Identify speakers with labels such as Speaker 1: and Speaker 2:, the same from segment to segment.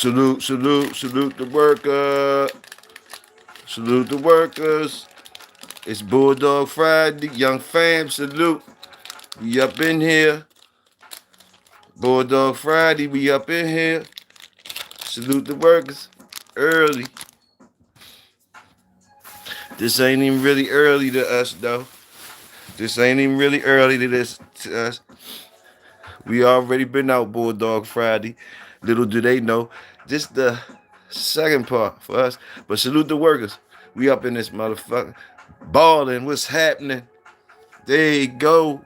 Speaker 1: Salute, salute, salute the worker. Salute the workers. It's Bulldog Friday. Young fam, salute. We up in here. Bulldog Friday, we up in here. Salute the workers. Early. This ain't even really early to us, though. This ain't even really early to us. We already been out Bulldog Friday. Little do they know. This the second part for us. But salute the workers. We up in this motherfucker. Balling. What's happening? There you go.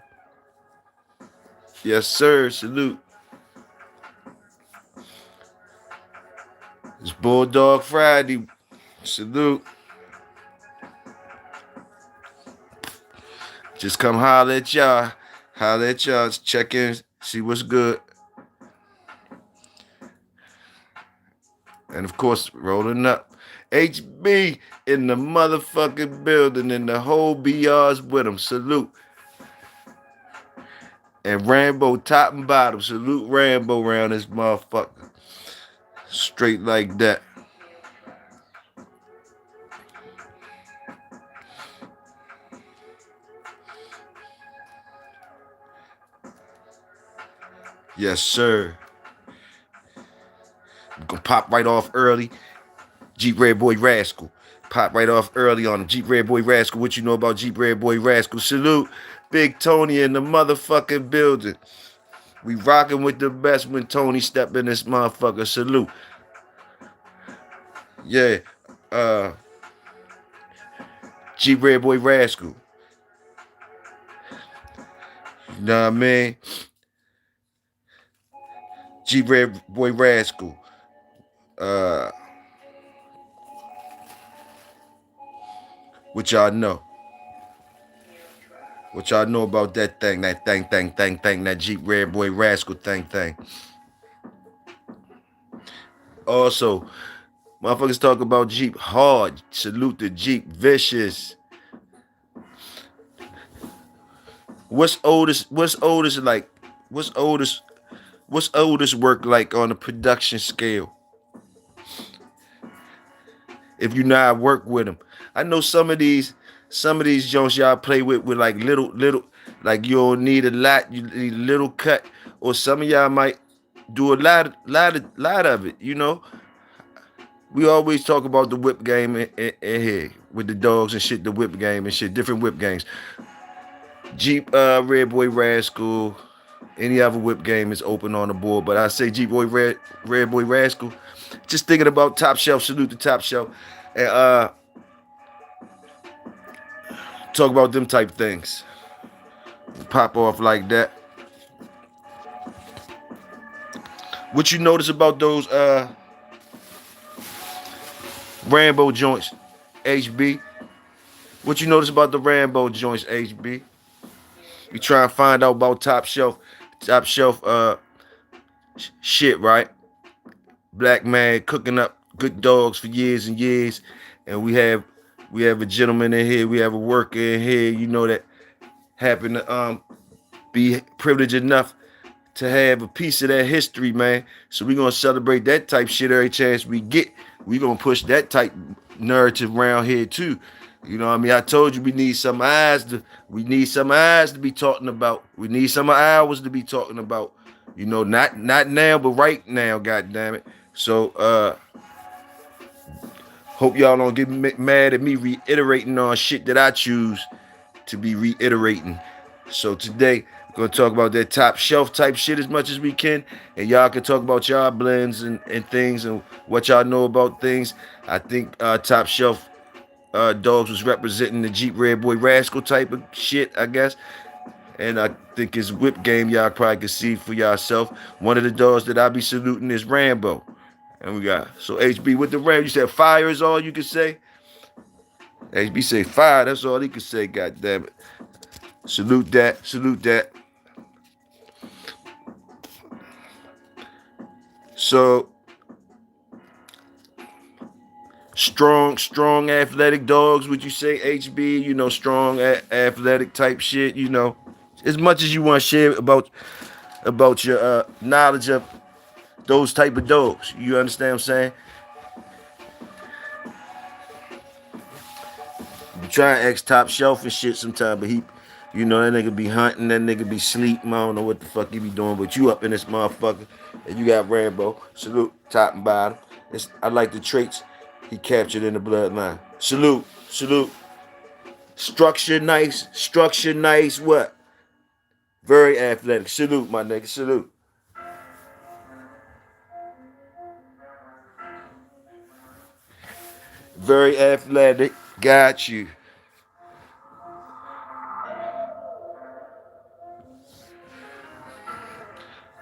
Speaker 1: Yes, sir. Salute. It's Bulldog Friday. Salute. Just come holler at y'all. Holler at y'all. Check in. See what's good. And of course, rolling up. HB in the motherfucking building, and the whole BR's with him. Salute. And Rambo top and bottom. Salute Rambo around this motherfucker. Straight like that. Yes, sir. We're gonna pop right off early. Jeep Red Boy Rascal. Pop right off early on him. Jeep Red Boy Rascal. What you know about Jeep Red Boy Rascal? Salute. Big Tony in the motherfucking building. We rocking with the best when Tony step in this motherfucker. Salute. Yeah. Jeep Red Boy Rascal. You know what I mean? Jeep Red Boy Rascal. What y'all know? What y'all know about that thing? That thing, that Jeep Red Boy Rascal thing. Also, motherfuckers talk about Jeep hard. Salute the Jeep vicious. What's oldest work like on a production scale? If you know how to work with them. I know some of these joints y'all play with like little, like you don't need a lot, you need a little cut, or some of y'all might do a lot of it, you know. We always talk about the whip game in here with the dogs and shit, the whip game and shit, different whip games. Jeep Red Boy Rascal, any other whip game is open on the board, but I say Jeep Boy Red Boy Rascal. Just thinking about Top Shelf, salute the Top Shelf, and talk about them type things. Pop off like that. What you notice about those Rambo joints, HB? What you notice about the Rambo joints, HB? We try and find out about top shelf shit, right? Black man cooking up good dogs for years and years, and we have a gentleman in here, we have a worker in here, you know, that happen to be privileged enough to have a piece of that history, man. So we're gonna celebrate that type shit every chance we get. We're gonna push that type narrative around here too. You know what I mean? I told you we need some eyes to be talking about. We need some hours to be talking about. You know, not now, but right now, god damn it. So hope y'all don't get mad at me reiterating on shit that I choose to be reiterating. So today, we're gonna talk about that top shelf type shit as much as we can, and y'all can talk about y'all blends and things and what y'all know about things. I think top shelf dogs was representing the Jeep Red Boy Rascal type of shit, I guess. And I think his whip game y'all probably can see for yourself. One of the dogs that I be saluting is Rambo. And we got, so HB with the Ram, you said fire is all you can say? HB say fire, that's all he can say, god damn it. Salute that. So strong athletic dogs, would you say, HB? You know, strong athletic type shit, you know. As much as you want to share about your knowledge of Those type of dogs. You understand what I'm saying? You try and ask Top Shelf and shit sometime, but he, you know, that nigga be hunting, that nigga be sleeping. I don't know what the fuck he be doing, but you up in this motherfucker, and you got Rambo. Salute, top and bottom. I like the traits he captured in the bloodline. Salute, salute. Structure nice, what? Very athletic. Salute, my nigga, salute. Very athletic. Got you.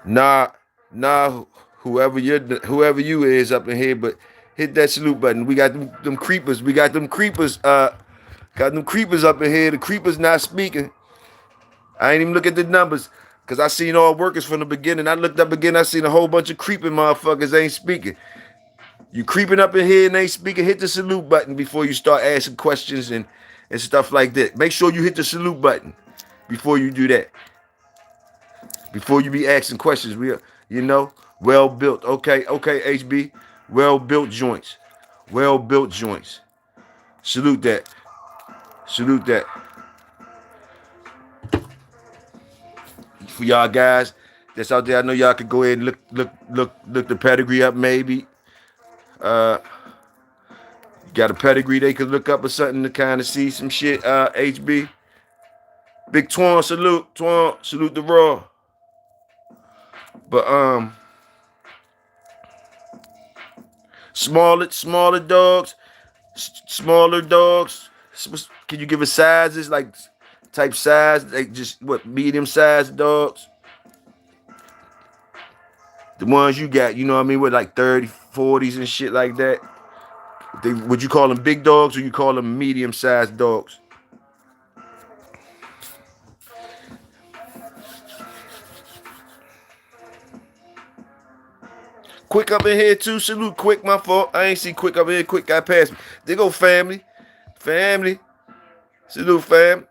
Speaker 1: Nah, nah, whoever you is up in here, but hit that salute button. We got them creepers. We got them creepers. Got them creepers up in here. The creepers not speaking. I ain't even look at the numbers. Cause I seen all workers from the beginning. I looked up again, I seen a whole bunch of creeping motherfuckers ain't speaking. You creeping up in here and ain't speaking, hit the salute button before you start asking questions and stuff like that. Make sure you hit the salute button before you do that. Before you be asking questions, you know, well built. Okay, HB. Well built joints. Well built joints. Salute that. Salute that. For y'all guys that's out there, I know y'all could go ahead and look the pedigree up maybe. Got a pedigree they could look up or something to kind of see some shit. HB. Big Twan, salute. Twan, salute the Raw. But smaller dogs, smaller dogs. Can you give us sizes, like type size? Like just what, medium sized dogs? The ones you got, you know what I mean, with like 30, 40s and shit like that. Would you call them big dogs or you call them medium sized dogs? Quick up in here too. Salute Quick, my fault. I ain't see Quick up in here. Quick got past me. There go family. Family. Salute fam.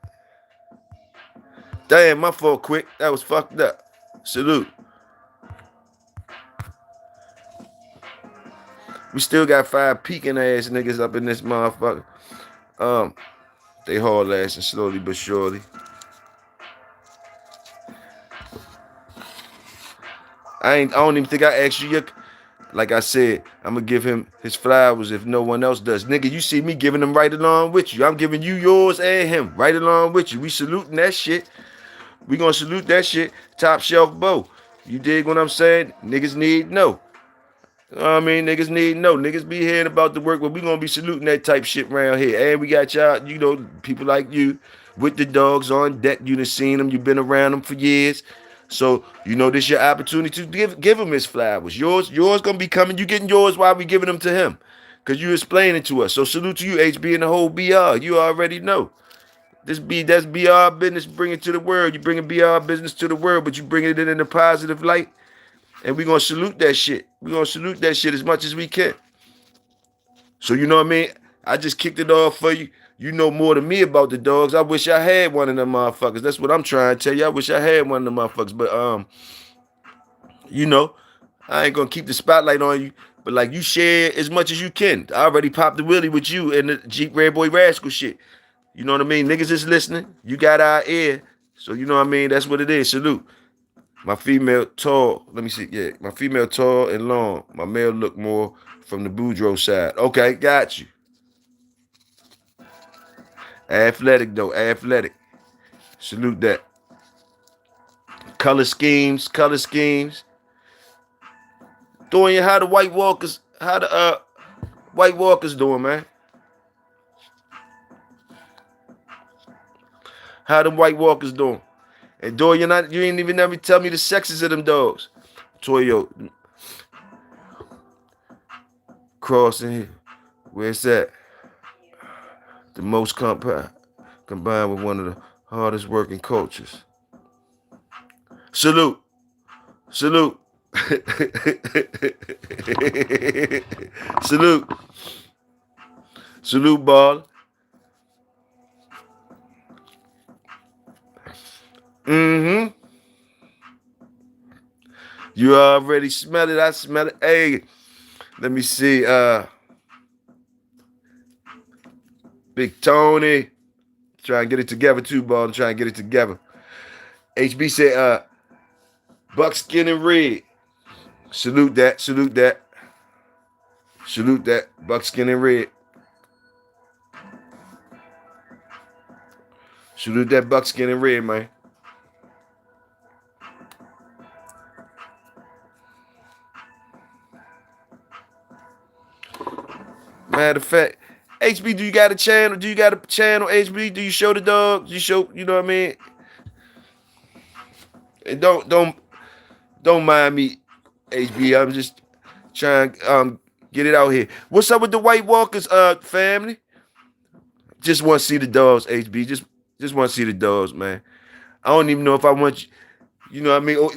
Speaker 1: Damn, my fault, Quick. That was fucked up. Salute. We still got 5 peeking ass niggas up in this motherfucker. They haul ass and slowly but surely. I don't even think I asked you. Like I said, I'm gonna give him his flowers if no one else does. Nigga, you see me giving them right along with you. I'm giving you yours and him right along with you. We saluting that shit. We gonna salute that shit. Top shelf bow. You dig what I'm saying? Niggas need no. You know what I mean? Niggas need no. Niggas be hearing about the work, but we gonna be saluting that type shit around here. And we got y'all, you know, people like you with the dogs on deck. You done seen them. You been around them for years. So, you know, this your opportunity to give him his flowers. Yours gonna be coming. You getting yours while we giving them to him. Cause you explaining to us. So salute to you, HB, and the whole BR. You already know. That's BR business, bring it to the world. You bringing BR business to the world, but you bringing it in a positive light. And we gonna salute that shit. We gonna salute that shit as much as we can. So you know what I mean? I just kicked it off for you. You know more than me about the dogs. I wish I had one of them motherfuckers. That's what I'm trying to tell you. I wish I had one of them motherfuckers. But you know, I ain't gonna keep the spotlight on you. But like you share as much as you can. I already popped the wheelie with you and the Jeep Red Boy Rascal shit. You know what I mean? Niggas is listening. You got our ear. So you know what I mean? That's what it is. Salute. My female tall. Let me see. Yeah, my female tall and long. My male look more from the Boudreaux side. Okay, got you. Athletic though, athletic. Salute that. Color schemes, color schemes. Doing how the White Walkers doing, man? How the White Walkers doing? And Dorian, you ain't even never tell me the sexes of them dogs. Toyo, crossing here. Where's that? The most combined with one of the hardest working cultures. Salute. Salute. Salute. Salute, ball. Mm-hmm. You already smell it. I smell it. Hey, let me see. Big Tony. Try and get it together too, ball. Try and get it together. HB said, buckskin and red. Salute that. Salute that. Salute that. Buckskin and red. Salute that buckskin and red, man. Matter of fact, HB, do you got a channel? Do you got a channel, HB? Do you show the dogs? You show, you know what I mean? And don't mind me, HB. I'm just trying get it out here. What's up with the White Walkers, family? Just want to see the dogs, HB. Just want to see the dogs, man. I don't even know if I want you know what I mean? Oh,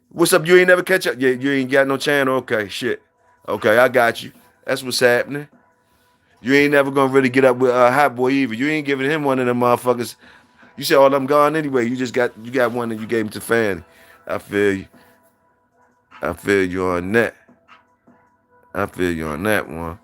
Speaker 1: what's up? You ain't never catch up? Yeah, you ain't got no channel? Okay, shit. Okay, I got you. That's what's happening. You ain't never gonna really get up with Hot Boy either. You ain't giving him one of them motherfuckers. You said all I'm gone anyway. You got one and you gave him to Fanny. I feel you. I feel you on that. I feel you on that one.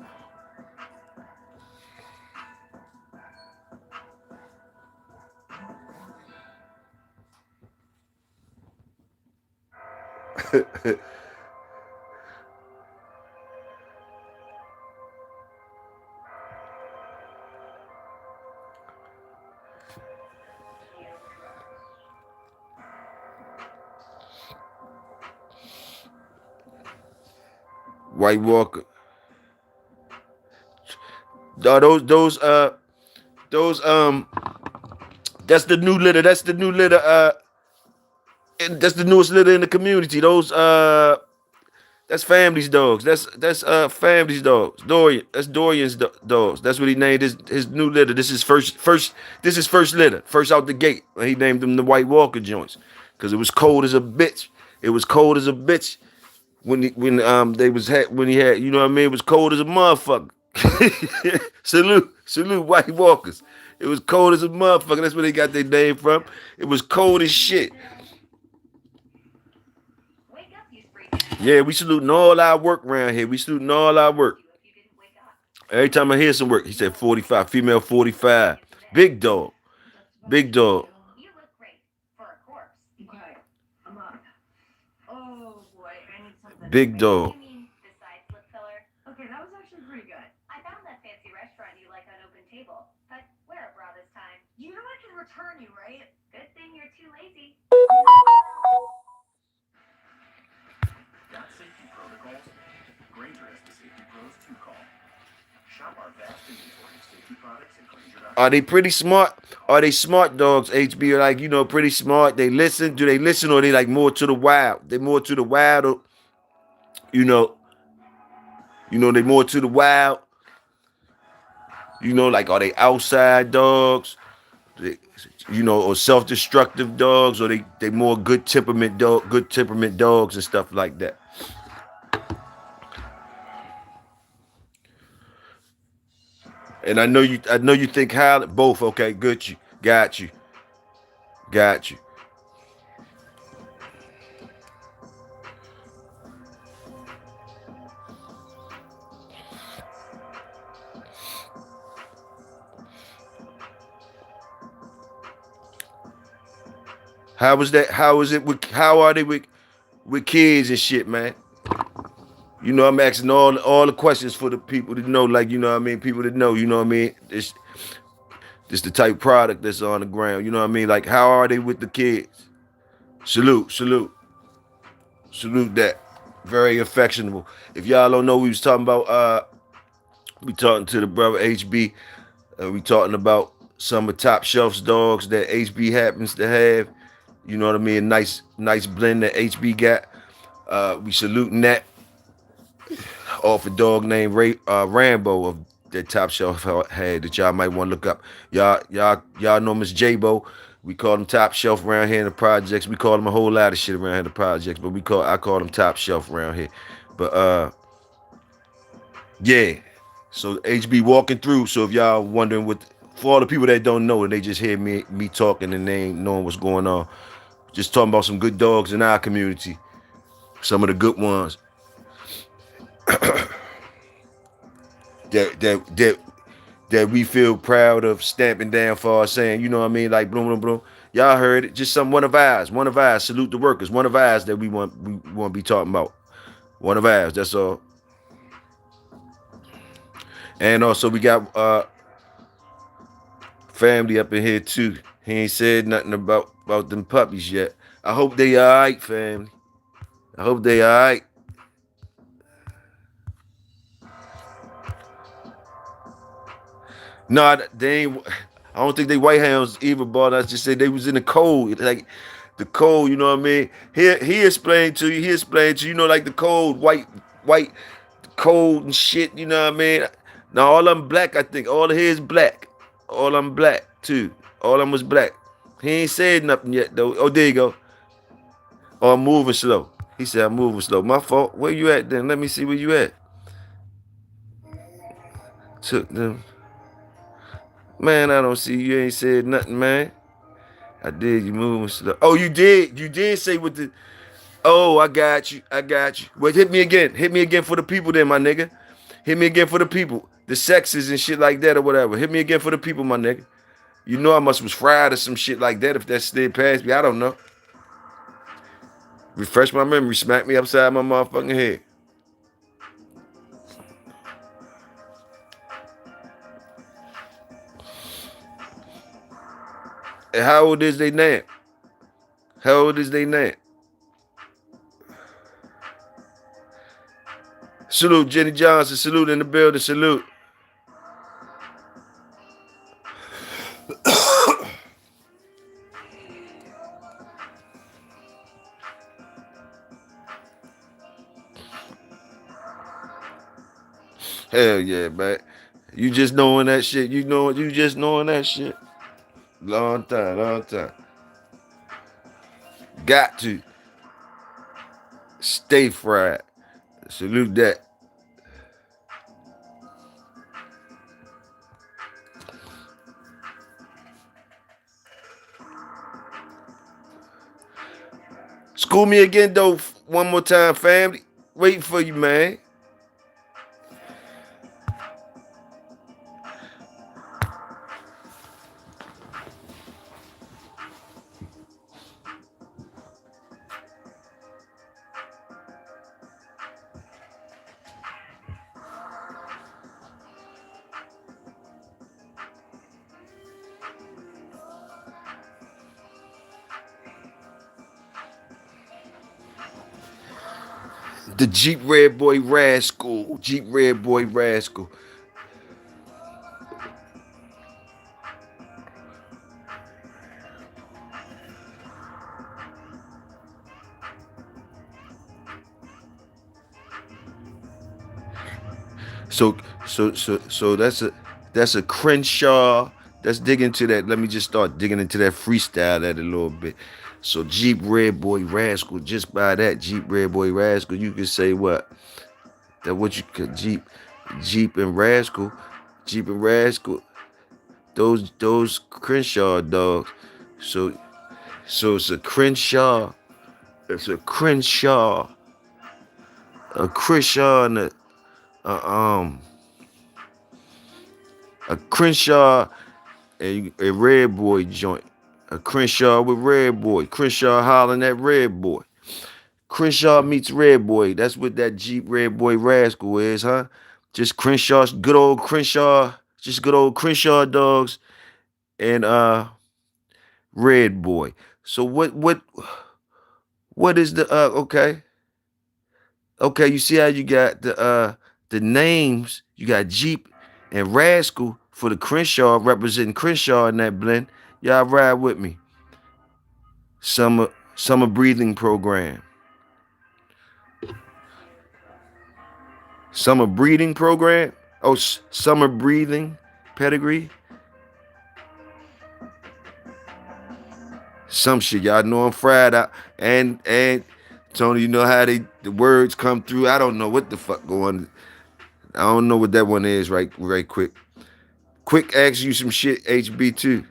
Speaker 1: White Walker. Those that's the new litter. That's the new litter. That's the newest litter in the community. Those that's family's dogs. That's family's dogs. Dorian. That's Dorian's dogs. That's what he named his new litter. This is first. This is first litter. First out the gate. He named them the White Walker joints because it was cold as a bitch. It was cold as a bitch when when he had, you know what I mean. It was cold as a motherfucker. Salute White Walkers. It was cold as a motherfucker. That's where they got their name from. It was cold as shit. Yeah, we saluting all our work around here. We saluting all our work. Every time I hear some work, he said 45, female 45. Big dog. Big dog.
Speaker 2: You look great for a corpse. Okay, I'm up. Oh boy, I need something.
Speaker 1: Big dog.
Speaker 2: You mean besides lip filler? Okay, that was actually pretty good. I found that fancy restaurant you like on Open Table, but wear a bra this time. You know I can return you, right? Good thing you're too lazy.
Speaker 3: Got safety protocols? Granger has the safety pros to call. Shop our vast inventory of safety products at Granger.com.
Speaker 1: Are they pretty smart? Are they smart dogs, HB? Are like, you know, pretty smart? They listen? Do they listen, or they like more to the wild? They more to the wild, or, you know, they more to the wild. You know, like, are they outside dogs? They, you know, or self-destructive dogs, or they more good temperament dogs and stuff like that. And I know you think how both. Okay, good. You got you. How was that? How is it with? How are they with kids and shit, man? You know, I'm asking all the questions for the people to know, like, you know what I mean, people that know, you know what I mean. This the type of product that's on the ground, you know what I mean. Like, how are they with the kids? Salute that. Very affectionable. If y'all don't know, we was talking about we talking to the brother HB. We talking about some of Top Shelf's dogs that HB happens to have. You know what I mean? Nice blend that HB got. We saluting that off a dog named Rambo of that Top Shelf had that y'all might want to look up. Y'all know Miss J-Bo. We call him Top Shelf around here in the projects. We call him a whole lot of shit around here in the projects, but I call him Top Shelf around here. But yeah. So HB walking through. So if y'all wondering for all the people that don't know, and they just hear me talking and they ain't knowing what's going on, just talking about some good dogs in our community. Some of the good ones that that we feel proud of stamping down for us, saying, you know what I mean, like boom, boom, boom. Y'all heard it. Just some one of ours. One of ours. Salute the workers. One of ours that we want to be talking about. One of ours. That's all. And also we got family up in here too. He ain't said nothing about them puppies yet. I hope they alright, family. I hope they alright. No, they ain't. I don't think they White Hounds either, but I just said they was in the cold, like the cold. You know what I mean? He explained to you. He explained to you. You know, like the cold, white, cold and shit. You know what I mean? Now all of them black. I think all of his black. All of them black too. All of them was black. He ain't said nothing yet though. Oh, there you go. Oh, I'm moving slow. He said I'm moving slow. My fault. Where you at then? Let me see where you at. Took them. Man, I don't see you. You ain't said nothing, man. I did. You moving slow. Oh, you did. You did say what the. Oh, I got you. I got you. Well, hit me again. Hit me again for the people, then, my nigga. Hit me again for the people. The sexes and shit like that or whatever. Hit me again for the people, my nigga. You know I must was fried or some shit like that if that slid past me. I don't know. Refresh my memory. Smack me upside my motherfucking head. And how old is they now? How old is they now? Salute, Jenny Johnson. Salute in the building. Salute. Hell yeah, man. You just knowing that shit. You just knowing that shit. Long time, long time. Got to stay fried. Salute that. School me again though, one more time, family. Waiting for you, man. The Jeep Red Boy Rascal. Jeep Red Boy Rascal. So that's a Crenshaw. Let's dig into that. Let me just start digging into that freestyle that a little bit. So Jeep Red Boy Rascal. Just by that Jeep Red Boy Rascal, you could say what? That what you could Jeep and Rascal. Jeep and Rascal. Those Crenshaw dogs. So it's a Crenshaw. It's a Crenshaw. A Crenshaw and a a Crenshaw a Red Boy joint. A Crenshaw with Red Boy. Crenshaw hollering at Red Boy. Crenshaw meets Red Boy. That's what that Jeep Red Boy Rascal is, huh? Just Crenshaw's good old Crenshaw. Just good old Crenshaw dogs and Red Boy. So what is the okay? Okay, you see how you got the names, you got Jeep and Rascal for the Crenshaw representing Crenshaw in that blend. Y'all ride with me. Summer breathing program. Summer breathing program. Oh, summer breathing pedigree. Some shit y'all know I'm fried out. And Tony, you know how the words come through. I don't know what the fuck going. I don't know what that one is right quick. Quick ask you some shit, HB2.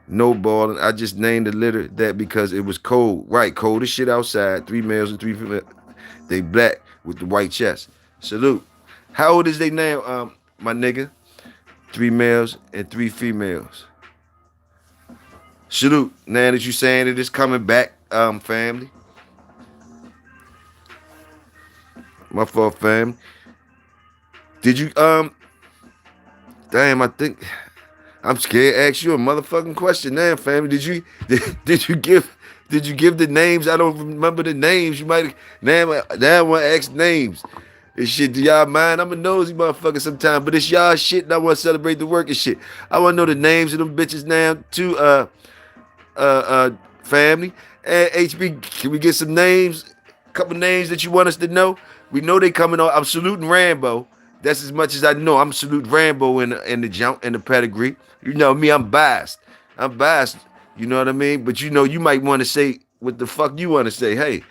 Speaker 1: No balling. I just named the litter that because it was cold. Right, cold as shit outside. 3 males and 3 females. They black with the white chest. Salute. How old is they now, my nigga? 3 males and 3 females. Salute. Now that you saying it is coming back, family. My fault, family. Did you damn, I think I'm scared to ask you a motherfucking question now, family. Did you give the names? I don't remember the names. You might now I want to ask names. This shit, do y'all mind? I'm a nosy motherfucker sometimes, but it's y'all shit and I want to celebrate the work and shit. I want to know the names of them bitches now too, family. And HB, can we get some names? A couple names that you want us to know? We know they coming on. I'm saluting Rambo. That's as much as I know. I'm saluting Rambo in the jump in the pedigree. You know me, I'm biased. I'm biased. You know what I mean? But you know, you might want to say what the fuck you want to say. Hey,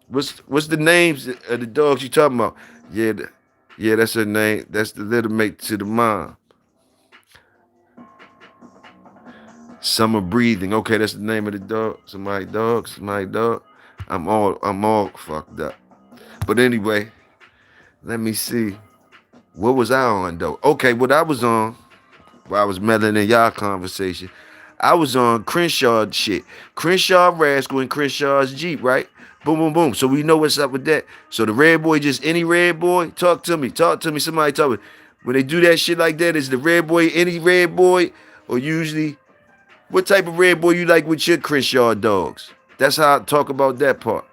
Speaker 1: what's the names of the dogs you talking about? Yeah, yeah, that's her name. That's the little mate to the mom. Summer breathing. Okay, that's the name of the dog. Somebody dog. Somebody dog. I'm all fucked up. But anyway, let me see. What was I on though? Okay, what I was on while I was meddling in y'all conversation, I was on Crenshaw shit. Crenshaw Rascal and Crenshaw's Jeep, right? Boom, boom, boom. So we know what's up with that. So the red boy, just any red boy, talk to me. Talk to me. Somebody talk me. When they do that shit like that, is the red boy any red boy? Or usually, what type of red boy you like with your Crenshaw dogs? That's how I talk about that part.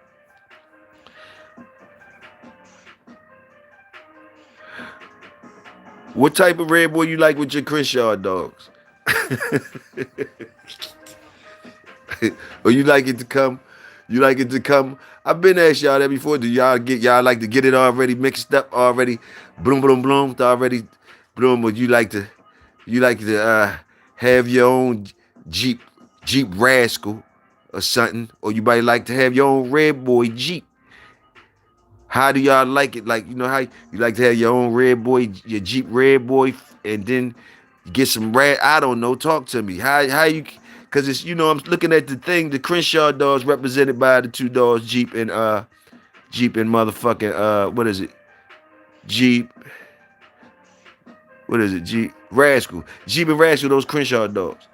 Speaker 1: What type of red boy you like with your Crenshaw dogs? Or you like it to come? You like it to come? I've been asked y'all that before. Do y'all like to get it already mixed up already? Bloom, bloom, bloom. Already bloom. Or you like to have your own Jeep Jeep Rascal or something? Or you might like to have your own red boy Jeep. How do y'all like it? Like, you know how you like to have your own red boy, your Jeep red boy, and then get some red. I don't know. Talk to me. How you? Cause it's I'm looking at the thing. The Crenshaw dogs represented by the two dogs, Jeep and motherfucking what is it? Jeep. What is it? Jeep Rascal. Jeep and Rascal. Those Crenshaw dogs.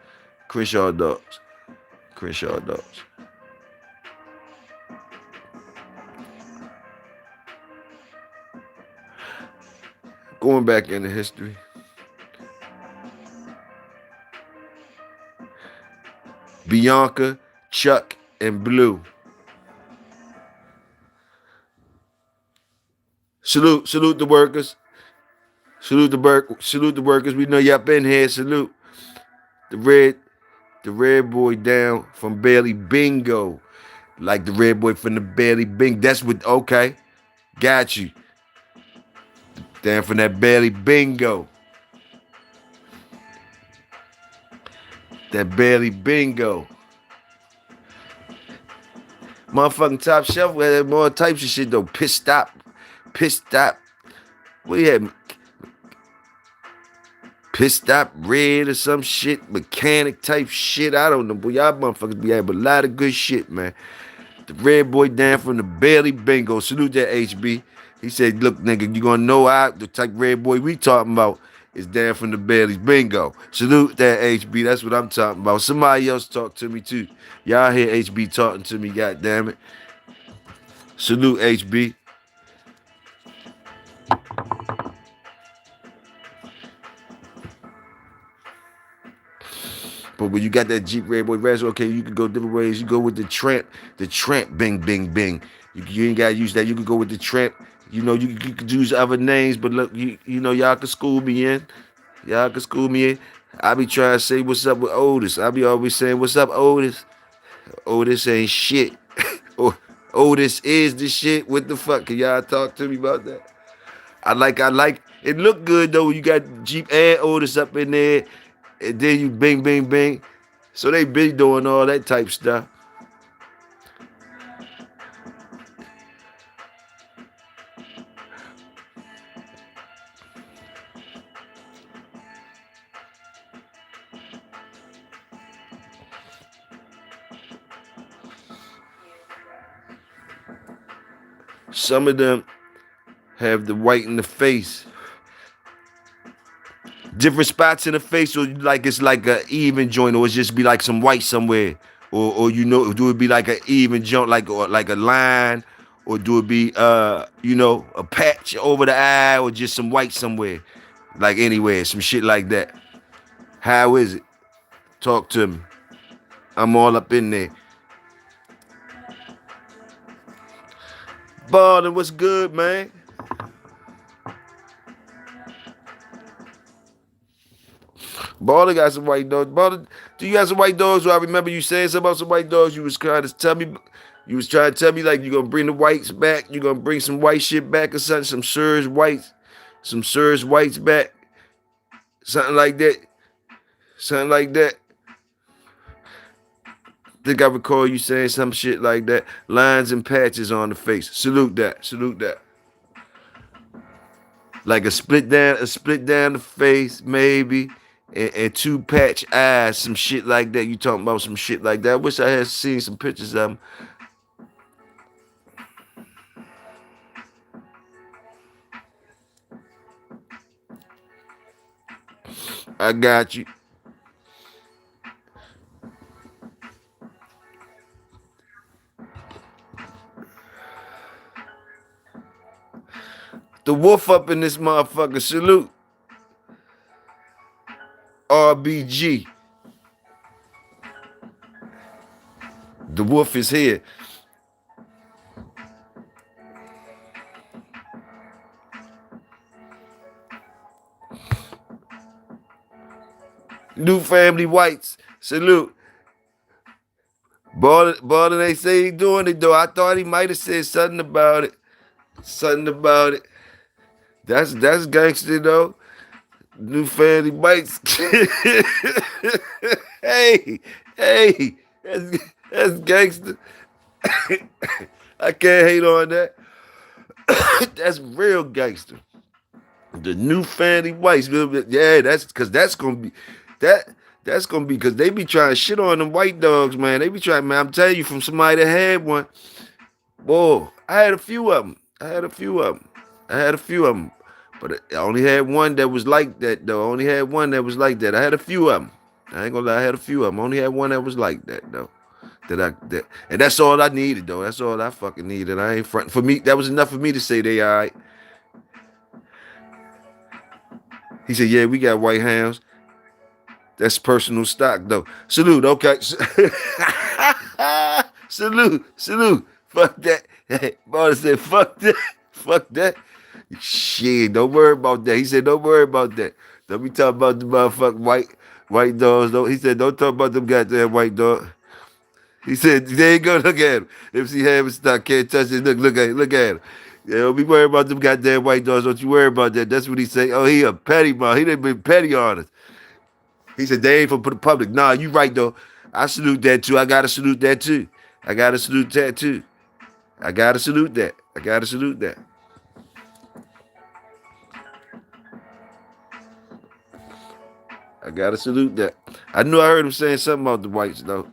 Speaker 1: Crenshaw dogs. Crenshaw dogs. Going back into history. Bianca, Chuck, and Blue. Salute the workers. Salute the workers. We know y'all been here. Salute the red boy down from Bailey Bingo. Like the red boy from the Bailey Bing. That's what okay. Got you. Down from that Bailey Bingo. That Bailey Bingo. Motherfucking top shelf had more types of shit though. Pissed stop. What do you have? Pissed stop red or some shit, mechanic type shit. I don't know, boy. Y'all motherfuckers be having a lot of good shit, man. The red boy down from the Bailey Bingo. Salute that HB. He said, look, nigga, you gonna know the type of red boy we talking about is down from the Bailey's Bingo. Salute that HB. That's what I'm talking about. Somebody else talk to me too. Y'all hear HB talking to me, goddamn it. Salute HB. But when you got that Jeep Red Boy Razor, okay, you can go different ways. You go with the tramp, bing, bing, bing. You ain't gotta use that. You can go with the tramp. You could use other names, but look, y'all can school me in. Y'all can school me in. I be trying to say what's up with Otis. I be always saying, what's up, Otis? Otis ain't shit. Otis is the shit. What the fuck? Can y'all talk to me about that? I like. It look good though when you got Jeep and Otis up in there, and then you bing, bing, bing. So they been doing all that type stuff. Some of them have the white in the face. Different spots in the face, or like it's like a even joint, or it's just be like some white somewhere, or do it be like an even joint, like or like a line, or do it be a patch over the eye, or just some white somewhere, like anywhere, some shit like that. How is it? Talk to me. I'm all up in there. Ballin', what's good, man? Baller got some white dogs. Baller, do you got some white dogs? Well, I remember you saying something about some white dogs. You was trying to tell me, like you gonna bring the whites back. You gonna bring some white shit back or something. Some Surge whites back. Something like that. Something like that. Think I recall you saying some shit like that. Lines and patches on the face. Salute that. Salute that. Like a split down the face, maybe, and two patch eyes, some shit like that. You talking about some shit like that? I wish I had seen some pictures of them. I got you. The wolf up in this motherfucker. Salute. RBG. The wolf is here. New family whites. Salute. Ballin' they say he doing it though. I thought he might have said something about it. Something about it. That's gangster though. New family whites. hey, hey, that's gangster. I can't hate on that. That's real gangster. The new family whites. Yeah, that's gonna be that. That's gonna be because they be trying to shit on them white dogs, man. They be trying, man. I'm telling you, from somebody that had one. Boy, I had a few of them. But I only had one that was like that, though. I only had one that was like that. I had a few of them. I ain't gonna lie, I had a few of them. I only had one that was like that, though. And that's all I needed, though. That's all I fucking needed. I ain't front for me. That was enough for me to say they all right. He said, "Yeah, we got white hounds. That's personal stock, though. Salute, okay. Salute. Fuck that. Hey, Martin said, fuck that. Fuck that. Shit, don't worry about that. He said, don't worry about that. Don't be talking about the motherfucking white dogs. Don't, he said, don't talk about them goddamn white dogs. He said, there you go, look at him. MC Hammer stock, can't touch it. Look at him. Yeah, don't be worried about them goddamn white dogs. Don't you worry about that. That's what he say. Oh, he a petty man. He done been petty on us. He said, they ain't for the public. Nah, you right, though. I salute that, too. I gotta salute that, too. I gotta salute that, too. I gotta salute that. I gotta salute that. I gotta salute that. I knew I heard him saying something about the whites, though.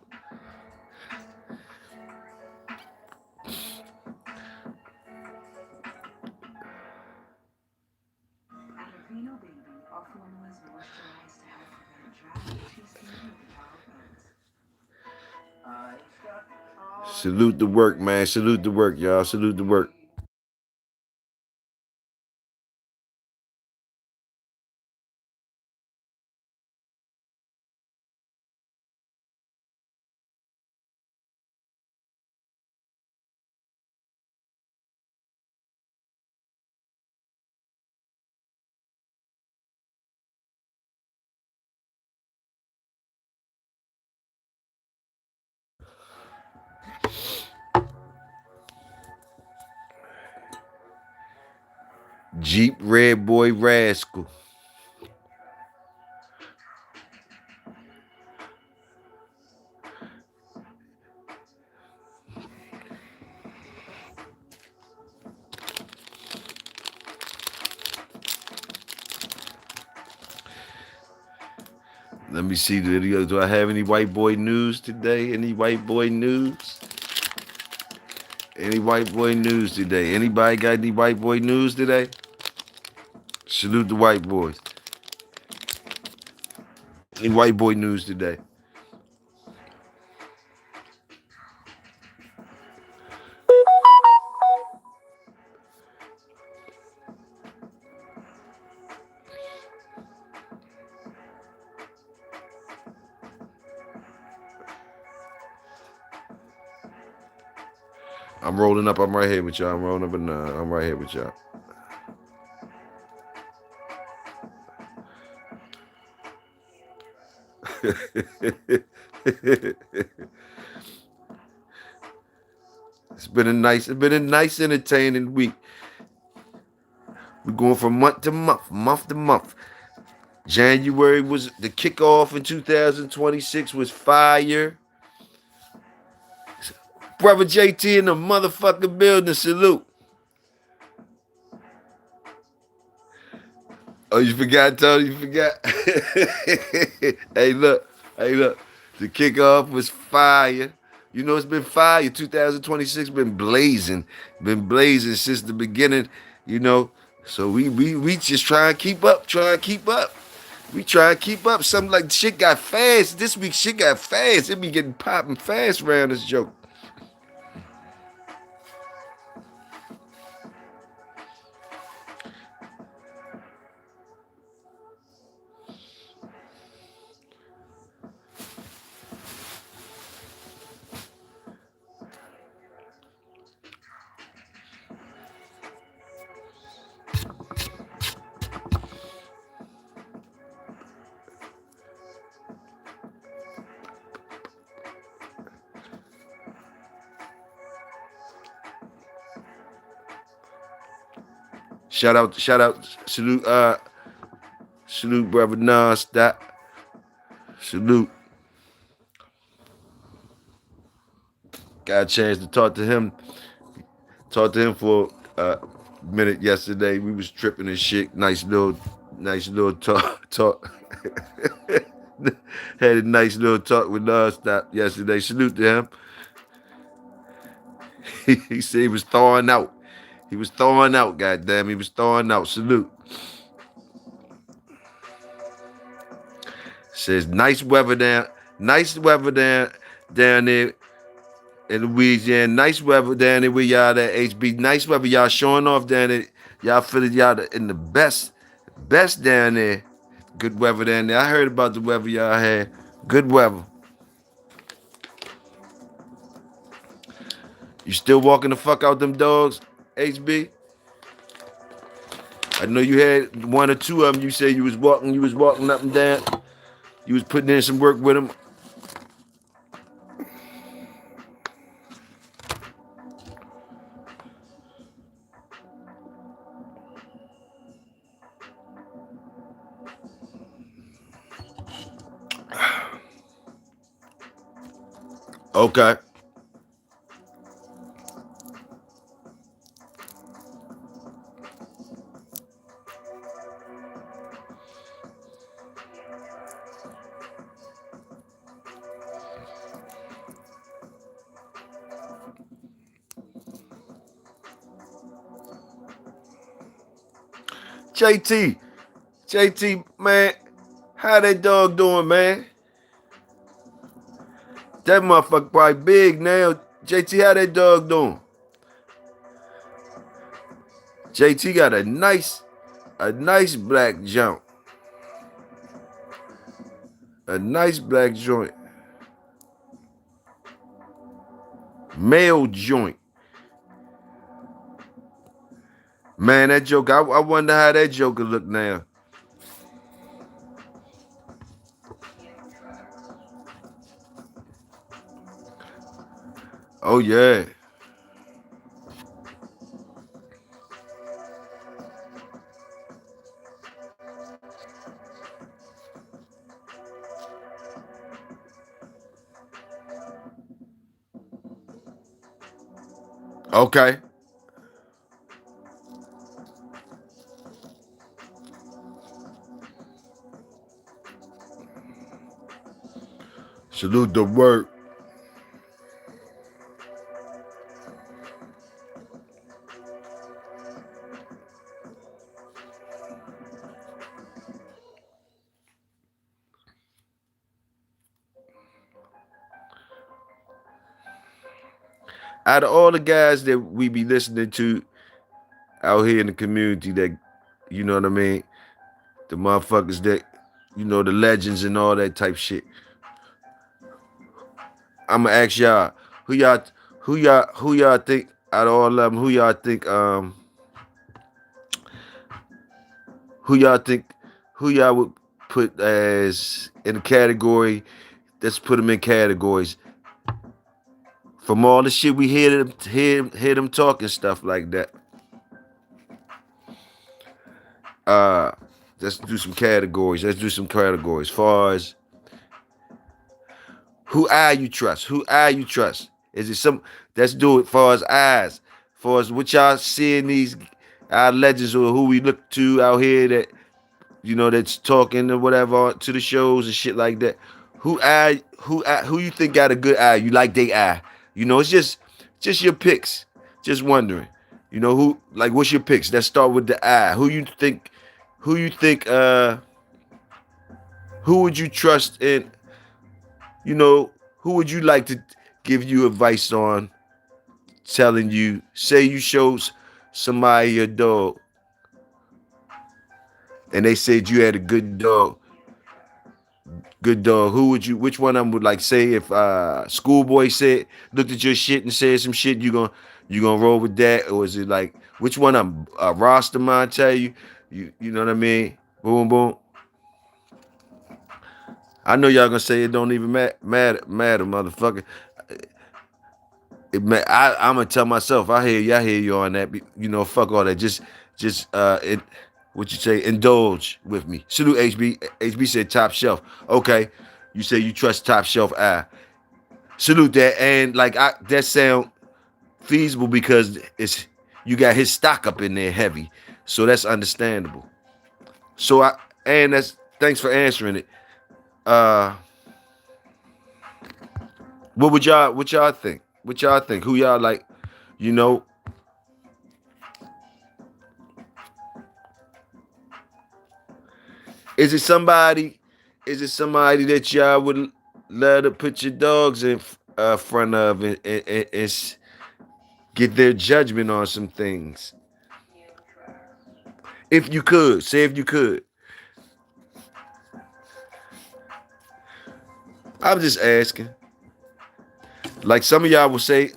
Speaker 2: Filipino baby, our formulas moisturize to help prevent dry, itchy skin with the parabens.
Speaker 1: Salute the work, man. Salute the work, y'all. Salute the work. Jeep Red Boy Rascal. Let me see. Do I have any white boy news today? Any white boy news? Any white boy news today? Anybody got any white boy news today? Salute the white boys. Any white boy news today? I'm rolling up. I'm right here with y'all. I'm rolling up and I'm right here with y'all. It's been a nice entertaining week. We're going from month to month. January was the kickoff in 2026 was fire. Brother JT in the motherfucking building. Salute. Oh, you forgot, Tony? You forgot? Hey, look. Hey, look. The kickoff was fire. You know, it's been fire. 2026 been blazing. Been blazing since the beginning, you know. So we just try and keep up. Try and keep up. We try and keep up. Something like shit got fast. This week shit got fast. It be getting popping fast around this joke. Shout out, salute, brother Nas. That salute. Got a chance to talk to him. Talked to him for a minute yesterday. We was tripping and shit. Nice little talk. Had a nice little talk with Nonstop yesterday. Salute to him. He said he was thawing out. He was thawing out, goddamn. He was thawing out. Salute. Says nice weather down there in Louisiana. Nice weather down there where y'all at HB. Nice weather, y'all showing off down there. Y'all feeling y'all in the best down there. Good weather down there. I heard about the weather y'all had. Good weather. You still walking the fuck out them dogs, HB? I know you had one or two of them. You said you was walking up and down. You was putting in some work with them. Okay. JT, man, how that dog doing, man? That motherfucker probably big now. JT, how that dog doing? JT got a nice black jump. A nice black joint. Male joint. Man, that joker, I wonder how that joker look now. Oh, yeah. Okay. Salute the work. Out of all the guys that we be listening to out here in the community, that you know what I mean, the motherfuckers that the legends and all that type shit. I'ma ask y'all who y'all think out of all of them, who y'all think who y'all would put as in a category. Let's put them in categories. From all the shit we hear them talking stuff like that. Uh, let's do some categories. Let's do some categories. Far as who eye you trust? Who eye you trust? Is it some? Let's do it. Far as eyes. Far as what y'all seeing these our legends or who we look to out here that that's talking or whatever to the shows and shit like that. Who you think got a good eye? You like they eye? It's just your picks. Just wondering. Who like what's your picks? Let's start with the eye. Who you think who would you trust in, who would you like to give you advice on telling you, say you showed somebody your dog and they said you had a good dog, which one of them would like say if schoolboy said looked at your shit and said some shit, you gonna roll with that? Or is it like which one of them Rosterman tell you, you know what I mean? Boom boom. I know y'all gonna say it don't even matter, motherfucker. I'm gonna tell myself. I hear you on that. Fuck all that. Just what you say? Indulge with me. Salute HB. HB said top shelf. Okay, you say you trust top shelf. Salute that. And like that sound feasible because it's you got his stock up in there heavy, so that's understandable. So and that's thanks for answering it. Uh, what y'all think? What y'all think? Who y'all like? You know, Is it somebody? Is it somebody that y'all would love to put your dogs in front of and get their judgment on some things? If you could, say if you could. I'm just asking. Like some of y'all would say,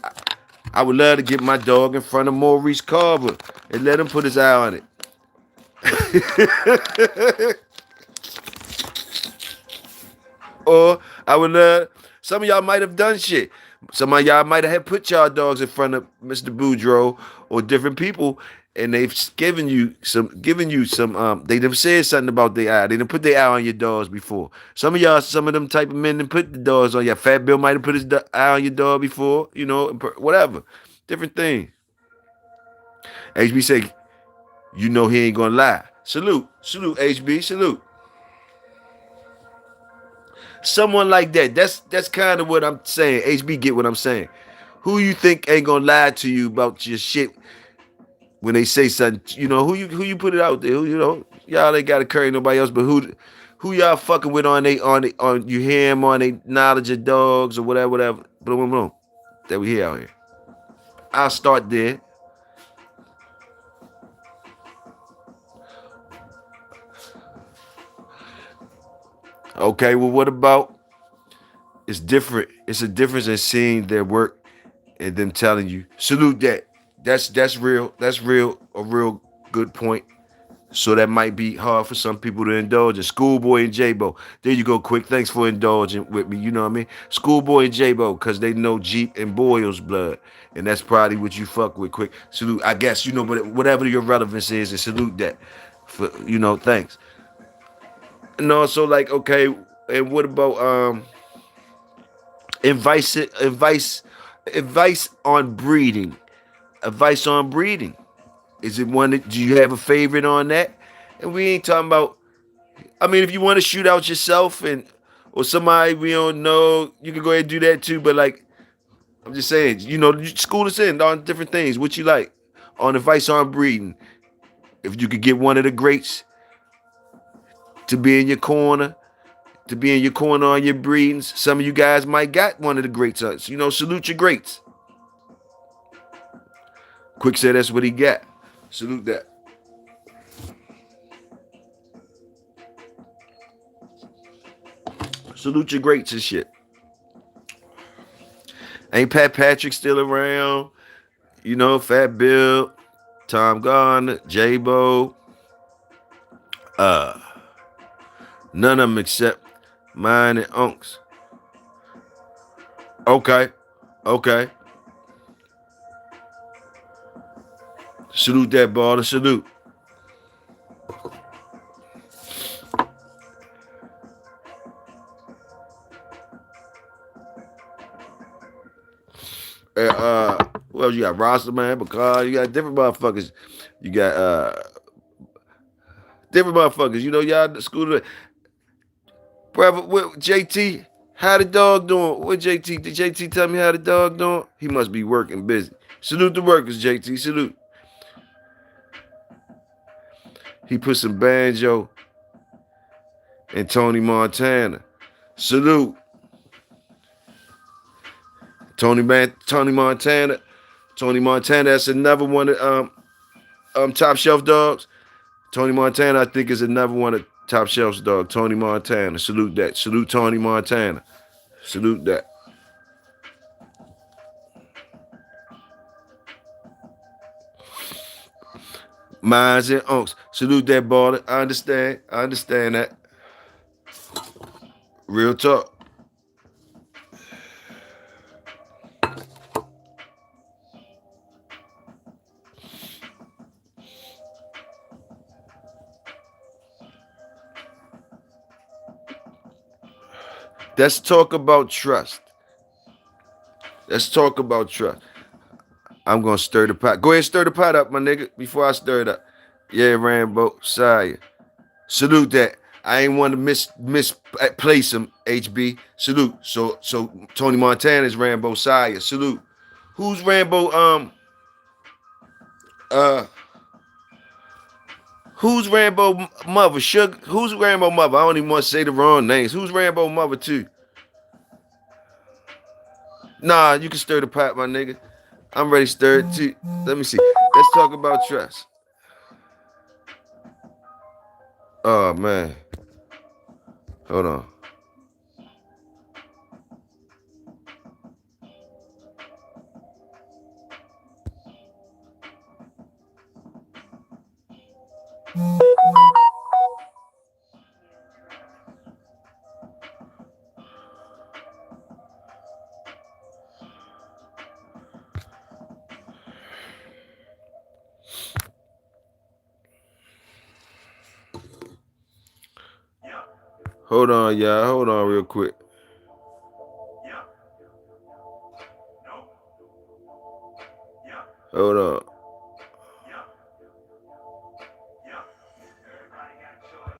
Speaker 1: I would love to get my dog in front of Maurice Carver and let him put his eye on it. Or I would some of y'all might have done shit. Some of y'all might have put y'all dogs in front of Mr. Boudreaux or different people, and they've given you some they done said something about their eye. They done put their eye on your dogs before. Some of them type of men done put the dogs on your Fat Bill might have put his eye on your dog before, whatever. Different thing. HB say, he ain't gonna lie. Salute, HB, salute. Someone like that. That's kind of what I'm saying. HB get what I'm saying. Who you think ain't gonna lie to you about your shit when they say something? Who you put it out there? Y'all ain't gotta curry nobody else, but who y'all fucking with on you hear him on they knowledge of dogs or whatever. Boom boom boom. That we hear out here. I'll start there. Okay, well what about it's different. It's a difference in seeing their work and them telling you salute that. That's real. That's real. A real good point. So that might be hard for some people to indulge in. Schoolboy and J-Bo. There you go, quick. Thanks for indulging with me. You know what I mean? Schoolboy and J-Bo, because they know Jeep and Boyle's blood. And that's probably what you fuck with, quick. Salute. I guess, but whatever your relevance is, and salute that. Thanks. And also, like, okay, and what about advice advice advice on breeding? Advice on breeding. Is it one that do you have a favorite on that? And we ain't talking about. I mean, if you want to shoot out yourself and or somebody we don't know, you can go ahead and do that too. But like, I'm just saying, school us in on different things. What you like on advice on breeding? If you could get one of the greats to be in your corner, on your breedings, some of you guys might got one of the greats. Salute your greats. Quick said that's what he got. Salute that. Salute your greats and shit. Ain't Pat Patrick still around? You know, Fat Bill, Tom Garner, J-Bo. Uh, None of them except mine and Unks. Okay. Okay. Salute that baller. Salute. Who else you got? Roster man, because you got different motherfuckers. You got different motherfuckers. You know, y'all at the school. Brother, what, JT, how the dog doing? What JT? Did JT tell me how the dog doing? He must be working busy. Salute the workers, JT. Salute. He put some banjo in Tony Montana. Salute. Tony Montana. Tony Montana, that's another one of top shelf dogs. Tony Montana, I think, is another one of top shelf dog. Tony Montana. Salute that. Salute Tony Montana. Salute that. Mines and unks. Salute that baller. I understand. I understand that. Real talk. Let's talk about trust. Let's talk about trust. I'm gonna stir the pot. Go ahead and stir the pot up, my nigga, before I stir it up. Yeah, Rambo, Saya. Salute that. I ain't want to misplace him, HB. Salute. So Tony Montana's Rambo Saya. Salute. Who's Rambo? Uh who's Rambo mother? Sugar. Who's Rambo mother? I don't even want to say the wrong names. Who's Rambo mother too? Nah, you can stir the pot, my nigga. I'm ready to stir it too. Let me see. Let's talk about trust. Oh man. Hold on.
Speaker 3: Yeah.
Speaker 1: Hold on, y'all. Hold on real quick.
Speaker 3: Yeah. No. Yeah.
Speaker 1: Hold on.
Speaker 3: Yeah. Yeah. Everybody got choice.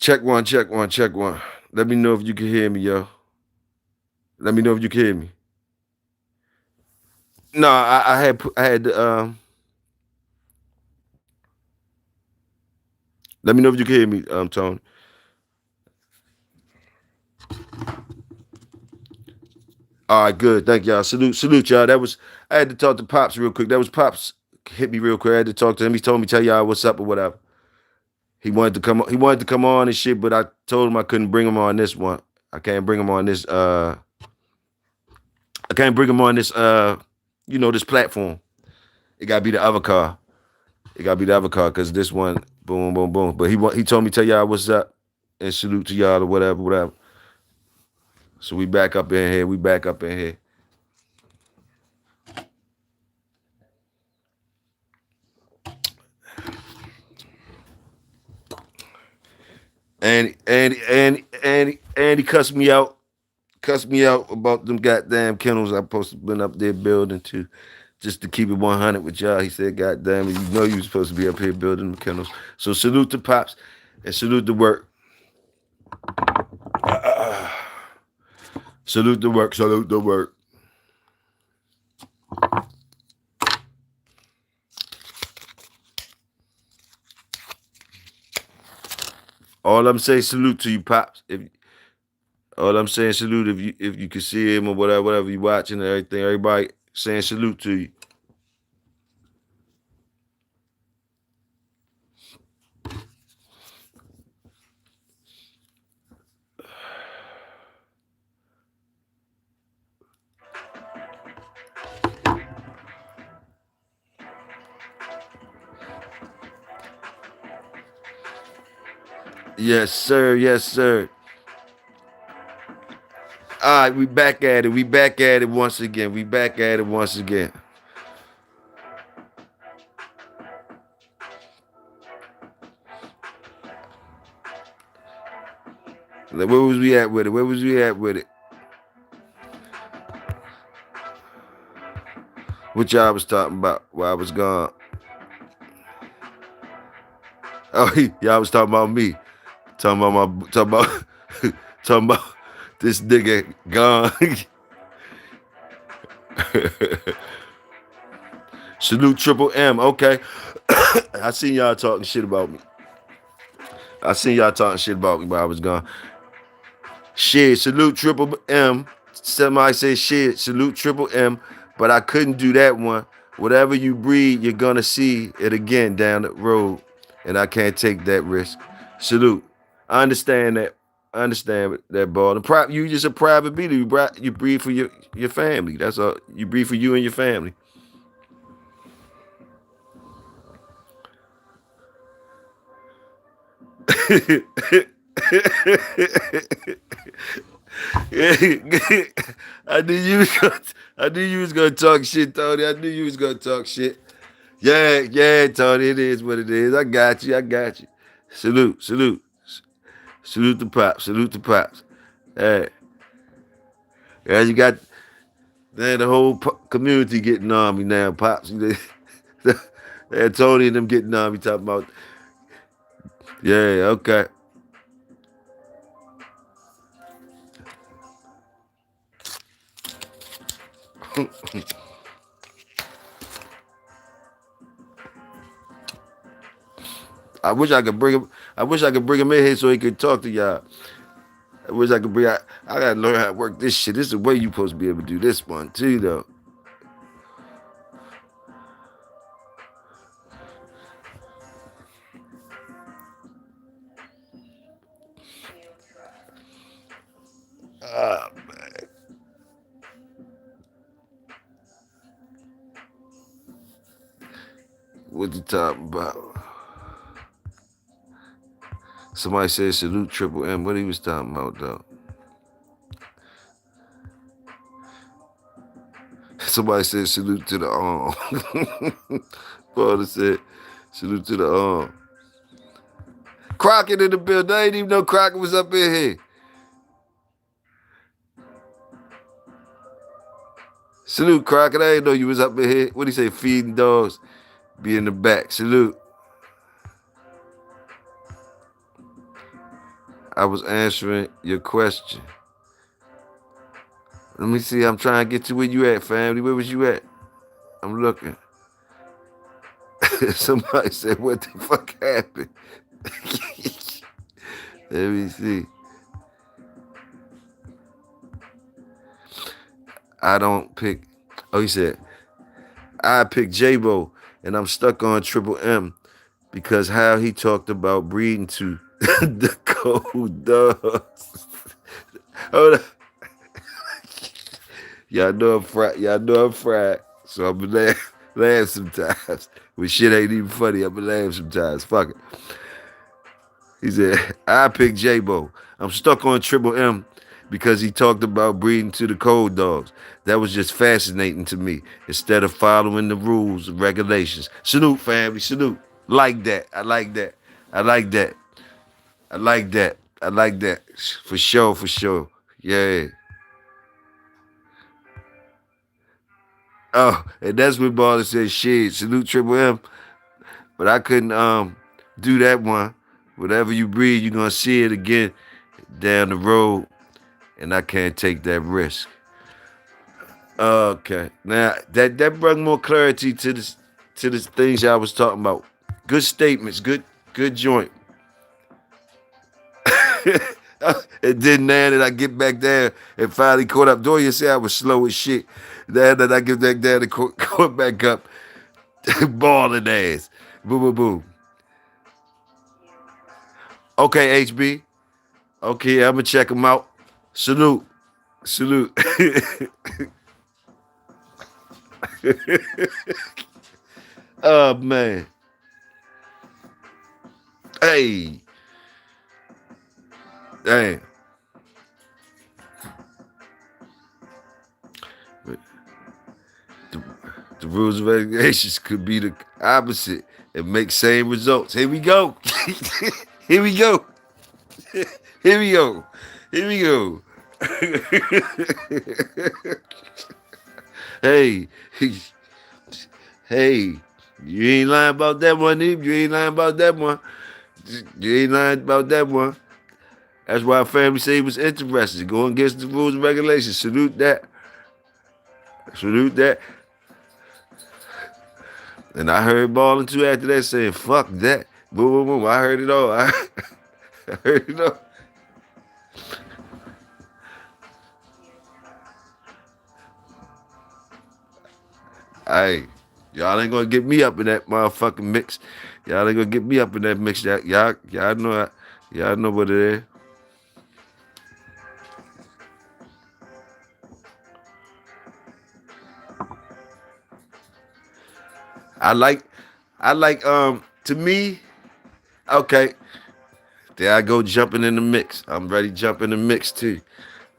Speaker 1: Check one, check one, check one. Let me know if you can hear me, yo. Let me know if you can hear me. No, I had. Let me know if you can hear me, Tony. All right, good. Thank y'all. Salute y'all. That was I had to talk to Pops real quick. That was Pops hit me real quick. I had to talk to him. He told me tell y'all what's up or whatever. He wanted to come. He wanted to come on and shit, but I told him I couldn't bring him on this one. I can't bring him on this. I can't bring him on this. This platform. It gotta be the other car. It gotta be the other car because this one, boom, boom, boom. But he told me tell y'all what's up and salute to y'all or whatever, whatever. So we back up in here. We back up in here. And he cussed me out about them goddamn kennels I supposed to been up there building too. Just to keep it 100 with y'all. He said, God damn it, you know you was supposed to be up here building the kennels. So salute to Pops and salute the work. Salute the work, salute the work. All I'm saying, salute to you, Pops. All I'm saying, salute if you can see him or whatever you watching and everything. Everybody saying salute to you. Yes, sir. Yes, sir. All right, we back at it. We back at it once again. We back at it once again. Like, where was we at with it? Where was we at with it? What y'all was talking about while I was gone? Oh, y'all was talking about me. Talking about talking about this nigga gone. Salute Triple M. Okay. I seen y'all talking shit about me. I seen y'all talking shit about me while I was gone. Shit, salute Triple M. Somebody say shit, salute Triple M. But I couldn't do that one. Whatever you breed, you're gonna see it again down the road. And I can't take that risk. Salute. I understand that. I understand that, ball. You just a private beater. You breed for your family. That's all. You breed for you and your family. I knew you was gonna. I knew you was gonna talk shit, Tony. I knew you was gonna talk shit. Yeah, Tony. It is what it is. I got you. I got you. Salute the pops. Salute the pops. Hey, yeah, you got the whole community getting on me now, pops. And Tony and them getting on me talking about. Yeah, okay. I wish I could bring him. I wish I could bring him in here so he could talk to y'all. I wish I could bring. I gotta learn how to work this shit. This is the way you supposed to be able to do this one too, though. Ah, man. What you talking about? Somebody said salute Triple M. What he was talking about, though? Somebody said salute to the arm. Father said salute to the arm. Crockett in the building. I didn't even know Crockett was up in here. Salute, Crockett. I didn't know you was up in here. What do you say? Feeding dogs. Be in the back. Salute. I was answering your question. Let me see. I'm trying to get to where you at, family. Where was you at? I'm looking. Somebody said, "What the fuck happened?" Let me see. I don't pick. Oh, he said I pick J-Bo, and I'm stuck on Triple M because how he talked about breeding to the cold dogs. Hold on. Y'all know I'm fried. Y'all know I'm fried. So I'm gonna laugh sometimes. When shit ain't even funny, I'm gonna laugh sometimes. Fuck it. He said, I pick J-Bo. I'm stuck on Triple M because he talked about breeding to the cold dogs. That was just fascinating to me instead of following the rules and regulations. Salute, family. Salute. Like that. I like that. I like that. I like that. I like that. For sure, for sure. Yeah. Oh, and that's when Baller said, shit, salute Triple M. But I couldn't do that one. Whatever you breed, you're gonna see it again down the road, and I can't take that risk. Okay, now that brought more clarity to the things I was talking about. Good statements, good joint. And then now that I get back there and finally caught up, Doya said I was slow as shit. Now that I get back there and caught back up, balling ass. Boom, boom, boom. Okay, HB. Okay, I'm gonna check them out. Salute. Salute. Oh man. Hey. Damn. The, the rules and regulations could be the opposite and make same results. Here we go. Here we go. Here we go. Here we go. Hey. Hey. You ain't lying about that one, Eve. You ain't lying about that one. You ain't lying about that one. That's why family say he was interested. Going against the rules and regulations. Salute that. Salute that. And I heard balling too after that saying, fuck that. Boom, boom, boom. I heard it all. I heard it all. Hey, y'all ain't gonna get me up in that motherfucking mix. Y'all ain't gonna get me up in that mix. Y'all know what it is. I like, to me, okay, there I go jumping in the mix. I'm ready to jump in the mix too.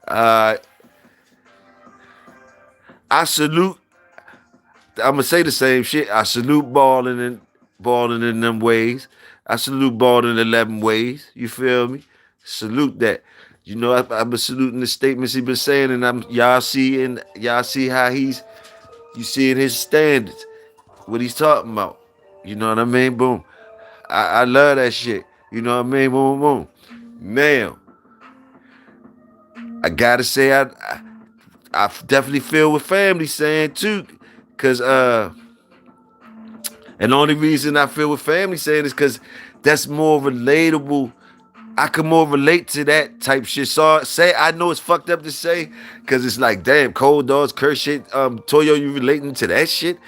Speaker 1: Uh, I salute, I'm gonna say the same shit. I salute balling in them ways. I salute balling in 11 ways. You feel me? Salute that. You know, I've been saluting the statements he been saying, and y'all see how you seeing his standards, what he's talking about. You know what I mean? Boom. I love that shit. You know what I mean? Boom, boom, boom. Now, I gotta say I definitely feel what family saying too, cause and the only reason I feel what family saying is because that's more relatable. I can more relate to that type shit. So say I know it's fucked up to say, cause it's like, damn, cold dogs, curse shit. Toyo, you relating to that shit?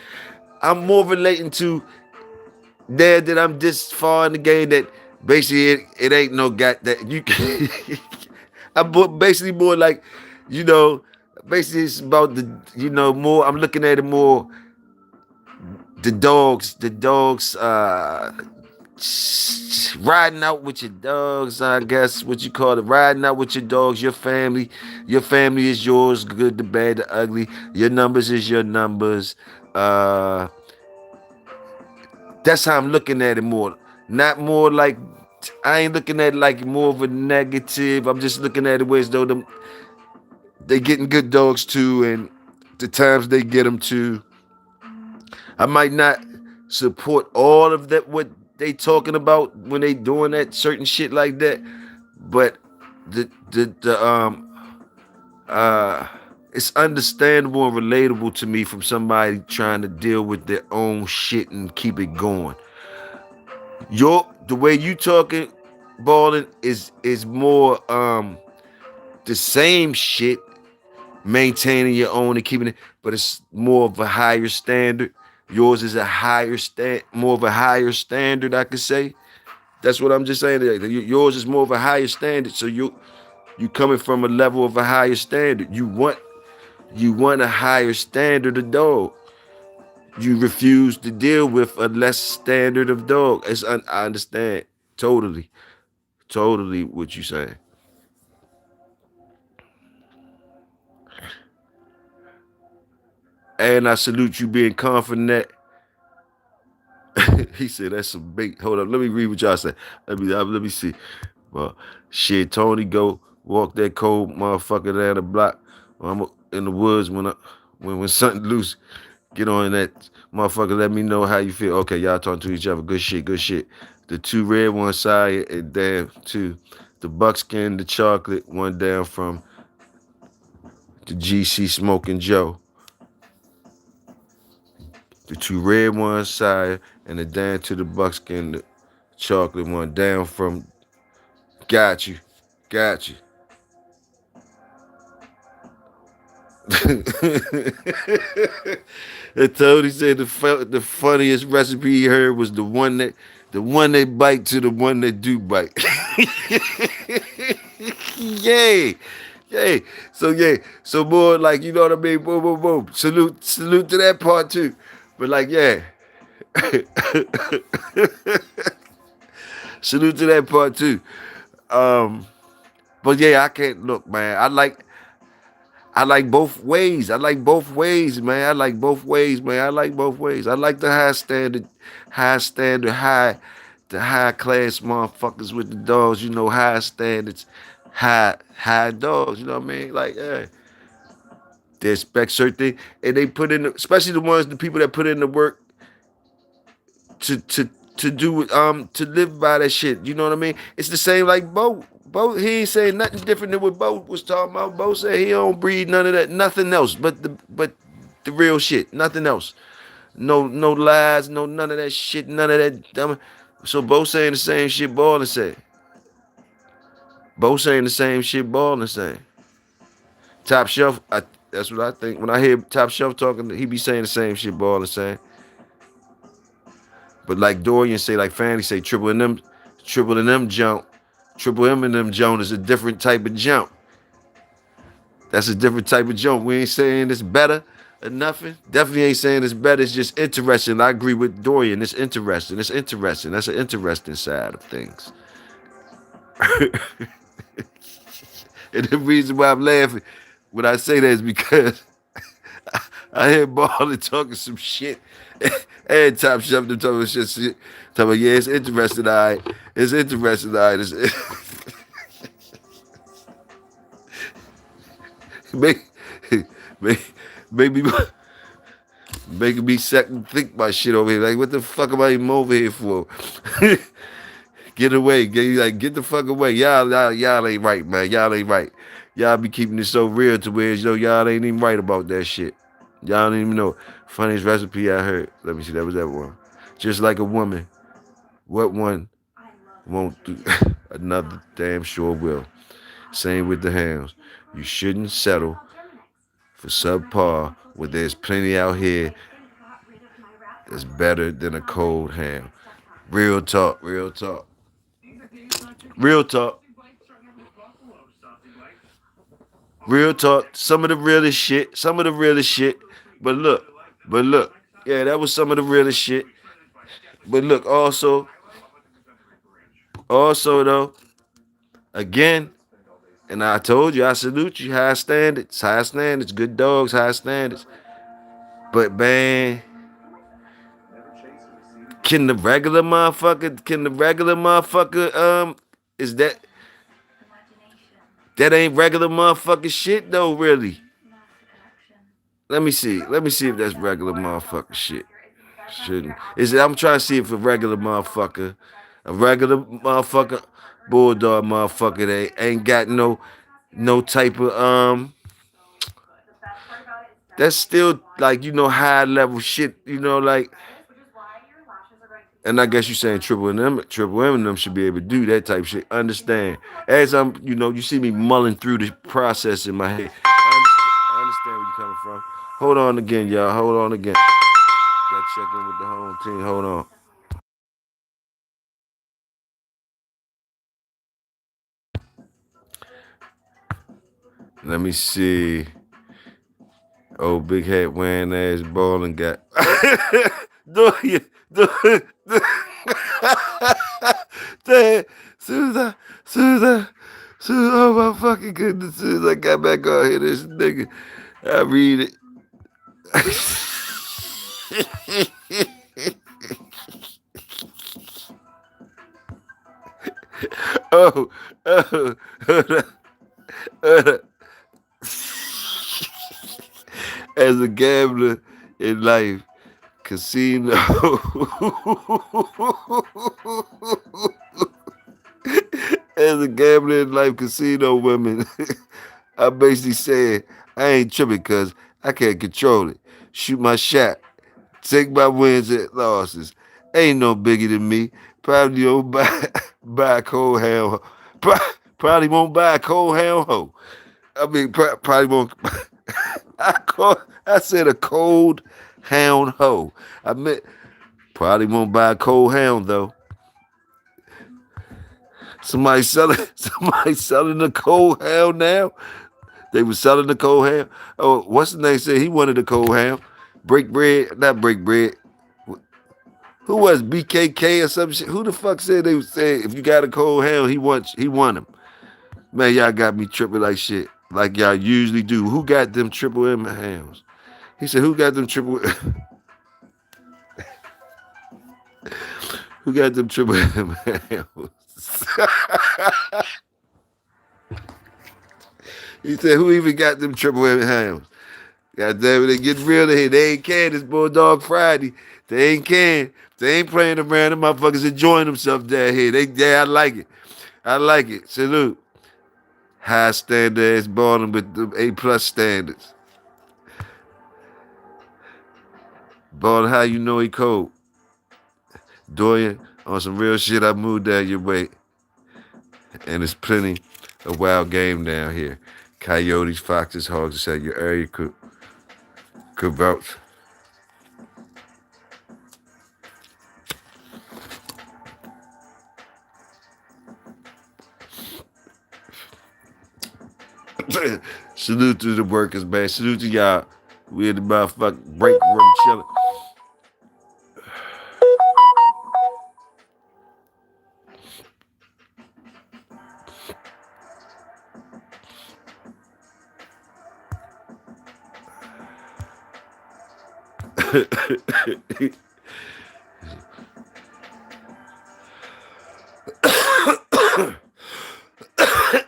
Speaker 1: I'm more relating to that I'm this far in the game that basically it ain't no got that you can. I'm basically more like, you know, basically it's about the, more. I'm looking at it more. The dogs, riding out with your dogs, I guess what you call it, riding out with your dogs, your family. Your family is yours, good, the bad, the ugly. Your numbers is your numbers. Uh, that's how I'm looking at it more. Not more like, I ain't looking at it like more of a negative. I'm just looking at it where as though they getting good dogs too, and the times they get them too. I might not support all of that what they talking about when they doing that certain shit like that, but the uh it's understandable and relatable to me from somebody trying to deal with their own shit and keep it going. The way you talking, balling is more the same shit, maintaining your own and keeping it, but it's more of a higher standard. Yours is a more of a higher standard, I could say. That's what I'm just saying. Yours is more of a higher standard, so you coming from a level of a higher standard. You want a higher standard of dog. You refuse to deal with a less standard of dog. I understand totally, totally what you saying. And I salute you being confident. He said that's some big. Hold up, let me read what y'all say. Let me see. Well, shit, Tony go walk that cold motherfucker down the block. I'm in the woods when something loose. Get on that motherfucker. Let me know how you feel. Okay, y'all talking to each other. Good shit. Good shit. The two red, one side, and down two. The buckskin, the chocolate, one down from the GC Smoking Joe. The two red, one side, and the down to the buckskin, the chocolate one down from. Got you. Got you. And Tony said the funniest recipe he heard was the one they bite to the one that do bite. Yay. Yay. So boy, like you know what I mean? Boom, boom, boom. Salute to that part too. But like, yeah. Salute to that part too. Um, but yeah, I can't look, man. I like both ways. I like both ways, man. I like both ways, man. I like both ways. I like the high standard, the high class motherfuckers with the dogs, high standards, high dogs, you know what I mean? Like, yeah, they expect certain things, and they put in, especially the people that put in the work to to to live by that shit. You know what I mean? It's the same like Bo. Bo, he ain't saying nothing different than what Bo was talking about. Bo said he don't breed none of that, nothing else, but the real shit, nothing else. No lies, no none of that shit, none of that dumb. So Bo saying the same shit Ballin said. Bo saying the same shit Ballin saying. Top Shelf, that's what I think. When I hear Top Shelf talking, he be saying the same shit Ballin saying. But like Dorian say, like Fanny say, triple and them jump, triple M and them jump is a different type of jump. That's a different type of jump. We ain't saying it's better or nothing. Definitely ain't saying it's better. It's just interesting. I agree with Dorian. It's interesting. It's interesting. That's an interesting side of things. And the reason why I'm laughing when I say that is because I hear Ballin talking some shit. And Top Chef them talking shit. Talking about, yeah, it's interesting, all right. It's interesting, all right. Make, make, make me, making me second think my shit over here. Like, what the fuck am I even over here for? Get away. Get the fuck away. Y'all ain't right, man. Y'all ain't right. Y'all be keeping it so real to where y'all ain't even right about that shit. Y'all don't even know. Funniest recipe I heard. Let me see. That was that one. Just like a woman. What one won't do? Another damn sure will. Same with the hounds. You shouldn't settle for subpar when there's plenty out here that's better than a cold ham. Real talk, real talk. Real talk. Real talk. Some of the realest shit. Some of the realest shit. But look, but look. Yeah, that was some of the realest shit. But look, also though, again, and I told you, I salute you, high standards, good dogs, high standards. But man, can the regular motherfucker, is that ain't regular motherfucking shit though, really. Let me see if that's regular motherfucker shit. Shouldn't is it? I'm trying to see if a regular motherfucker, Bulldog motherfucker that ain't got no type of that's still like high level shit, like. And I guess you saying Triple M and them should be able to do that type shit. Understand? As you see me mulling through the process in my head. I understand where you're coming from. Hold on again, y'all. Hold on again. Got to check in with the home team. Hold on. Let me see. Oh, big hat wearing ass balling got. do you? Do, do. Damn. Soon as oh my fucking goodness, soon as I got back on here, this nigga, I read it. oh, oh, hold up, hold up. As a gambler in life, casino. As a gambler in life, casino women, I basically said I ain't tripping because I can't control it. Shoot my shot. Take my wins and losses. Ain't no bigger than me. Probably won't buy a cold ham. Probably won't buy a cold ham hoe. I mean, probably won't. I said a cold hound hoe. I meant probably won't buy a cold hound though. Somebody selling the cold hound now. They was selling the cold ham. Oh, what's the name? Said he wanted the cold ham. Break bread, not break bread. Who was BKK or some shit? Who the fuck said they was saying if you got a cold ham, he want him? Man, y'all got me tripping like shit, like y'all usually do. Who got them triple M hams? He said, who got them triple? Who got them triple M hams? He said, who even got them triple M hams? God damn it, they getting real in here. They ain't can. It's Bulldog Friday. They ain't can. They ain't playing around. Them motherfuckers enjoying themselves down here. Yeah, I like it. I like it. Salute. High standard ass balling with the A plus standards. Balling how you know he cold. Dorian, on some real shit, I moved down your way. And there's plenty of wild game down here. Coyotes, foxes, hogs, etc. Your area could vouch. Salute to the workers, man. Salute to y'all. We in the motherfucking break room chilling.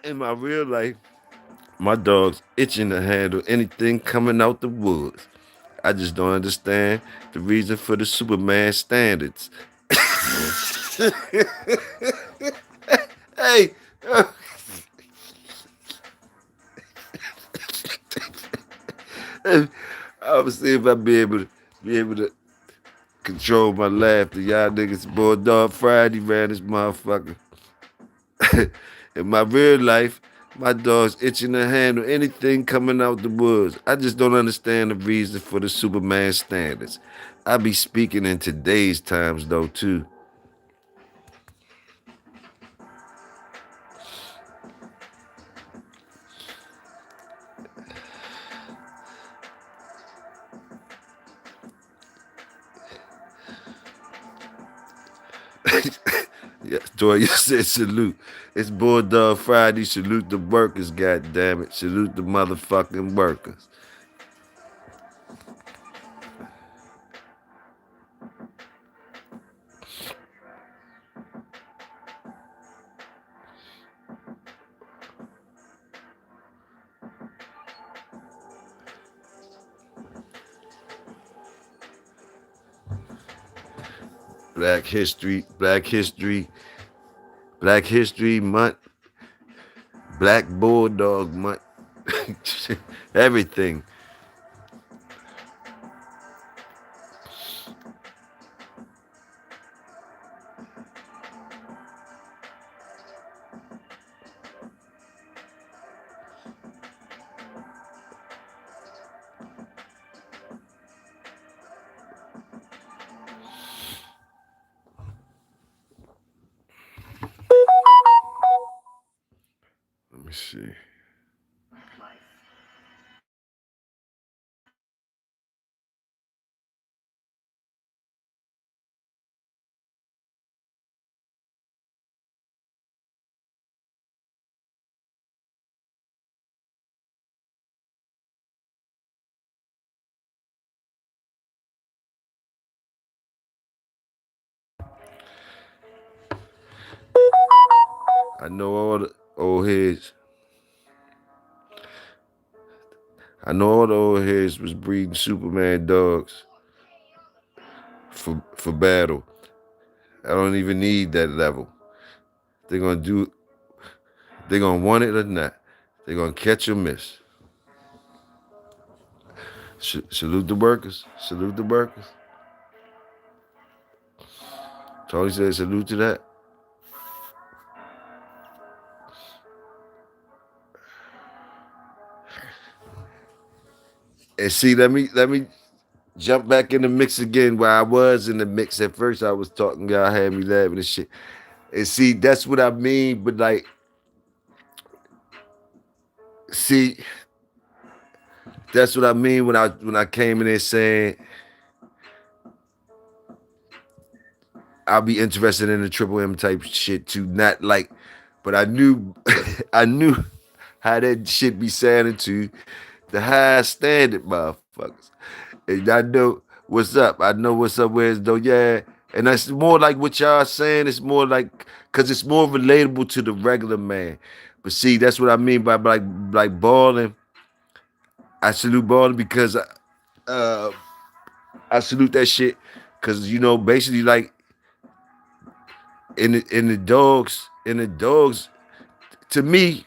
Speaker 1: In my real life, my dog's itching to handle anything coming out the woods. I just don't understand the reason for the Superman standards. Hey, I was see if I be able to control my laughter. Y'all niggas Bulldog Friday ran this motherfucker. In my real life, my dog's itching to handle anything coming out the woods. I just don't understand the reason for the Superman standards. I be speaking in today's times though too. Yeah, Tori, you said salute. It's Bulldog Friday. Salute the workers, goddammit. Salute the motherfucking workers. Black history, Black History Month, Black Bulldog Month, everything. Let me see.
Speaker 3: Life.
Speaker 1: I know all the old heads. I know all the old heads was breeding Superman dogs for battle. I don't even need that level. They're gonna do. They're gonna want it or not. They're gonna catch or miss. Salute the workers. Salute the workers. Tony said salute to that. And see, let me jump back in the mix again where I was in the mix. At first I was talking, y'all had me laughing and shit. And see, that's what I mean, but like, see, that's what I mean when I came in there saying I'll be interested in the Triple M type shit too. Not like, but I knew I knew how that shit be sounding to the high standard motherfuckers. And I know what's up. I know what's up with though, yeah. And that's more like what y'all saying. It's more like because it's more relatable to the regular man. But see, that's what I mean by like balling. I salute balling because uh, I salute that shit because basically like in the dogs to me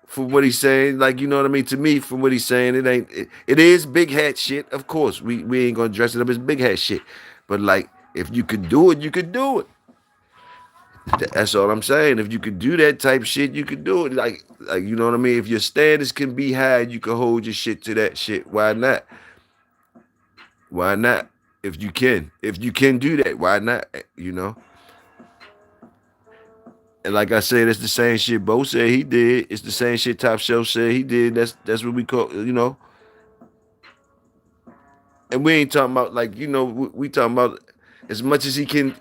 Speaker 1: from what he's saying, like you know what I mean. To me, from what he's saying, it is big hat shit. Of course, we ain't gonna dress it up as big hat shit, but like if you could do it, you could do it. That's all I'm saying. If you could do that type shit, you could do it. Like you know what I mean. If your standards can be high, you can hold your shit to that shit. Why not? Why not? If you can do that, why not? You know. And like I said, it's the same shit Bo said he did. It's the same shit Top Shelf said he did. That's what we call, And we ain't talking about like, we talking about as much as he can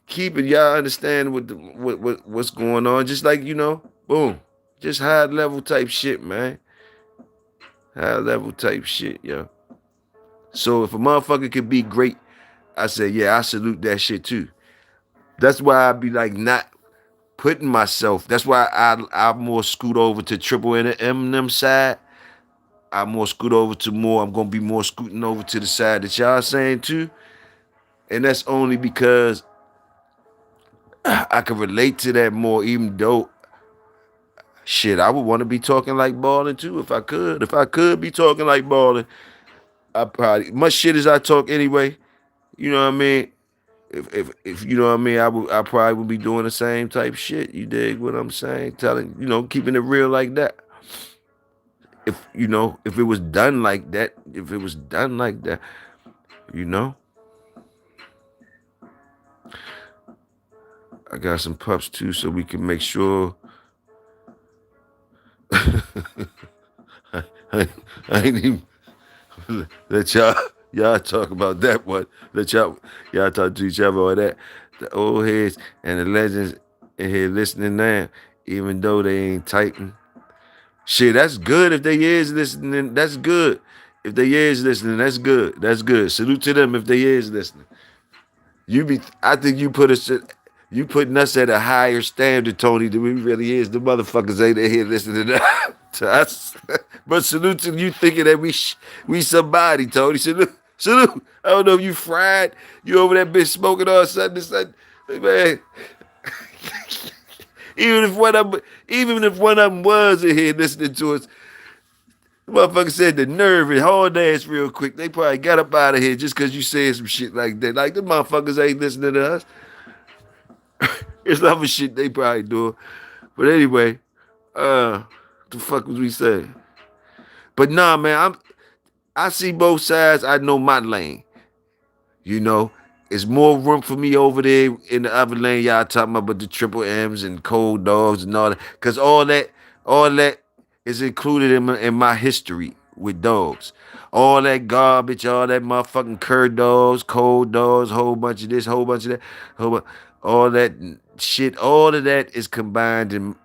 Speaker 1: keep it. Y'all understand what's going on. Just like, boom. Just high level type shit, man. High level type shit, yo. So if a motherfucker could be great, I say, yeah, I salute that shit too. That's why I be like not putting myself. That's why I more scoot over to Triple N and M side. I more scoot over to more. I'm gonna be more scooting over to the side that y'all saying too, and that's only because I can relate to that more. Even though, shit, I would want to be talking like balling too if I could. If I could be talking like balling, I probably much shit as I talk anyway. You know what I mean? If you know what I mean, I probably would be doing the same type shit. You dig what I'm saying? Telling keeping it real like that. If it was done like that, you know. I got some pups too, so we can make sure. I, I, I ain't even let y'all talk about that one. Let y'all talk to each other or that. The old heads and the legends in here listening now, even though they ain't typing. Shit, that's good if they is listening. That's good. If they is listening, that's good. That's good. Salute to them if they is listening. I think you putting us at a higher standard, Tony, than we really is. The motherfuckers ain't in here listening to us. But salute to you thinking that we somebody, Tony. Salute, salute. I don't know if you fried. You over that bitch smoking all sudden, man. Even if one of them, even if one of them was in here listening to us, the motherfucker said the nerve and hauled ass real quick. They probably got up out of here just because you said some shit like that. Like the motherfuckers ain't listening to us. There's other shit they probably doing. But anyway, the fuck was we saying? But nah, man, I see both sides. I know my lane. You know, it's more room for me over there in the other lane. Y'all talking about the triple M's and cold dogs and all that, cause all that is included in my history with dogs. All that garbage, all that motherfucking curd dogs, cold dogs, whole bunch of this, whole bunch of that, all that shit. All of that is combined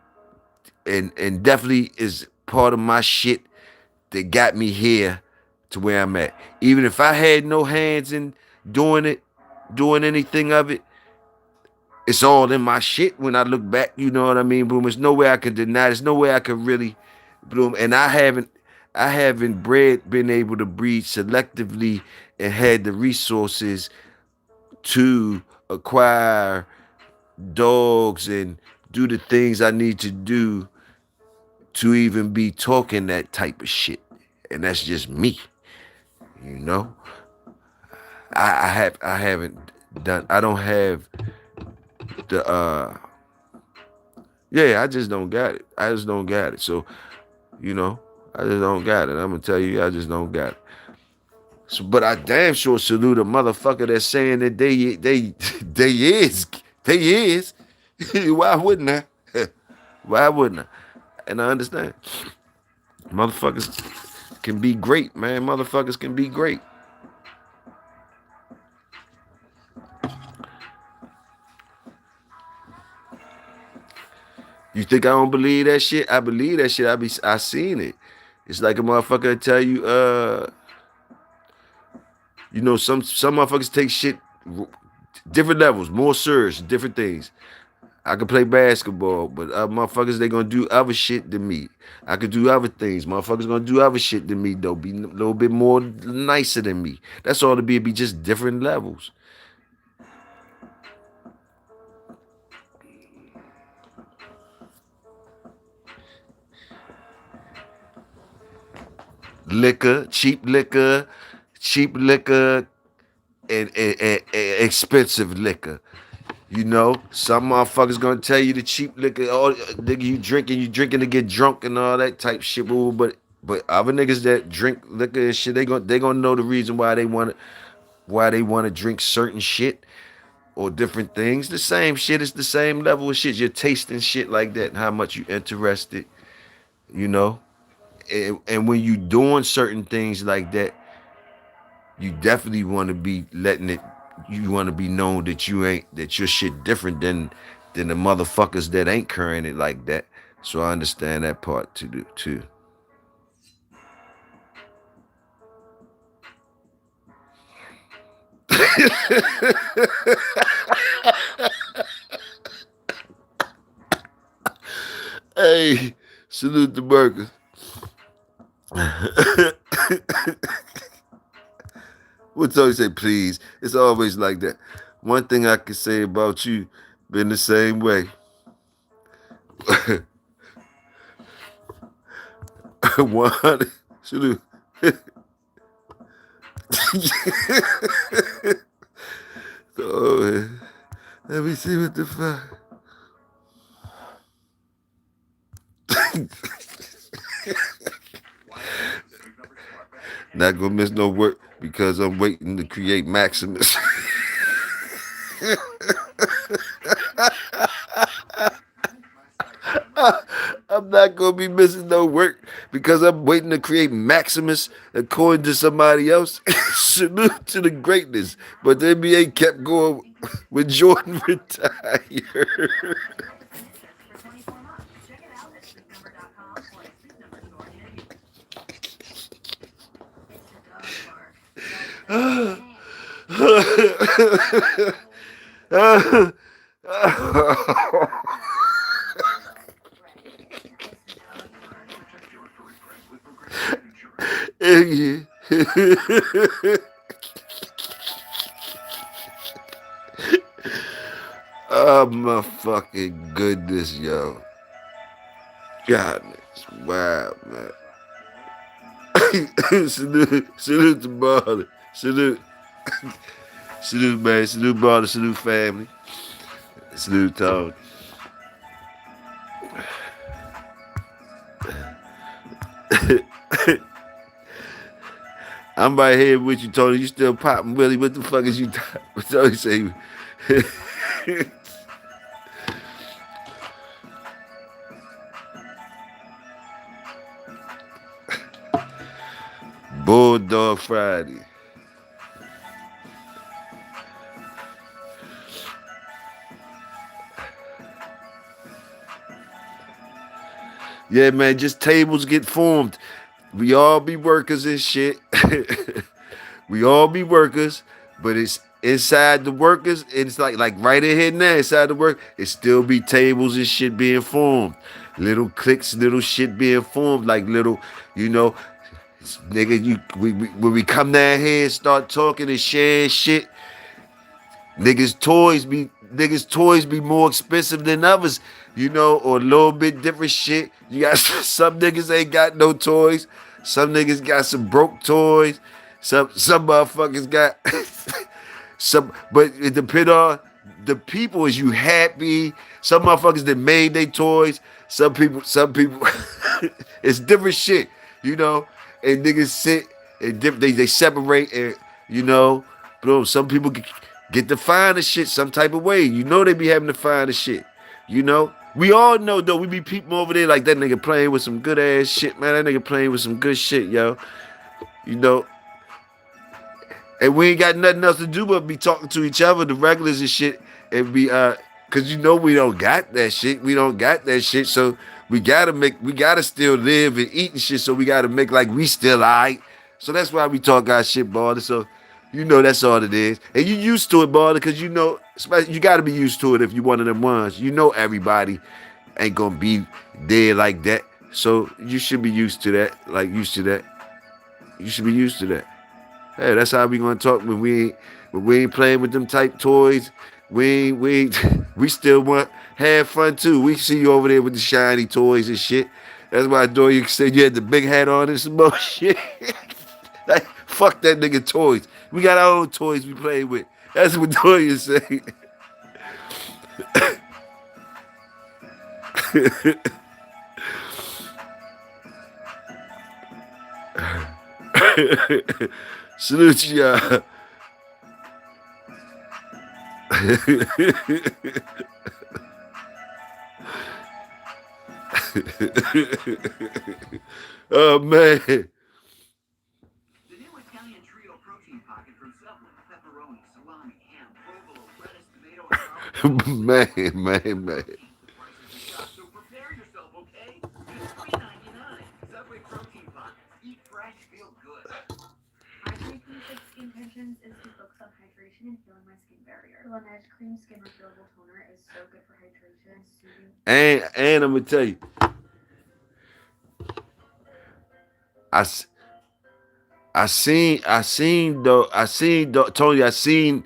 Speaker 1: and definitely is part of my shit that got me here to where I'm at. Even if I had no hands in doing it, doing anything of it, it's all in my shit when I look back, you know what I mean? Boom. There's no way I can deny. There's no way I can really bloom. And I haven't been able to breed selectively and had the resources to acquire dogs and do the things I need to do to even be talking that type of shit. And that's just me, you know. I haven't done. I don't have the yeah. I just don't got it. I just don't got it. So you know, I just don't got it. I'm gonna tell you, I just don't got it. So, but I damn sure salute a motherfucker that's saying that they is they is. Why wouldn't I? Why wouldn't I? And I understand. Motherfuckers can be great, man. Motherfuckers can be great. You think I don't believe that shit? I believe that shit. I seen it. It's like a motherfucker tell you, some motherfuckers take shit different levels, more serious, different things. I can play basketball, but motherfuckers they gonna do other shit than me. I could do other things. Motherfuckers gonna do other shit than me though. Be a little bit more nicer than me. That's all it be. It be just different levels. Liquor, cheap liquor, and expensive liquor. You know, some motherfuckers gonna tell you the cheap liquor, oh nigga, you drinking to get drunk and all that type shit. But other niggas that drink liquor and shit, they gonna know the reason why they wanna drink certain shit or different things. The same shit is the same level of shit. You're tasting shit like that and how much you interested, you know. And when you doing certain things like that, you definitely want to be letting it. You want to be known that that your shit different than the motherfuckers that ain't carrying it like that. So I understand that part to do too. Hey, salute the burgers. What's always say, please? It's always like that. One thing I can say about you, been the same way. One, salute. Oh, let me see what the fuck. Not gonna miss no work because I'm waiting to create Maximus. I'm not gonna be missing no work because I'm waiting to create Maximus according to somebody else. Salute to the greatness. But the NBA kept going when Jordan retired.
Speaker 2: For 24 months. Check it out at sleepnumber.com or a Sleep Number store near you. It's the dog park.
Speaker 3: Protect your furry friend with progressive insurance.
Speaker 1: Oh my fucking goodness, yo. God, it's wild, man. Salute to Barter. Salute. Salute, man. Salute, Barter. Salute, family. Salute, Tony. I'm right here with you, Tony. You still popping, Willie? What the fuck is you? What Tony say? Bulldog Friday. Yeah, man. Just tables get formed. We all be workers and shit. We all be workers, but it's inside the workers. It's like right in here now, inside the work, it still be tables and shit being formed. Little cliques, little shit being formed, like little, you know, nigga. When we come down here and start talking and sharing shit, niggas toys be more expensive than others, you know, or a little bit different shit. You got some niggas ain't got no toys. Some niggas got some broke toys. Some motherfuckers got some, but it depend on the people. Is you happy? Some motherfuckers that made their toys. Some people, it's different shit, you know. And niggas sit and they separate and you know, bro. Some people get to find the shit some type of way. You know they be having to find the shit. You know, we all know though. We be peeping over there like that nigga playing with some good ass shit, man. That nigga playing with some good shit, yo. You know, and we ain't got nothing else to do but be talking to each other, the regulars and shit, and be cause you know we don't got that shit. We don't got that shit. So we gotta still live and eat and shit. So we gotta make like we still alright. So that's why we talk our shit, Baldy. So you know that's all it is. And you used to it, Baldy, cause you know, you gotta be used to it if you one of them ones. You know everybody ain't gonna be there like that. So you should be used to that. Like used to that. You should be used to that. Hey, that's how we gonna talk when we ain't playing with them type toys. We still want have fun too. We see you over there with the shiny toys and shit. That's why I know you said you had the big hat on and some more shit. Like, fuck that nigga toys. We got our own toys we play with. That's what Doya say. Salute y'all. Oh man.
Speaker 3: The new Italian trio protein pocket from Subway. Pepperoni, salami, ham, provolone, lettuce, tomato, and garlic.
Speaker 1: Man.
Speaker 3: The prices are shot, so prepare yourself, okay? It's $3.99. Subway protein pockets. Eat fresh, feel good.
Speaker 2: Hydrate me Fix Skin Tensions is the books on hydration and healing my skin barrier. The Laneige Cream Skin Refillable Toner is so good for hydration and soothing.
Speaker 1: And I'm gonna tell you, I, Tony. I seen.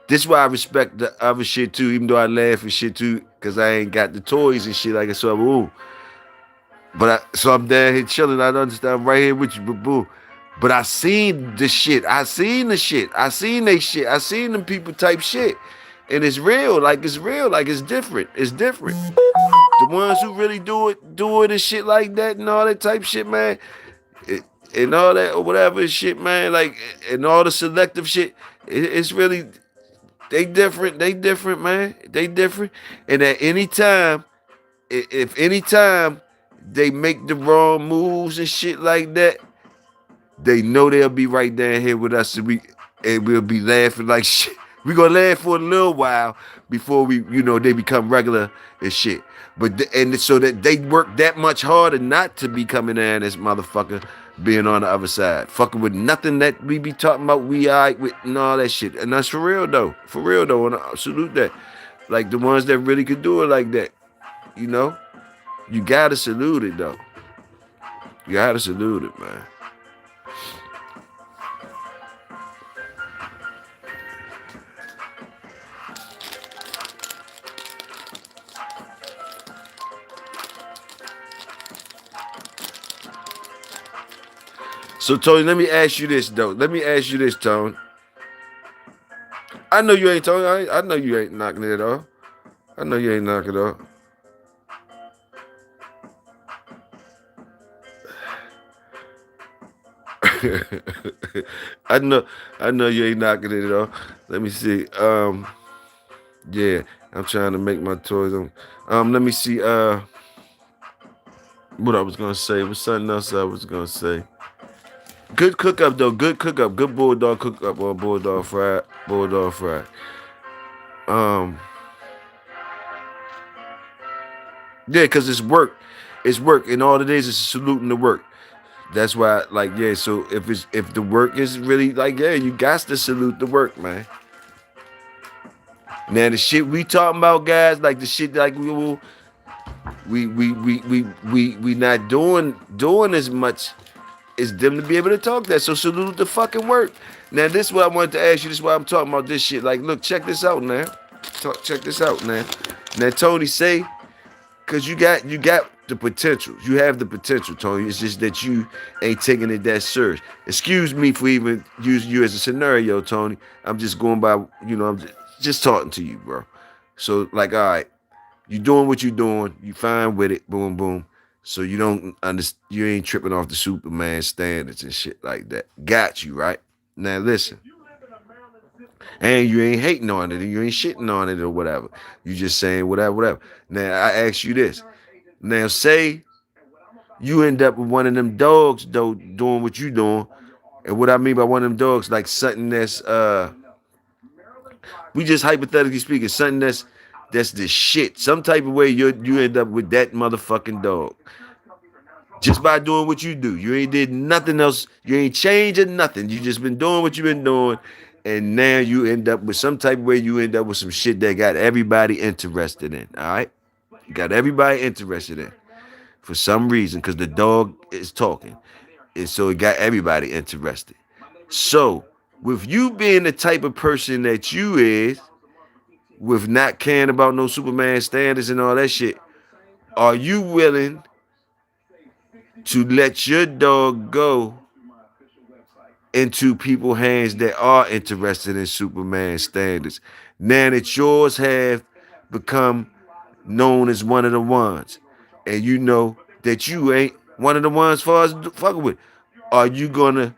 Speaker 1: This is why I respect the other shit too, even though I laugh and shit too, cause I ain't got the toys and shit like I saw. Ooh, so I'm down here chilling. I understand. I'm right here with you, but boo. But I seen the shit. I seen the shit. I seen they shit. I seen them people type shit, and it's real. Like it's real. Like it's different. It's different. The ones who really do it and shit like that and all that type shit, man. It, and all that or whatever shit, man. Like and all the selective shit. It's really they different. They different, man. They different. And at any time, if any time they make the wrong moves and shit like that, they know they'll be right down here with us, and we'll be laughing like shit. We gonna laugh for a little while before they become regular and shit. And so that they work that much harder not to be coming in this motherfucker being on the other side, fucking with nothing that we be talking about. We alright with and all that shit, and that's for real though. For real though, and I salute that. Like the ones that really could do it like that, you know. You gotta salute it though. You gotta salute it, man. So Tony, let me ask you this though. Let me ask you this, Tony. I know you ain't Tony. I know you ain't knocking it off. I know you ain't knocking it off. I know, I know you ain't knocking it off. Let me see. Yeah, I'm trying to make my toys. Let me see. What I was gonna say was something else I was gonna say. Good cook up though. Good cook up. Good bulldog cook up or bulldog fried. Bulldog fried. Um, yeah, cause it's work. It's work, and all it is saluting the work. That's why, like, yeah. So if the work is really like, yeah, you got to salute the work, man. Now the shit we talking about, guys, like the shit like we not doing as much as them to be able to talk that. So salute the fucking work. Now this is what I wanted to ask you. This is why I'm talking about this shit. Like, look, check this out now. Check this out now. Now Tony say, cause you got the potential. You have the potential, Tony. It's just that you ain't taking it that serious. Excuse me for even using you as a scenario, Tony. I'm just going by, I'm just talking to you, bro. So like, all right, you doing what you doing. You fine with it. Boom, boom. So you don't understand. You ain't tripping off the Superman standards and shit like that. Got you right. Now listen, and you ain't hating on it, and you ain't shitting on it or whatever. You just saying whatever, whatever. Now I ask you this. Now say you end up with one of them dogs though doing what you doing, and what I mean by one of them dogs, like something that's we just hypothetically speaking, something that's the shit. Some type of way you end up with that motherfucking dog. Just by doing what you do. You ain't did nothing else. You ain't changing nothing. You just been doing what you been doing. And now you end up with some type of way you end up with some shit that got everybody interested in. All right? You got everybody interested in for some reason because the dog is talking. And so it got everybody interested. So, with you being the type of person that you is, with not caring about no Superman standards and all that shit, are you willing to let your dog go into people's hands that are interested in Superman standards? Now that yours have become known as one of the ones, and you know that you ain't one of the ones far as fucking with, are you gonna?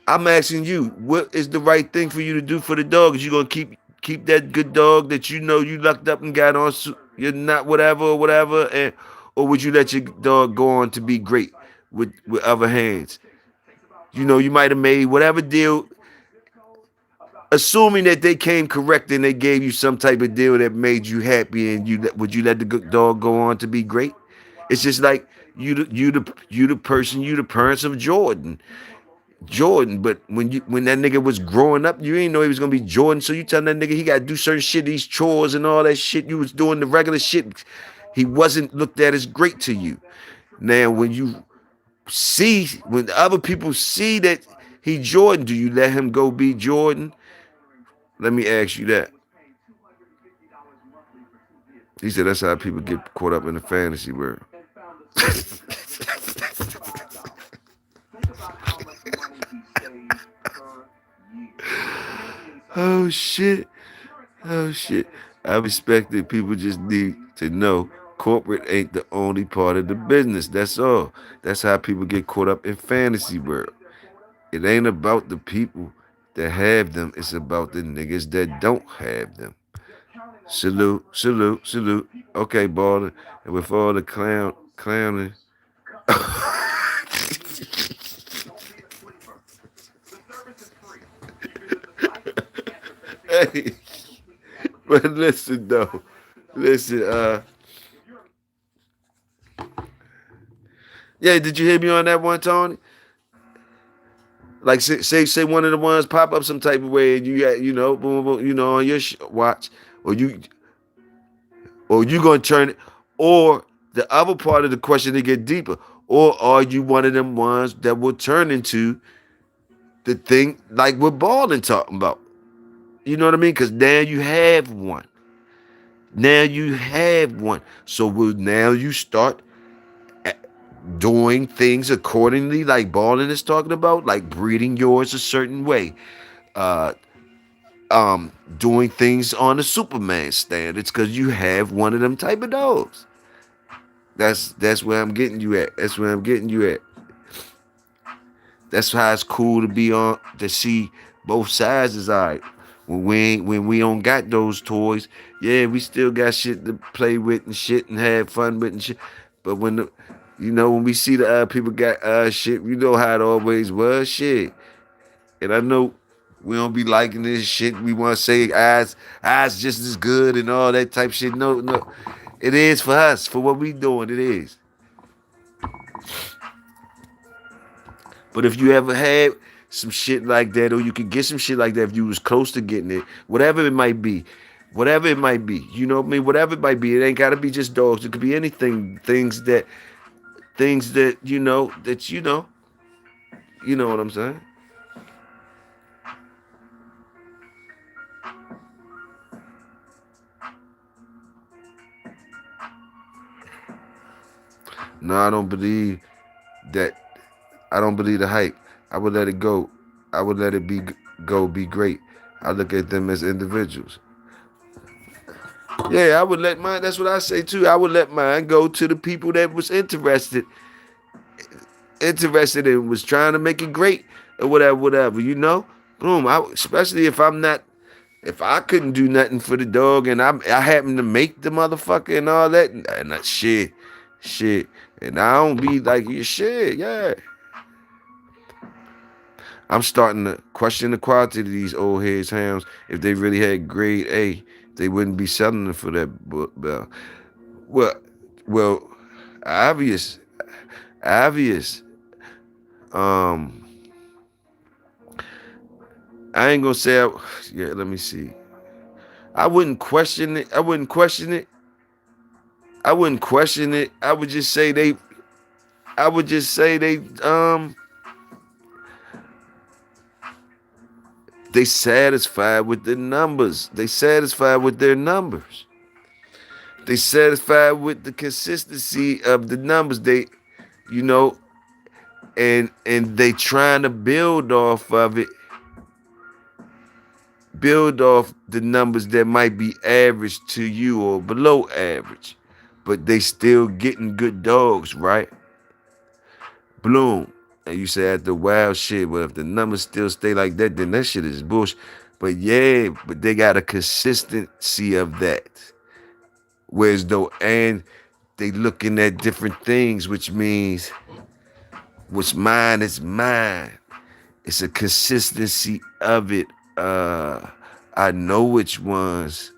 Speaker 1: I'm asking you, what is the right thing for you to do for the dog? Is you gonna keep that good dog that you know you lucked up and got on? You're not whatever or whatever, and or would you let your dog go on to be great with other hands? You know, you might have made whatever deal, assuming that they came correct and they gave you some type of deal that made you happy, and would you let the good dog go on to be great? It's just like you the person, you the parents of Jordan, but when that nigga was growing up, you ain't know he was gonna be Jordan. So you telling that nigga he gotta do certain shit, these chores and all that shit. You was doing the regular shit. He wasn't looked at as great to you. Now when other people see that he Jordan, do you let him go be Jordan? Let me ask you that. He said that's how people get caught up in the fantasy world. Oh shit. Oh shit. I respect that people just need to know corporate ain't the only part of the business. That's all. That's how people get caught up in fantasy world. It ain't about the people that have them. It's about the niggas that don't have them. Salute, salute, salute. Okay, baller. And with all the clowning. Hey, but listen though. Listen, yeah, did you hear me on that one, Tony? Like say one of the ones pop up some type of way and you got, boom, boom, on your watch, or you gonna turn it, or the other part of the question to get deeper, or are you one of them ones that will turn into the thing like what Baldwin talking about? You know what I mean? Because now you have one. Now you have one. So will now you start doing things accordingly, like Ballin is talking about, like breeding yours a certain way, uh, doing things on the Superman standards because you have one of them type of dogs. That's where I'm getting you at. That's where I'm getting you at. That's why it's cool to be on to see both sides is alright. When we don't got those toys, yeah, we still got shit to play with and shit and have fun with and shit. But when we see the people got shit, you know how it always was, shit. And I know we don't be liking this shit. We want to say eyes just as good and all that type shit. No, no, it is for us for what we doing. It is. But if you ever had some shit like that, or you could get some shit like that if you was close to getting it, whatever it might be, you know what I mean? Whatever it might be, it ain't gotta be just dogs. It could be anything, things that you know what I'm saying? No, I don't believe that. I don't believe the hype. I would let it go. I would let it be great. I look at them as individuals. Yeah, I would let mine. That's what I say too. I would let mine go to the people that was interested and was trying to make it great or whatever, whatever. You know, boom. Especially if I couldn't do nothing for the dog and I happen to make the motherfucker and all that and that shit, and I don't be like you shit, yeah. I'm starting to question the quality of these old heads hams. If they really had grade A, they wouldn't be selling them for that bell. Well, well, obvious, obvious. Um, I ain't gonna say. Yeah, let me see. I wouldn't question it. I wouldn't question it. I wouldn't question it. I would just say they. I would just say they satisfied with the numbers. They satisfied with their numbers. They satisfied with the consistency of the numbers. You know, and they trying to build off of it, build off the numbers that might be average to you or below average, but they still getting good dogs, right? Bloom. And you say at the wild shit, but if the numbers still stay like that, then that shit is bullshit. But yeah, but they got a consistency of that. Whereas though, and they looking at different things, which means what's mine is mine. It's a consistency of it. I know which ones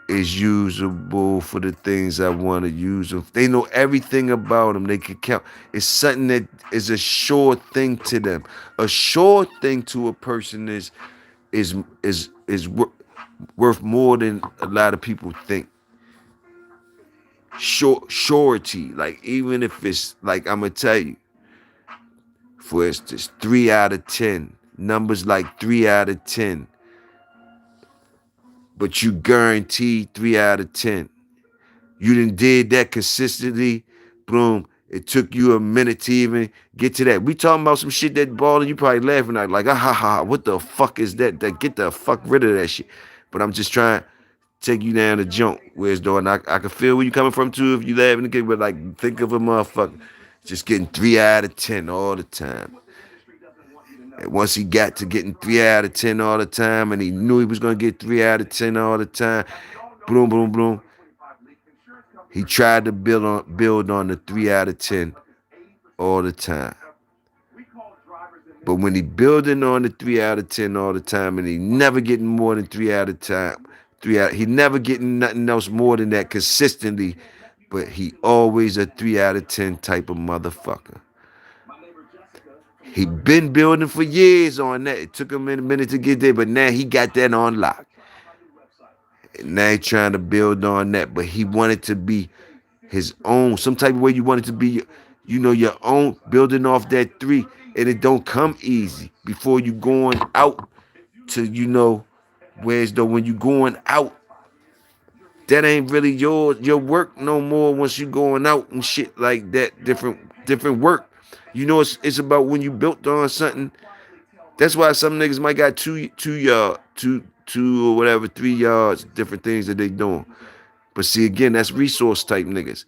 Speaker 1: is usable for the things I want to use them. They know everything about them. They can count. It's something that is a sure thing to them. A sure thing to a person is worth more than a lot of people think. Surety, like even if it's like I'm gonna tell you, for instance, 3 out of 10 numbers like 3 out of 10, but you guarantee 3 out of 10. You done did that consistently. Boom. It took you a minute to even get to that. We talking about some shit that ball and you probably laughing at like, ah ha ha, what the fuck is that? That get the fuck rid of that shit. But I'm just trying to take you down the jump. Where's though, and I can feel where you coming from too if you laughing again, but like think of a motherfucker just getting 3 out of 10 all the time. And once he got to getting 3 out of 10 all the time, and he knew he was gonna get 3 out of 10 all the time, boom, boom, boom. He tried to build on the 3 out of 10 all the time. But when he building on the 3 out of 10 all the time, and he never getting more than 3 out of 10, he never getting nothing else more than that consistently. But he always a 3 out of 10 type of motherfucker. He been building for years on that. It took him a minute to get there, but now he got that on lock. And now he trying to build on that, but he wanted to be his own, some type of way you want it to be, your own, building off that 3, and it don't come easy before you going out to, whereas though when you going out, that ain't really your work no more once you going out and shit like that, different different work. You know, it's about when you built on something. That's why some niggas might got 2 yard, two or whatever, 3 yards, different things that they doing. But see, again, that's resource type niggas.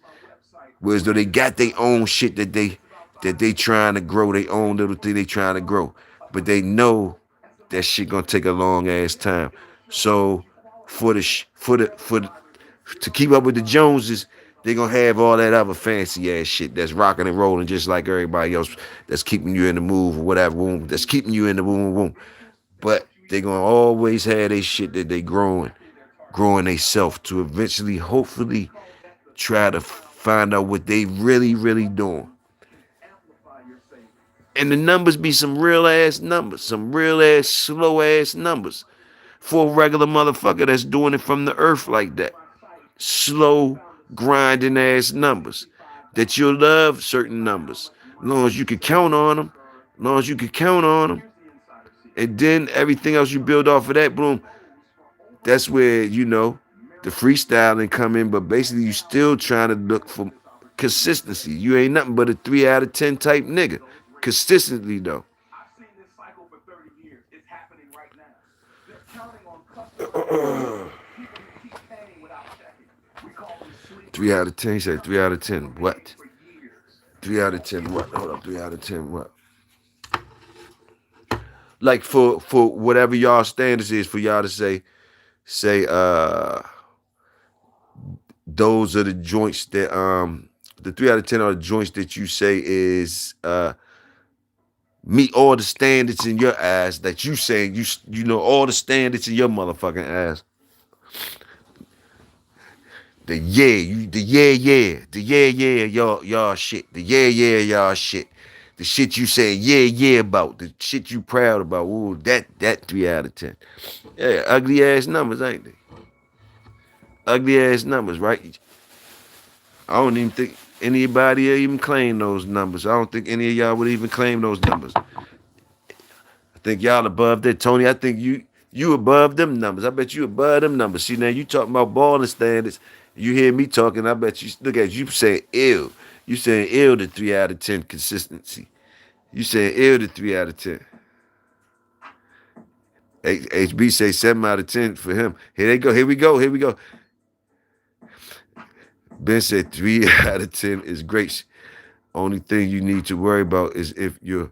Speaker 1: Whereas though they got their own shit that they trying to grow, their own little thing they trying to grow, but they know that shit gonna take a long ass time. So for the to keep up with the Joneses, they gonna have all that other fancy ass shit that's rocking and rolling just like everybody else. That's keeping you in the move or whatever. That's keeping you in the boom. But they gonna always have they shit that they growing they self to eventually, hopefully, try to find out what they really doing. And the numbers be some real ass numbers, some real ass slow ass numbers for a regular motherfucker that's doing it from the earth like that. Slow, grinding ass numbers that you'll love certain numbers. As long as you can count on them, as long as you can count on them, and then everything else you build off of that, boom, that's where, the freestyling come in, but basically you still trying to look for consistency. You ain't nothing but a 3 out of 10 type nigga. Consistently though.
Speaker 3: I've seen this cycle for 30 years. It's happening right now. They're counting on customers. People who keep paying without checking. We call them sleepers.
Speaker 1: 3 out of 10, you said 3 out of 10. What?
Speaker 3: For years.
Speaker 1: 3 out of 10 what? Hold up, 3 out of 10 what? Like for whatever y'all standards is for y'all to say those are the joints that the 3 out of 10 are the joints that you say is meet all the standards in your eyes that you say you know all the standards in your motherfucking eyes. The y'all shit. Y'all shit. The shit you say about. The shit you proud about. Ooh, that 3 out of 10. Yeah, ugly ass numbers, ain't they? Ugly ass numbers, right? I don't even think anybody even claim those numbers. I don't think any of y'all would even claim those numbers. I think y'all above that, Tony. I think you above them numbers. I bet you above them numbers. See now you talking about balling standards. You hear me talking. I bet you look at you saying ill. You saying ill to 3 out of 10 consistency. You saying ill to 3 out of 10. HB say 7 out of 10 for him. Here they go. Here we go. Here we go. Ben said 3 out of 10 is great. Only thing you need to worry about is if your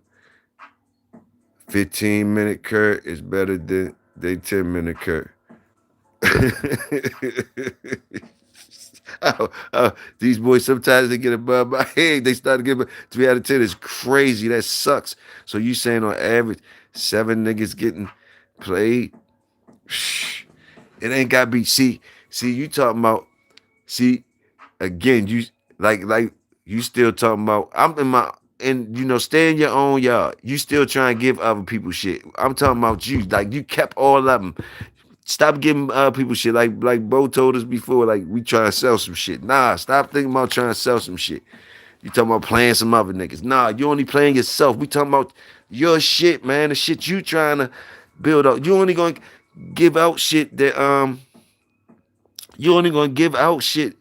Speaker 1: 15-minute cut is better than they 10-minute cut. These boys sometimes they get above my head. They start to get 3 out of 10 is crazy. That sucks. So you saying on average 7 niggas getting played? It ain't got to be. See, you talking about. See, again, you like you still talking about. I'm in my and stay in your own yard. You still trying to give other people shit. I'm talking about you. Like you kept all of them. Stop giving other people shit. Like Bo told us before. Like we trying to sell some shit. Nah, stop thinking about trying to sell some shit. You talking about playing some other niggas. Nah, you only playing yourself. We talking about your shit, man. The shit you trying to build up. You only gonna give out shit that you only gonna give out shit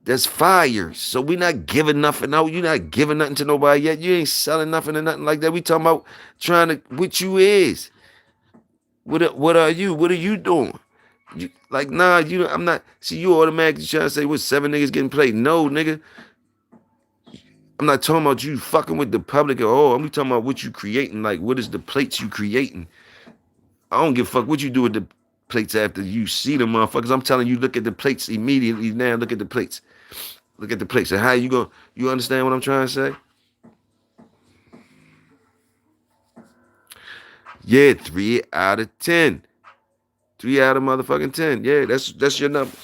Speaker 1: that's fire. So we not giving nothing out. You not giving nothing to nobody yet. You ain't selling nothing or nothing like that. We talking about trying to what you is. What are you? What are you doing? You, like, nah, I'm not. See, you automatically trying to say what 7 niggas getting played. No, nigga. I'm not talking about you fucking with the public at all. I'm talking about what you creating. Like, what is the plates you creating? I don't give a fuck what you do with the plates after you see them motherfuckers. I'm telling you, look at the plates immediately now. Look at the plates. Look at the plates. And how you understand what I'm trying to say? Yeah, 3 out of 10. 3 out of motherfucking 10. Yeah, that's your numbers.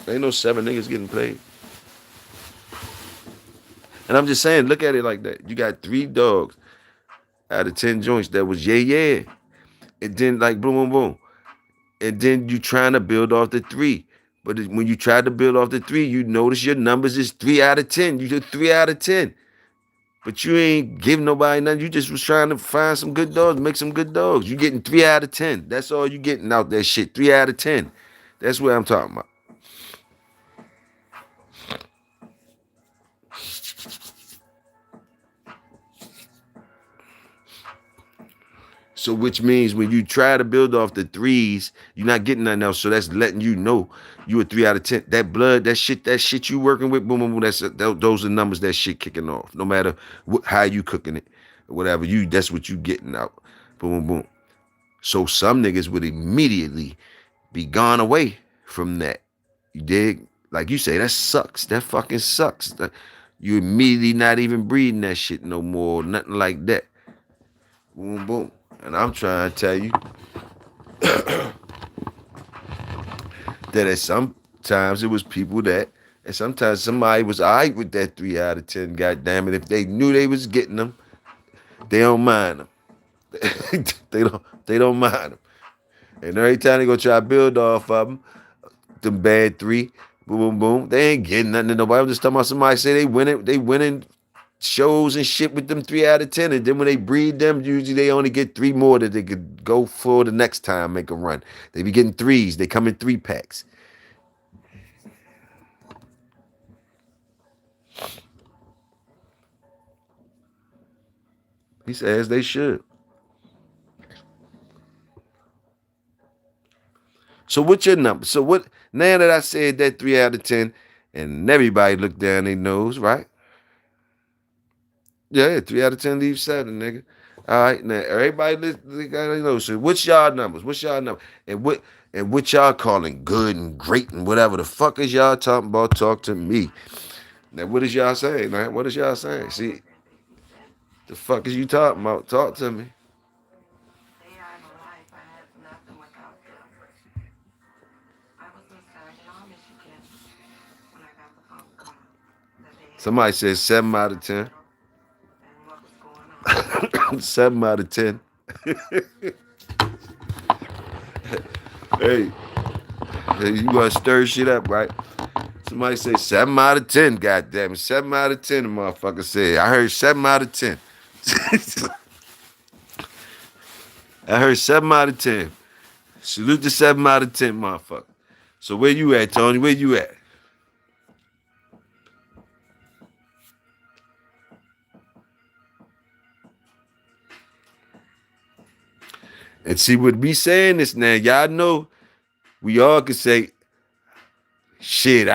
Speaker 1: Ain't no 7 niggas getting played. And I'm just saying, look at it like that. You got 3 dogs out of 10 joints that was yeah. And then like boom. And then you trying to build off the 3. But when you try to build off the 3, you notice your numbers is 3 out of 10. You did 3 out of 10. But you ain't giving nobody nothing. You just was trying to find some good dogs, make some good dogs. You getting 3 out of 10. That's all you getting out that shit. 3 out of 10. That's what I'm talking about. So which means when you try to build off the threes, you're not getting nothing else. So that's letting you know you a 3 out of 10. That blood, that shit you working with, boom, boom, boom. Those are numbers that shit kicking off. No matter how you cooking it, or whatever that's what you getting out. Boom, boom, boom. So some niggas would immediately be gone away from that. You dig? Like you say, that sucks. That fucking sucks. You immediately not even breathing that shit no more. Nothing like that. Boom, boom. And I'm trying to tell you that at some times it was people that, and sometimes somebody was all right with that 3 out of 10. God damn it, if they knew they was getting them, they don't mind them. they don't mind them. And every time they go try to build off of them bad three, boom, boom, boom, they ain't getting nothing to nobody. I'm just talking about somebody say they winning shows and shit with them 3 out of 10, and then when they breed them, usually they only get 3 more that they could go for the next time, make a run. They be getting threes. They come in 3 packs. He says they should. So what's your number? So what? Now that I said that 3 out of 10, and everybody looked down their nose, right? Yeah, 3 out of 10 leave 7, nigga. All right, now everybody got to know. So what's y'all numbers? What's y'all number? And what y'all calling good and great and whatever the fuck is y'all talking about? Talk to me. Now what is y'all saying, man? What is y'all saying? See, the fuck is you talking about? Talk to me.
Speaker 2: They are the life. I have nothing without them. I was in Saginaw, Michigan, when I got the phone call that they had
Speaker 1: Somebody says 7 out of 10.
Speaker 2: and what was going on.
Speaker 1: 7 out of 10. Hey, hey, you want to stir shit up, right? Somebody say 7 out of 10. God damn it, 7 out of 10. The motherfucker said. I heard 7 out of 10. I heard 7 out of 10. Salute the 7 out of 10, motherfucker. So where you at, Tony? Where you at? And see, with me saying this now, y'all know we all can say, shit,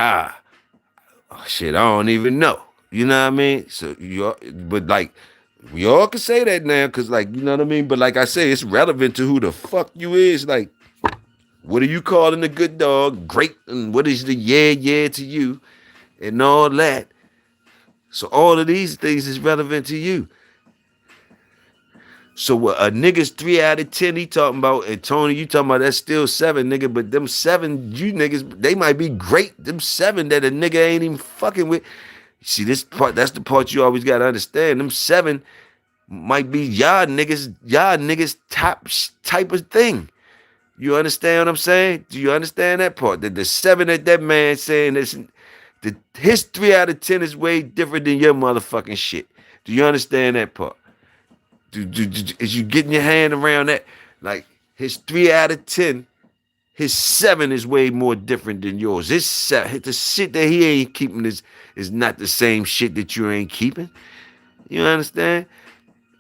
Speaker 1: shit, I don't even know. You know what I mean? So but like, we all can say that now, cause like, you know what I mean? But like I say, it's relevant to who the fuck you is. Like, what are you calling a good dog? Great, and what is the yeah to you, and all that. So all of these things is relevant to you. So a nigga's 3 out of 10, he talking about, and Tony, you talking about that's still 7, nigga. But them 7, you niggas, they might be great. Them 7 that a nigga ain't even fucking with. See, this part, that's the part you always gotta understand. Them 7 might be y'all niggas top type of thing. You understand what I'm saying? Do you understand that part? The 7 that man saying this, his 3 out of 10 is way different than your motherfucking shit. Do you understand that part? Is you getting your hand around that? Like his 3 out of 10, his 7 is way more different than yours. The shit that he ain't keeping is not the same shit that you ain't keeping. You understand?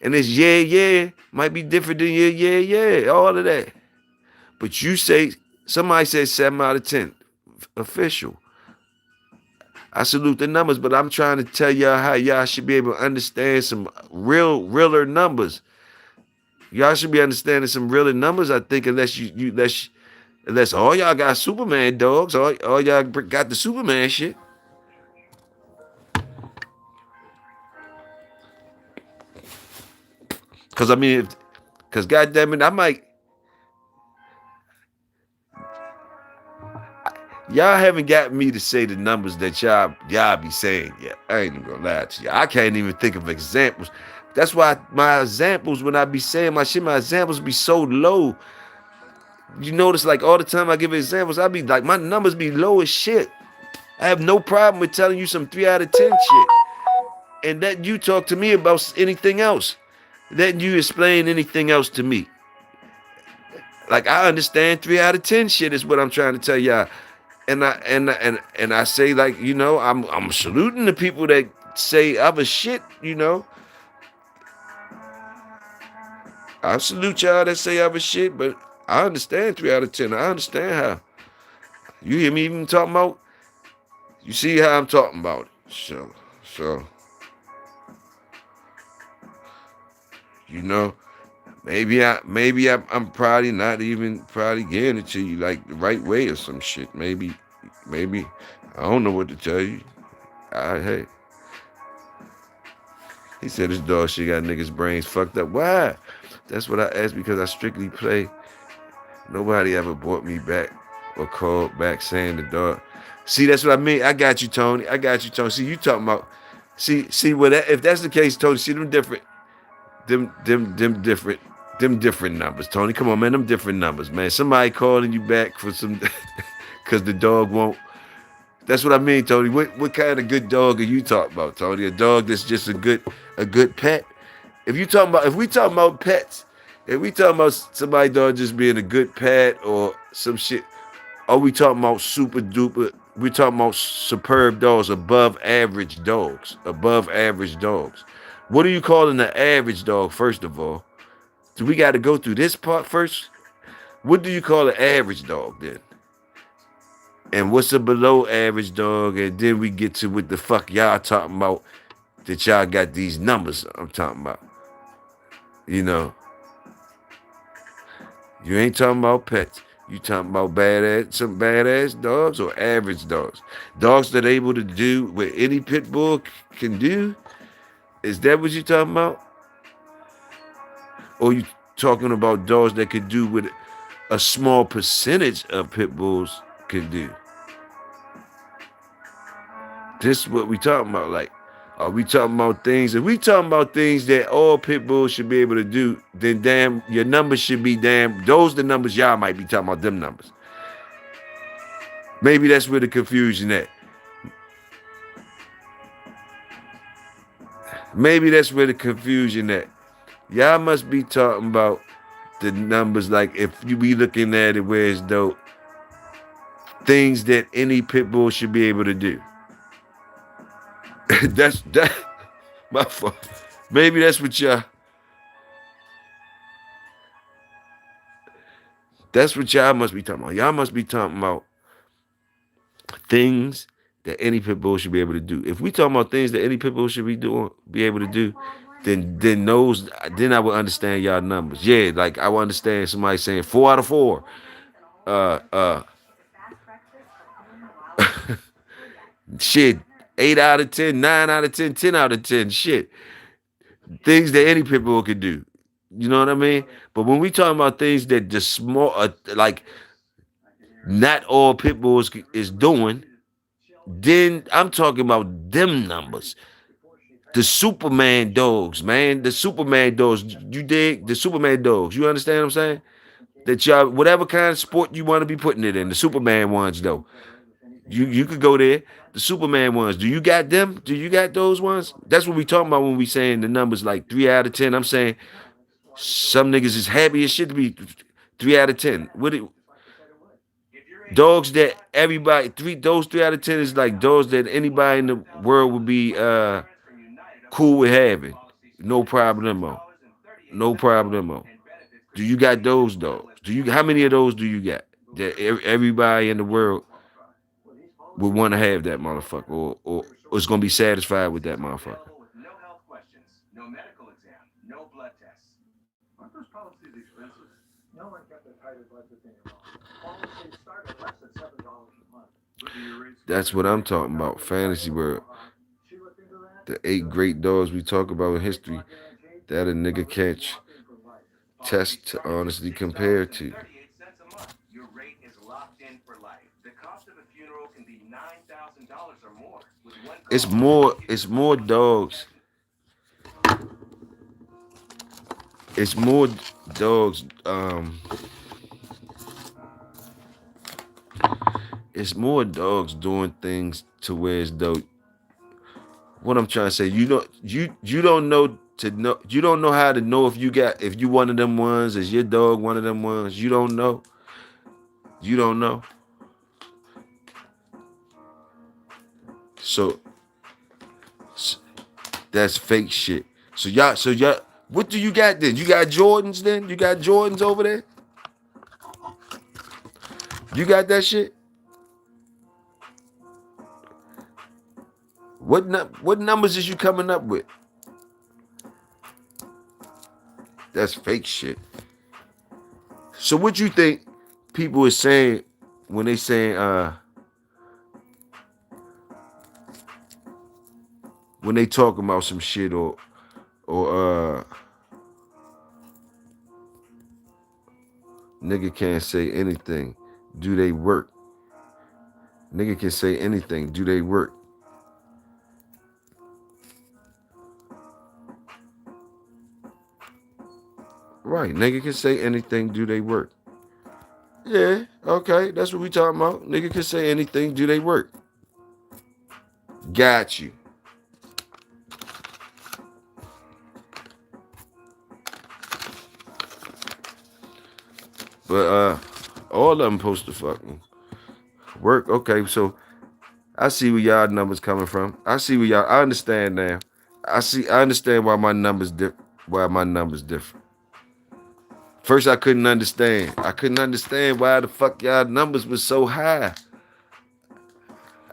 Speaker 1: And his yeah might be different than your yeah, all of that. But you say somebody said 7 out of 10, official. I salute the numbers, but I'm trying to tell y'all how y'all should be able to understand some realer numbers. Y'all should be understanding some realer numbers. I think unless all y'all got Superman dogs, all y'all got the Superman shit. Cause I mean, cause goddamn it, I might. Y'all haven't got me to say the numbers that y'all be saying yet. I ain't even gonna lie to you. I can't even think of examples. That's why my examples, when I be saying my shit, my examples be so low. You notice, like all the time I give examples, I be like, my numbers be low as shit. I have no problem with telling you some 3 out of 10 shit. And that you talk to me about anything else. That you explain anything else to me. Like I understand 3 out of 10 shit is what I'm trying to tell y'all. And I say, like, I'm saluting the people that say other shit. I salute y'all that say other shit, but I understand 3 out of 10. I understand how. You hear me even talking about? You see how I'm talking about it. So you know, I'm probably not even probably getting it to you like the right way or some shit. Maybe I don't know what to tell you. Hey, he said his dog shit got niggas' brains fucked up. Why? That's what I asked because I strictly play. Nobody ever brought me back or called back saying the dog. See, that's what I mean. I got you, Tony. I got you, Tony. See, you talking about. See, what? If that's the case, Tony. See, them different. Them different numbers, Tony. Come on, man. Them different numbers, man. Somebody calling you back for some, because the dog won't. That's what I mean, Tony. What kind of good dog are you talking about, Tony? A dog that's just a good pet. If we talking about pets, if we talking about somebody dog just being a good pet or some shit, are we talking about super duper? We talking about superb dogs, above average dogs, above average dogs. What are you calling an average dog? First of all, do we got to go through this part first? What do you call an average dog then? And what's a below average dog? And then we get to what the fuck y'all talking about, that y'all got these numbers I'm talking about. You know, you ain't talking about pets. You talking about some badass dogs or average dogs? Dogs that are able to do what any pit bull can do? Is that what you talking about? Or you talking about dogs that could do what a small percentage of pit bulls can do? This is what we talking about. Like, are we talking about things? If we talking about things that all pit bulls should be able to do, then damn, your numbers should be damn. Those the numbers y'all might be talking about. Them numbers. Maybe that's where the confusion at. Maybe that's where the confusion at. Y'all must be talking about the numbers. Like if you be looking at it where it's dope, things that any pit bull should be able to do. That's my fault. Maybe that's what y'all. That's what y'all must be talking about. Y'all must be talking about things that any pit bull should be able to do. If we talking about things that any pit bull should be able to do, then I would understand y'all numbers. Yeah, like I would understand somebody saying 4 out of 4. Uh, uh, shit, 8 out of 10, 9 out of 10, 10 out of 10. Shit, things that any pit bull could do. You know what I mean? But when we talking about things that the small, like not all pit bulls is doing, then I'm talking about them numbers. The Superman dogs, man. The Superman dogs. You dig? The Superman dogs. You understand what I'm saying? That y'all, whatever kind of sport you want to be putting it in, the Superman ones, though. You could go there. The Superman ones. Do you got them? Do you got those ones? That's what we talking about when we saying the numbers like 3 out of 10. I'm saying some niggas is happy as shit to be 3 out of 10. Dogs that everybody those 3 out of 10 is like dogs that anybody in the world would be cool with having. No problemo. No problemo. Do you got those dogs? How many of those do you got? That everybody in the world would want to have that motherfucker, or is gonna be satisfied with that motherfucker.
Speaker 3: No health questions, no medical exam, no blood tests. Aren't those policies expensive? No one kept a tighter budget than your own. Policies start at less than $7 a month.
Speaker 1: That's what I'm talking about. Fantasy world. The 8 great dogs we talk about in history that a nigga can't test to honestly compare to.
Speaker 3: Your rate is locked in for life. The cost of a funeral can be $9,000 or more. With one
Speaker 1: It's more. It's more dogs. It's more dogs. It's more dogs doing things to where it's though. What I'm trying to say, you don't know to know. You don't know how to know if you one of them ones. Is your dog one of them ones? You don't know. You don't know. So that's fake shit. So y'all What do you got then? You got Jordans then? You got Jordans over there? You got that shit? What numbers is you coming up with? That's fake shit. So what you think people are saying when they saying when they talking about some shit or nigga can't say anything. Do they work? Nigga can say anything. Do they work? Right. Nigga can say anything. Do they work? Yeah. Okay. That's what we talking about. Nigga can say anything. Do they work? Got you. But all of them supposed to fucking work. Okay. So I see where y'all numbers coming from. I see where y'all. I understand now. I understand why my numbers why my numbers different. First, I couldn't understand. I couldn't understand why the fuck y'all numbers was so high.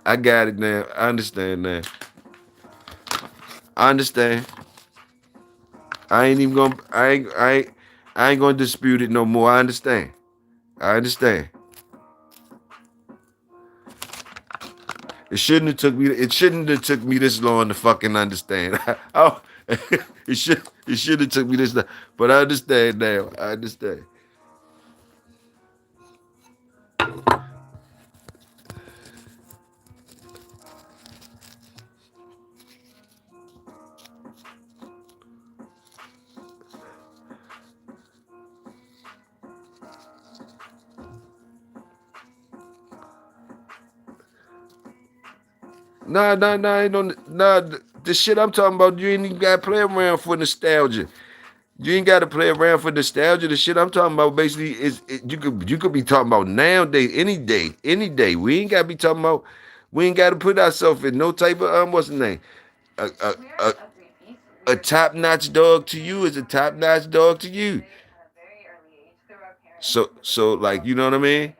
Speaker 1: I got it now. I understand now. I understand. I ain't even gonna. I ain't gonna dispute it no more. I understand. I understand. It shouldn't have took me. It shouldn't have took me this long to fucking understand. Oh, it should have took me this long. But I understand now. I understand. Ain't no, nah. The shit I'm talking about, you ain't even gotta play around for nostalgia. You ain't gotta play around for nostalgia. The shit I'm talking about basically you could be talking about nowadays, any day. We ain't gotta be talking about. We ain't gotta put ourselves in no type of what's the name? A a a, a top notch dog to you is a top notch dog to you. So like you know what I mean?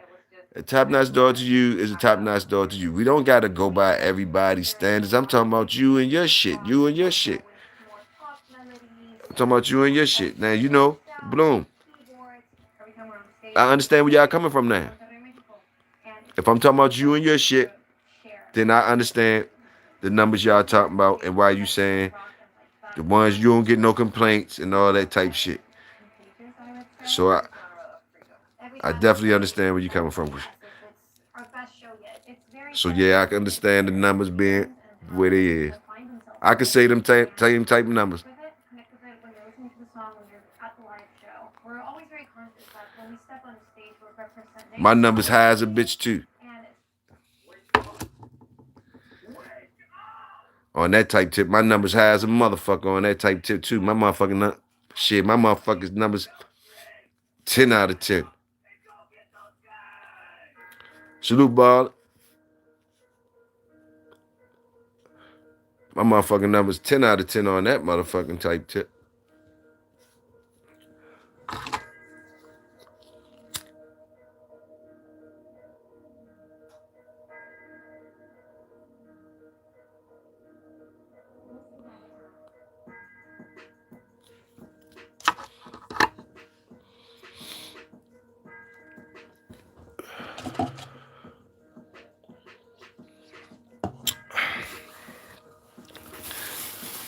Speaker 1: A top notch dog to you is a top notch dog to you. We don't gotta go by everybody's standards. I'm talking about you and your shit. You and your shit. I'm talking about you and your shit. Now you know, Bloom. I understand where y'all coming from now. If I'm talking about you and your shit, then I understand the numbers y'all talking about and why you saying the ones you don't get no complaints and all that type shit. So I definitely understand where you coming from. So yeah, I can understand the numbers being where they is. I can say them same type of numbers. My numbers high as a bitch too. On that type tip, my numbers high as a motherfucker on that type tip too. My motherfucking shit, my motherfuckers numbers 10 out of 10. Salute ball. My motherfucking numbers 10 out of 10 on that motherfucking type tip.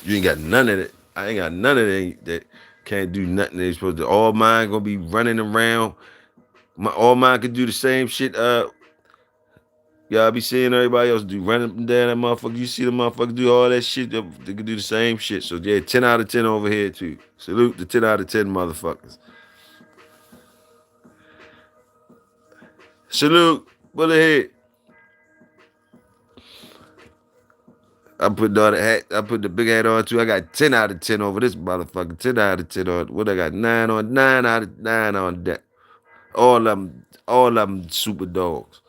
Speaker 1: You ain't got none of it. I ain't got none of that can't do nothing they supposed to. All mine gonna be running around. All mine could do the same shit. Y'all be seeing everybody else do running up and down that motherfucker. You see the motherfucker do all that shit. They can do the same shit. So yeah, 10 out of 10 over here too. Salute the 10 out of 10 motherfuckers. Salute. Bullet head. I put the other hat. I put the big hat on too. I got 10 out of 10 over this motherfucker. 10 out of 10 on what I got? 9 out of 9 on that. All of them super dogs.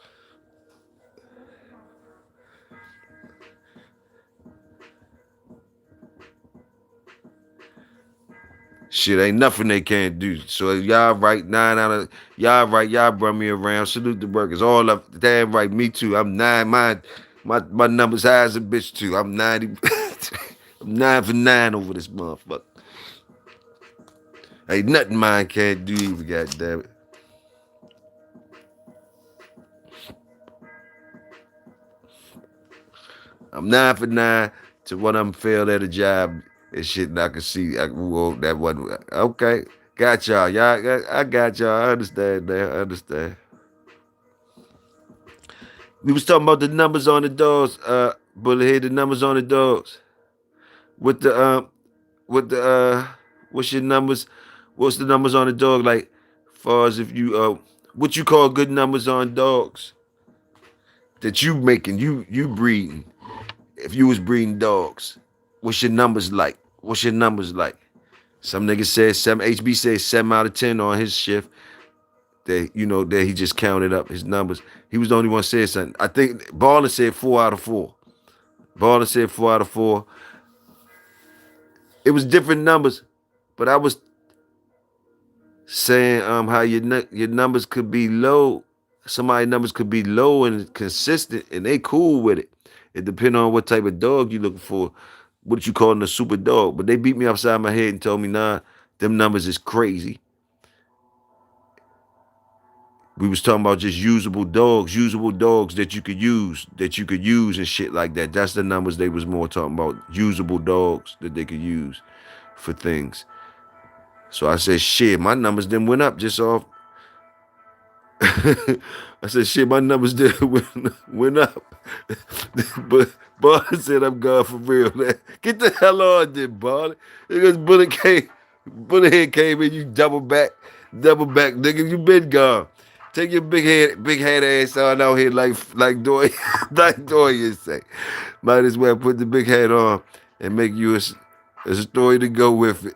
Speaker 1: Shit, ain't nothing they can't do. So y'all right, 9 out of y'all right, y'all brought me around. Salute the workers. All up, damn right, me too. I'm 9. My numbers high as a bitch too. I'm 90. I'm 9 for 9 over this motherfucker. Ain't nothing mine can't do either, goddamn it. I'm 9 for 9 to one of them failed at a job and shit, and I can see well, that wasn't okay. Got y'all. I got y'all. I understand that. I understand. We was talking about the numbers on the dogs, Bullet Head, the numbers on the dogs. With the what's your numbers? What's the numbers on the dog like? Far as if you what you call good numbers on dogs that you making, you breeding. If you was breeding dogs, what's your numbers like? What's your numbers like? Some niggas said 7. HB said 7 out of 10 on his shift. That he just counted up his numbers. He was the only one said something. I think Baller said 4 out of 4. Baller said 4 out of 4. It was different numbers, but I was saying how your numbers could be low. Somebody's numbers could be low and consistent, and they cool with it. It depends on what type of dog you looking for. What you calling a super dog? But they beat me upside my head and told me, nah, them numbers is crazy. We was talking about just usable dogs that you could use and shit like that. That's the numbers they was more talking about. Usable dogs that they could use for things. So I said, shit, my numbers then went up just off. I said, shit, my numbers then went up. But said, I'm gone for real, man. Get the hell on, then, Barley. Because Bullet Head came in, you double back, nigga. You been gone. Take your big head ass on out here like Doy, like Doy say. Might as well put the big hat on and make you a story to go with it.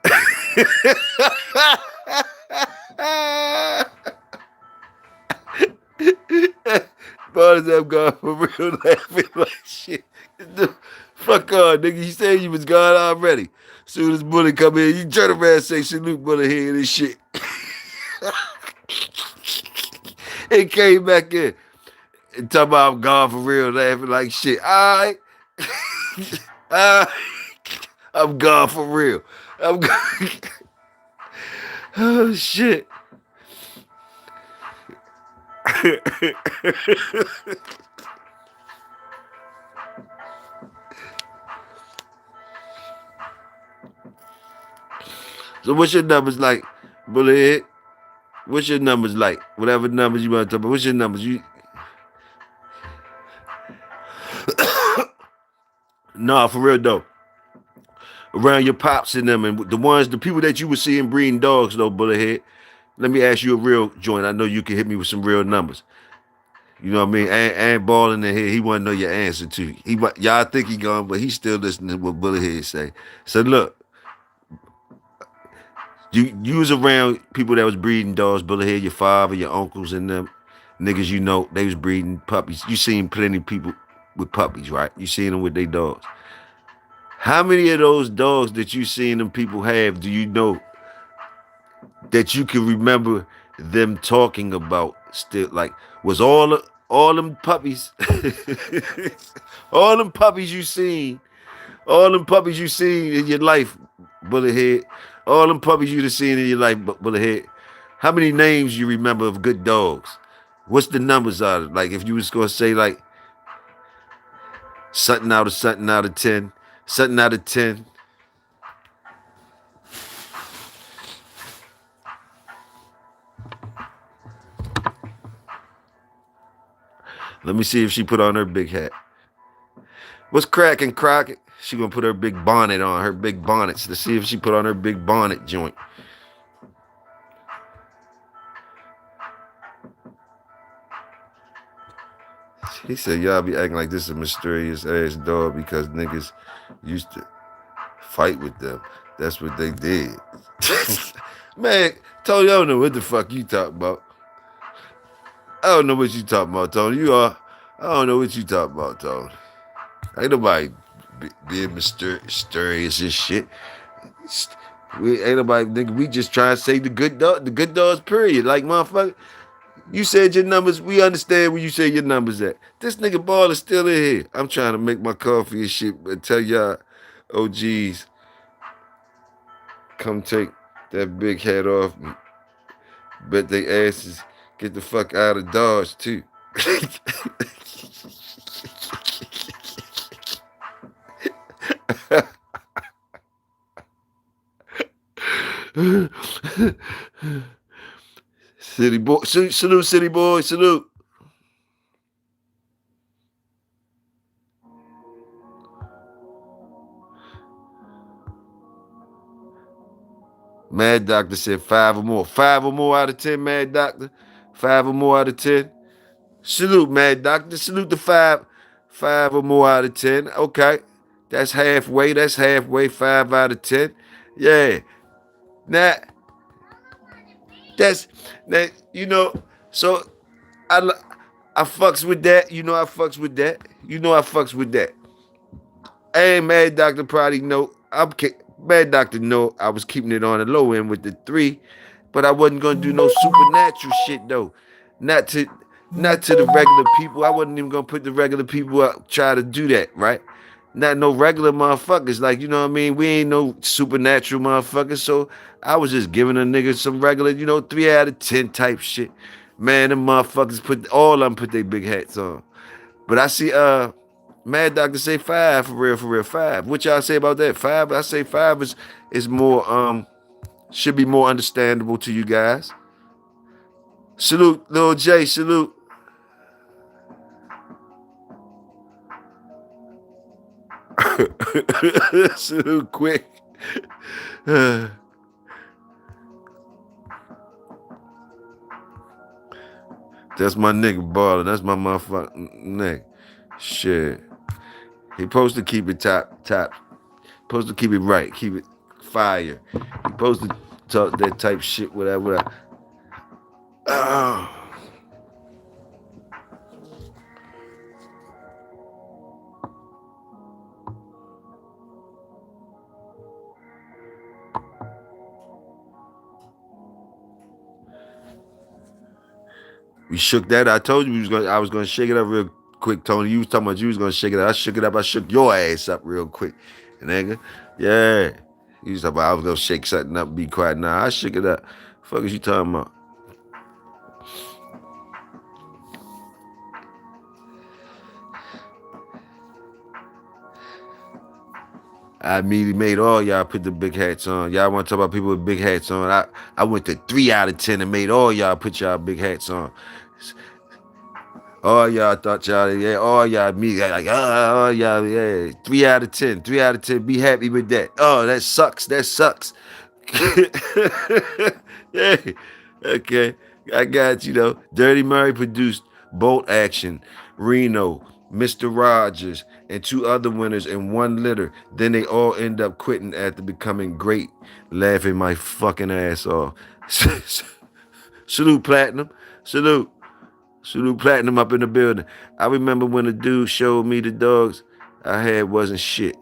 Speaker 1: Bars I'm gone for real, laughing like shit. Fuck on, nigga. You said you was gone already. Soon as Bullet come in, you turn around and say salute Bullet Head and shit. It came back in and talking about I'm gone for real, laughing like shit. Alright. I'm gone for real. I'm gone. Oh shit. So what's your numbers like, Bullet? What's your numbers like? Whatever numbers you want to talk about. What's your numbers? Nah, for real though. Around your pops and them and the people that you were seeing breeding dogs though, Bullethead. Let me ask you a real joint. I know you can hit me with some real numbers. You know what I mean? And balling in here, he want to know your answer too. Y'all think he gone, but he's still listening to what Bullethead say. So look, you was around people that was breeding dogs, Bullethead, your father, your uncles, and them niggas. You know they was breeding puppies. You seen plenty of people with puppies, right? You seen them with their dogs. How many of those dogs that you seen them people have do you know that you can remember them talking about still? Like, was all them puppies, all them puppies you seen, all them puppies you seen in your life, Bullethead, all them puppies you done seen in your life, Bullethead, how many names you remember of good dogs? What's the numbers out of it? Like, if you was gonna say like something out of 10, something out of 10. Let me see if she put on her big hat. What's cracking, Crockett? She gonna put her big bonnet on, her big bonnets. Let's see if she put on her big bonnet joint. He said, y'all be acting like this is a mysterious ass dog because niggas used to fight with them. That's what they did. Man, Tony, I don't know what the fuck you talking about. I don't know what you talking about, Tony. I don't know what you talking about, Tony. Ain't nobody being mysterious and shit. We ain't nobody nigga. We just trying to say the good dogs. Period. Like motherfucker, you said your numbers. We understand where you say your numbers at. This nigga ball is still in here. I'm trying to make my coffee and shit. But tell y'all, oh geez, come take that big hat off. And bet they asses get the fuck out of Dodge too. City boy, salute, city boy, salute. Mad Doctor said 5 or more. 5 or more out of 10, Mad Doctor. 5 or more out of 10. Salute, Mad Doctor. Salute the 5. 5 or more out of 10. Okay. That's halfway. That's halfway. 5 out of 10. Yeah. Now, that's that, so I I fucks with that. I fucks with that. I fucks with that. Hey, Mad Doctor probably know. Mad Doctor know I was keeping it on the low end with the 3, but I wasn't gonna do no supernatural shit though. Not to not to the regular people. I wasn't even gonna put the regular people up try to do that, right? Not no regular motherfuckers. Like, you know what I mean? We ain't no supernatural motherfuckers. So I was just giving a nigga some regular, 3 out of 10 type shit. Man, them motherfuckers all of them put their big hats on. But I see Mad Doctor say 5 for real, 5. What y'all say about that? 5? I say 5 is more should be more understandable to you guys. Salute, Lil J, salute. Salute quick. That's my nigga baller. That's my motherfucking nigga. Shit. He supposed to keep it top. Supposed to keep it right. Keep it fire. He supposed to talk that type shit, whatever. Oh. We shook that. I told you I was gonna shake it up real quick, Tony. You was talking about you was gonna shake it up. I shook it up. I shook your ass up real quick, nigga. Yeah. You was talking about I was gonna shake something up and be quiet. Nah, I shook it up. Fuck is you talking about? I immediately made all y'all put the big hats on. Y'all want to talk about people with big hats on? I went to 3 out of 10 and made all y'all put y'all big hats on. All y'all thought y'all, yeah, all y'all me like, oh, y'all, yeah, 3 out of 10, 3 out of 10. Be happy with that. Oh, that sucks. That sucks. Yeah, okay. I got Dirty Murray produced Bolt Action, Reno, Mr. Rogers, and 2 other winners in 1 litter. Then they all end up quitting after becoming great, laughing my fucking ass off. Salute Platinum. Salute. Salute Platinum up in the building. I remember when a dude showed me the dogs I had wasn't shit.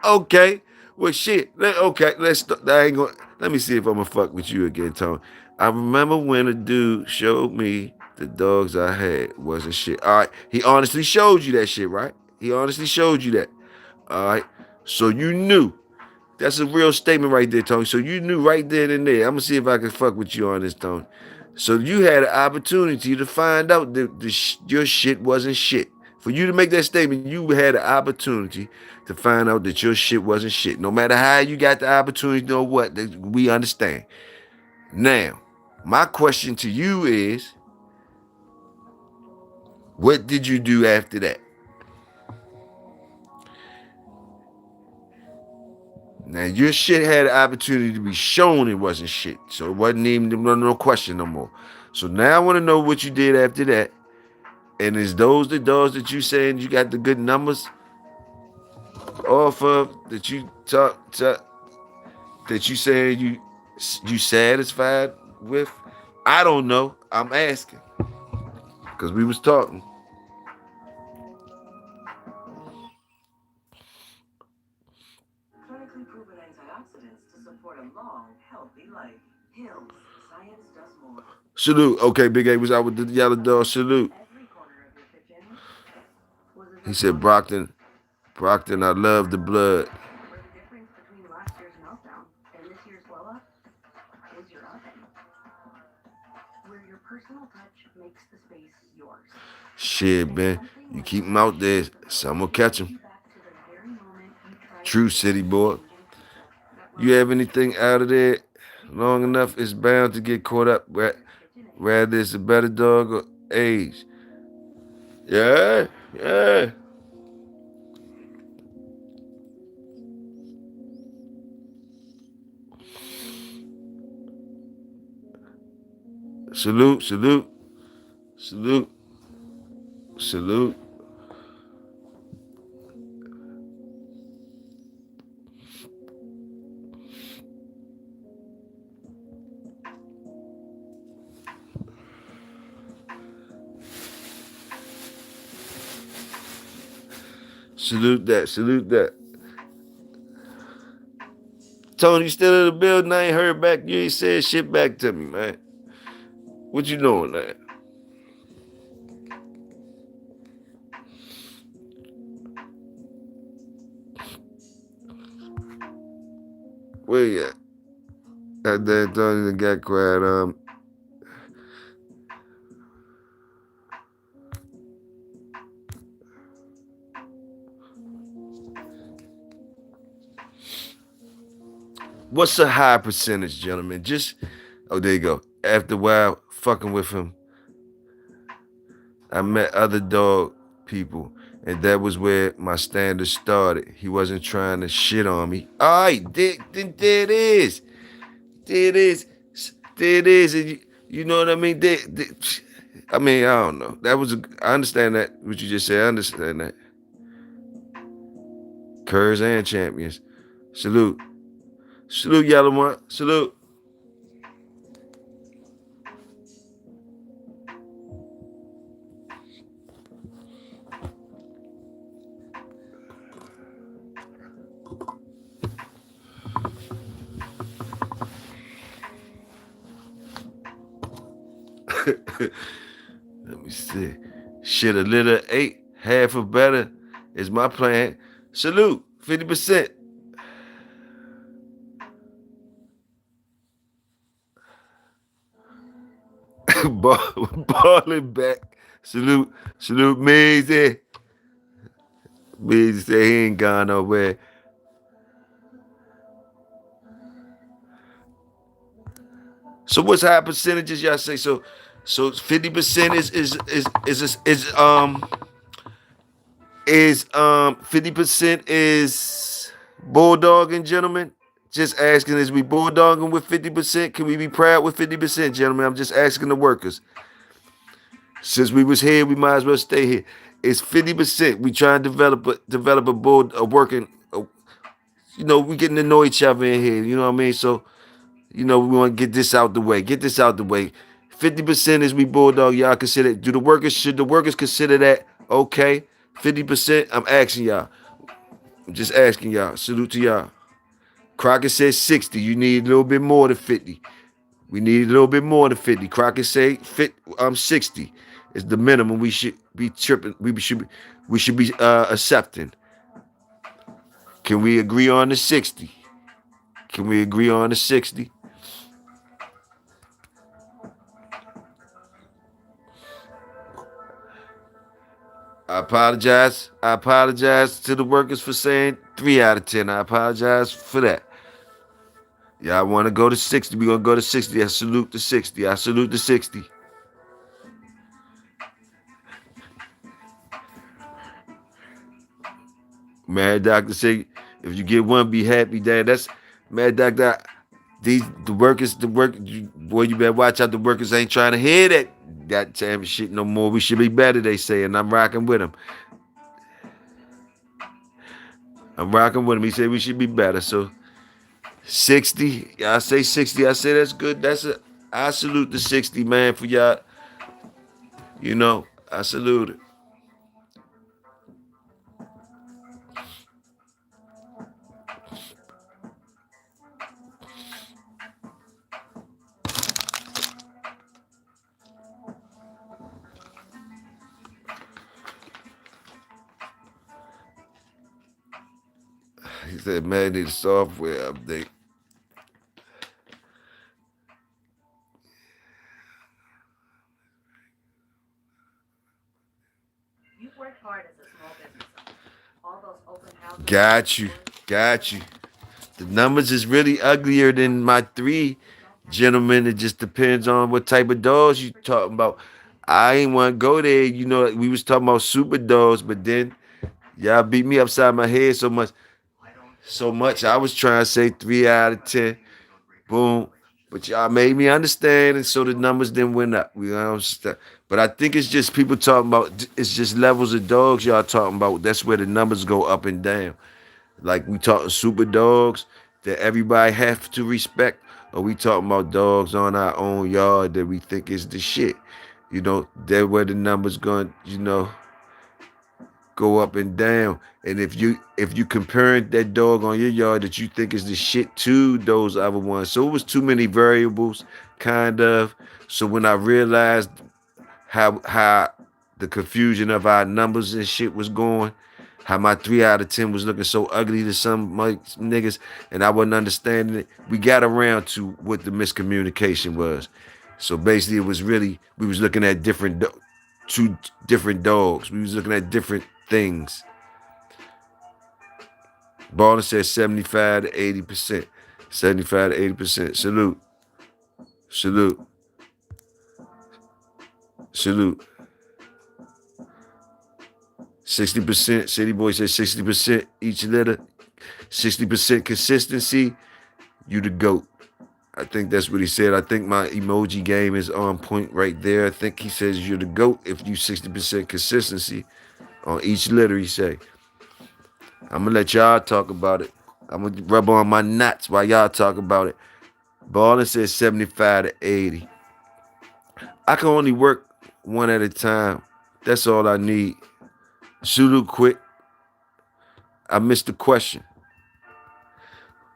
Speaker 1: Okay. Well, shit. Okay, let me see if I'm gonna fuck with you again, Tony. I remember when a dude showed me the dogs I had wasn't shit. All right. He honestly showed you that shit, right? He honestly showed you that. All right. So you knew. That's a real statement right there, Tony. So you knew right then and there. I'm gonna see if I can fuck with you on this, Tony. So you had an opportunity to find out that your shit wasn't shit. For you to make that statement, you had an opportunity to find out that your shit wasn't shit. No matter how you got the opportunity, what, we understand. Now, my question to you is, what did you do after that? Now, your shit had an opportunity to be shown it wasn't shit. So it wasn't even no question no more. So now I want to know what you did after that. And is those the dogs that you saying you got the good numbers off of that you that you saying you satisfied with? I don't know. I'm asking. Because we was talking.
Speaker 4: Clinically proven
Speaker 2: Hills. Science does more.
Speaker 1: Salute. Okay, Big A was out with the yellow dog. Salute.
Speaker 2: Every corner of your kitchen. Was it
Speaker 1: He
Speaker 2: just
Speaker 1: said,
Speaker 2: one?
Speaker 1: Brockton, I love the blood.
Speaker 2: Where the difference between last year's meltdown and this year's blow up is your oven. Where your personal touch makes the space yours.
Speaker 1: Shit, man. You keep him out there, some will catch him.
Speaker 2: You back to the very moment you tried
Speaker 1: True
Speaker 2: to
Speaker 1: city
Speaker 2: change
Speaker 1: boy.
Speaker 2: pizza.
Speaker 1: You have anything out of there long enough, it's bound to get caught up. Whether it's a better dog or age. Yeah, yeah. Salute, salute, salute, salute. Salute that, salute that. Tony, you still in the building? I ain't heard back. You ain't said shit back to me, man. What you doing, man? Where you at? That damn Tony done got quiet. What's a high percentage, gentlemen? Just, oh, there you go. After a while, fucking with him, I met other dog people, and that was where my standards started. He wasn't trying to shit on me. All right, there it is. There it is. There it is. And you know what I mean? I mean, I don't know. I understand that, what you just said. I understand that. Curs and champions. Salute. Salute, yellow one. Salute. Let me see. Shit, a little 8, half or better is my plan. Salute, 50%. Balling back. Salute, salute, Measy. Measy say he ain't gone nowhere. So what's high percentages y'all say? So 50% is 50% is bulldogging, gentlemen. Just asking, is we bulldogging with 50%? Can we be proud with 50%, gentlemen? I'm just asking the workers. Since we was here, we might as well stay here. It's 50%. We trying to develop a working. We getting to know each other in here. You know what I mean? So, we want to get this out the way. Get this out the way. 50% is we bulldog. Y'all consider. Should the workers consider that okay? 50%. I'm asking y'all. I'm just asking y'all. Salute to y'all. Crockett says 60. You need a little bit more than 50. We need a little bit more than 50. Crockett say 60 is the minimum we should be tripping. We should be accepting. Can we agree on the 60? Can we agree on the 60? I apologize. I apologize to the workers for saying 3 out of 10. I apologize for that. Y'all want to go to 60? We're going to go to 60. I salute the 60. I salute the 60. Mad Doctor say, if you get one, be happy, Dad. That's Mad Doctor. The workers, boy, you better watch out. The workers ain't trying to hear that damn shit no more. We should be better, they say, and I'm rocking with them. I'm rocking with him. He said we should be better. So 60, I say 60. I say that's good. I salute the 60, man, for y'all. I salute it. He said, man, need a software update.
Speaker 2: You've worked hard as a small business owner. All those open houses.
Speaker 1: Got you. Got you. The numbers is really uglier than my three gentlemen. It just depends on what type of dogs you talking about. I ain't want to go there. You know, we was talking about super dogs, but then y'all beat me upside my head so much. So much. I was trying to say 3 out of 10. Boom. But y'all made me understand, and so the numbers then went up. We understand. But I think it's just people talking about. It's just levels of dogs y'all talking about. That's where the numbers go up and down. Like we talking super dogs that everybody have to respect, or we talking about dogs on our own yard that we think is the shit. You know, that where the numbers going, go up and down. And if you comparing that dog on your yard that you think is the shit to those other ones. So it was too many variables, kind of. So when I realized how the confusion of our numbers and shit was going, how my 3 out of 10 was looking so ugly to some niggas, and I wasn't understanding it. We got around to what the miscommunication was. So basically, it was really we was looking at two different dogs. We was looking at different things. Ballin said 75 to 80%. 75 to 80%. Salute. Salute. Salute. 60%. City Boy said 60% each litter. 60% consistency. You the GOAT. I think that's what he said. I think my emoji game is on point right there. I think he says you're the GOAT if you 60% consistency on each litter, he say. I'm going to let y'all talk about it. I'm going to rub on my nuts while y'all talk about it. Ballin says 75 to 80. I can only work one at a time. That's all I need. Shoot quick. I missed the question.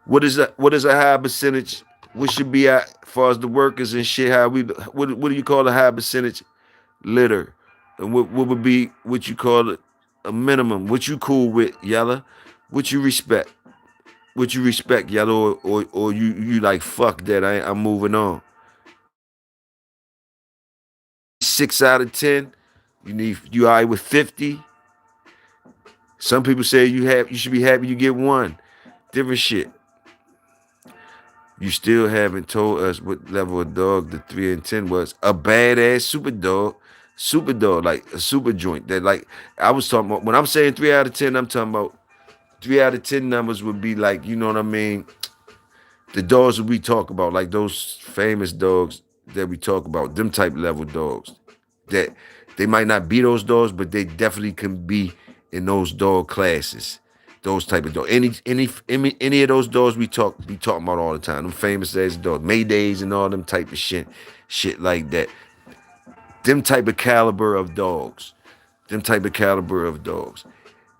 Speaker 1: What is a high percentage? What should be at as far as the workers and shit? What do you call a high percentage litter? And what would be what you call it a minimum? What you cool with, Yella? What you respect? What you respect, Yella? Or you like fuck that? I'm moving on. 6 out of 10. You all right with 50? Some people say you should be happy you get one. Different shit. You still haven't told us what level of dog the 3 and 10 was. A badass super dog, like a super joint. That like I was talking about when I'm saying 3 out of 10, I'm talking about 3 out of 10 numbers would be like, you know what I mean? The dogs that we talk about, like those famous dogs that we talk about, them type level dogs. That they might not be those dogs, but they definitely can be in those dog classes. Those type of dogs. Any of those dogs we talking about all the time. Them famous ass dogs. Maydays and all them type of shit. Shit like that. Them type of caliber of dogs. Them type of caliber of dogs.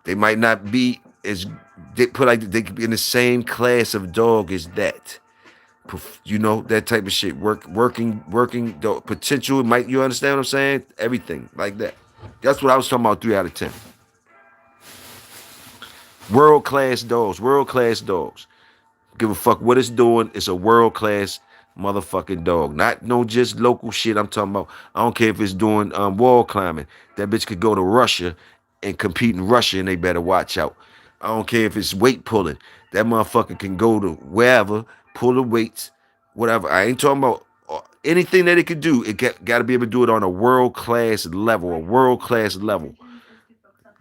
Speaker 1: They might not be as they put like they could be in the same class of dog as that. You know, that type of shit. Working the potential. Might you understand what I'm saying? Everything like that. That's what I was talking about. 3 out of 10. World class dogs. World class dogs. Give a fuck what it's doing. It's a world class motherfucking dog. Not no just local shit. I'm talking about. I don't care if it's doing wall climbing. That bitch could go to Russia and compete in Russia, and they better watch out. I don't care if it's weight pulling. That motherfucker can go to wherever, pull the weights, whatever. I ain't talking about anything that it could do. It got to be able to do it on a world class level. A world class level.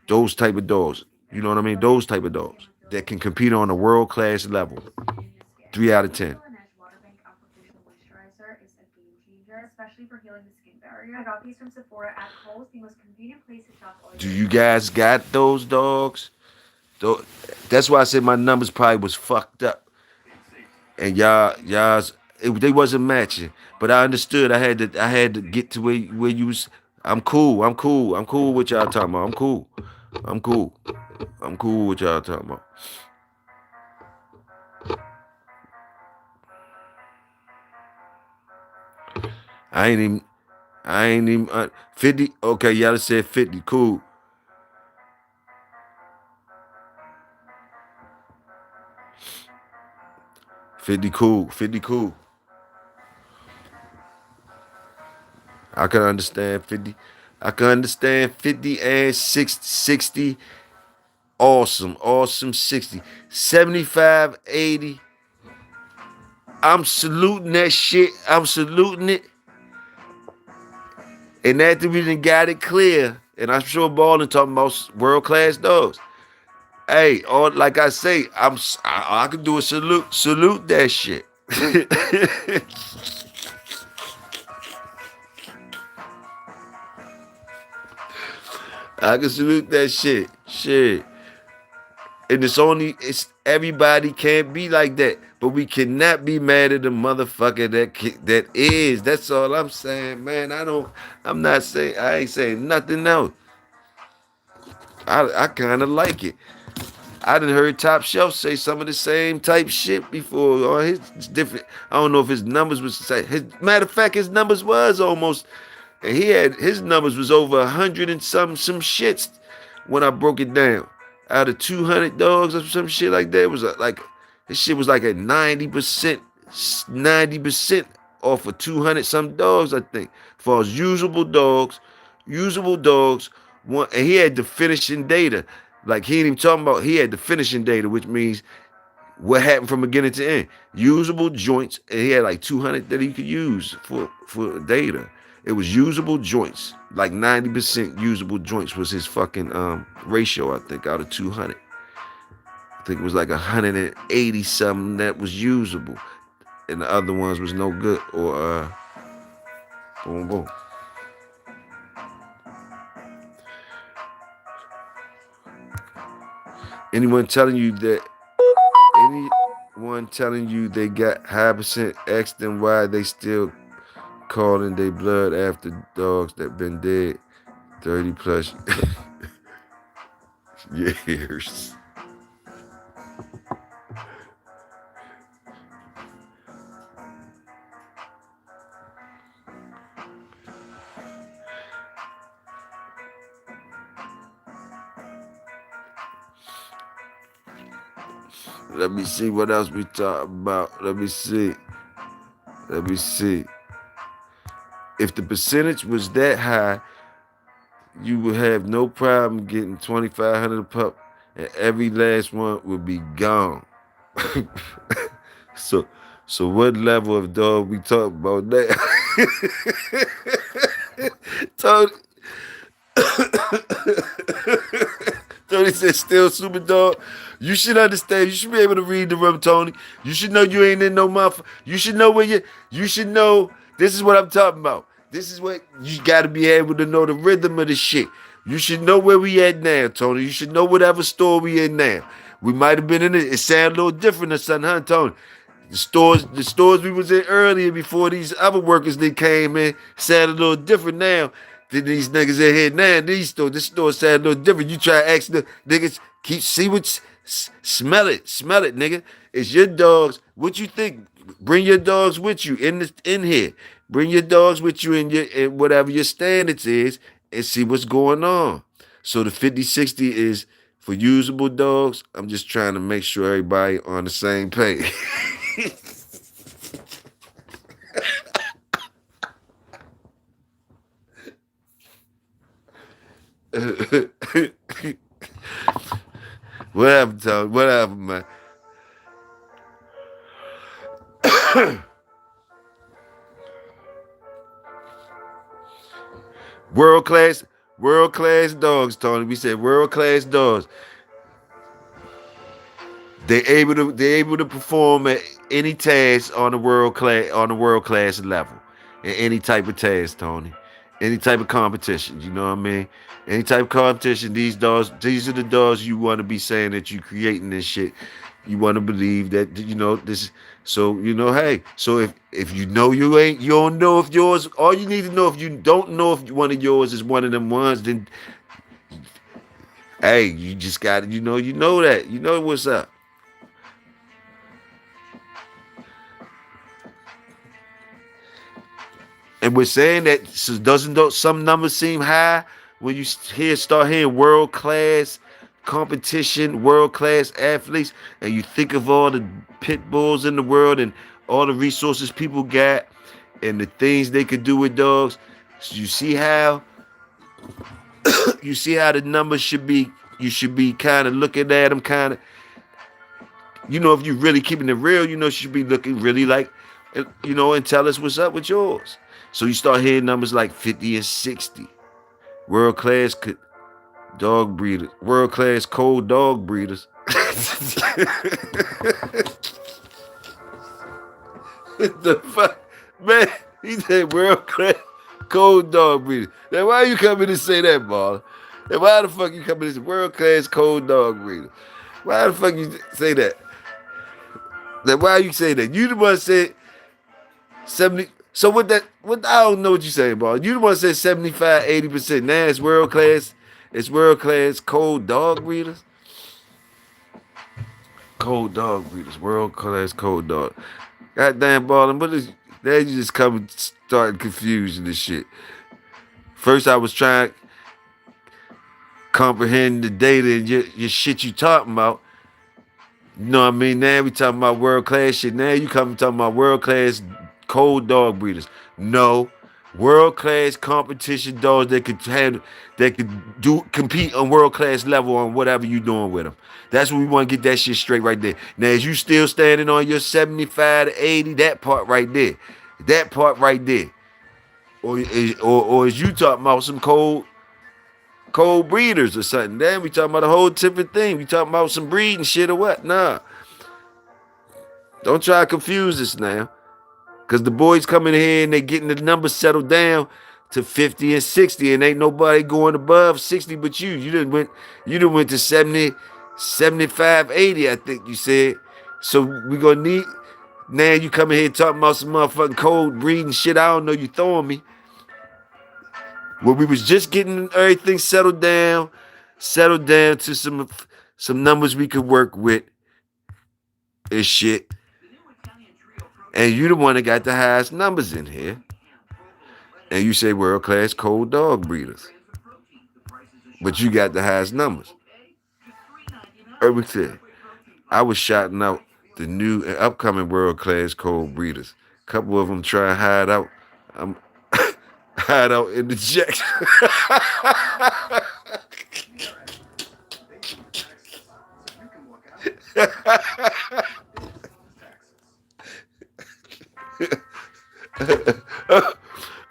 Speaker 1: Those type of dogs. You know what I mean? Those type of dogs that can compete on a world class level. 3 out of 10.
Speaker 2: Especially for healing the skin barrier. I got these from Sephora at Kohl's, the most convenient place to shop all
Speaker 1: Do
Speaker 2: year.
Speaker 1: you guys got those dogs? That's why I said my numbers probably was fucked up. And they wasn't matching. But I understood. I had to get to where you was. I'm cool. I'm cool. I'm cool with y'all talking about. I'm cool. I'm cool. I'm cool with y'all talking about. I ain't even. I ain't even 50. Okay, y'all said 50. Cool. 50 cool. 50 cool. I can understand 50. I can understand 50 and 60. 60 awesome. Awesome 60. 75, 80. I'm saluting that shit. I'm saluting it. And after we done got it clear, and I'm sure Ballin talking about world class dogs. Hey, or like I say, I can do a salute that shit. I can salute that shit. And it's everybody can't be like that, but we cannot be mad at the motherfucker that is. That's all I'm saying, man. I'm not saying, I ain't saying nothing else. I kind of like it. I done heard Top Shelf say some of the same type shit before. Or his different. I don't know if his numbers was matter of fact, his numbers was almost. And he had his numbers was over 100 and some shits when I broke it down. Out of 200 dogs or some shit like that, it was like his shit was like at 90%, 90% off of 200 some dogs, I think. For as usable dogs. And he had the finishing data. Like he ain't even talking about, he had the finishing data, which means what happened from beginning to end. Usable joints, and he had like 200 that he could use for data. It was usable joints, like 90% usable joints was his fucking ratio, I think, out of 200. I think it was like 180 something that was usable, and the other ones was no good or boom boom. Anyone telling you that anyone telling you they got high percent X, then why they still calling they blood after dogs that been dead 30 plus years? Let me see what else we talk about. Let me see. If the percentage was that high, you would have no problem getting 2,500 a pup, and every last one would be gone. so, so what level of dog we talk about now? Tony, Tony said, still super dog. You should understand. You should be able to read the room, Tony. You should know you ain't in no motherfucker. You should know where you should know. This is what I'm talking about. This is what you got to be able to know the rhythm of the shit. You should know where we at now, Tony. You should know whatever store we in now. We might have been in it. It sound a little different or something, huh, Tony? The stores we was in earlier before these other workers that came in sound a little different now than these niggas in here now. This store sound a little different. You try to ask the niggas, smell it, nigga. It's your dogs. What you think? Bring your dogs with you in here. Bring your dogs with you in whatever your standards is, and see what's going on. So the 50-60 is for usable dogs. I'm just trying to make sure everybody on the same page. Whatever, Tony. Whatever, man. World class dogs, Tony. We said world class dogs. They able to perform at any task on the world class level, in any type of task, Tony, any type of competition. You know what I mean? Any type of competition. These are the dogs you want to be saying that you creating this shit. You want to believe that this. So hey. So if you know you don't know if yours. All you need to know, if you don't know if one of yours is one of them ones, then hey, you just got to you know that what's up. And we're saying that, so doesn't some numbers seem high when you start hearing world class competition, world-class athletes, and you think of all the pit bulls in the world and all the resources people got and the things they could do with dogs. So you see how the numbers should be. You should be kind of looking at them, kind of. If you're really keeping it real, you should be looking really like, and tell us what's up with yours. So you start hearing numbers like 50 and 60. World class dog breeders, world class cold dog breeders. The fuck, man? He said world class cold dog breeders. Now why you coming to say that, Marlon? And why the fuck you coming to say world class cold dog breeders? Why the fuck you say that? Now why you say that? You the one said 70. So what I don't know what you saying, Marlon. You the one said 75, 80%. Now it's world class. It's world class cold dog breeders. Cold dog breeders. World class cold dog. Goddamn, Ballin', what is... Now you just come and start confusing this shit. First I was trying to comprehend the data and your shit you talking about. You know what I mean? Now we talking about world class shit. Now you come talking about world class cold dog breeders. No. World class competition dogs that could handle, that could compete on world class level on whatever you doing with them. That's what we want to get that shit straight right there. Now, is you still standing on your 75 to 80? That part right there. That part right there. Or is you talking about some cold breeders or something? Then we talking about a whole different thing. We talking about some breeding shit or what? Nah. Don't try to confuse us now. Because the boys coming here and they getting the numbers settled down to 50 and 60, and ain't nobody going above 60 but you. You done went to 70, 75, 80, I think you said. So we gonna need, now you coming here talking about some motherfucking cold breeding shit. I don't know, you throwing me. When we was just getting everything settled down to some numbers we could work with and shit. And you the one that got the highest numbers in here. And you say world-class cold dog breeders. But you got the highest numbers. Everything. I was shouting out the new and upcoming world-class cold breeders. A couple of them try to hide out. Hide out in the jack.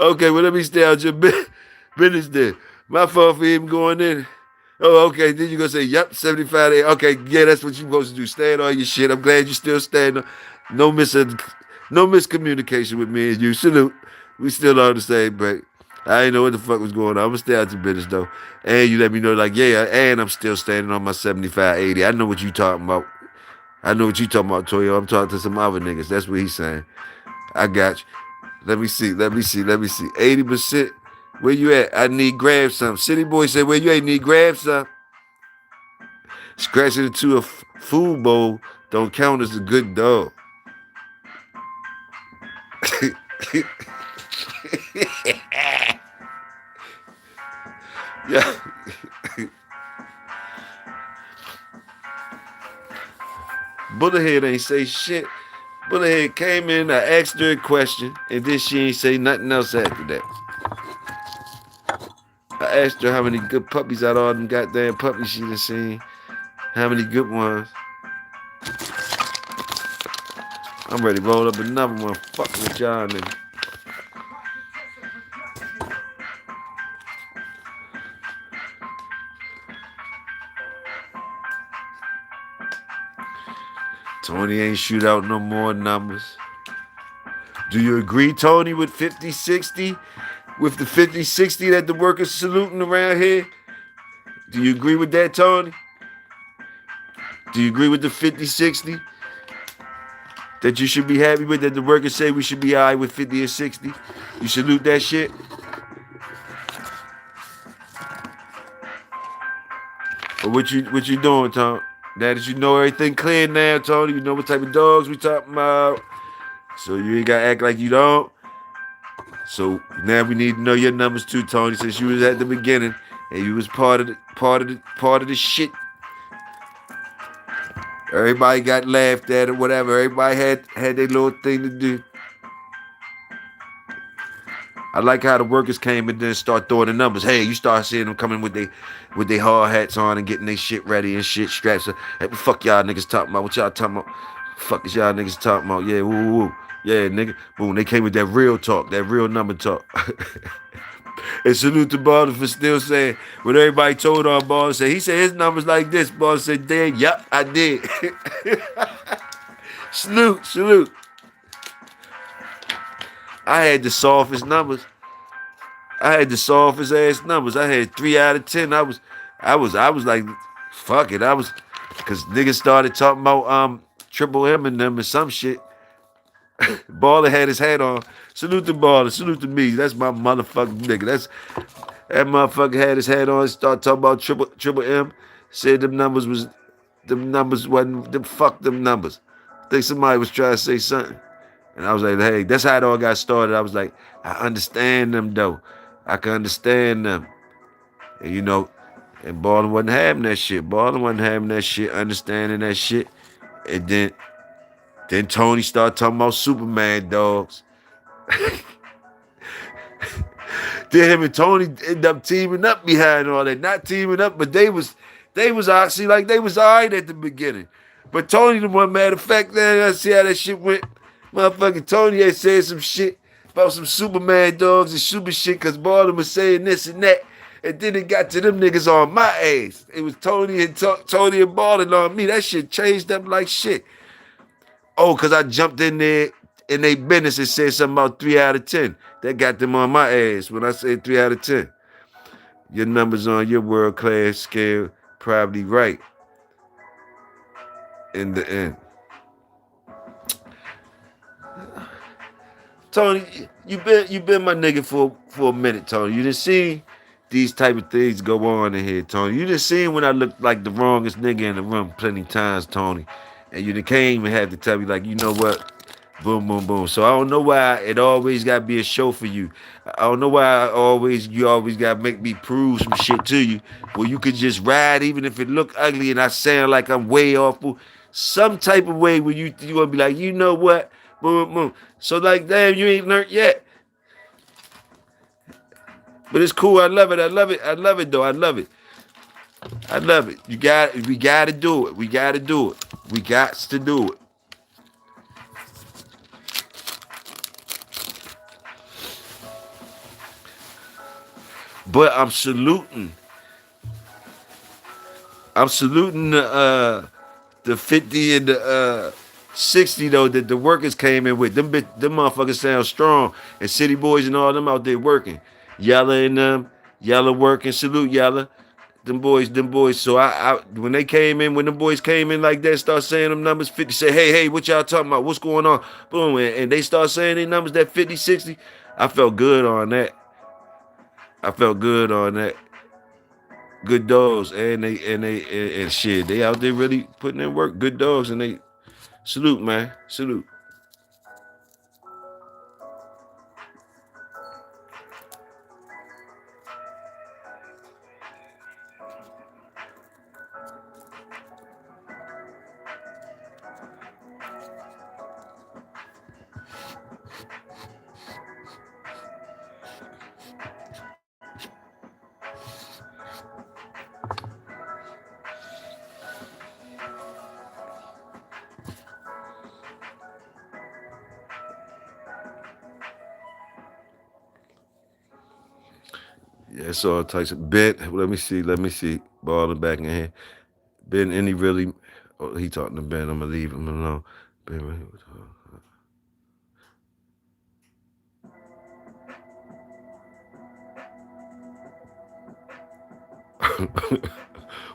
Speaker 1: Okay, well, let me stay out your business then. My fault for even going in. Oh, okay. Then you gonna say, yep, 75. Okay, yeah, that's what you supposed to do. Stand on your shit. I'm glad you still stand on. No miscommunication with me and you. Salute. We still on the same break. I ain't know what the fuck was going on. I'm gonna stay out your business though. And you let me know, like, yeah, and I'm still standing on my 75, 80. I know what you talking about. I know what you talking about, Toyo. I'm talking to some other niggas. That's what he's saying. I got you. Let me see. 80%. Where you at? I need grab some. City boy said, where you at? Need grab some. Scratching into a food bowl don't count as a good dog. Yeah. Bullethead ain't say shit. Bullethead came in, I asked her a question, and then she ain't say nothing else after that. I asked her how many good puppies out of all them goddamn puppies she done seen. How many good ones. I'm ready to roll up another one. Fuck with y'all niggas. Tony ain't shoot out no more numbers. Do you agree, Tony, with 50-60? With the 50-60 that the workers saluting around here? Do you agree with that, Tony? Do you agree with the 50-60? That you should be happy with, that the workers say we should be all right with 50 and 60? You salute that shit? Or what you doing, Tony? Now that you know everything clear now, Tony, you know what type of dogs we talking about. So you ain't gotta act like you don't. So now we need to know your numbers too, Tony, since you was at the beginning and you was part of the shit Everybody got laughed at or whatever. Everybody had their little thing to do. I like how the workers came and then start throwing the numbers. Hey, you start seeing them coming with they hard hats on and getting their shit ready and shit straps. Hey, fuck y'all niggas talking about? What y'all talking about? Fuck is y'all niggas talking about? Yeah, woo woo. Yeah, nigga. Boom, they came with that real talk, that real number talk. And salute to Balder for still saying what everybody told on Balder. He said his numbers like this. Balder said, damn, yup, I did. Salute. I had the softest numbers. I had the softest ass numbers. I had 3 out of 10. I was like, fuck it. Cause niggas started talking about Triple M and them and some shit. Baller had his hat on. Salute to Baller. Salute to me. That's my motherfucking nigga. That motherfucker had his hat on. Started talking about Triple M. Said them numbers wasn't them. Fuck them numbers. I think somebody was trying to say something. And I was like, hey, that's how it all got started. I was like, I understand them though. I can understand them. And and Baldwin wasn't having that shit. Baldwin wasn't having that shit, understanding that shit. And then Tony started talking about Superman dogs. Then him and Tony ended up teaming up behind all that. Not teaming up, but they was actually like they was alright at the beginning. But Tony, the one matter of fact, then I see how that shit went. Motherfucking Tony had said some shit about some Superman dogs and super shit because Baldwin was saying this and that. And then it got to them niggas on my ass. It was Tony and Baldwin on me. That shit changed up like shit. Oh, because I jumped in there in their business and said something about 3 out of 10. That got them on my ass when I said 3 out of 10. Your numbers on your world class scale probably right in the end. Tony, you been my nigga for a minute, Tony. You done seen these type of things go on in here, Tony. You done seen when I looked like the wrongest nigga in the room plenty times, Tony. And you done came and had to tell me like, you know what? Boom, boom, boom. So I don't know why it always gotta be a show for you. I don't know why you always gotta make me prove some shit to you. Where you could just ride even if it look ugly and I sound like I'm way awful. Some type of way where you gonna be like, you know what? Boom, boom. So like, damn, you ain't learned yet. But it's cool. I love it. I love it though. I love it. We gotta do it. We got to do it. But I'm saluting the 50 and the 60 though that the workers came in with. Them motherfuckers sound strong. And City Boys and all them out there working. Yella and them. Yella working. Salute Yella. Them boys. So when them boys came in like that, start saying them numbers 50, say, hey, what y'all talking about? What's going on? Boom. And they start saying their numbers that 50, 60. I felt good on that. Good dogs. And shit. They out there really putting in work. Good dogs. And they salute, man. Salute. Yeah, it's all types of Ben. Let me see. Balling back in here. Ben, any really? Oh, he talking to Ben. I'm gonna leave him alone. Ben,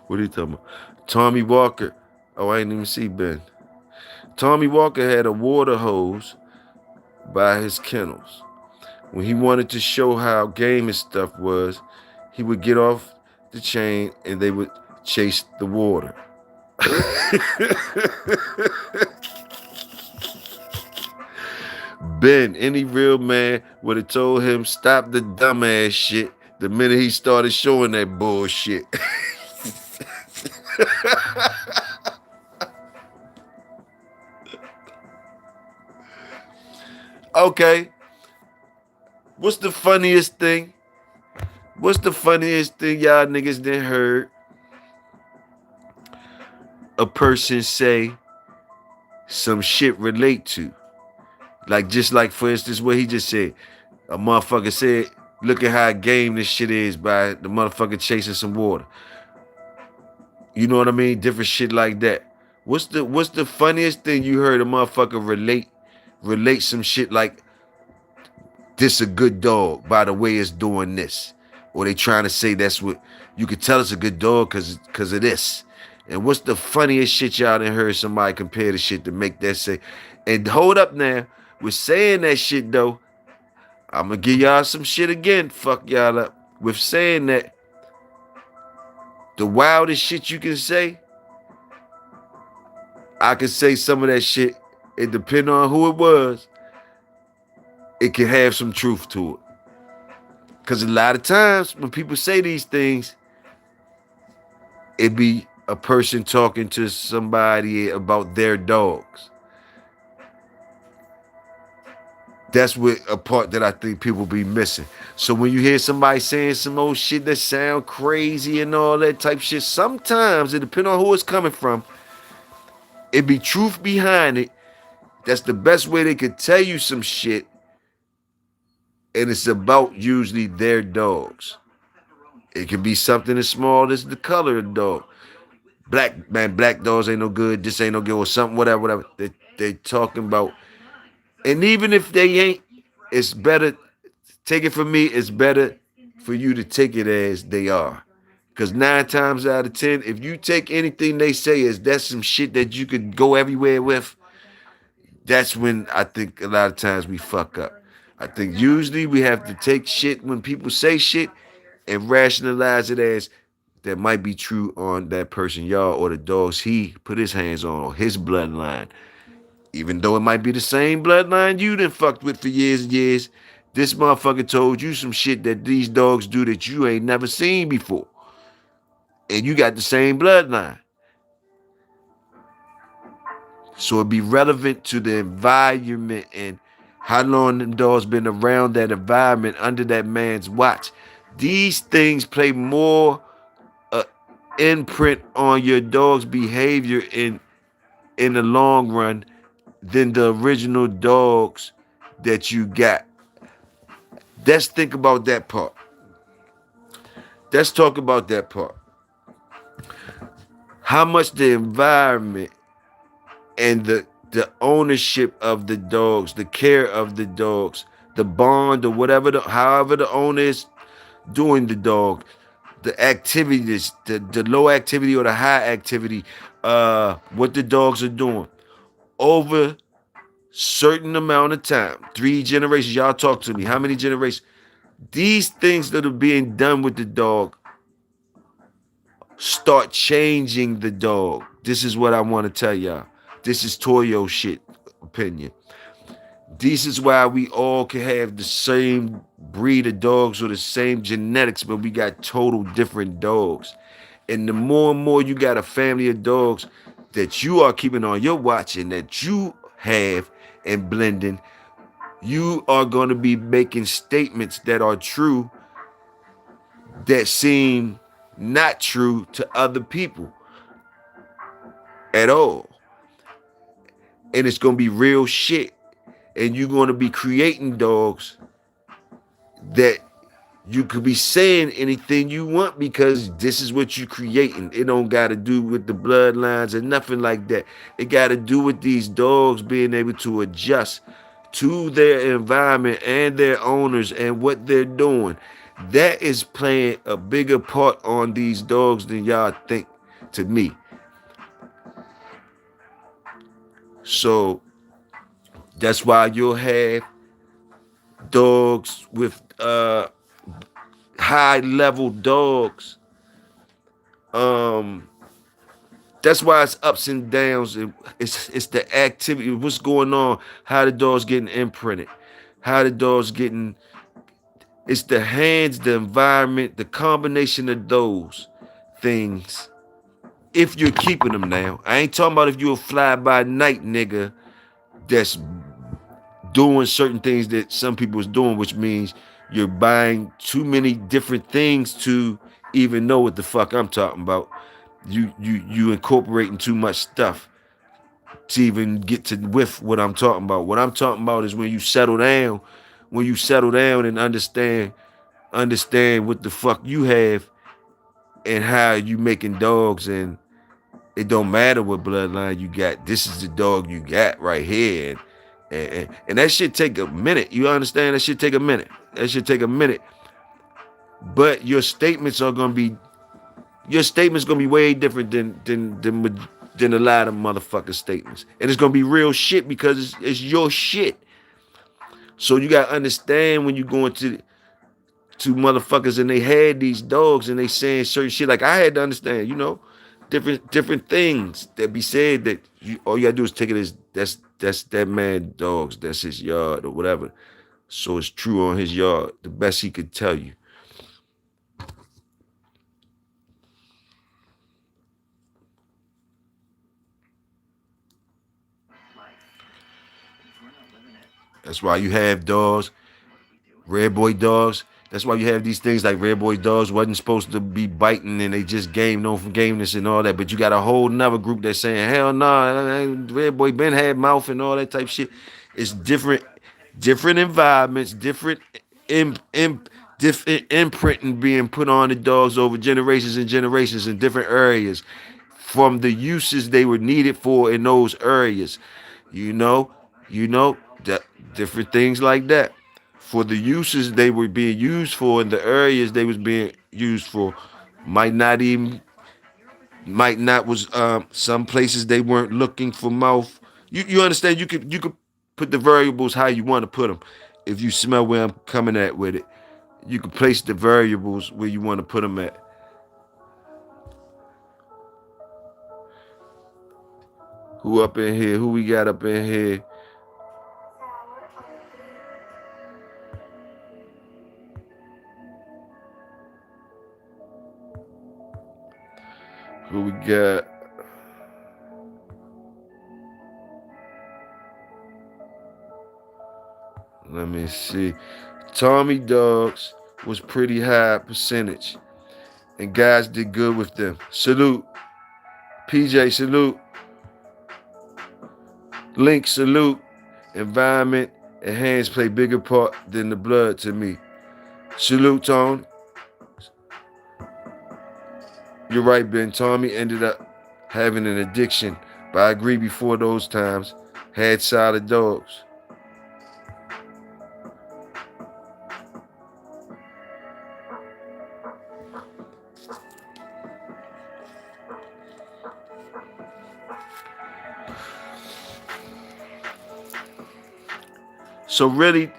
Speaker 1: what are you talking about? Tommy Walker. Oh, I didn't even see Ben. Tommy Walker had a water hose by his kennels. When he wanted to show how game his stuff was, he would get off the chain and they would chase the water. Ben, any real man would have told him stop the dumbass shit the minute he started showing that bullshit. Okay. What's the funniest thing? What's the funniest thing y'all niggas done heard a person say some shit relate to? Like, just like, for instance, what he just said. A motherfucker said, look at how game this shit is by the motherfucker chasing some water. You know what I mean? Different shit like that. What's the funniest thing you heard a motherfucker relate some shit like this a good dog by the way it's doing this? Or they trying to say that's what you could tell it's a good dog cause of this. And what's the funniest shit y'all done heard somebody compare the shit to make that say? And hold up now, with saying that shit though, I'm gonna give y'all some shit again. Fuck y'all up. With saying that, the wildest shit you can say, I can say some of that shit. It depends on who it was. It can have some truth to it. Because a lot of times when people say these things, it be a person talking to somebody about their dogs. That's what a part that I think people be missing. So when you hear somebody saying some old shit that sound crazy and all that type shit, sometimes it depends on who it's coming from. It be truth behind it. That's the best way they could tell you some shit. And it's about usually their dogs. It can be something as small as the color of the dog. Black dogs ain't no good. This ain't no good or something, whatever. They talking about. And even if they ain't, it's better. Take it from me, it's better for you to take it as they are. Because 9 times out of 10, if you take anything they say as that's some shit that you could go everywhere with, that's when I think a lot of times we fuck up. I think usually we have to take shit when people say shit and rationalize it as that might be true on that person, y'all, or the dogs he put his hands on, or his bloodline. Even though it might be the same bloodline you done fucked with for years and years, this motherfucker told you some shit that these dogs do that you ain't never seen before. And you got the same bloodline. So it be relevant to the environment and how long them dogs been around that environment under that man's watch. These things play more imprint on your dog's behavior in the long run than the original dogs that you got. Let's think about that part. Let's talk about that part. How much the environment and the ownership of the dogs, the care of the dogs, the bond or whatever, however the owner is doing the dog, the activities, the low activity or the high activity, what the dogs are doing over certain amount of time, 3 generations. Y'all talk to me. How many generations? These things that are being done with the dog start changing the dog. This is what I want to tell y'all. This is Toyo shit opinion. This is why we all can have the same breed of dogs or the same genetics, but we got total different dogs. And the more and more you got a family of dogs that you are keeping on your watch and that you have and blending, you are going to be making statements that are true that seem not true to other people at all. And it's going to be real shit. And you're going to be creating dogs that you could be saying anything you want because this is what you're creating. It don't got to do with the bloodlines or nothing like that. It got to do with these dogs being able to adjust to their environment and their owners and what they're doing. That is playing a bigger part on these dogs than y'all think, to me. So that's why you'll have dogs with high level dogs. That's why it's ups and downs. It's the activity, what's going on, how the dog's getting imprinted, how the dog's getting. It's the hands, the environment, the combination of those things. If you're keeping them now, I ain't talking about if you're a fly by night nigga that's doing certain things that some people is doing, which means you're buying too many different things to even know what the fuck I'm talking about. You incorporating too much stuff to even get to with what I'm talking about. What I'm talking about is when you settle down and understand what the fuck you have and how you making dogs, and it don't matter what bloodline you got. This is the dog you got right here. And that shit take a minute. You understand? That shit take a minute. That shit take a minute. But your statements gonna be way different than a lot of motherfucker statements. And it's gonna be real shit because it's your shit. So you gotta understand when you go into to motherfuckers and they had these dogs and they saying certain shit. Like I had to understand, different things that be said that all you gotta do is take it as that's that man dogs, that's his yard or whatever. So it's true on his yard, the best he could tell you. That's why you have dogs, red boy dogs. That's why you have these things like red boy dogs wasn't supposed to be biting and they just game known for gameness and all that. But you got a whole nother group that's saying, hell no, red boy Ben had mouth and all that type shit. It's different environments, different imprinting being put on the dogs over generations and generations in different areas from the uses they were needed for in those areas. You know, that different things like that. For the uses they were being used for in the areas they was being used for, might not even might not was some places they weren't looking for mouth. You understand? You could put the variables how you want to put them. If you smell where I'm coming at with it, you can place the variables where you want to put them at. Who up in here? Who we got up in here? Who we got? Let me see. Tommy dogs was pretty high percentage, and guys did good with them. Salute, PJ. Salute, Link. Salute. Environment and hands play bigger part than the blood to me. Salute, Tone. You're right, Ben. Tommy ended up having an addiction, but I agree before those times, had solid dogs. So really,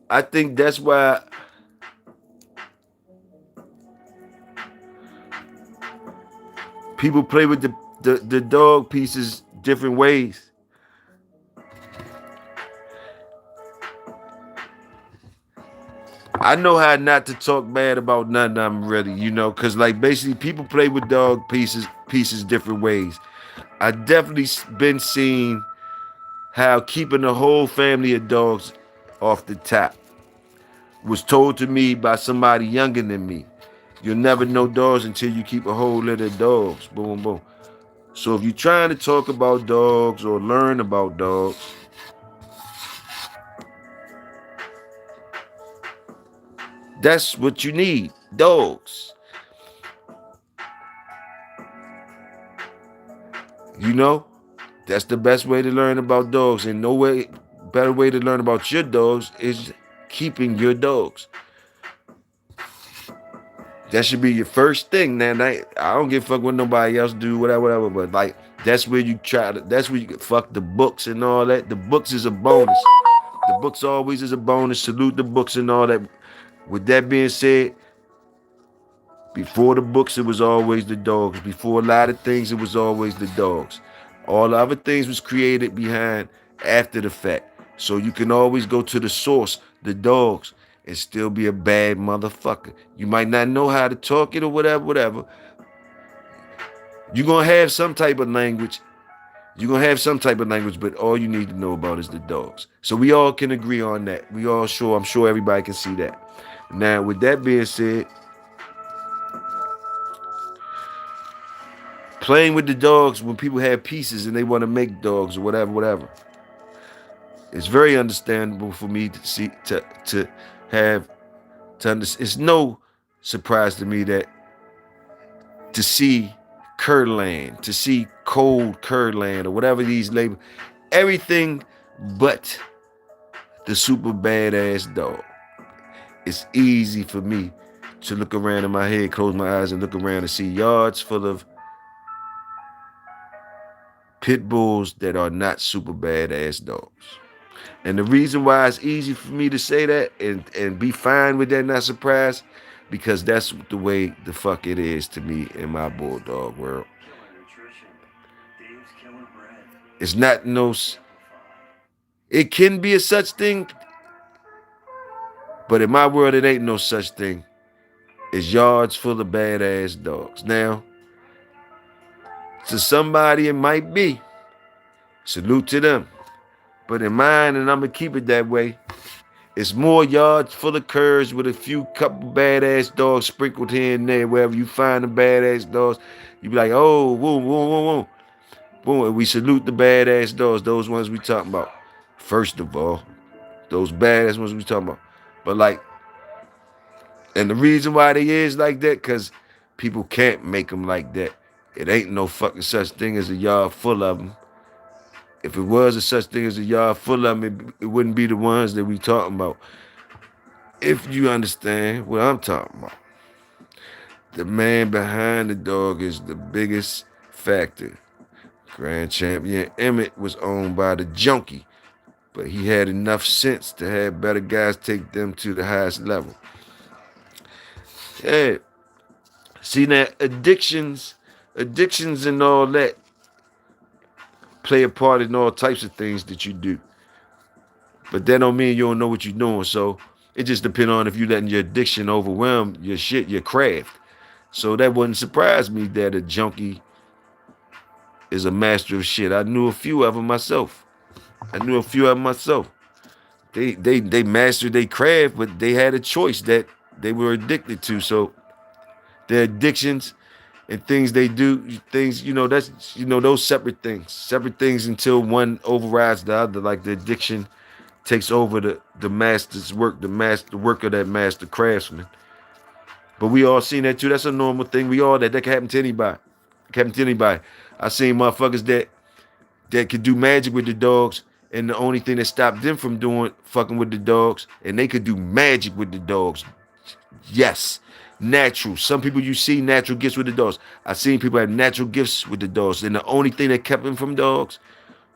Speaker 1: I think that's why people play with the dog pieces different ways. I know how not to talk bad about none of them really, because like basically people play with dog pieces different ways. I definitely been seeing how keeping a whole family of dogs off the top was told to me by somebody younger than me. You'll never know dogs until you keep a whole litter of dogs. Boom, boom. So if you're trying to talk about dogs or learn about dogs, that's what you need. Dogs. You know? That's the best way to learn about dogs. And no way better way to learn about your dogs is keeping your dogs. That should be your first thing. Now, I don't give a fuck what nobody else do, whatever. But like, that's where you that's where you can fuck the books and all that. The books is a bonus. The books always is a bonus. Salute the books and all that. With that being said, before the books, it was always the dogs. Before a lot of things, it was always the dogs. All the other things was created behind after the fact. So you can always go to the source, the dogs, and still be a bad motherfucker. You might not know how to talk it or whatever, You're gonna have some type of language. You're gonna have some type of language, but all you need to know about is the dogs. So we all can agree on that. We all sure, I'm sure everybody can see that. Now, with that being said, playing with the dogs when people have pieces and they want to make dogs or whatever, whatever. It's very understandable for me to see to have to understand. It's no surprise to me that to see Curland, to see cold Curland or whatever these labels, everything but the super badass dog. It's easy for me to look around in my head, close my eyes, and look around and see yards full of pit bulls that are not super badass dogs. And the reason why it's easy for me to say that and be fine with that, not surprised, because that's the way the fuck it is to me in my bulldog world. It's not no. It can be a such thing, but in my world, it ain't no such thing. It's yards full of badass dogs. Now, to somebody, it might be. Salute to them. But in mine, and I'm going to keep it that way, it's more yards full of curves with a few couple badass dogs sprinkled here and there. Wherever you find the badass dogs, you be like, oh, whoa, whoa, whoa, whoa. Boom, and we salute the badass dogs, those ones we talking about. First of all, those badass ones we talking about. But like, and the reason why they is like that, because people can't make them like that. It ain't no fucking such thing as a yard full of them. If it was a such thing as a yard full of them, it wouldn't be the ones that we talking about. If you understand what I'm talking about. The man behind the dog is the biggest factor. Grand champion Emmett was owned by the junkie, but he had enough sense to have better guys take them to the highest level. Yeah. See now, addictions and all that play a part in all types of things that you do. But that don't mean you don't know what you're doing. So it just depends on if you letting your addiction overwhelm your shit, your craft. So that wouldn't surprise me that a junkie is a master of shit. I knew a few of them myself. They mastered their craft, but they had a choice that they were addicted to. So their addictions and things they do, things, that's, those separate things until one overrides the other, like the addiction takes over the master's work, the work of that master craftsman. But we all seen that too. That's a normal thing. We all that can happen to anybody. It can happen to anybody. I seen motherfuckers that could do magic with the dogs, and the only thing that stopped them from doing fucking with the dogs, and they could do magic with the dogs. Yes, natural. Some people you see natural gifts with the dogs. I seen people have natural gifts with the dogs, and the only thing that kept them from dogs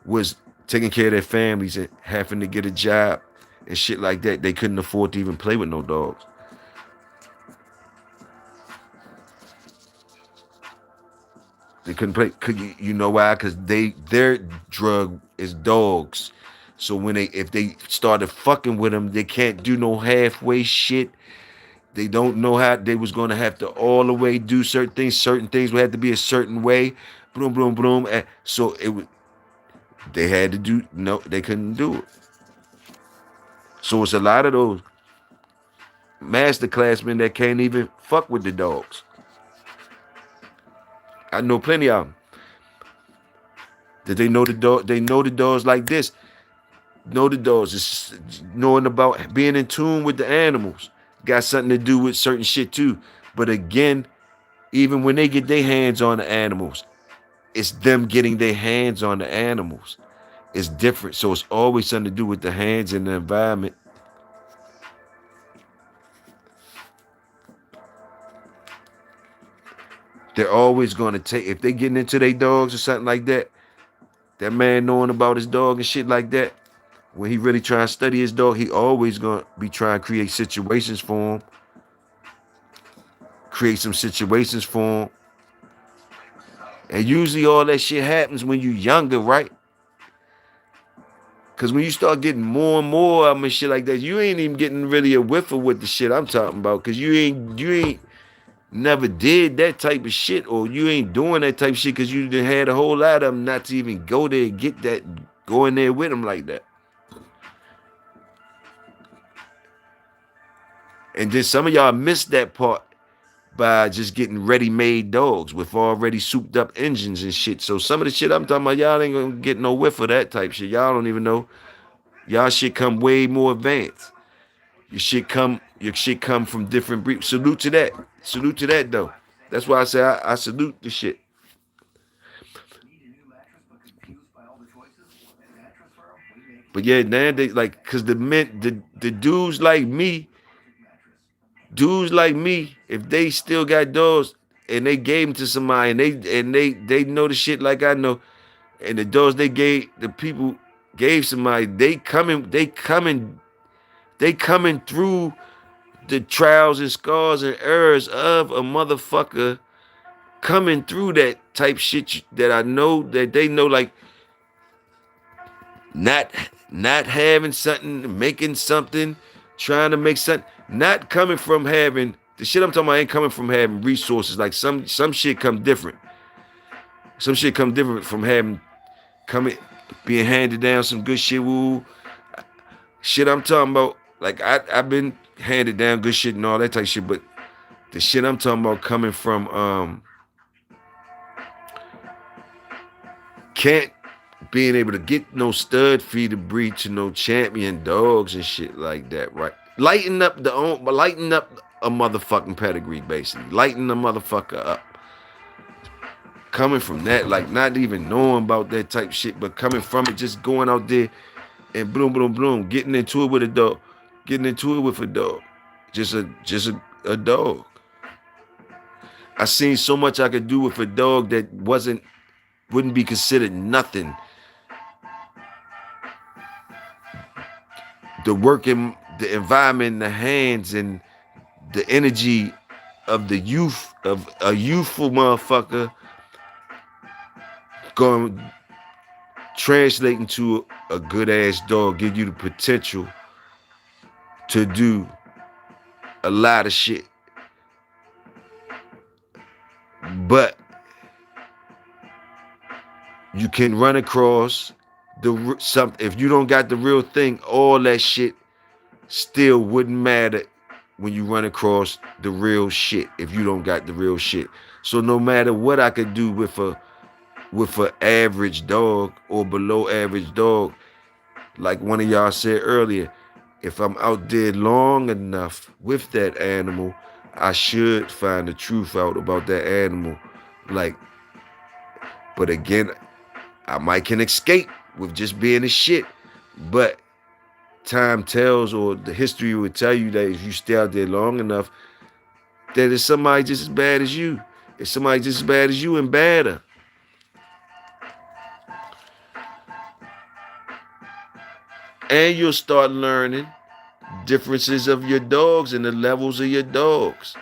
Speaker 1: was taking care of their families and having to get a job and shit like that. They couldn't afford to even play with no dogs. They couldn't play. You know why? Because their drug is dogs. So if they started fucking with them, they can't do no halfway shit. They don't know how they was gonna have to all the way do certain things. Certain things would have to be a certain way. Boom, boom, boom. And so they had to do. No, they couldn't do it. So it's a lot of those master classmen that can't even fuck with the dogs. I know plenty of them. That they know the dog. They know the dogs like this. Know the dogs. It's knowing about being in tune with the animals. Got something to do with certain shit too. But again, even when they get their hands on the animals, it's them getting their hands on the animals. It's different. So it's always something to do with the hands and the environment. They're always going to take, if they getting into their dogs or something like that, that man knowing about his dog and shit like that, when he really trying to study his dog, he always going to be trying to create situations for him. Create some situations for him. And usually all that shit happens when you're younger, right? Because when you start getting more and more of them and shit like that, you ain't even getting really a whiff of what the shit I'm talking about. Because you ain't never did that type of shit, or you ain't doing that type of shit because you done had a whole lot of them not to even go there and get that, go in there with them like that. And then some of y'all missed that part by just getting ready-made dogs with already souped up engines and shit. So some of the shit I'm talking about, y'all ain't gonna get no whiff of that type shit. Y'all don't even know. Y'all shit come way more advanced. Your shit come from different breeds. Salute to that. Salute to that though. That's why I say I salute the shit.
Speaker 3: Need a new mattress but confused by all the choices? At Mattress Firm, we make
Speaker 1: But yeah, man, they like cause the dudes like me,
Speaker 3: perfect mattress.
Speaker 1: if they still got dogs and they gave them to somebody and they know the shit like I know, and the dogs they gave the people gave somebody, they coming through the trials and scars and errors of a motherfucker coming through that type shit that I know that they know, like not not having something, making something, trying to make something, not coming from having the shit I'm talking about ain't coming from having resources. Like some shit come different. Some shit come different from having coming being handed down some good shit. Woo. Shit I'm talking about, like I've been handed down good shit and all that type of shit, but the shit I'm talking about coming from can't being able to get no stud feeder breed to no champion dogs and shit like that, right? Lighten up a motherfucking pedigree, basically. Lighten the motherfucker up. Coming from that, like not even knowing about that type shit, but coming from it, just going out there and boom, boom, boom, getting into it with a dog, getting into it with a dog, just a dog. I seen so much I could do with a dog that wouldn't be considered nothing. The work in the environment, the hands, and the energy of the youth of a youthful motherfucker going translating to a good ass dog, give you the potential to do a lot of shit. But you can run across some if you don't got the real thing, all that shit still wouldn't matter when you run across the real shit if you don't got the real shit. So no matter what I could do with a average dog or below average dog, like one of y'all said earlier, if I'm out there long enough with that animal, I should find the truth out about that animal. Like, but again, I might can escape with just being a shit. But time tells, or the history would tell you that if you stay out there long enough, that it's somebody just as bad as you. It's somebody just as bad as you and badder. And you'll start learning differences of your dogs and the levels of your dogs.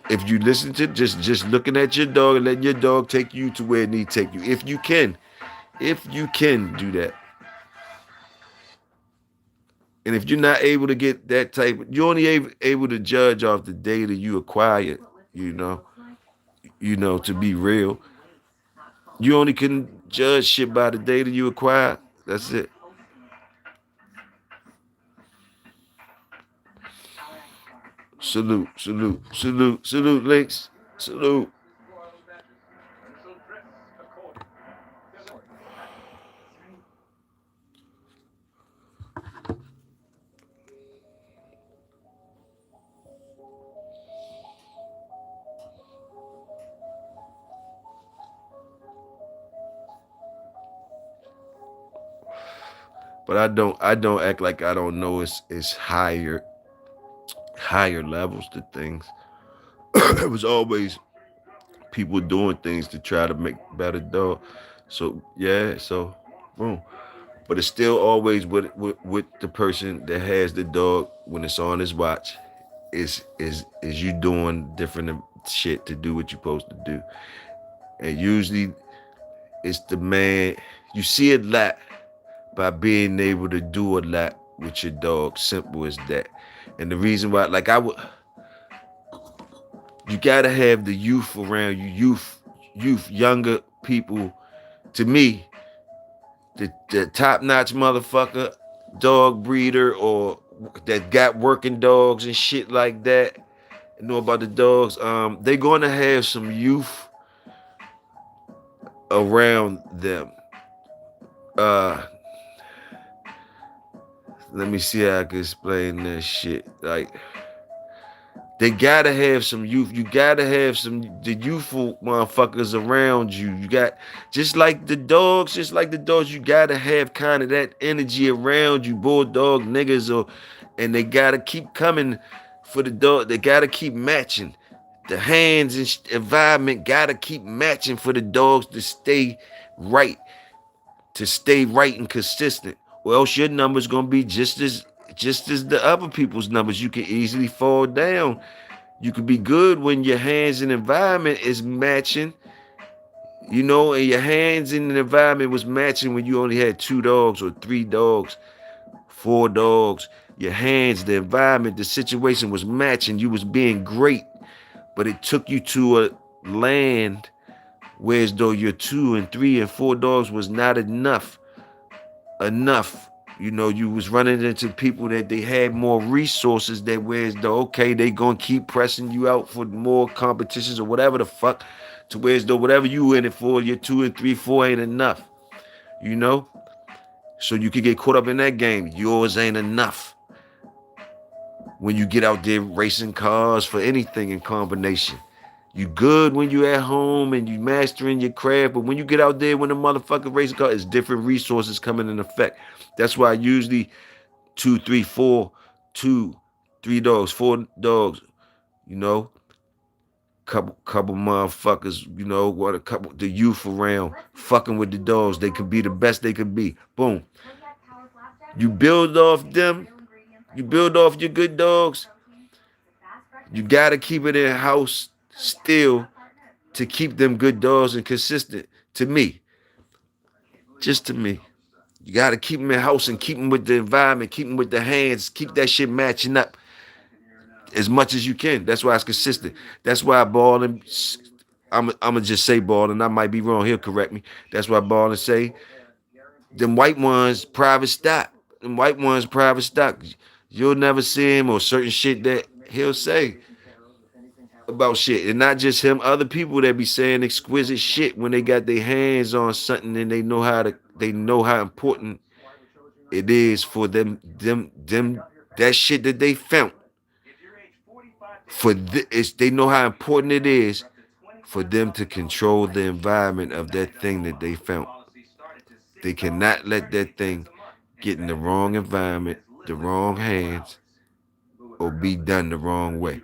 Speaker 1: If you listen to just looking at your dog and letting your dog take you to where it needs to take you. If you can do that. And if you're not able to get that type, you're only able to judge off the data you acquired, you know, to be real. You only can judge shit by the data you acquired. That's it. Salute, salute, salute, salute, Links. Salute.
Speaker 3: Royal mattress, and so dress accordingly. Good morning.
Speaker 1: But I don't act like I don't know it's higher levels to things. It was always people doing things to try to make better dog. So yeah, so boom. But it's still always with the person that has the dog when it's on his watch. Is you doing different shit to do what you're supposed to do. And usually it's the man you see a lot by being able to do a lot with your dog. Simple as that. And the reason why, like You gotta have the youth around you, younger people. To me, the top notch motherfucker, dog breeder, or that got working dogs and shit like that. Know about the dogs. They're gonna have some youth around them. Uh, Let me see how I can explain that shit. Like, they gotta have some youth. You gotta have some the youthful motherfuckers around you. You got just like the dogs. You gotta have kind of that energy around you, bulldog niggas, and they gotta keep coming for the dog. They gotta keep matching. The hands and environment gotta keep matching for the dogs right, to stay right and consistent. Or else your number's gonna be just as the other people's numbers. You can easily fall down. You could be good when your hands and environment is matching, and your hands in the environment was matching when you only had 2 dogs or 3 dogs, 4 dogs. Your hands, the environment, the situation was matching. You was being great, but it took you to a land where as though your 2 and 3 and 4 dogs was not enough. You was running into people that they had more resources, that whereas though, okay, they gonna keep pressing you out for more competitions or whatever the fuck, to whereas though whatever you in it for, your 2 and 3, 4 ain't enough, you know? So you could get caught up in that game. Yours ain't enough. When you get out there racing cars for anything in combination. You good when you at home and you mastering your craft, but when you get out there when the motherfucking racing car, it's different resources coming in effect. That's why usually 2, 3, 4, 2, 3 dogs, 4 dogs, you know, couple motherfuckers, what a couple the youth around, fucking with the dogs. They could be the best they could be. Boom. You build off them, you build off your good dogs. You gotta keep it in house still to keep them good dogs and consistent. To me, just to me. You got to keep them in house and keep them with the environment, keep them with the hands, keep that shit matching up as much as you can. That's why it's consistent. That's why Ballin, I'm just say Ballin, I might be wrong, he'll correct me. That's why Ballin say, them white ones, private stock. Them white ones, private stock. You'll never see him or certain shit that he'll say about shit. And not just him, other people that be saying exquisite shit when they got their hands on something and they know how important it is for them that shit that they found. They know how important it is for them to control the environment of that thing that they found. They cannot let that thing get in the wrong environment, the wrong hands, or be done the wrong way,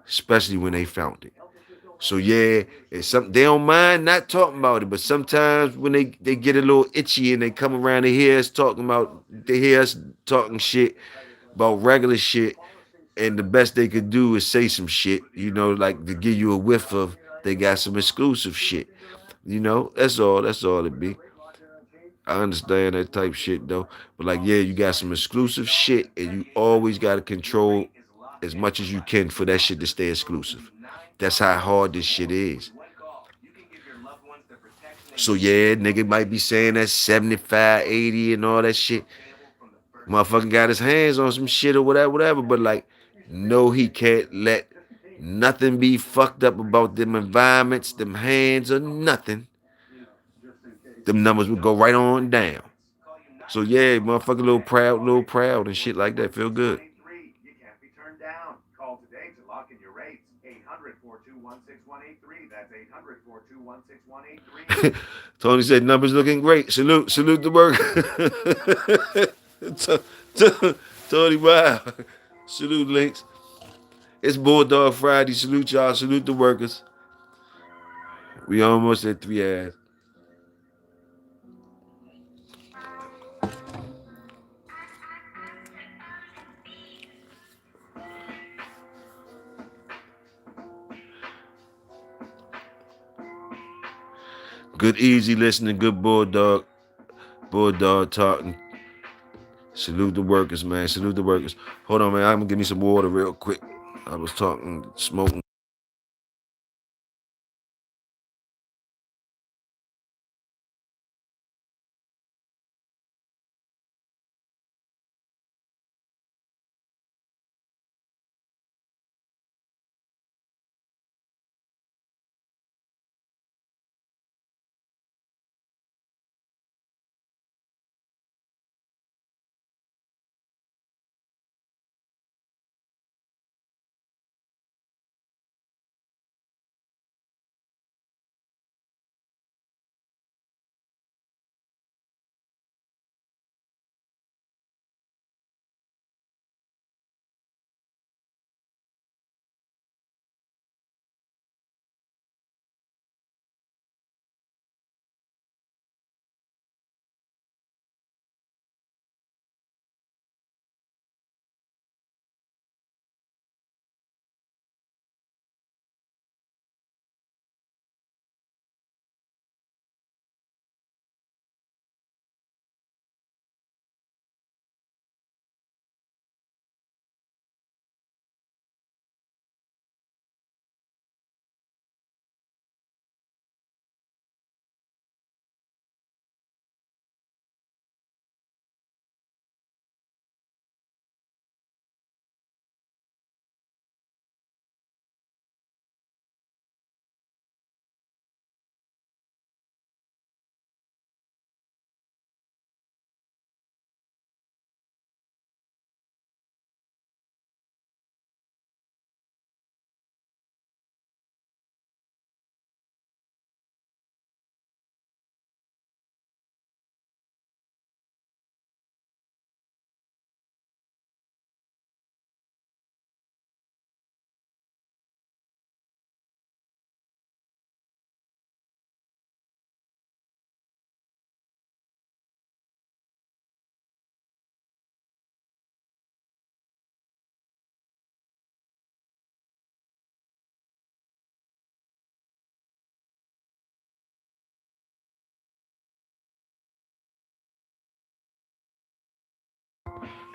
Speaker 1: especially when they found it. So yeah, it's something they don't mind not talking about it, but sometimes when they get a little itchy and they come around, they hear us talking shit about regular shit, and the best they could do is say some shit, like to give you a whiff of they got some exclusive shit. That's all it be. I understand that type shit though. But like, yeah, you got some exclusive shit and you always gotta control as much as you can for that shit to stay exclusive. That's how hard this shit is. So yeah, nigga might be saying that 75, 80 and all that shit. Motherfucking got his hands on some shit or whatever. But like, no, he can't let nothing be fucked up about them environments, them hands or nothing. Them numbers would go right on down. So yeah, motherfucker, little proud and shit like that. Feel good.
Speaker 3: You can't be turned down. Call today to lock in your rates. 800-421-6183. That's 800-421-6183.
Speaker 1: Tony said numbers looking great. Salute the work. Tony, wow. Salute links. It's Bulldog Friday. Salute y'all. Salute the workers. We almost at 3 hours. Good easy listening, good Bulldog talking. Salute the workers, man. Salute the workers. Hold on, man. I'm gonna give me some water real quick. I was talking, smoking.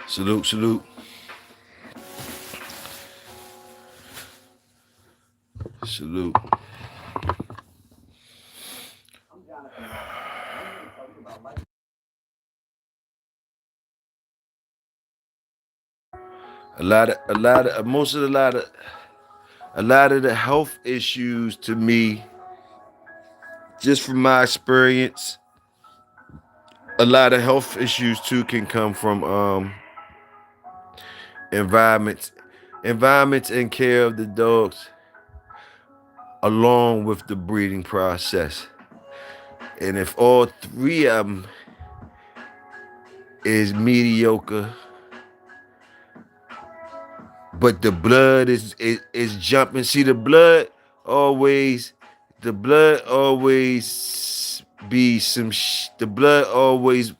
Speaker 1: Salute, salute, salute.
Speaker 3: I'm Jonathan Ross. I'm here to tell you about life.
Speaker 1: A lot of the health issues to me, just from my experience, a lot of health issues too can come from environments, environments and care of the dogs, along with the breeding process. And if all three of them is mediocre, but the blood is jumping. See, always, the blood always be some. The blood always,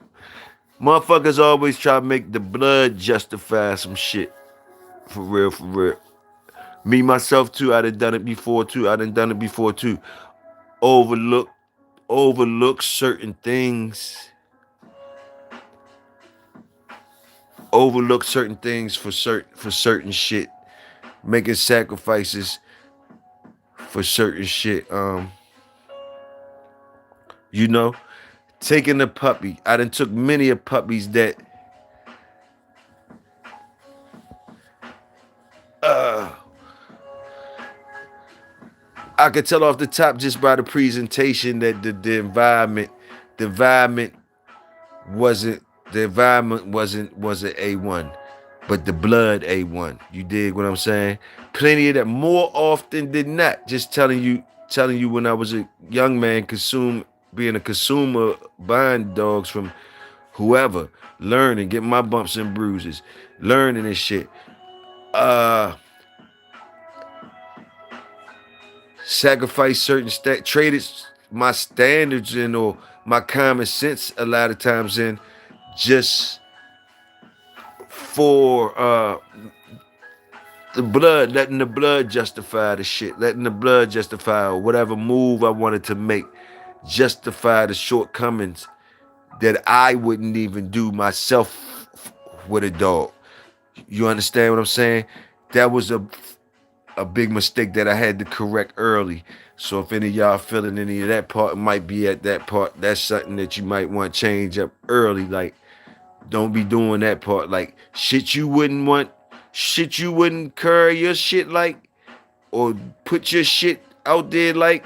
Speaker 1: motherfuckers always try to make the blood justify some shit. For real, for real. Me myself too. I done it before too. I done it before too. Overlook, overlook certain things. Overlook certain things for certain shit. Making sacrifices for certain shit. You know, taking a puppy. I done took many of puppies that uh I could tell off the top just by the presentation that the environment wasn't wasn't A1, but the blood A1. You dig what I'm saying? Plenty of that, more often than not. Just telling you when I was a young man, being a consumer, buying dogs from whoever, learning, getting my bumps and bruises, learning and shit. Uh Sacrifice traded my standards in or my common sense a lot of times in just for the blood, letting the blood justify the shit, letting the blood justify whatever move I wanted to make, justify the shortcomings that I wouldn't even do myself with a dog. You understand what I'm saying? That was a big mistake that I had to correct early. So if any of y'all feeling any of that part, it might be at that part. That's something that you might want to change up early. Like, don't be doing that part. Like, shit you wouldn't carry your shit like, or put your shit out there like,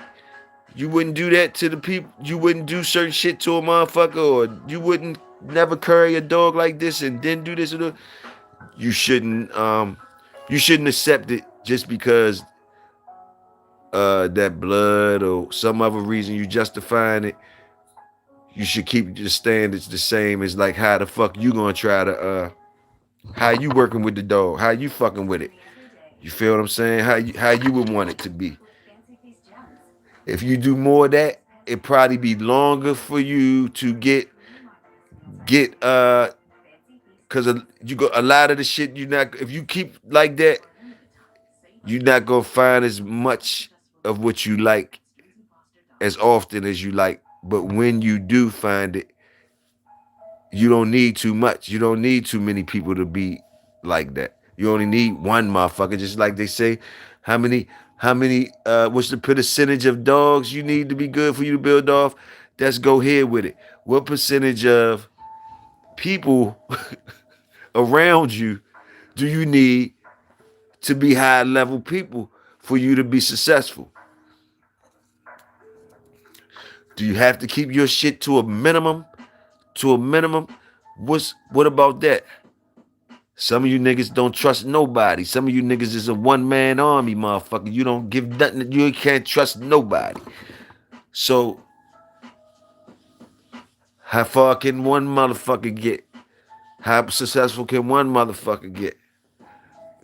Speaker 1: you wouldn't do that to the people. You wouldn't do certain shit to a motherfucker, or you wouldn't never carry a dog like this and then do this or that. You shouldn't you shouldn't accept it just because that blood or some other reason you justifying it. You should keep the standards the same as like how the fuck you gonna try to how you working with the dog, how you fucking with it. You feel what I'm saying? How you would want it to be. If you do more of that, it probably be longer for you to get because you go a lot of the shit you not if you keep like that, you're not gonna find as much of what you like as often as you like. But when you do find it, you don't need too much. You don't need too many people to be like that. You only need one motherfucker. Just like they say, how many what's the percentage of dogs you need to be good for you to build off? Let's go here with it. What percentage of people around you do you need to be high level people for you to be successful? Do you have to keep your shit to a minimum? To a minimum? What about that? Some of you niggas don't trust nobody. Some of you niggas is a one-man army, motherfucker. You don't give nothing. You can't trust nobody. So, how far can one motherfucker get? How successful can one motherfucker get?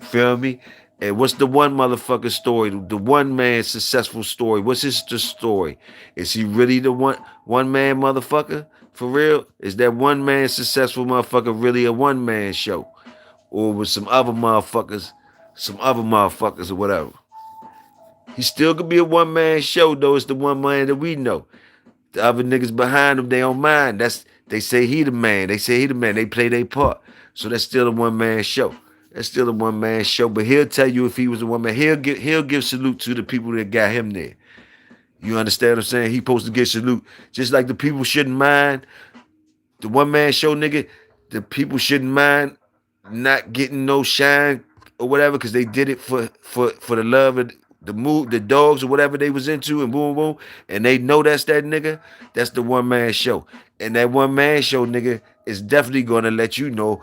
Speaker 1: Feel me? And what's the one motherfucker story? The one man successful story. What's his story? Is he really the one man motherfucker? For real? Is that one man successful motherfucker really a one man show? Or with some other motherfuckers or whatever. He still could be a one man show though. It's the one man that we know. The other niggas behind him, they don't mind. They say he the man. They say he the man. They play their part. So that's still a one man show. That's still a one man show. But he'll tell you if he was a one man. He'll give salute to the people that got him there. You understand what I'm saying? He supposed to get salute. Just like the people shouldn't mind the one man show, nigga. The people shouldn't mind not getting no shine or whatever because they did it for the love of the move, the dogs or whatever they was into, and boom boom, and they know that's that nigga. That's the one man show, and that one man show, nigga, is definitely gonna let you know,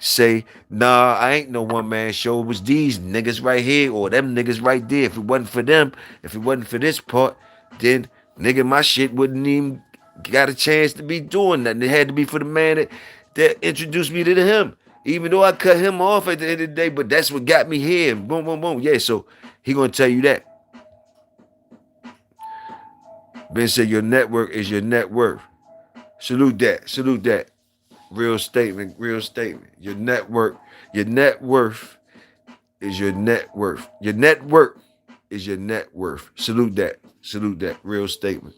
Speaker 1: say, nah, I ain't no one man show. It was these niggas right here or them niggas right there. If it wasn't for them, if it wasn't for this part, then nigga, my shit wouldn't even got a chance to be doing nothing. It had to be for the man that introduced me to him. Even though I cut him off at the end of the day, but that's what got me here. Boom, boom, boom. Yeah, so he gonna tell you that. Ben said your network is your net worth. Salute that. Salute that. Real statement. Real statement. Your net worth is your net worth. Your network is your net worth. Salute that. Salute that. Real statement.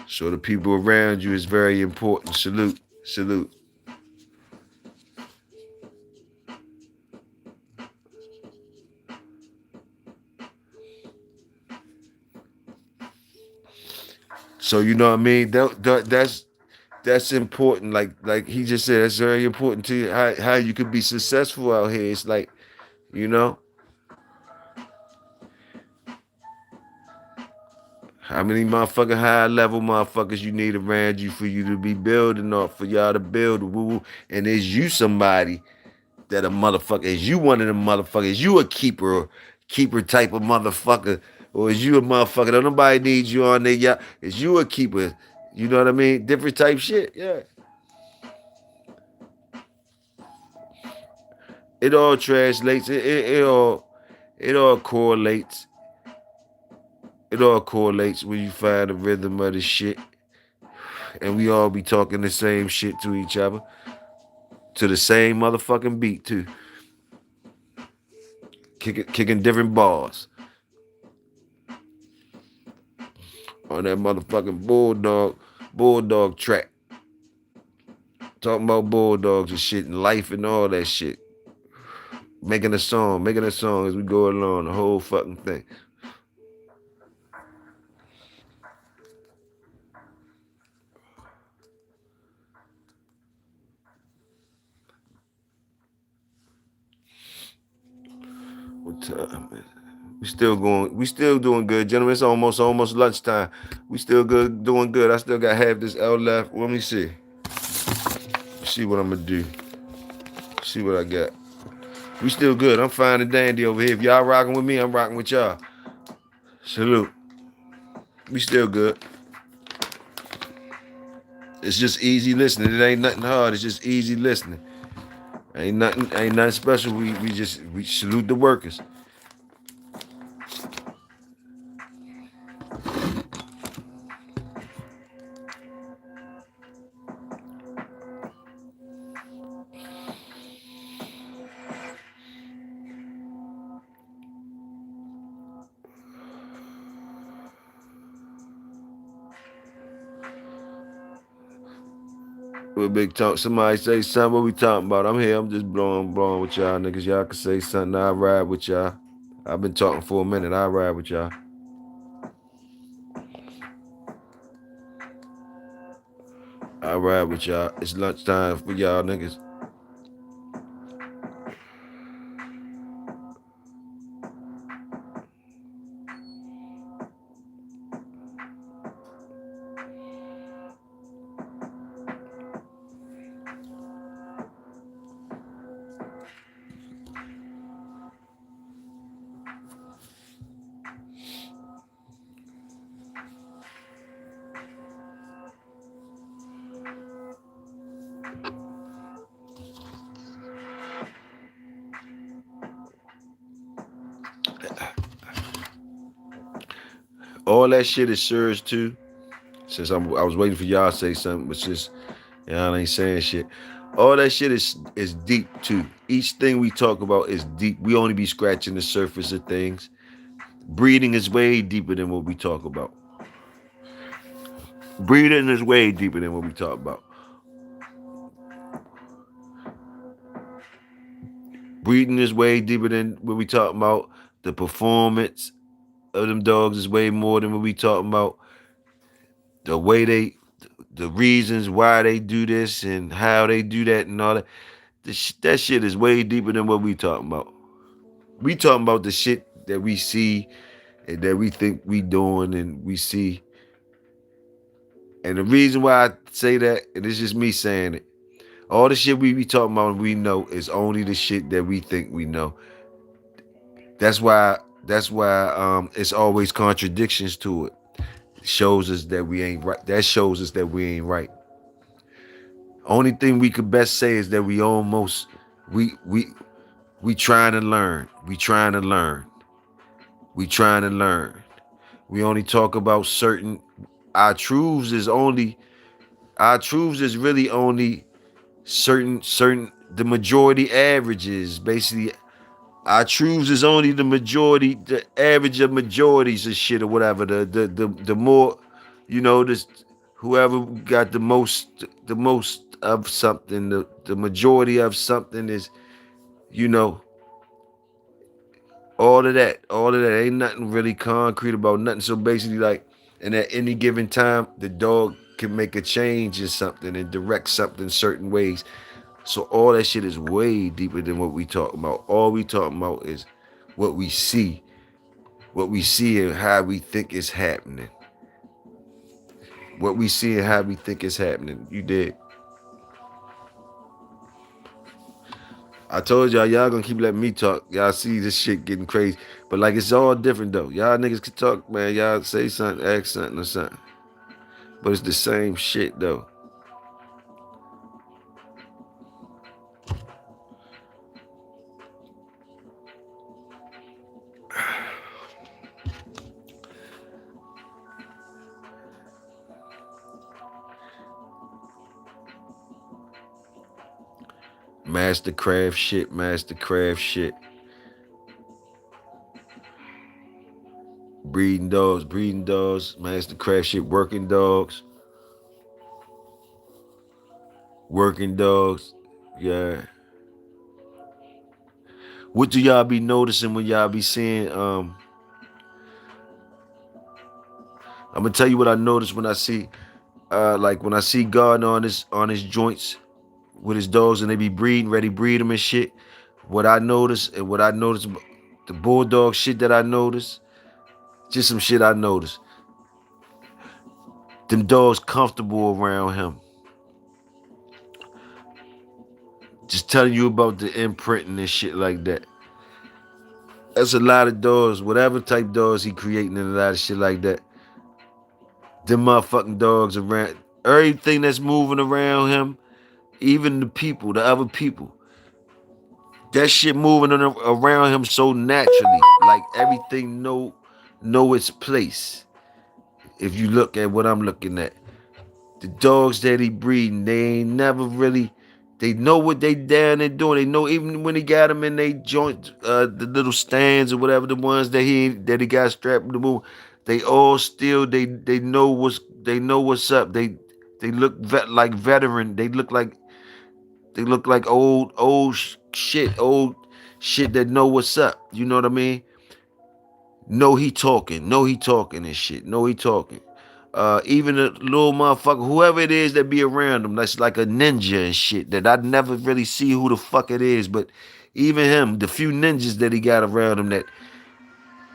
Speaker 1: So the people around you is very important. Salute. Salute. So you know what I mean? That's important. Like he just said, that's very important to you. How you could be successful out here. It's like, you know, how many motherfucking high level motherfuckers you need around you for you to be building off, for y'all to build, woo. And is you somebody that a motherfucker, is you one of them motherfuckers, is you a keeper type of motherfucker, or is you a motherfucker that nobody needs you on there, yeah? Is you a keeper? You know what I mean? Different type shit, yeah. It all translates. It all correlates. It all correlates when you find the rhythm of the shit, and we all be talking the same shit to each other, to the same motherfucking beat too, kicking different bars on that motherfucking bulldog track, talking about bulldogs and shit and life and all that shit, making a song as we go along, the whole fucking thing. What time is it? We still doing good, gentlemen. It's almost lunchtime. We still good, doing good. I still got half this L left. Let me see. See what I'm gonna do. See what I got. We still good. I'm fine and dandy over here. If y'all rocking with me, I'm rocking with y'all. Salute. We still good. It's just easy listening. It ain't nothing hard. It's just easy listening. Ain't nothing special. We salute the workers. With big talk, somebody say something. What we talking about? I'm here. I'm just blowing with y'all niggas. Y'all can say something. I ride with y'all. I've been talking for a minute. I ride with y'all. I ride with y'all. It's lunchtime for y'all niggas. All that shit is serious too. Since I was waiting for y'all to say something, but just y'all ain't saying shit. All that shit is deep too. Each thing we talk about is deep. We only be scratching the surface of things. Breathing is way deeper than what we talk about. Breeding is way deeper than what we talk about. Breeding is way deeper than what we talk about. The performance of them dogs is way more than what we talking about. The way they, the reasons why they do this and how they do that and all that. That shit is way deeper than what we talking about. We talking about the shit that we see and that we think we doing and we see. And the reason why I say that, and it's just me saying it, all the shit we be talking about and we know is only the shit that we think we know. That's why it's always contradictions to it. It shows us that we ain't right. That shows us that we ain't right. Only thing we could best say is that we almost we trying to learn. We trying to learn. We trying to learn. We only talk about certain our truths is only our truths is really only certain the majority averages. Basically our truths is only the majority, the average of majorities of shit or whatever. The more, this whoever got the most of something, the majority of something is, you know, all of that. Ain't nothing really concrete about nothing. So basically, like, and at any given time, the dog can make a change in something and direct something certain ways. So all that shit is way deeper than what we talking about. All we talking about is what we see, and how we think it's happening. What we see and how we think it's happening. You did. I told y'all gonna keep letting me talk. Y'all see this shit getting crazy. But like it's all different though. Y'all niggas can talk, man. Y'all say something, ask something or something. But it's the same shit though. Mastercraft shit, mastercraft shit. Breeding dogs, mastercraft shit, working dogs. Yeah. What do y'all be noticing when y'all be seeing I'm gonna tell you what I notice when I see like when I see Gardner on his joints with his dogs and they be breeding, ready to breed them and shit. What I notice the Bulldog shit that I notice, just some shit I noticed. Them dogs comfortable around him. Just telling you about the imprinting and shit like that. That's a lot of dogs, whatever type dogs he creating and a lot of shit like that. Them motherfucking dogs around everything that's moving around him, even the people, the other people. That shit moving around him so naturally, like everything know its place. If you look at what I'm looking at, the dogs that he breeding, they ain't never really. They know what they down there doing. They know even when he got them in they joint, the little stands or whatever, the ones that he got strapped to move. They all still they know what's up. They look like veteran. They look like old shit that know what's up. You know what I mean? Know he talking and shit. Know he talking. Even a little motherfucker, whoever it is that be around him, that's like a ninja and shit that I never really see who the fuck it is, but even him, the few ninjas that he got around him that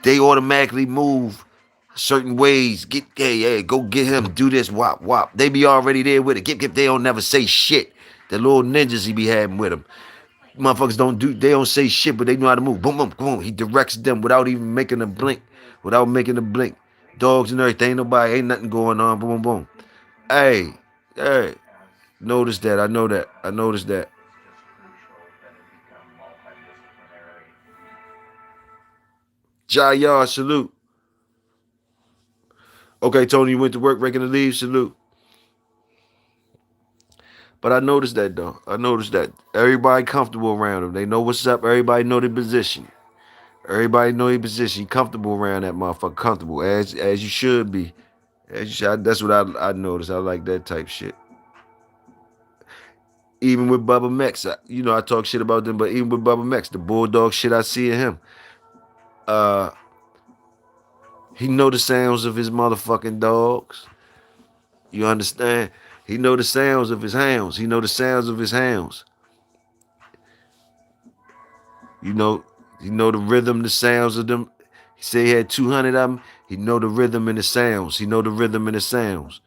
Speaker 1: they automatically move certain ways. Hey, go get him, do this, wop, wop. They be already there with it. Get, they don't never say shit. The little ninjas he be having with him. Motherfuckers they don't say shit, but they know how to move. Boom, boom, boom. He directs them without even making a blink. Without making a blink. Dogs and everything, ain't nothing going on. Boom, boom, boom. Hey, hey. Notice that. I know that. I noticed that. Jaya, salute. Okay, Tony, you went to work, breaking the leaves, salute. But I noticed that though. I noticed that everybody comfortable around him. They know what's up. Everybody know their position. Everybody know their position. Comfortable around that motherfucker. Comfortable as you should be. That's what I noticed. I like that type shit. Even with Bubba Mex, I talk shit about them, but even with Bubba Mex, the Bulldog shit I see in him, uh, he know the sounds of his motherfucking dogs. You understand? He know the sounds of his hounds. He know the sounds of his hounds. You know, he know the rhythm, the sounds of them. He said he had 200 of them. He know the rhythm and the sounds. He know the rhythm and the sounds.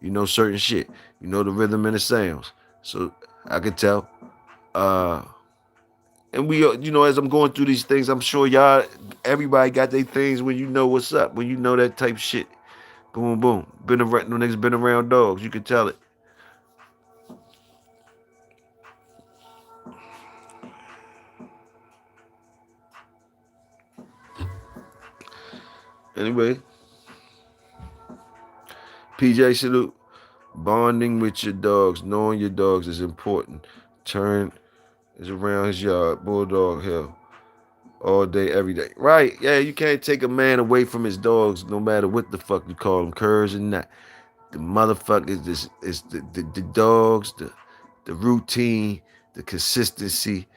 Speaker 1: You know certain shit. You know the rhythm and the sounds. So I could tell. Uh, and as I'm going through these things, I'm sure everybody got their things when you know what's up, when you know that type shit. Boom, boom. Been around, no niggas been around dogs. You can tell it. Anyway, PJ salute. Bonding with your dogs, knowing your dogs is important. Turn is around his yard, Bulldog Hill, all day, every day. Right? Yeah, you can't take a man away from his dogs, no matter what the fuck you call them, curs or not. The motherfuckers is the dogs, the routine, the consistency,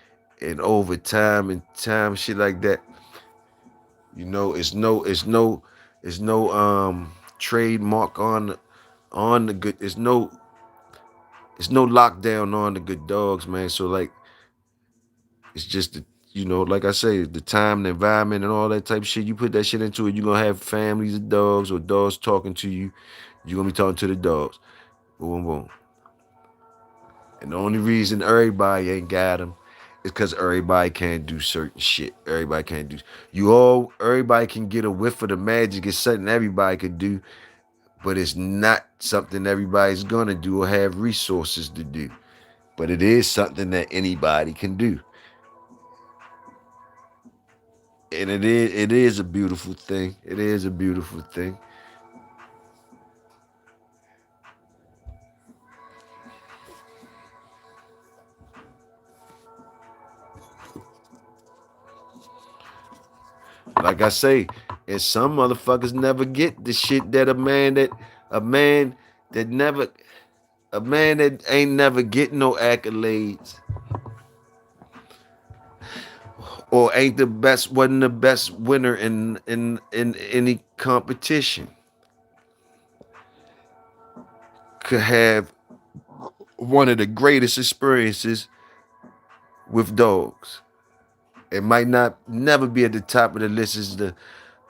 Speaker 1: and over time and time shit like that. It's no trademark on the good. It's no lockdown on the good dogs, man. So like it's just like I say, the time, the environment, and all that type of shit. You put that shit into it, you're gonna have families of dogs or dogs talking to you. You're gonna be talking to the dogs. Boom, boom. And the only reason everybody ain't got them is because everybody can't do certain shit. Everybody can't do. Everybody can get a whiff of the magic. It's something everybody could do, but it's not something everybody's gonna do or have resources to do. But it is something that anybody can do. And it is a beautiful thing. It is a beautiful thing. Like I say, and some motherfuckers never get the shit that a man that never a man that ain't never get no accolades or ain't the best wasn't the best winner in any competition could have one of the greatest experiences with dogs. It might not never be at the top of the list as the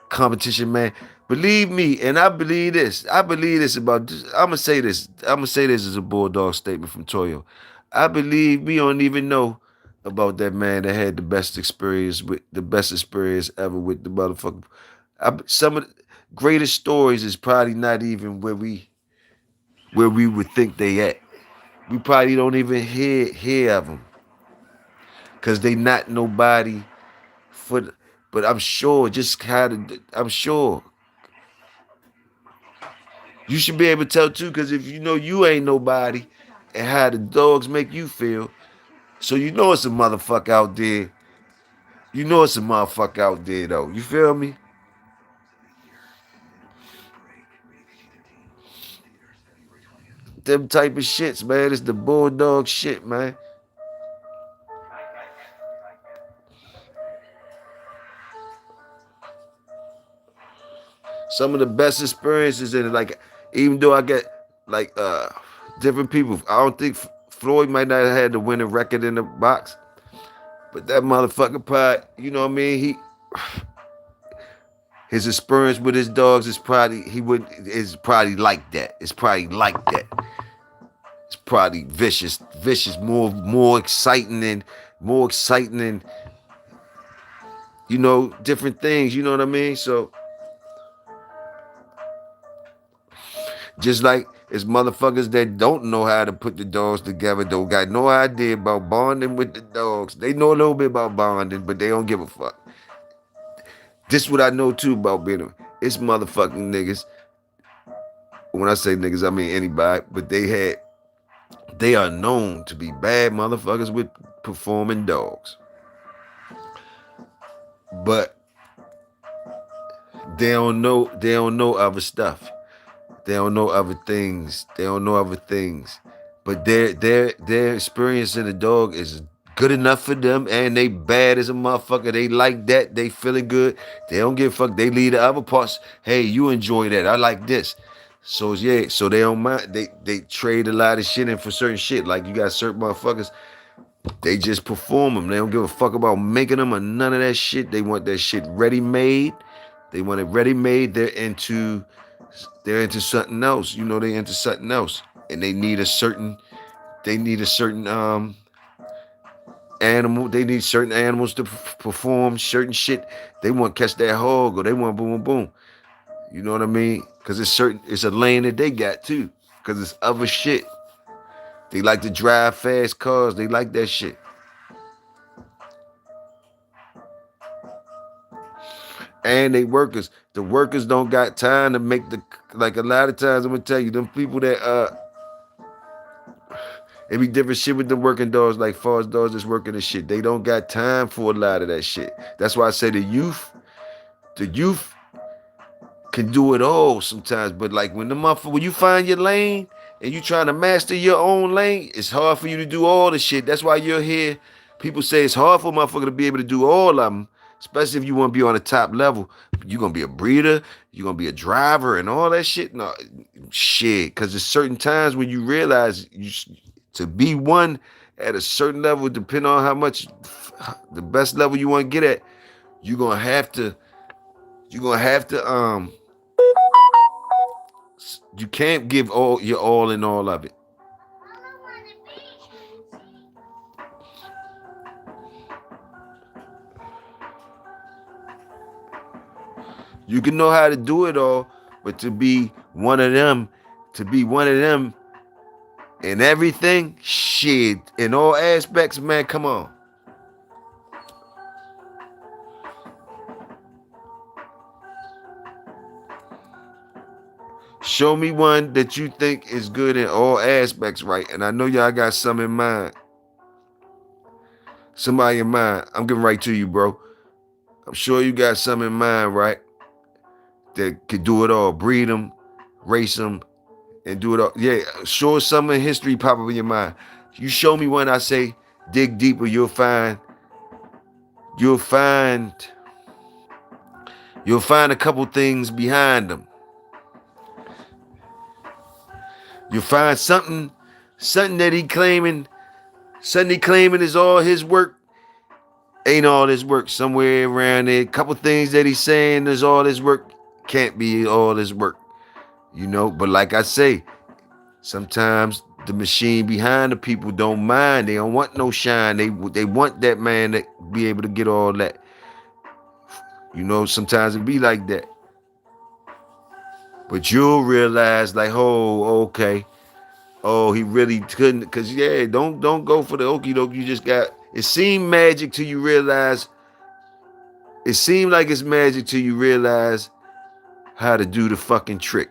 Speaker 1: competition, man. Believe me, and I believe this. I believe this about this. I'm gonna say this. I'm gonna say this as a Bulldog statement from Toyo. I believe we don't even know about that man that had the best experience ever with the motherfucker. Some of the greatest stories is probably not even where we would think they at. We probably don't even hear of them because they not nobody for. But I'm sure, just kind of, I'm sure you should be able to tell too, because if you know you ain't nobody and how the dogs make you feel, so you know it's a motherfucker out there. You know it's a motherfucker out there though. You feel me? Them type of shits, man. It's the bulldog shit, man. Some of the best experiences in it, like even though I get like different people. I don't think Floyd might not have had the winning record in the box, but that motherfucker probably, you know what I mean? His experience with his dogs is probably like that. It's probably like that. It's probably vicious, more exciting and different things. You know what I mean? So just like it's motherfuckers that don't know how to put the dogs together, don't got no idea about bonding with the dogs. They know a little bit about bonding, but they don't give a fuck. This what I know too about it's motherfucking niggas. When I say niggas, I mean anybody, but they are known to be bad motherfuckers with performing dogs. But they don't know other stuff. They don't know other things. They don't know other things. But their experience in the dog is good enough for them, and they bad as a motherfucker. They like that. They feeling good. They don't give a fuck. They leave the other parts. Hey, you enjoy that. I like this. So yeah, so they don't mind. They trade a lot of shit in for certain shit. Like you got certain motherfuckers, they just perform them. They don't give a fuck about making them or none of that shit. They want that shit ready made. They want it ready made. They're into something else. You know, they into something else, and they need a certain animal. They need certain animals to perform certain shit. They want to catch that hog, or they want boom boom boom. You know what I mean? Because it's a lane that they got too. Because it's other shit. They like to drive fast cars. They like that shit. And they workers. The workers don't got time to make the, like a lot of times. I'm gonna tell you, them people that it be different shit with the working dogs, like far as dogs that's working and shit. They don't got time for a lot of that shit. That's why I say the youth can do it all sometimes. But like when you find your lane and you trying to master your own lane, it's hard for you to do all the shit. That's why you're here. People say it's hard for a motherfucker to be able to do all of them, especially if you want to be on the top level. You're gonna be a breeder, you're gonna be a driver, and all that shit. No shit, because there's certain times when you realize to be one at a certain level, depending on how much the best level you want to get at, you're gonna have to. You're gonna have to you can't give all your all in all of it. You can know how to do it all, but to be one of them in everything, shit, in all aspects, man, come on. Show me one that you think is good in all aspects, right? And I know y'all got some in mind. Somebody in mind. I'm getting right to you, bro. I'm sure you got some in mind, right? That could do it all. Breed them, race them, and do it all. Yeah, sure some in history pop up in your mind. You show me one, I say, dig deeper, you'll find you'll find a couple things behind them. You'll find something that something he claiming is all his work. Ain't all his work. Somewhere around there. A couple things that he's saying is all his work. Can't be all his work. But like I say, sometimes the machine behind the people don't mind. They don't want no shine. They want that man to be able to get all that. Sometimes it be like that. But you'll realize like, oh, okay. Oh, he really couldn't. Cause yeah, don't go for the okie doke. You just got it seemed magic till you realize it seemed like it's magic till you realize how to do the fucking trick.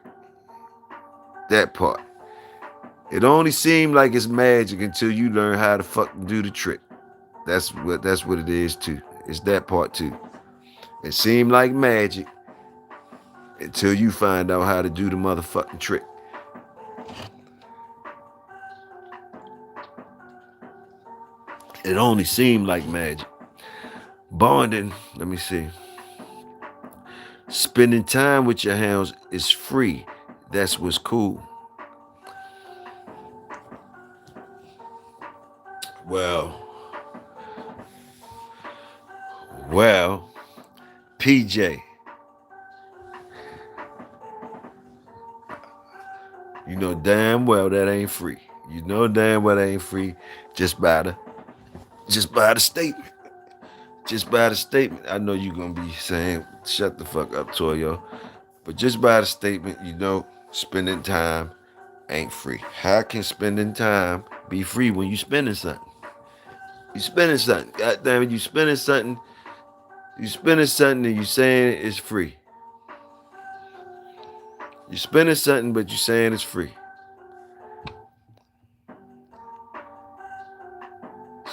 Speaker 1: That part. It only seemed like it's magic until you learn how to fucking do the trick. That's what it is too. It's that part too. It seemed like magic until you find out how to do the motherfucking trick. It only seemed like magic. Bonding, let me see. Spending time with your hounds is free. That's what's cool. Well, PJ, you know damn well that ain't free. You know damn well that ain't free. Just by the statement. Just by the statement. I know you're gonna be saying, shut the fuck up, Toyo. But just by the statement, spending time ain't free. How can spending time be free when you spending something? You spending something. God damn it, you spending something. You spending something and you saying it's free. You spending something, but you saying it's free.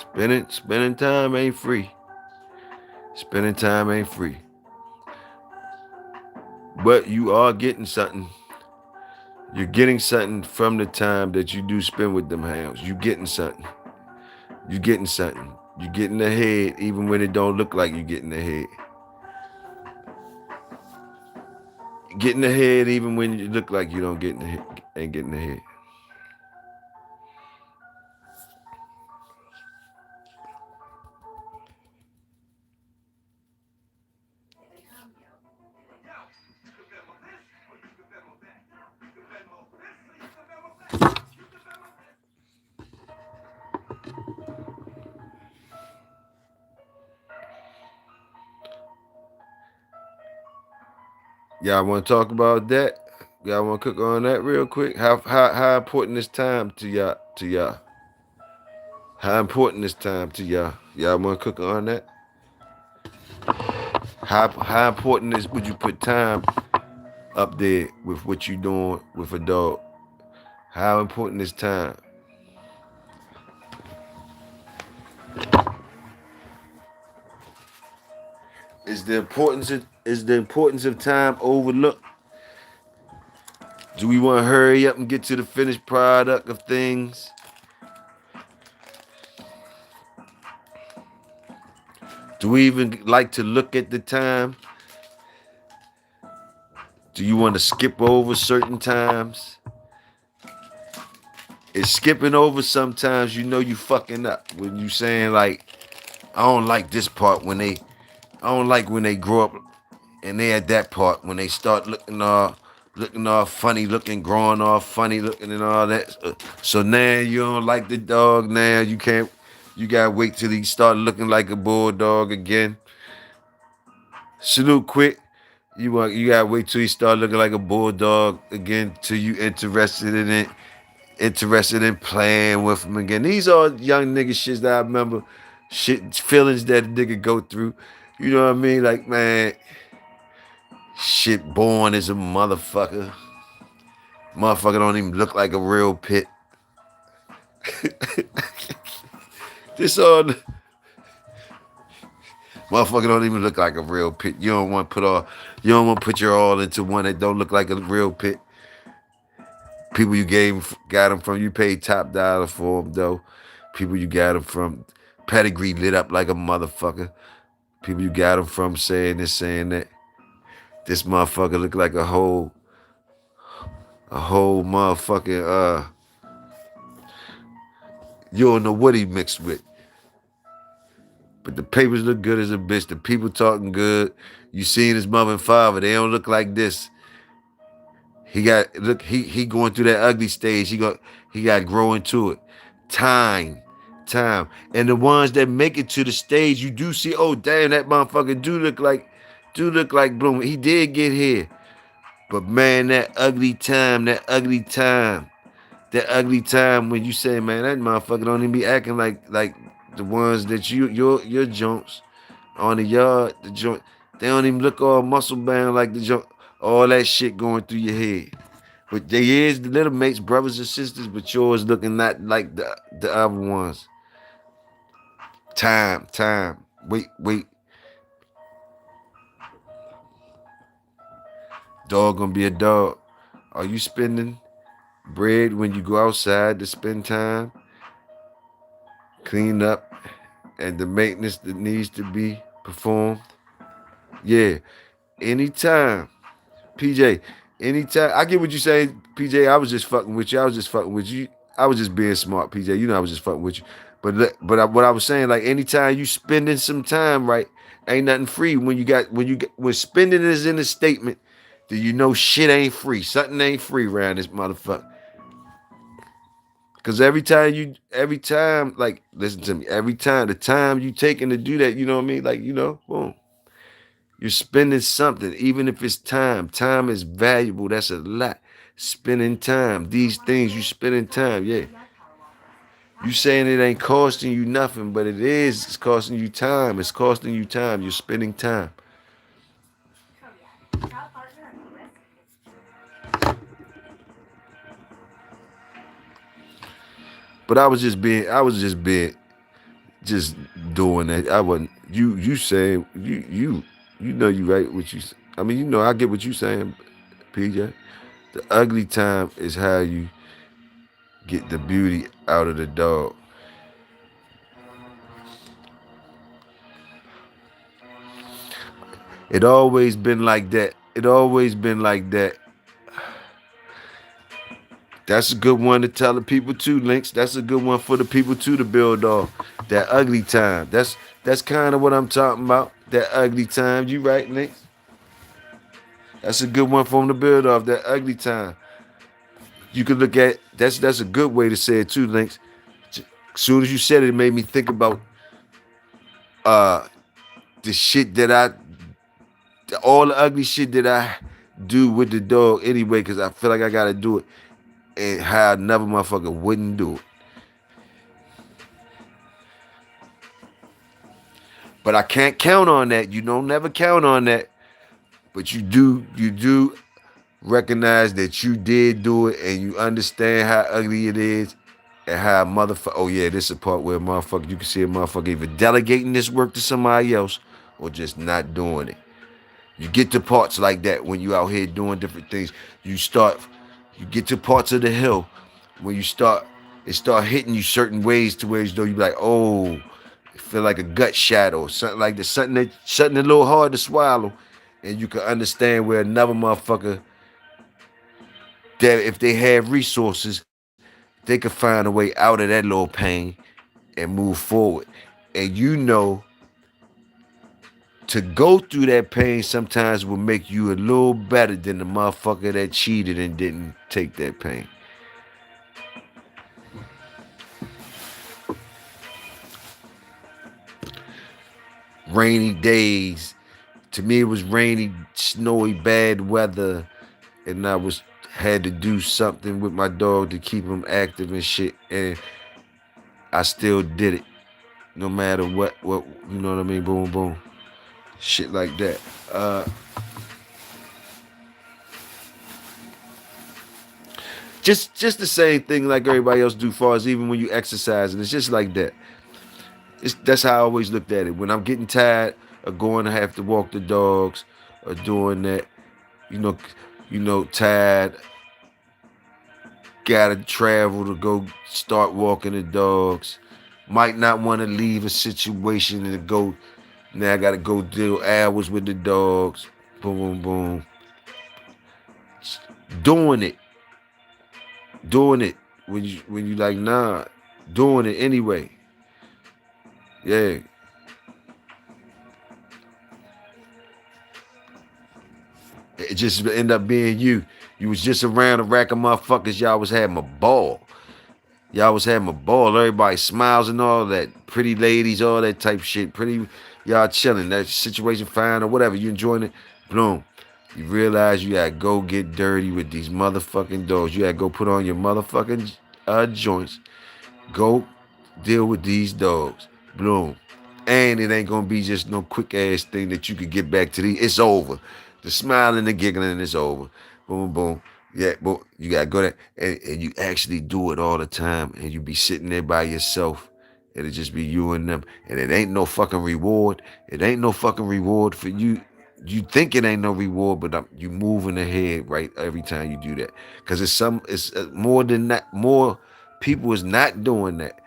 Speaker 1: Spending time ain't free. Spending time ain't free. But you are getting something You're getting something from the time that you do spend with them hounds. You getting something. You getting something. You getting ahead even when it don't look like you getting ahead. Getting ahead even when you look like you don't getting ahead, ain't getting ahead. Y'all want to talk about that? Y'all want to cook on that real quick? How important is time to y'all? How important is time to y'all? Y'all want to cook on that? How important is would you put time up there with what you doing with a dog? How important is time? Is the importance of time overlooked? Do we want to hurry up and get to the finished product of things? Do we even like to look at the time? Do you want to skip over certain times? Is skipping over sometimes you know you fucking up when you saying like I don't like this part when they I don't like when they grow up and they at that part when they start looking all funny looking, growing all funny looking and all that. So now you don't like the dog. Now you can't. You gotta wait till he start looking like a bulldog again. Salute quick. You gotta wait till he start looking like a bulldog again till you interested in it. Interested in playing with him again. These are young nigga shits that I remember. Shit feelings that a nigga go through. You know what I mean? Like, man, shit born as a motherfucker. Motherfucker don't even look like a real pit. This all motherfucker don't even look like a real pit. You don't want to put your all into one that don't look like a real pit. People you got them from, you paid top dollar for them though. People you got them from, pedigree lit up like a motherfucker. People you got them from saying this, saying that. This motherfucker look like a whole motherfucking you don't know what he mixed with. But the papers look good as a bitch. The people talking good. You seen his mother and father. They don't look like this. He going through that ugly stage. He got growing to it. Time. And the ones that make it to the stage, you do see, oh damn, that motherfucker do look like Bloom. He did get here. But man, that ugly time when you say, man, that motherfucker don't even be acting like the ones that your joints on the yard, the joint, they don't even look all muscle bound like the joint, all that shit going through your head. But they is the little mates, brothers and sisters, but yours looking not like the other ones. Time. Wait. Dog gonna be a dog. Are you spending bread when you go outside to spend time? Clean up and the maintenance that needs to be performed? Yeah. Anytime. PJ, anytime. I get what you say, PJ. I was just fucking with you. I was just being smart, PJ. You know I was just fucking with you. What I was saying, like anytime you spending some time, right, ain't nothing free. When spending is in a statement, do you know shit ain't free? Something ain't free around this motherfucker. Cause every time, like, listen to me, every time, the time you taking to do that, you know what I mean? Like, boom. You're spending something, even if it's time. Time is valuable. That's a lot. Spending time. These things you spending time, yeah. You saying it ain't costing you nothing, but it is. It's costing you time. It's costing you time. You're spending time. But just doing that. I wasn't. You saying you know you right. What you? I mean, I get what you saying, PJ. The ugly time is how you get the beauty out of the dog. It always been like that. It always been like that. That's a good one to tell the people too, Links. That's a good one for the people too to build off. That ugly time. That's kind of what I'm talking about. That ugly time. You right, Links? That's a good one for them to build off. That ugly time. You could look at that's a good way to say it too, Links. As soon as you said it, it made me think about uh the shit that all the ugly shit that I do with the dog anyway, because I feel like I gotta do it, and how another motherfucker wouldn't do it. But I can't count on that. You don't never count on that. But you do recognize that you did do it, and you understand how ugly it is, and how motherfucker. Oh yeah, this is a part where motherfucker you can see a motherfucker either delegating this work to somebody else or just not doing it. You get to parts like that when you out here doing different things. You get to parts of the hill when it start hitting you certain ways to where you be like, oh, it feel like a gut shot or something like that, something a little hard to swallow, and you can understand where another motherfucker that if they have resources, they could find a way out of that little pain and move forward. And you know to go through that pain sometimes will make you a little better than the motherfucker that cheated and didn't take that pain. Rainy days. To me, it was rainy, snowy, bad weather, and I was had to do something with my dog to keep him active and shit, and I still did it, no matter what you know what I mean? Boom, boom, shit like that. Just the same thing like everybody else do, far as even when you exercise, and it's just like that. That's how I always looked at it. When I'm getting tired of going to have to walk the dogs or doing that, you know, tired, gotta travel to go start walking the dogs. Might not want to leave a situation and go. Now I gotta go deal hours with the dogs. Boom, boom, boom. Doing it, doing it. When you like nah, doing it anyway. Yeah, it just end up being you. You was just around a rack of motherfuckers. Y'all was having a ball. Y'all was having a ball. Everybody smiles and all that. Pretty ladies, all that type shit. Pretty, y'all chilling. That situation fine or whatever. You enjoying it? Boom. You realize you gotta go get dirty with these motherfucking dogs. You gotta go put on your motherfucking joints. Go deal with these dogs. Boom. And it ain't gonna be just no quick ass thing that you could get back to the. It's over. The smiling, the giggling is over. Boom, boom. Yeah, but you gotta go there and you actually do it all the time, and you be sitting there by yourself. It'll just be you and them, and it ain't no fucking reward. It ain't no fucking reward for you. You think it ain't no reward, but you moving ahead right every time you do that, because it's more than that. More people is not doing that,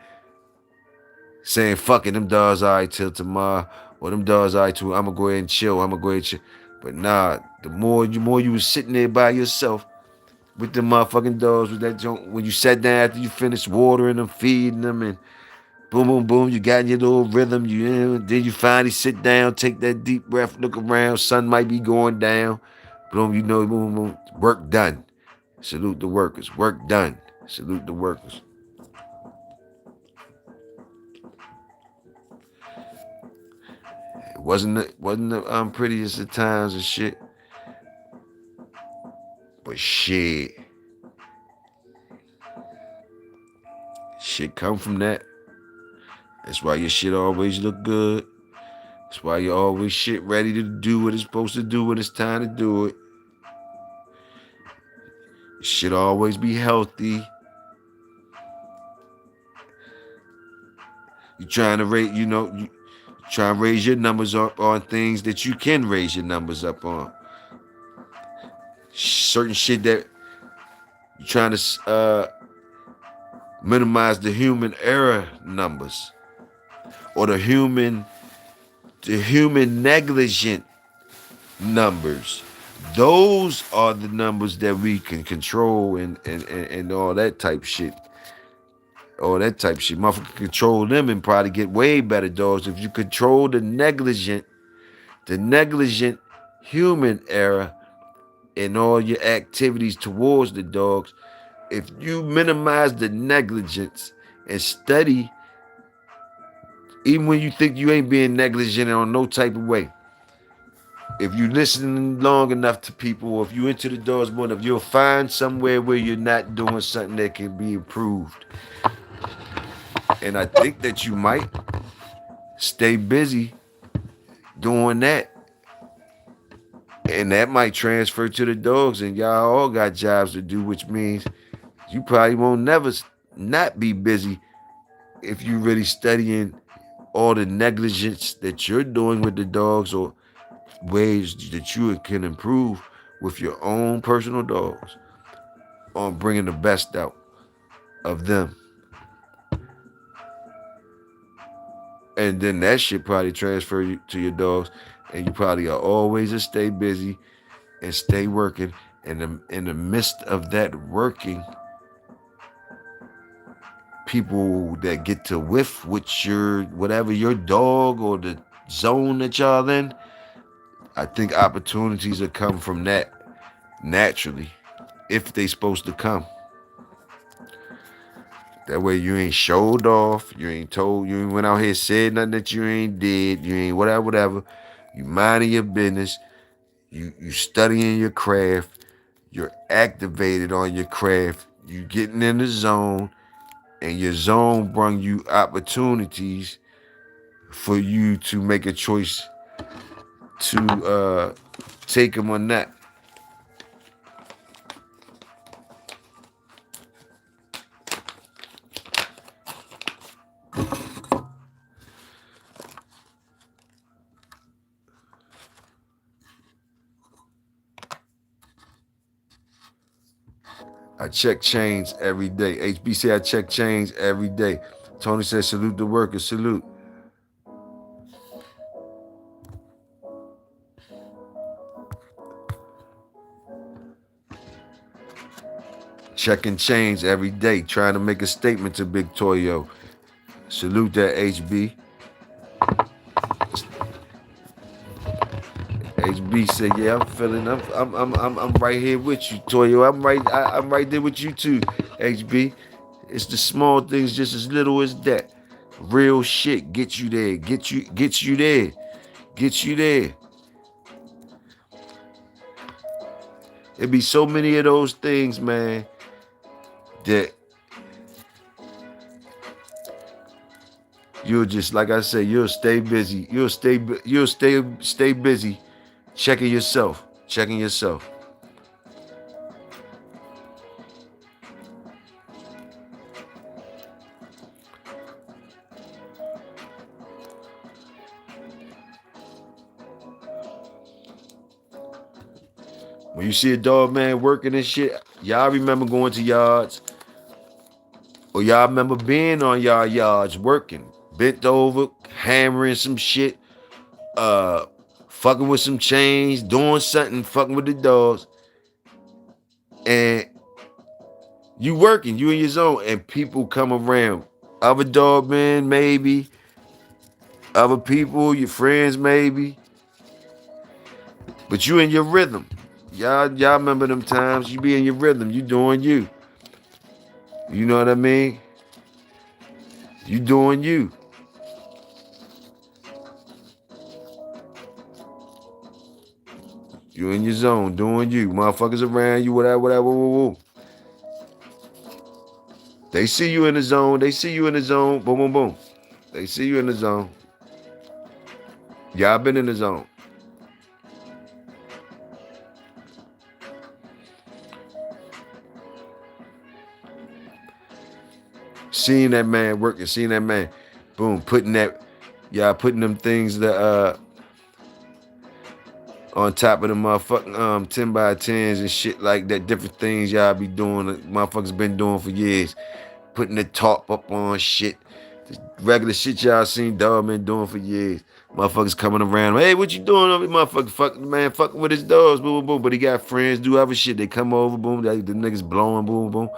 Speaker 1: saying fuck it, them dogs all right till tomorrow, or them dogs all right too. I'm gonna go ahead and chill. I'm gonna go ahead and chill. But nah, the more you was sitting there by yourself with the motherfucking dogs with that joint, when you sat down after you finished watering them, feeding them, and boom, boom, boom, you got in your little rhythm. Then you finally sit down, take that deep breath, look around. Sun might be going down. Boom, boom, boom, work done. Salute the workers. Work done. Salute the workers. It wasn't the prettiest of times and shit, but shit come from that. That's why your shit always look good. That's why you always shit ready to do what it's supposed to do when it's time to do it. Shit always be healthy. You trying to raise, you try and raise your numbers up on things that you can raise your numbers up on. Certain shit that You're trying to minimize the human error numbers or the human negligent numbers. Those are the numbers that we can control and all that type shit. All that type shit. Motherfucker control them and probably get way better dogs. If you control the negligent human error in all your activities towards the dogs, if you minimize the negligence and study, even when you think you ain't being negligent on no type of way, if you listen long enough to people, or if you into the dogs more enough, you'll find somewhere where you're not doing something that can be improved. And I think that you might stay busy doing that. And that might transfer to the dogs, and y'all all got jobs to do, which means you probably won't never not be busy if you really studying all the negligence that you're doing with the dogs, or ways that you can improve with your own personal dogs on bringing the best out of them. And then that shit probably transfer you to your dogs, and you probably are always to stay busy and stay working. And in the midst of that working, people that get to whiff with your whatever your dog or the zone that y'all in, I think opportunities will come from that naturally, if they supposed to come. That way you ain't showed off, you ain't told, you ain't went out here said nothing that you ain't did, you ain't whatever. You minding your business, you studying your craft, you're activated on your craft, you getting in the zone, and your zone bring you opportunities for you to make a choice to take them or not. I check chains every day. HB say I check chains every day. Tony says salute the workers, salute. Checking chains every day, trying to make a statement to Big Toyo. Salute that HB. HB said, "Yeah, I'm feeling. I'm right here with you, Toyo. I'm right there with you too, HB. It's the small things, just as little as that. Real shit gets you there. Gets you there. Gets you there. It be so many of those things, man, that you'll just, like I said, you'll stay busy. You'll stay busy, checking yourself. When you see a dog, man, working and shit, y'all remember going to yards, or y'all remember being on y'all yards working, bent over, hammering some shit, fucking with some chains, doing something, fucking with the dogs, and you working, you in your zone, and people come around, other dog men maybe, other people, your friends maybe, but you in your rhythm. Y'all remember them times, you be in your rhythm, you doing you. You know what I mean? You doing you. You in your zone, doing you. Motherfuckers around you, whatever. Woo. They see you in the zone. Boom, boom, boom. They see you in the zone. Y'all been in the zone. Seeing that man working, seeing that man, boom, putting them things that On top of the motherfucking 10 by 10s and shit like that, different things y'all be doing, motherfuckers been doing for years. Putting the top up on shit. Just regular shit y'all seen dog been doing for years. Motherfuckers coming around, hey, what you doing over here? Motherfucker fucking man, fucking with his dogs, boom, boom, boom. But he got friends, do other shit. They come over, boom, the niggas blowing, boom, boom.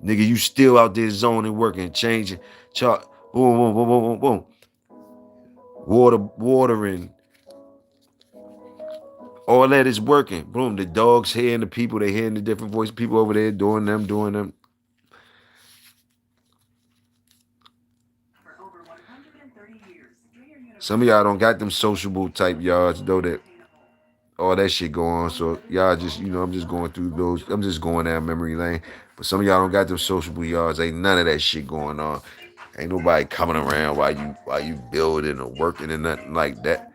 Speaker 1: Nigga, you still out there zoning, working, changing, chart, boom, boom, boom, boom, boom, boom. Watering. All that is working. Boom, the dogs hearing the people, they hearing the different voice people over there doing them, doing them.
Speaker 2: For over 130 years,
Speaker 1: Some of y'all don't got them sociable type yards though that all that shit go on. So y'all just, I'm just going through those. I'm just going down memory lane. But some of y'all don't got them sociable yards. Ain't none of that shit going on. Ain't nobody coming around while you building or working and nothing like that.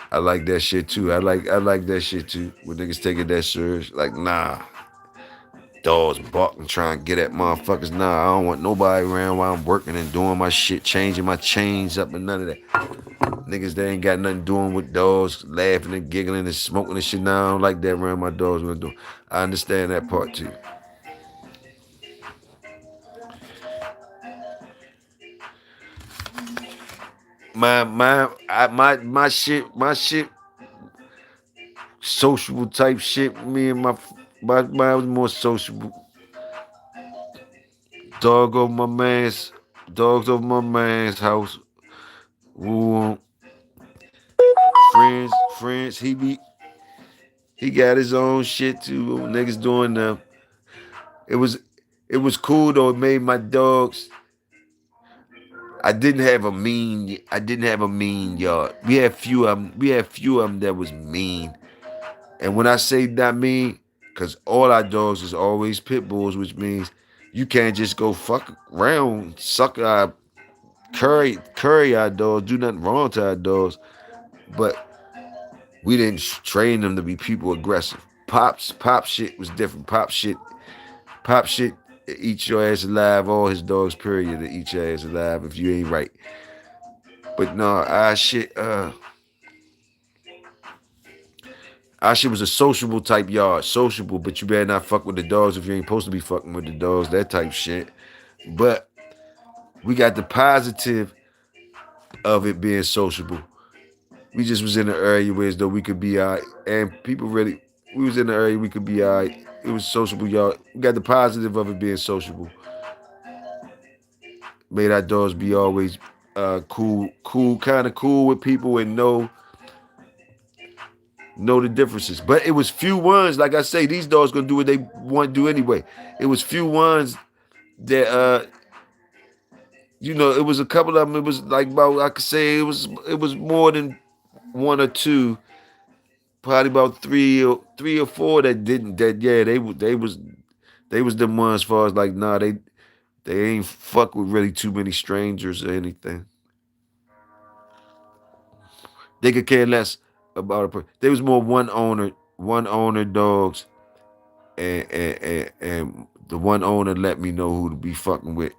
Speaker 1: I like that shit too. I like that shit too. When niggas taking that serious, like nah, dogs barking trying to get at motherfuckers. Nah, I don't want nobody around while I'm working and doing my shit, changing my chains up and none of that. Niggas they ain't got nothing doing with dogs, laughing and giggling and smoking and shit. Nah, I don't like that around my dogs. When I do. I understand that part too. My shit sociable type shit. Me and my was more sociable. Dog over my man's dogs over my man's house. Ooh, friends. He got his own shit too. Niggas doing them. It was it was cool though. It made my dogs. I didn't have a mean yard. We had few of them. We had few of them that was mean. And when I say not mean, cause all our dogs is always pit bulls, which means you can't just go fuck around, suck our curry our dogs, do nothing wrong to our dogs. But we didn't train them to be people aggressive. Pop shit was different. Pop shit eat your ass alive. All his dogs, period, to eat your ass alive if you ain't right. But no, our shit was a sociable type yard. Sociable, but you better not fuck with the dogs if you ain't supposed to be fucking with the dogs, that type shit. But we got the positive of it being sociable. We just was in an area where as though we could be all right. And people really, we was in an area we could be all right. It was sociable yard. We got the positive of it being sociable. Made our dogs be always cool, kind of cool with people and know the differences. But it was few ones, like I say, these dogs gonna do what they want to do anyway. It was few ones that it was a couple of them. It was like about I could say it was more than one or two, probably about three or four that didn't. That yeah, they was the ones as far as like nah they ain't fuck with really too many strangers or anything. They could care less about a person. They was more one owner dogs, and the one owner let me know who to be fucking with,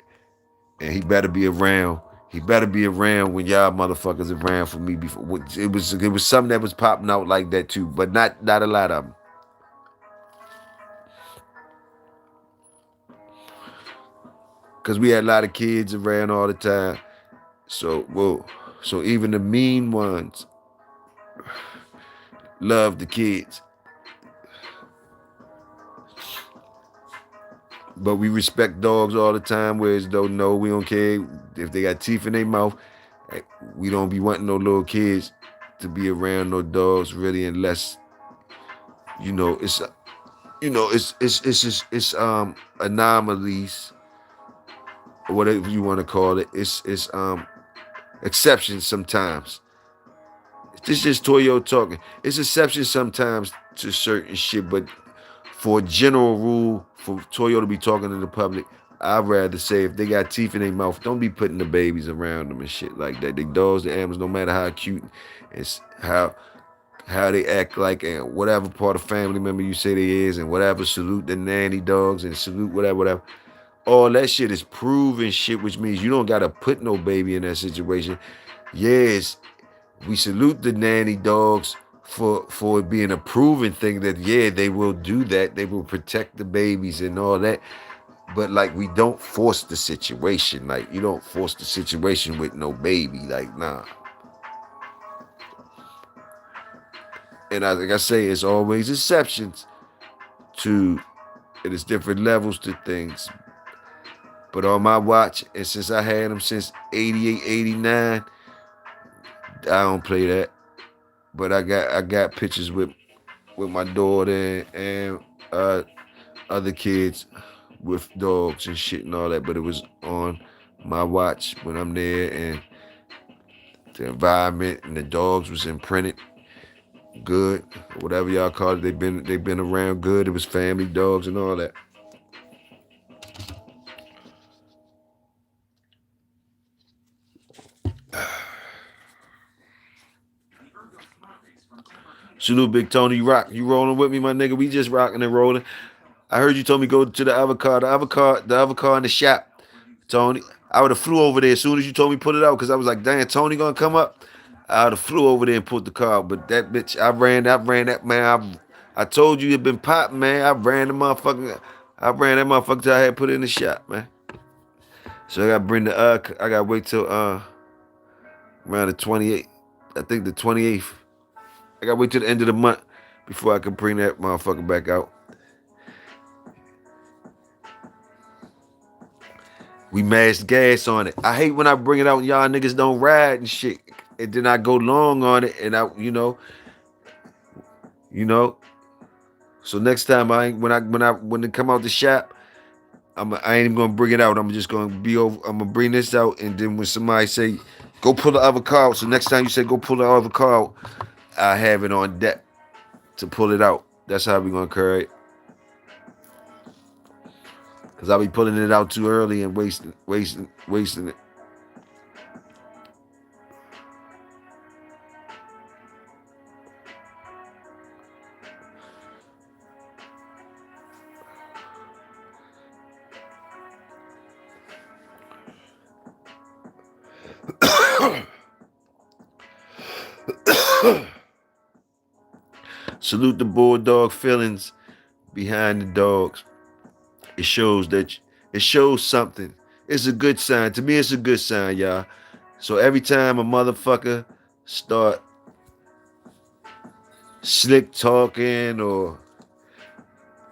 Speaker 1: and he better be around. He better be around when y'all motherfuckers around for me. Before it was something that was popping out like that too, but not a lot of them. Cause we had a lot of kids around all the time. So even the mean ones love the kids. But we respect dogs all the time, whereas though no, we don't care if they got teeth in their mouth. We don't be wanting no little kids to be around no dogs really, unless it's it's just it's anomalies or whatever you want to call it. It's exceptions sometimes. This is just Toyo talking. It's exceptions sometimes to certain shit, but for a general rule, for Toyo to be talking to the public, I'd rather say if they got teeth in their mouth, don't be putting the babies around them and shit like that. The dogs, the animals, no matter how cute, it's how they act like, and whatever part of family member you say they is, and whatever, salute the nanny dogs and salute whatever. All that shit is proven shit, which means you don't gotta put no baby in that situation. Yes, We salute the nanny dogs for it being a proven thing that yeah, they will do that. They will protect the babies and all that. But like we don't force the situation. Like you don't force the situation with no baby. Like nah. And like I say, it's always exceptions to and it's different levels to things. But on my watch, and since I had them since 88, 89, I don't play that. But I got pictures with my daughter and other kids with dogs and shit and all that. But it was on my watch when I'm there, and the environment and the dogs was imprinted good, whatever y'all call it. They've been around good. It was family dogs and all that. Salute Big Tony Rock. You rolling with me, my nigga? We just rocking and rolling. I heard you told me go to the avocado. The avocado in the shop. Tony. I would have flew over there as soon as you told me put it out because I was like, damn, Tony gonna come up. I would have flew over there and put the car out. But that bitch, I ran that man. I told you it been popping, man. I ran that motherfucker till I had put it in the shop, man. So I gotta bring I gotta wait till around the 28th. I think the 28th. I gotta wait till the end of the month before I can bring that motherfucker back out. We mashed gas on it. I hate when I bring it out and y'all niggas don't ride and shit. And then I go long on it and you know. So next time when it come out the shop, I ain't even gonna bring it out. I'm just gonna be over. I'm gonna bring this out, and then when somebody say, "Go pull the other car out," so next time you say, "Go pull the other car out," I have it on deck to pull it out. That's how we gonna carry it. Cause I'll be pulling it out too early and wasting it. Salute the Bulldog feelings behind the dogs. It shows that it shows something. It's a good sign. To me, it's a good sign, y'all. So every time a motherfucker start slick talking or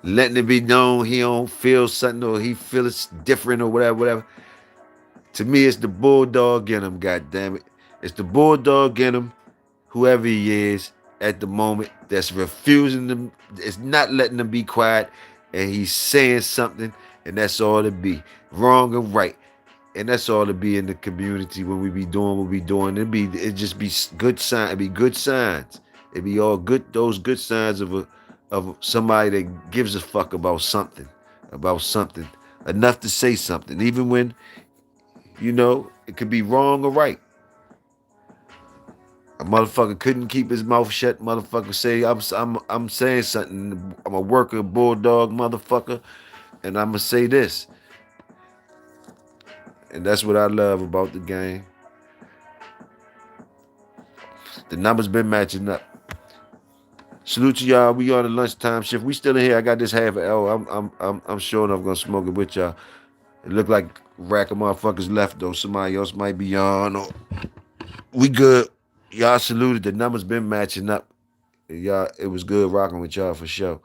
Speaker 1: letting it be known he don't feel something or he feels different or whatever. To me, it's the bulldog in him, God damn it. It's the bulldog in him, whoever he is at the moment, that's refusing them, it's not letting them be quiet, and he's saying something, and that's all it be. Wrong and right. And that's all it be in the community when we be doing what we doing. It just be good sign. It be good signs. It be all good. Those good signs of somebody that gives a fuck about something enough to say something, even when it could be wrong or right. A motherfucker couldn't keep his mouth shut. Motherfucker say I'm saying something. I'm a worker, bulldog, motherfucker, and I'ma say this. And that's what I love about the game. The numbers been matching up. Salute to y'all. We on the lunchtime shift. We still in here. I got this half an hour. I'm sure enough gonna smoke it with y'all. It look like rack of motherfuckers left though. Somebody else might be on. Or we good. Y'all saluted. The numbers been matching up. Y'all, it was good rocking with y'all for sure.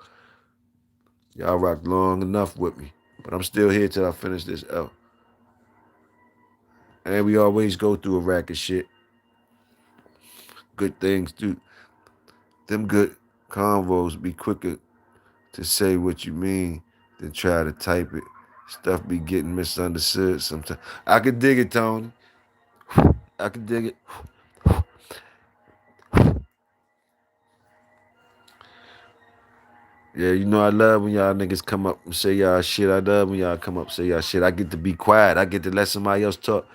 Speaker 1: Y'all rocked long enough with me. But I'm still here till I finish this out. And we always go through a rack of shit. Good things too. Them good convos be quicker to say what you mean than try to type it. Stuff be getting misunderstood sometimes. I can dig it, Tony. I can dig it. Yeah, I love when y'all niggas come up and say y'all shit. I love when y'all come up and say y'all shit. I get to be quiet. I get to let somebody else talk.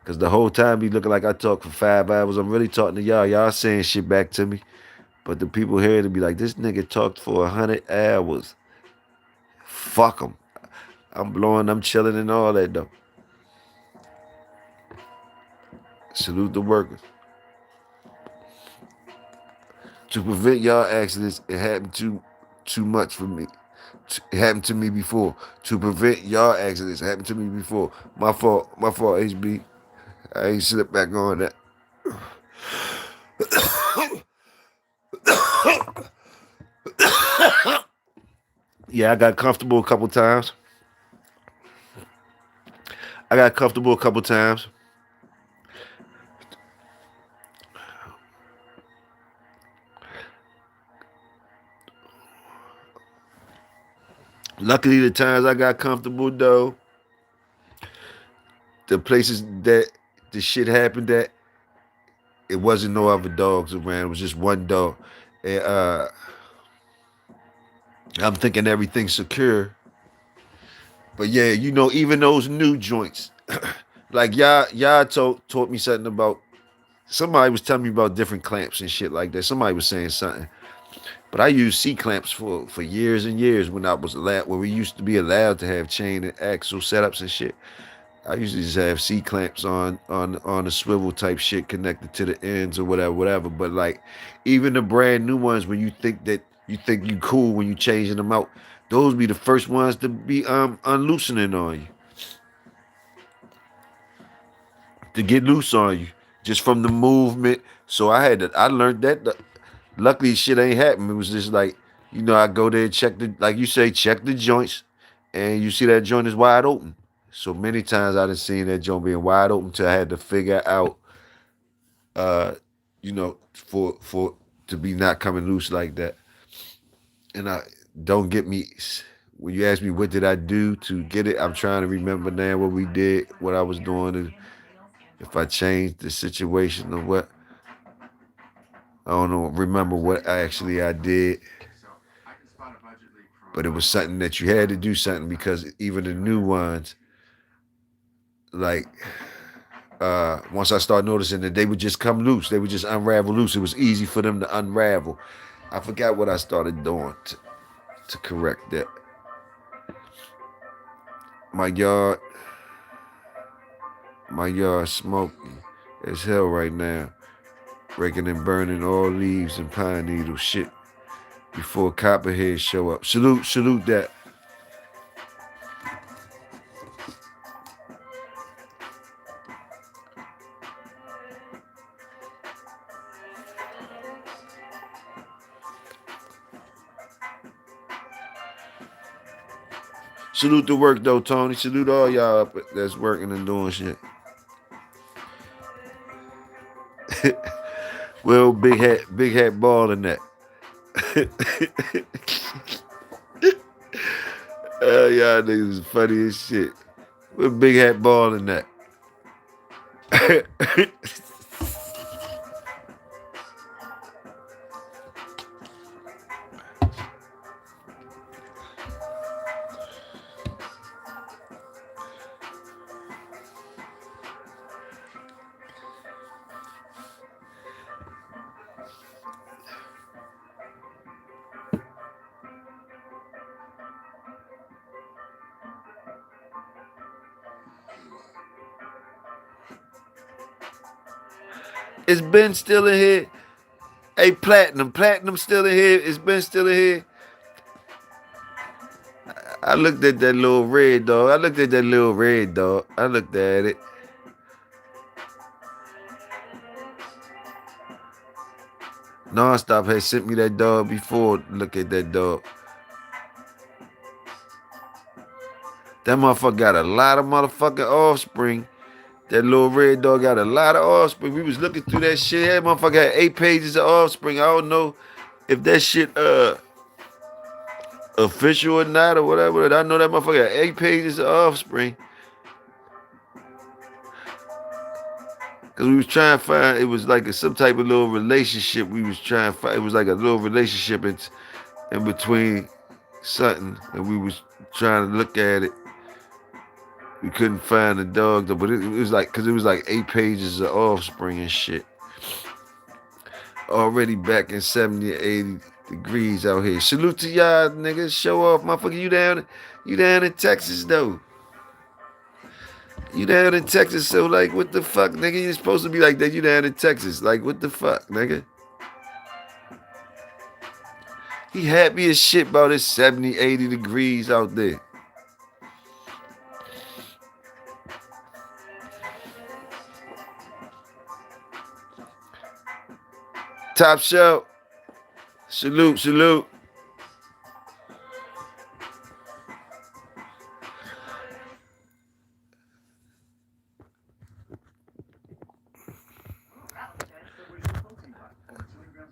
Speaker 1: Cause the whole time be looking like I talk for 5 hours. I'm really talking to y'all. Y'all saying shit back to me. But the people here to be like, this nigga talked for 100 hours. Fuck them. I'm chilling and all that though. Salute the workers. To prevent y'all accidents, it happened too much for me. It happened to me before. To prevent y'all accidents, it happened to me before. My fault, HB. I ain't slip back on that. Yeah, I got comfortable a couple times. I got comfortable a couple times. Luckily, the times I got comfortable though, the places that the shit happened at, it wasn't no other dogs around. It was just one dog, and I'm thinking everything's secure. But yeah, even those new joints, like y'all taught me something about. Somebody was telling me about different clamps and shit like that. Somebody was saying something. But I used C clamps for years and years when I was allowed, when we used to be allowed to have chain and axle setups and shit. I usually just have C clamps on the swivel type shit connected to the ends or whatever. But like even the brand new ones, when you think you cool when you changing them out, those be the first ones to be unloosening on you, to get loose on you, just from the movement. So I learned that. Luckily, shit ain't happened. It was just like, I go there, check like you say, check the joints, and you see that joint is wide open. So many times I done seen that joint being wide open till I had to figure out, for to be not coming loose like that. And I don't get me when you ask me what did I do to get it. I'm trying to remember now what we did, what I was doing, and if I changed the situation or what. I don't know. Remember what actually I did. But it was something that you had to do something because even the new ones, like once I started noticing that they would just come loose, they would just unravel loose. It was easy for them to unravel. I forgot what I started doing to correct that. My yard, smoking as hell right now, breaking and burning all leaves and pine needles. Shit, before copperheads show up. Salute that. Salute the work though, Tony. Salute all y'all up that's working and doing shit. Well, big hat balling that. Y'all niggas is funny as shit. Well, big hat balling that. Is Ben still in here? Hey, Platinum still in here? Is Ben still in here? I looked at that little red dog. I looked at it. Nonstop had sent me that dog before. Look at that dog. That motherfucker got a lot of motherfucking offspring. That little red dog got a lot of offspring. We was looking through that shit. That motherfucker had 8 pages of offspring. I don't know if that shit official or not or whatever. I know that motherfucker had 8 pages of offspring. Cause we was trying to find, it was like some type of little relationship we was trying to find. It was like a little relationship in between something, and we was trying to look at it. We couldn't find the dog though, but it was like, cause it was like 8 pages of offspring and shit. Already back in 70 or 80 degrees out here. Salute to y'all niggas. Show off, motherfucker. You down in Texas though. You down in Texas, so like what the fuck, nigga? You supposed to be like that. You down in Texas. Like what the fuck, nigga? He happy as shit about his 70, 80 degrees out there. Top shelf. Salute, salute.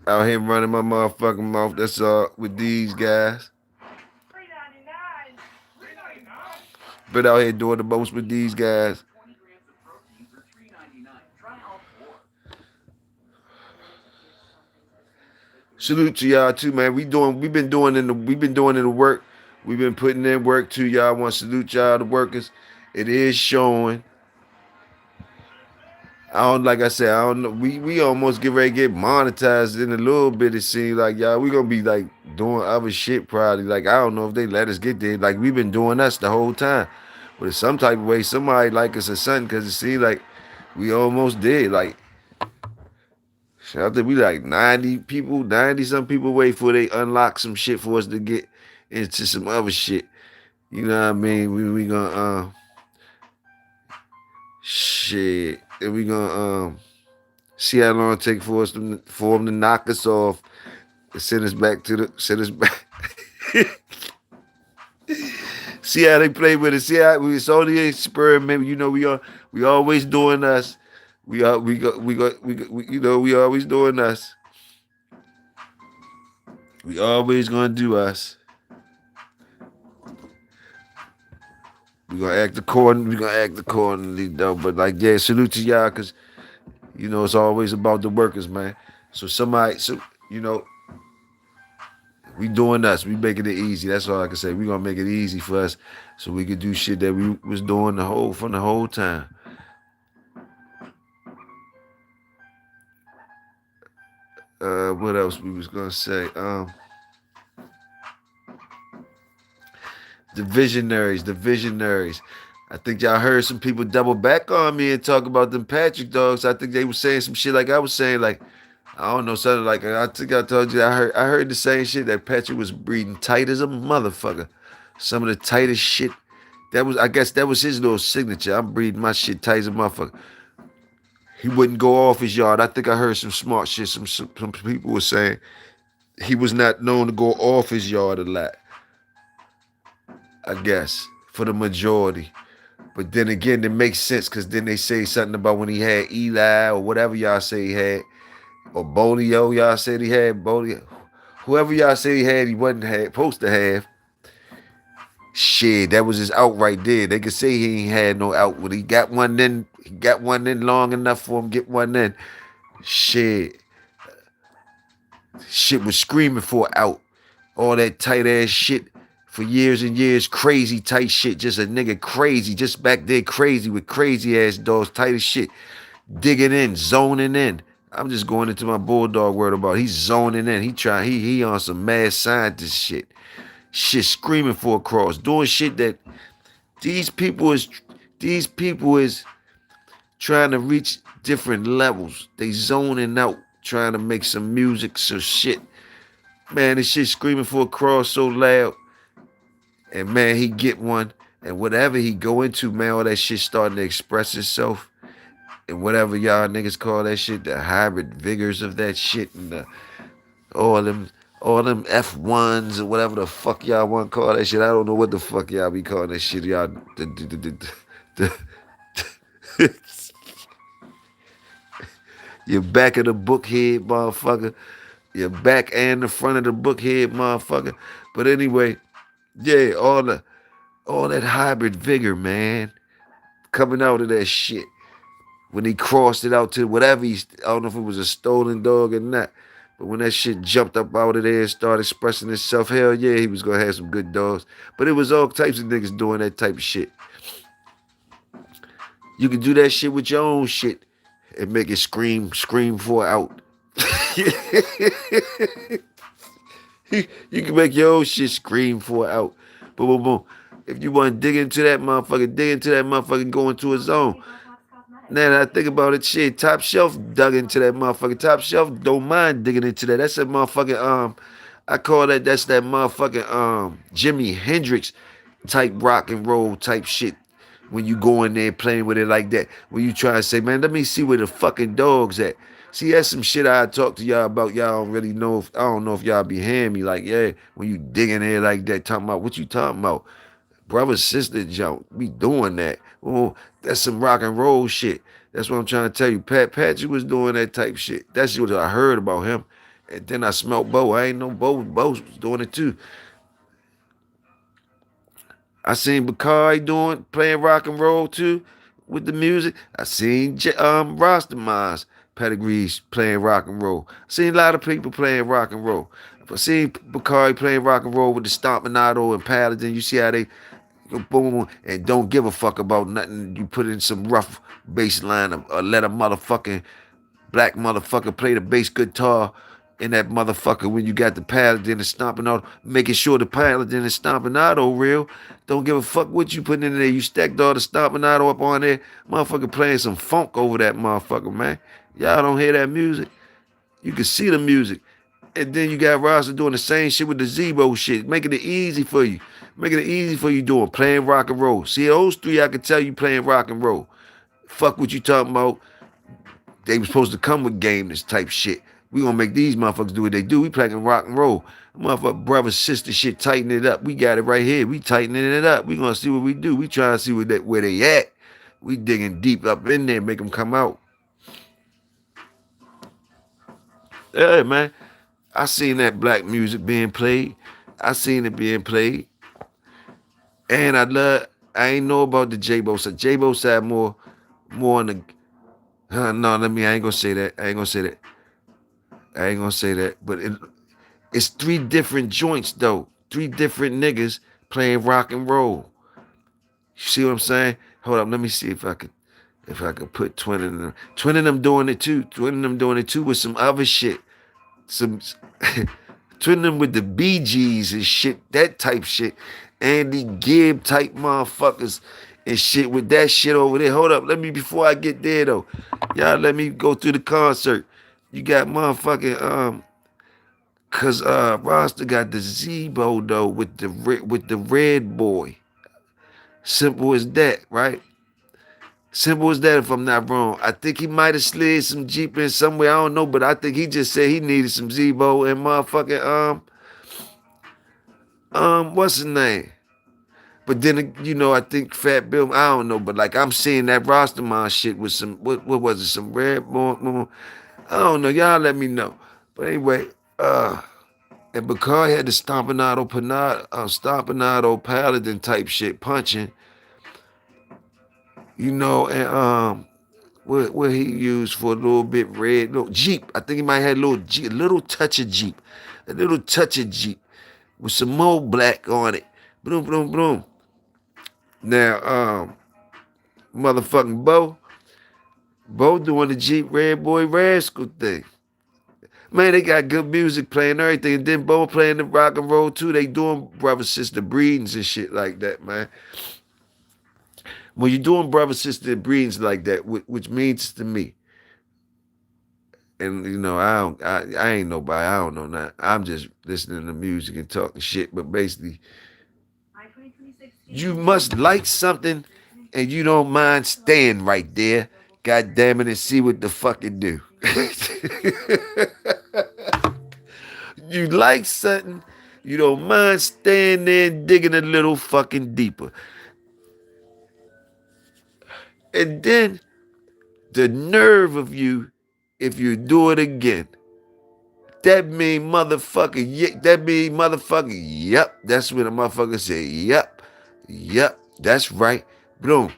Speaker 1: Out here running my motherfucking mouth. That's all with these guys.
Speaker 2: $3.99. $3.99.
Speaker 1: Been out here doing the most with these guys.
Speaker 3: 20 grams of protein for $3.99. Try all four.
Speaker 1: Salute to y'all too, man. We've been doing in the work. We've been putting in work too, y'all. I want to salute y'all, the workers. It is showing. I don't like I said, I don't know. We almost get ready to get monetized in a little bit. It seems like y'all, we gonna be like doing other shit probably. Like I don't know if they let us get there. Like we've been doing us the whole time. But in some type of way, somebody like us or something, cause it seems like we almost did. Like I think we like 90 people, 90 some people wait for they unlock some shit for us to get into some other shit. You know what I mean? We gonna shit. And we gonna see how long it take for for them to knock us off and send us back. See how they play with it. See how it's only an experiment. You know we always doing us. We always doing us. We always gonna do us. We gonna act accordingly. We gonna act accordingly though. But like yeah, salute to y'all because you know it's always about the workers, man. So you know we doing us. We making it easy. That's all I can say. We gonna make it easy for us so we can do shit that we was doing from the whole time. What else we was gonna say? The visionaries, the visionaries. I think y'all heard some people double back on me and talk about them Patrick dogs. I think they were saying some shit like I was saying, like I don't know, something like I think I told you I heard the same shit that Patrick was breathing tight as a motherfucker. Some of the tightest shit. That was I guess that was his little signature. I'm breathing my shit tight as a motherfucker. He wouldn't go off his yard. I think I heard some smart shit. Some people were saying he was not known to go off his yard a lot. I guess for the majority. But then again, it makes sense because then they say something about when he had Eli or whatever y'all say he had, or Bolio, y'all said he had Bolio. Whoever y'all say he had, he wasn't supposed to have. Shit, that was his out right there. They could say he ain't had no out, but he got one in. He got one in long enough for him to get one in. Shit, shit was screaming for an out. All that tight ass shit for years and years, crazy tight shit. Just a nigga crazy, just back there crazy with crazy ass dogs, tight as shit. Digging in, zoning in. I'm just going into my Bulldog word about it. He's zoning in. He on some mad scientist shit. Shit screaming for a cross. Doing shit that these people is trying to reach different levels. They zoning out, trying to make some music, so shit. Man, this shit screaming for a cross so loud. And man, he get one. And whatever he go into, man, all that shit starting to express itself. And whatever y'all niggas call that shit, the hybrid vigors of that shit and all them F1s or whatever the fuck y'all want to call that shit. I don't know what the fuck y'all be calling that shit. Y'all the your back of the book head, motherfucker. Your back and the front of the book head, motherfucker. But anyway, yeah, all that hybrid vigor, man, coming out of that shit. When he crossed it out to whatever I don't know if it was a stolen dog or not. But when that shit jumped up out of there and started expressing itself, hell yeah, he was gonna have some good dogs. But it was all types of niggas doing that type of shit. You can do that shit with your own shit and make it scream for out. You can make your own shit scream for out. Boom, boom, boom. If you want to dig into that motherfucker, and go into a zone. Now that I think about it, shit, Top Shelf dug into that motherfucker. Top Shelf don't mind digging into that. That's a motherfucking I call that's that motherfucking Jimi Hendrix type rock and roll type shit. When you go in there playing with it like that, when you try to say, man, let me see where the fucking dogs at. See, that's some shit I talk to y'all about. Y'all don't really know if I don't know if y'all be hearing me. Like, yeah, when you dig in there like that, talking about what you talking about. Brother, sister, jump. We doing that. Oh, that's some rock and roll shit. That's what I'm trying to tell you. Patrick was doing that type shit. That's what I heard about him. And then I smelled Bo. I ain't know Bo was doing it too. I seen Bakari playing rock and roll too with the music. I seen Rastaman's pedigrees playing rock and roll. I seen a lot of people playing rock and roll. I seen Bakari playing rock and roll with the Stompinato and Paladin. You see how they go boom and don't give a fuck about nothing. You put in some rough bass line or let a motherfucking black motherfucker play the bass guitar in that motherfucker when you got the Paladin and stomping out, making sure the Paladin and stomping out real. Don't give a fuck what you putting in there. You stacked all the stomping out up on there. Motherfucker playing some funk over that motherfucker, man. Y'all don't hear that music. You can see the music. And then you got Rasta doing the same shit with the Zebo shit, making it easy for you. Making it easy for you doing, playing rock and roll. See, those three I can tell you playing rock and roll. Fuck what you talking about. They was supposed to come with game this type shit. We gonna make these motherfuckers do what they do. We playing rock and roll. Motherfucker, brother, sister shit, tighten it up. We got it right here. We tightening it up. We gonna see what we do. We trying to see where they at. We digging deep up in there, make them come out. Yeah, man. I seen that black music being played. I seen it being played. And I ain't know about the J-Bo side. J-Bo side more on the, no, I ain't gonna say that. I ain't gonna say that. I ain't gonna say that. But it's three different joints though. Three different niggas playing rock and roll. You see what I'm saying? Hold up, let me see if I could put Twin in them. Twin of them doing it too. Twin of them doing it too with some other shit. Some Twin of them with the Bee Gees and shit, that type shit. Andy Gibb type motherfuckers and shit with that shit over there. Hold up, let me before I get there though. Y'all let me go through the concert. You got motherfucking cause Rasta got the Zebo though with the red boy. Simple as that, right? Simple as that if I'm not wrong. I think he might have slid some Jeep in somewhere, I don't know, but I think he just said he needed some Zebo and motherfucking what's his name? But then I think Fat Bill, I don't know, but like I'm seeing that Rastaman shit with some what was it, some red boy? I don't know. Y'all let me know. But anyway, and Bakari had the Stompinato Paladin type shit punching, and what he used for a little bit red, little Jeep. I think he might have a little touch of Jeep, with some more black on it. Boom, boom, boom. Now, motherfucking Bo doing the Jeep Red Boy Rascal thing. Man, they got good music playing everything. And then Bo playing the rock and roll too. They doing brother sister breedings and shit like that, man. When you're doing brother sister breedings like that, which means to me, and I ain't nobody. I don't know that. I'm just listening to music and talking shit. But basically, you must like something, and you don't mind staying right there. God damn it, and see what the fuck it do. You like something, you don't mind staying there and digging a little fucking deeper. And then the nerve of you, if you do it again, that mean motherfucker, yep. That's when a motherfucker say, yep, that's right. Boom.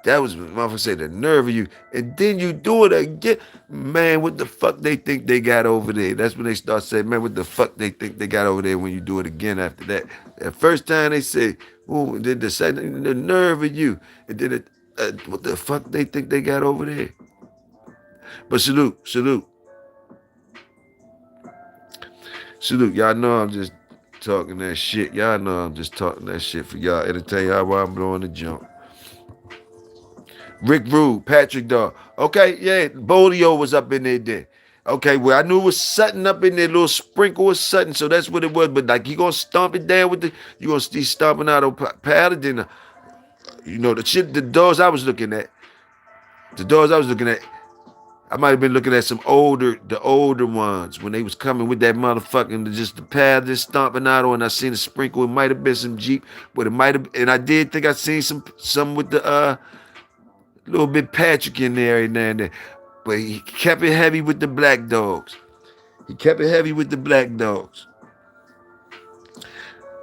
Speaker 1: That was what motherfucker say, the nerve of you. And then you do it again. Man, what the fuck they think they got over there? That's when they start saying, man, what the fuck they think they got over there when you do it again after that. The first time they say, oh, then the second, the nerve of you. And then what the fuck they think they got over there? But salute. Y'all know I'm just talking that shit. Y'all know I'm just talking that shit for y'all. Entertain y'all while I'm blowing the jump. Rick Rude, Patrick Dawg. Okay, yeah, Bolio was up in there then. Okay, well, I knew it was something up in there, little sprinkle or something, so that's what it was. But like, you gonna stomp it down with the, you gonna see stomping out on Paladin. You know, the shit, the doors I was looking at, the doors I was looking at, I might have been looking at the older ones when they was coming with that motherfucking, just the Paladin stomping out on. I seen a sprinkle. It might have been some Jeep, but it might have, and I did think I seen some with the little bit Patrick in there and there and there. But he kept it heavy with the black dogs. He kept it heavy with the black dogs.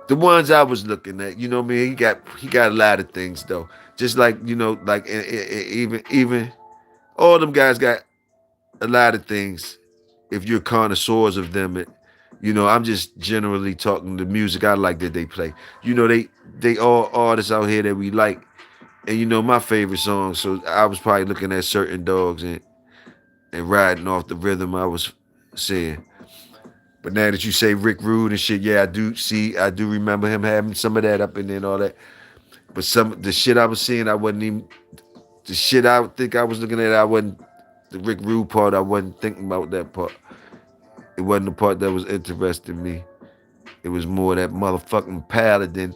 Speaker 1: The ones I was looking at, you know what I mean? He got a lot of things though. Just like, you know, like even all them guys got a lot of things if you're connoisseurs of them. You know, I'm just generally talking the music I like that they play. You know, they all artists out here that we like. And you know my favorite songs, so I was probably looking at certain dogs and riding off the rhythm I was seeing. But now that you say Rick Rude and shit, yeah, I do remember him having some of that up in there and all that. But some the shit I was seeing, I wasn't even the shit I think I was looking at. I wasn't the Rick Rude part. I wasn't thinking about that part. It wasn't the part that was interesting me. It was more that motherfucking Paladin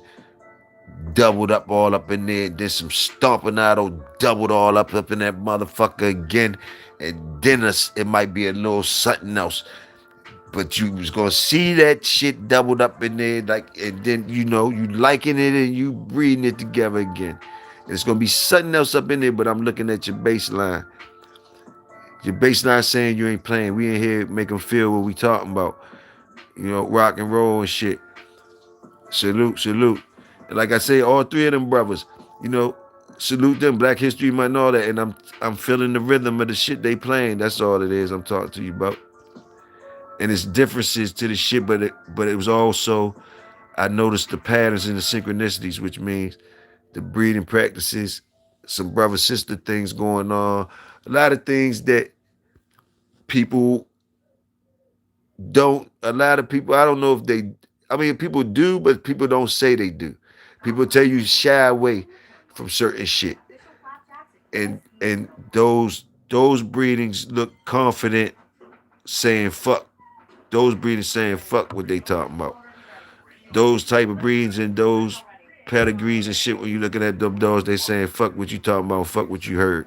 Speaker 1: doubled up all up in there. Then some stomping out, doubled all up in that motherfucker again. And then it might be a little something else. But you was gonna see that shit doubled up in there, like, and then you know you liking it and you breathing it together again. And it's gonna be something else up in there. But I'm looking at your bass line. Your bass line saying you ain't playing. We ain't here make them feel what we talking about. You know, rock and roll and shit. Salute, salute. And like I say, all three of them brothers, you know, salute them. Black History Month and all that. And I'm feeling the rhythm of the shit they playing. That's all it is I'm talking to you about. And it's differences to the shit, but it was also, I noticed the patterns and the synchronicities, which means the breeding practices, some brother sister things going on, a lot of things that people a lot of people, I don't know if they, I mean, people do, but people don't say they do. People tell you shy away from certain shit. And those breedings look confident saying fuck. Those breedings saying fuck what they talking about. Those type of breeds and those pedigrees and shit, when you looking at them dogs, they saying fuck what you talking about, fuck what you heard.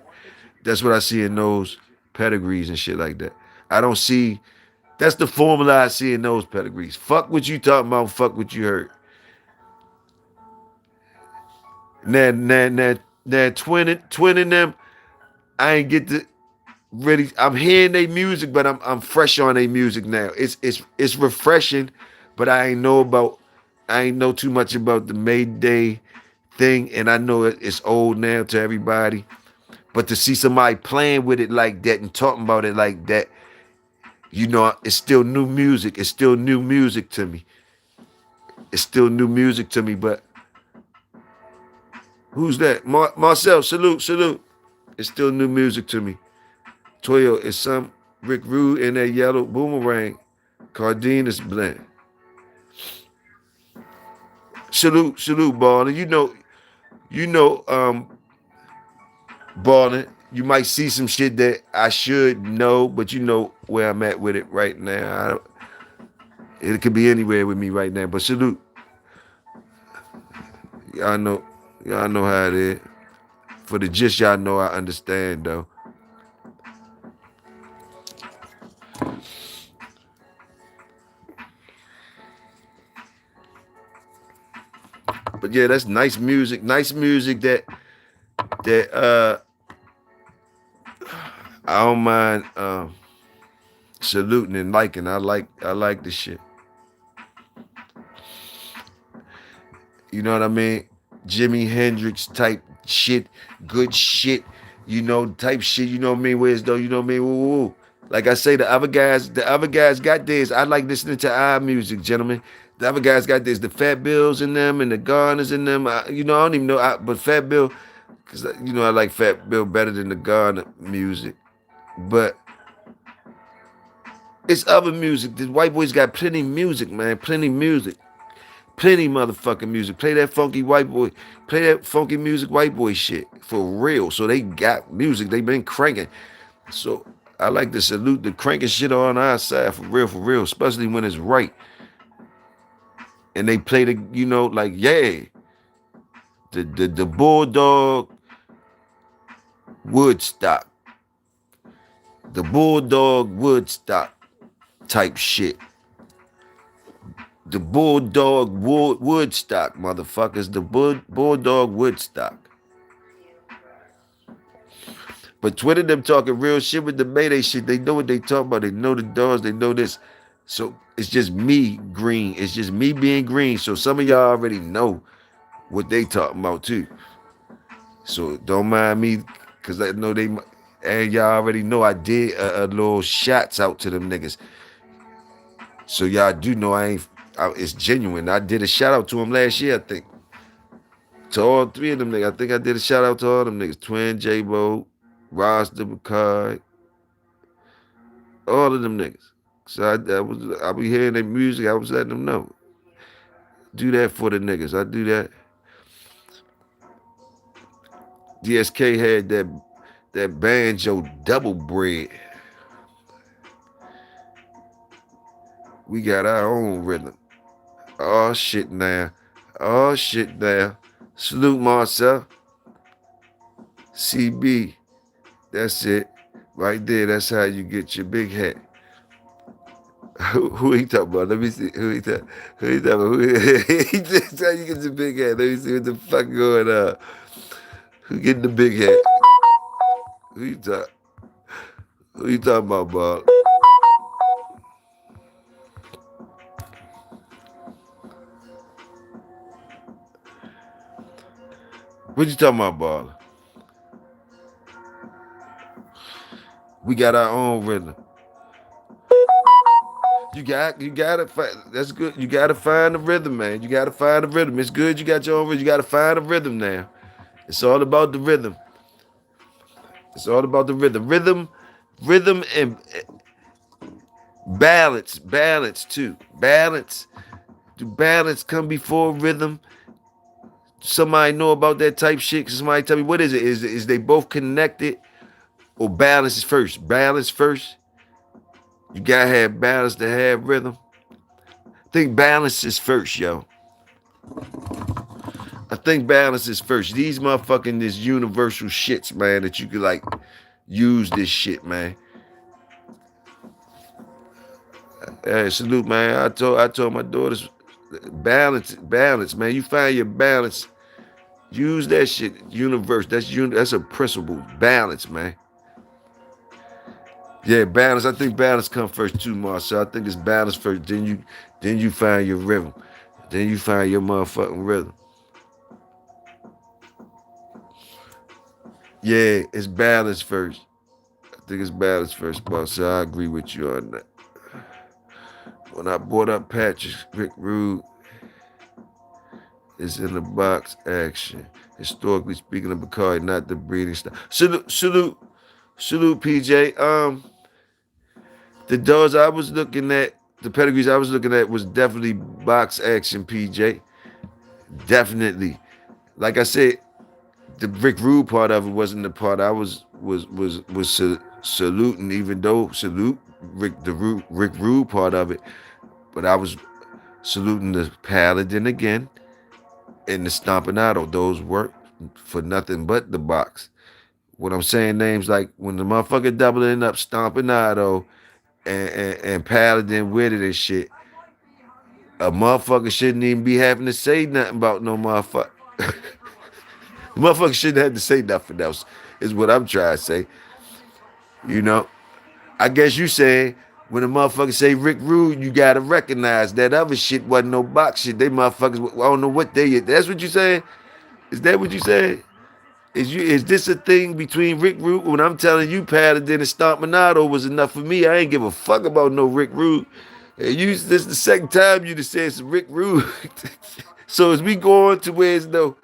Speaker 1: That's what I see in those pedigrees and shit like that. I don't see, that's the formula I see in those pedigrees. Fuck what you talking about, fuck what you heard. Now, twinning them, I ain't get to really, I'm hearing their music, but I'm fresh on their music now. It's refreshing, but I ain't know too much about the Mayday thing, and I know it's old now to everybody. But to see somebody playing with it like that and talking about it like that, you know, it's still new music. It's still new music to me. It's still new music to me. But who's that? Marcel, salute, salute. It's still new music to me. Toyo is some Rick Rude in that yellow boomerang. Cardenas blend. Salute, salute, Ballin. Ballin. You might see some shit that I should know, but you know where I'm at with it right now. It could be anywhere with me right now, but salute. Y'all know, y'all know how it is. For the gist, y'all know I understand though. But yeah, that's nice music. Nice music that I don't mind saluting and liking. I like the shit. You know what I mean? Jimi Hendrix type shit, good shit, you know, type shit, you know what I mean? Whereas though, you know what I mean? Woo, woo, woo. Like I say, the other guys got theirs. I like listening to our music, gentlemen. The other guys got this, the Fat Bills in them and the Garners in them. You know, I don't even know, but Fat Bill, because, you know, I like Fat Bill better than the Garner music. But it's other music. The white boys got plenty music, man. Plenty music. Plenty motherfucking music. Play that funky white boy. Play that funky music white boy shit. For real. So they got music. They been cranking. So I like to salute the cranking shit on our side for real, especially when it's right. And they play the, like, yeah, the Bulldog Woodstock. The Bulldog Woodstock type shit. The Bulldog Woodstock, motherfuckers. The Bulldog Woodstock. But Twitter them talking real shit with the Mayday shit. They know what they talk about. They know the dogs. They know this. So it's just me green. It's just me being green. So some of y'all already know what they talking about too. So don't mind me, cause I know they, and y'all already know I did a little shots out to them niggas. So y'all do know it's genuine. I did a shout out to them last year, I think. To all three of them niggas. I think I did a shout out to all them niggas. Twin, J-Bo, Ross the McCoy, all of them niggas. So I be hearing their music. I was letting them know. Do that for the niggas. I do that. DSK had that banjo double bread. We got our own rhythm. Oh shit now. Oh shit now. Salute Marcel. CB. That's it. Right there. That's how you get your big hat. Who he talking about? Let me see. Who he talking about? That's how you get your big hat. Let me see what the fuck going on. Who getting the big hat? Who you talking about, Bob? What you talking about, Bob? We got our own rhythm. You gotta find. That's good. You gotta find the rhythm, man. You gotta find the rhythm. It's good. You got your own rhythm. You gotta find the rhythm now. It's all about the rhythm. It's all about the rhythm. Rhythm, and balance too. Balance. Do balance come before rhythm? Somebody know about that type shit? Somebody tell me what is it? Is they both connected or balance is first? Balance first. You gotta have balance to have rhythm. I think balance is first, yo. I think balance is first. These motherfucking this universal shits, man, that you could like use this shit, man. Hey, salute, man. I told my daughters, balance, man. You find your balance. Use that shit. Universe. That's a principle. Balance, man. Yeah, balance. I think balance comes first too, Marcel. I think it's balance first. Then you find your rhythm. Then you find your motherfucking rhythm. Yeah, it's balance first. I think it's balance first, Marcel. I agree with you on that. When I brought up Patrick Rick Rude, it's in the box action. Historically speaking of Bacardi, not the breeding style. Salute, PJ. The dogs I was looking at, the pedigrees I was looking at was definitely box action, PJ. Definitely. Like I said, the Rick Rude part of it wasn't the part I was saluting, even though salute Rick Rude part of it, but I was saluting the Paladin again and the Stompinato. Those work for nothing but the box. When I'm saying names like when the motherfucker doubling up Stompinato and Paladin with it and shit, a motherfucker shouldn't even be having to say nothing about no motherfucker. Motherfucker shouldn't have to say nothing else, is what I'm trying to say. You know? I guess you saying when a motherfucker say Rick Rude, you gotta recognize that other shit wasn't no box shit. They motherfuckers, I don't know what they. That's what you saying? Is that what you saying? Is this a thing between Rick Rude? When I'm telling you, Paladin and Stompinato was enough for me. I ain't give a fuck about no Rick Rude. And this is the second time you just said some Rick Rude. So as we go on to where it's no,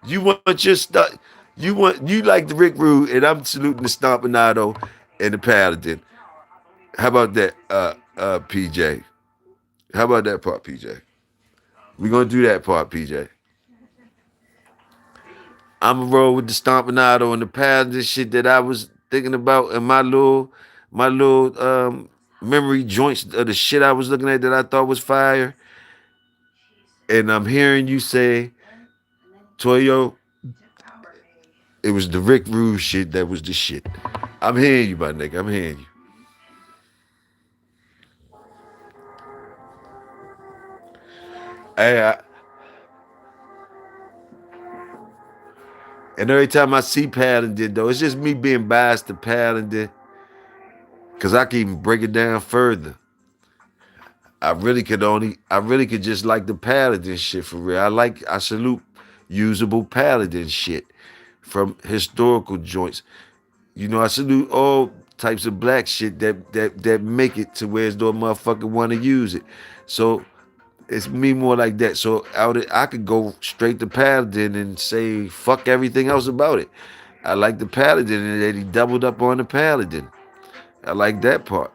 Speaker 1: you want your stuff. You like the Rick Rude, and I'm saluting the Stompinato and the Paladin. How about that, PJ? How about that part, PJ? We gonna do that part, PJ. I'm a roll with the Stompinato and the Paladin shit that I was thinking about in my little memory joints of the shit I was looking at that I thought was fire. And I'm hearing you say, Toyo, it was the Rick Rude shit that was the shit. I'm hearing you, my nigga. I'm hearing you. Hey, and every time I see Paladin, though, it's just me being biased to Paladin, because I can even break it down further. I really could just like the Paladin shit for real. I salute usable Paladin shit from historical joints. You know, I salute all types of black shit that make it to where as though a motherfucker want to use it. So it's me more like that. So I could go straight to Paladin and say fuck everything else about it. I like the Paladin and that he doubled up on the Paladin. I like that part.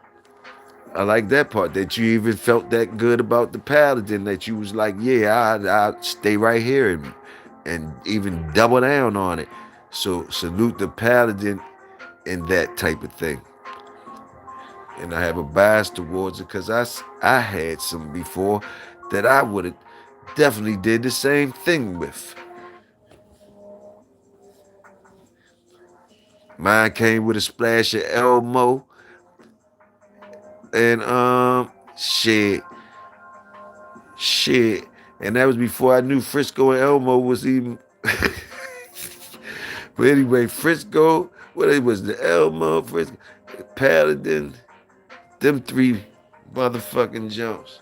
Speaker 1: I like that part that you even felt that good about the Paladin that you was like, yeah, I stay right here and even double down on it. So salute the Paladin and that type of thing. And I have a bias towards it because I had some before that I would have definitely did the same thing with. Mine came with a splash of Elmo and shit. Shit. And that was before I knew Frisco and Elmo was even. But anyway, Frisco, what it was, the Elmo, Frisco, Paladin, them three motherfucking jumps.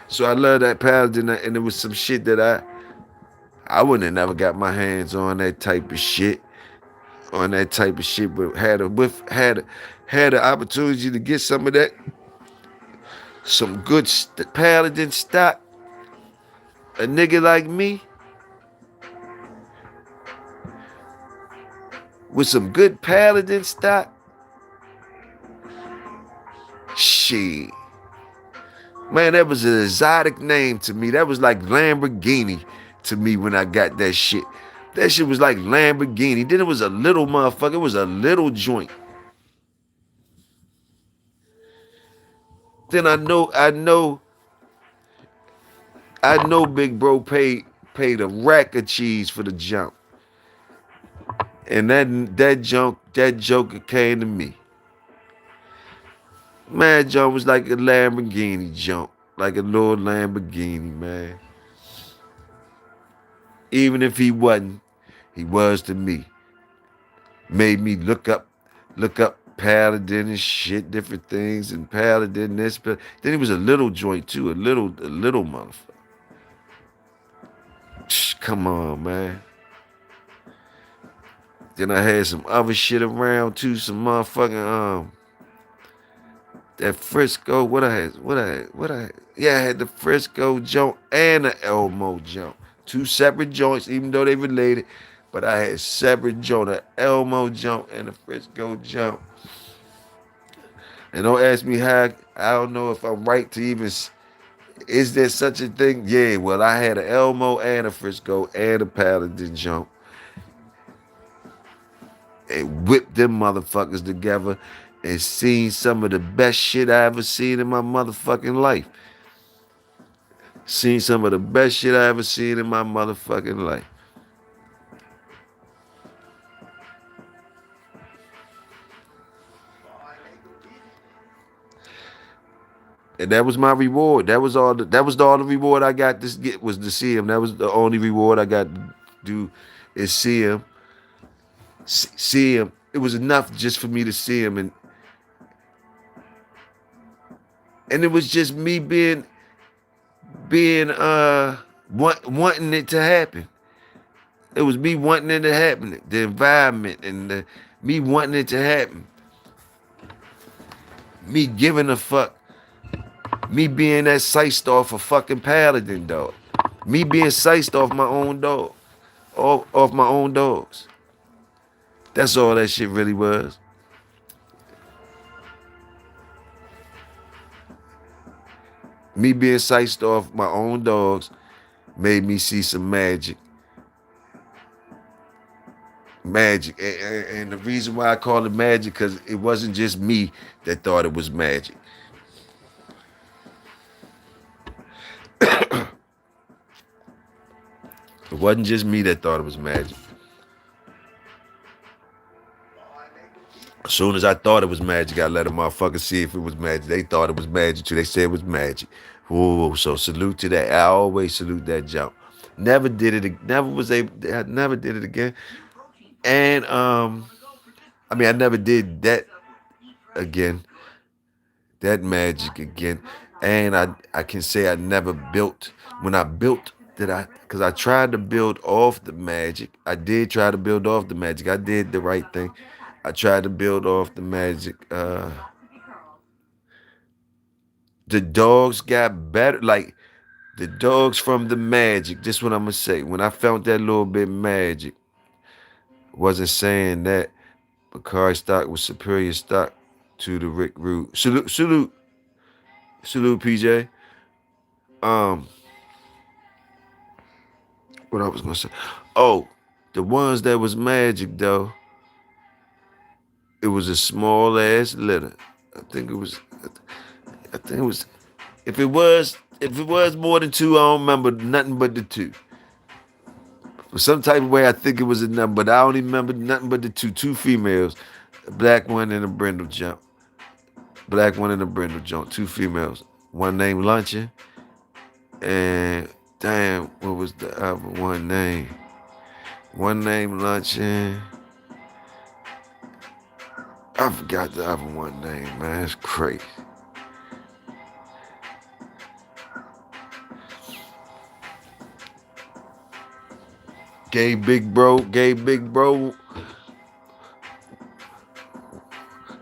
Speaker 1: So I love that Paladin, and it was some shit that I wouldn't have never got my hands on that type of shit, but had the opportunity to get some of that, some good Paladin stock. A nigga like me with some good Paladin stock, shit. Man, that was an exotic name to me. That was like Lamborghini to me when I got that shit. That shit was like Lamborghini. Then it was a little motherfucker. It was a little joint. Then I know Big Bro paid a rack of cheese for the jump. And that joker came to me. Man, jump was like a Lamborghini jump. Like a little Lamborghini, man. Even if he wasn't, he was to me. Made me look up Paladin and shit, different things, and Paladin this, but then he was a little joint too, a little motherfucker. Come on, man. Then I had some other shit around too, some motherfucking that Frisco. Yeah, I had the Frisco joint and the Elmo joint. Two separate joints, even though they related. But I had separate joint, the Elmo joint and the Frisco joint. And don't ask me how, I don't know if I'm right to even, is there such a thing? Yeah, well, I had an Elmo and a Frisco and a Paladin joint. And whipped them motherfuckers together and seen some of the best shit I ever seen in my motherfucking life. Seen some of the best shit I ever seen in my motherfucking life. And that was my reward. That was all the reward I got to get was to see him. That was the only reward I got to do is see him. See him. It was enough just for me to see him, and it was just me being wanting it to happen. It was me wanting it to happen. The environment and me wanting it to happen. Me giving a fuck. Me being that sized off a fucking Paladin dog. Me being sized off my own dog. Off my own dogs. That's all that shit really was. Me being sized off my own dogs made me see some magic. Magic. And the reason why I call it magic, because it wasn't just me that thought it was magic. It wasn't just me that thought it was magic. As soon as I thought it was magic, I let a motherfucker see if it was magic. They thought it was magic too. They said it was magic. Whoa, so salute to that. I always salute that jump. Never did it. Never was able. I never did it again. And I mean, I never did that again. That magic again. And I can say I never built. When I built, did I? Because I tried to build off the magic. I did try to build off the magic. I did the right thing. I tried to build off the magic. The dogs got better. Like the dogs from the magic. This what I'm gonna say. When I felt that little bit magic, wasn't saying that Bakari stock was superior stock to the Rick Rude. Salute, PJ. Um, what I was gonna say. Oh, the ones that was magic though. It was a small ass litter. I think it was. I think it was. If it was more than two, I don't remember nothing but the two. For some type of way, I think it was a number, but I don't even remember nothing but the two. Two females, a black one and a brindle jump. Black one and a brindle jump. Two females. One named Luncheon, and damn, what was the other one name? One named Luncheon. I forgot the other one name, man. It's crazy. Gay big bro.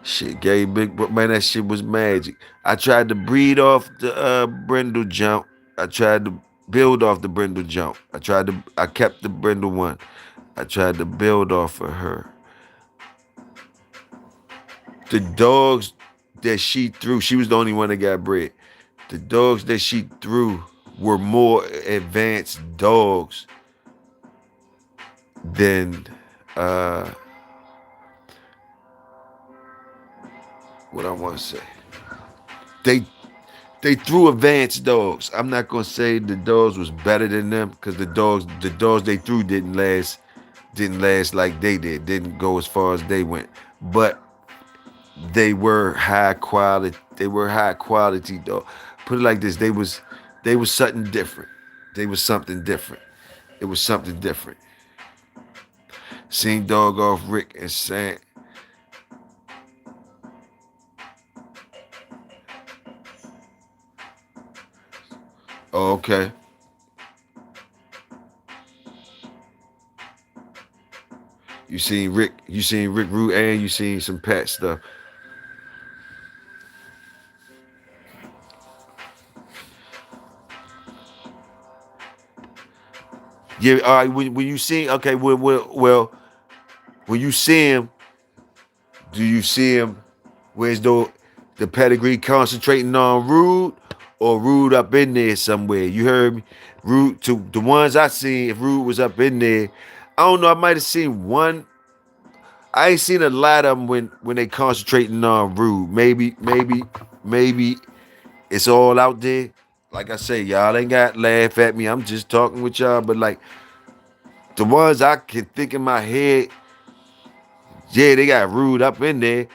Speaker 1: Shit, gay big bro. Man, that shit was magic. I tried to breed off the brindle jump. I tried to build off the brindle jump. I kept the brindle one. I tried to build off of her. The dogs that she threw, she was the only one that got bred. The dogs that she threw were more advanced dogs than what I want to say. They they threw advanced dogs. I'm not gonna say the dogs was better than them because the dogs they threw didn't last like they did. Didn't go as far as they went. But they were high quality. They were high quality dog. Put it like this: they was something different. They was something different. It was something different. Seen dog off Rick and Sam. Oh, okay. You seen Rick Root, and you seen some Pat stuff. Yeah, all right. When you see, okay, well, when you see him, do you see him? Where's the pedigree concentrating on Rude or Rude up in there somewhere? You heard me? Rude to the ones I seen. If Rude was up in there, I don't know. I might have seen one. I ain't seen a lot of them when they concentrating on Rude. Maybe it's all out there. Like I say, y'all ain't got to laugh at me. I'm just talking with y'all. But like the ones I can think in my head, yeah, they got Rude up in there.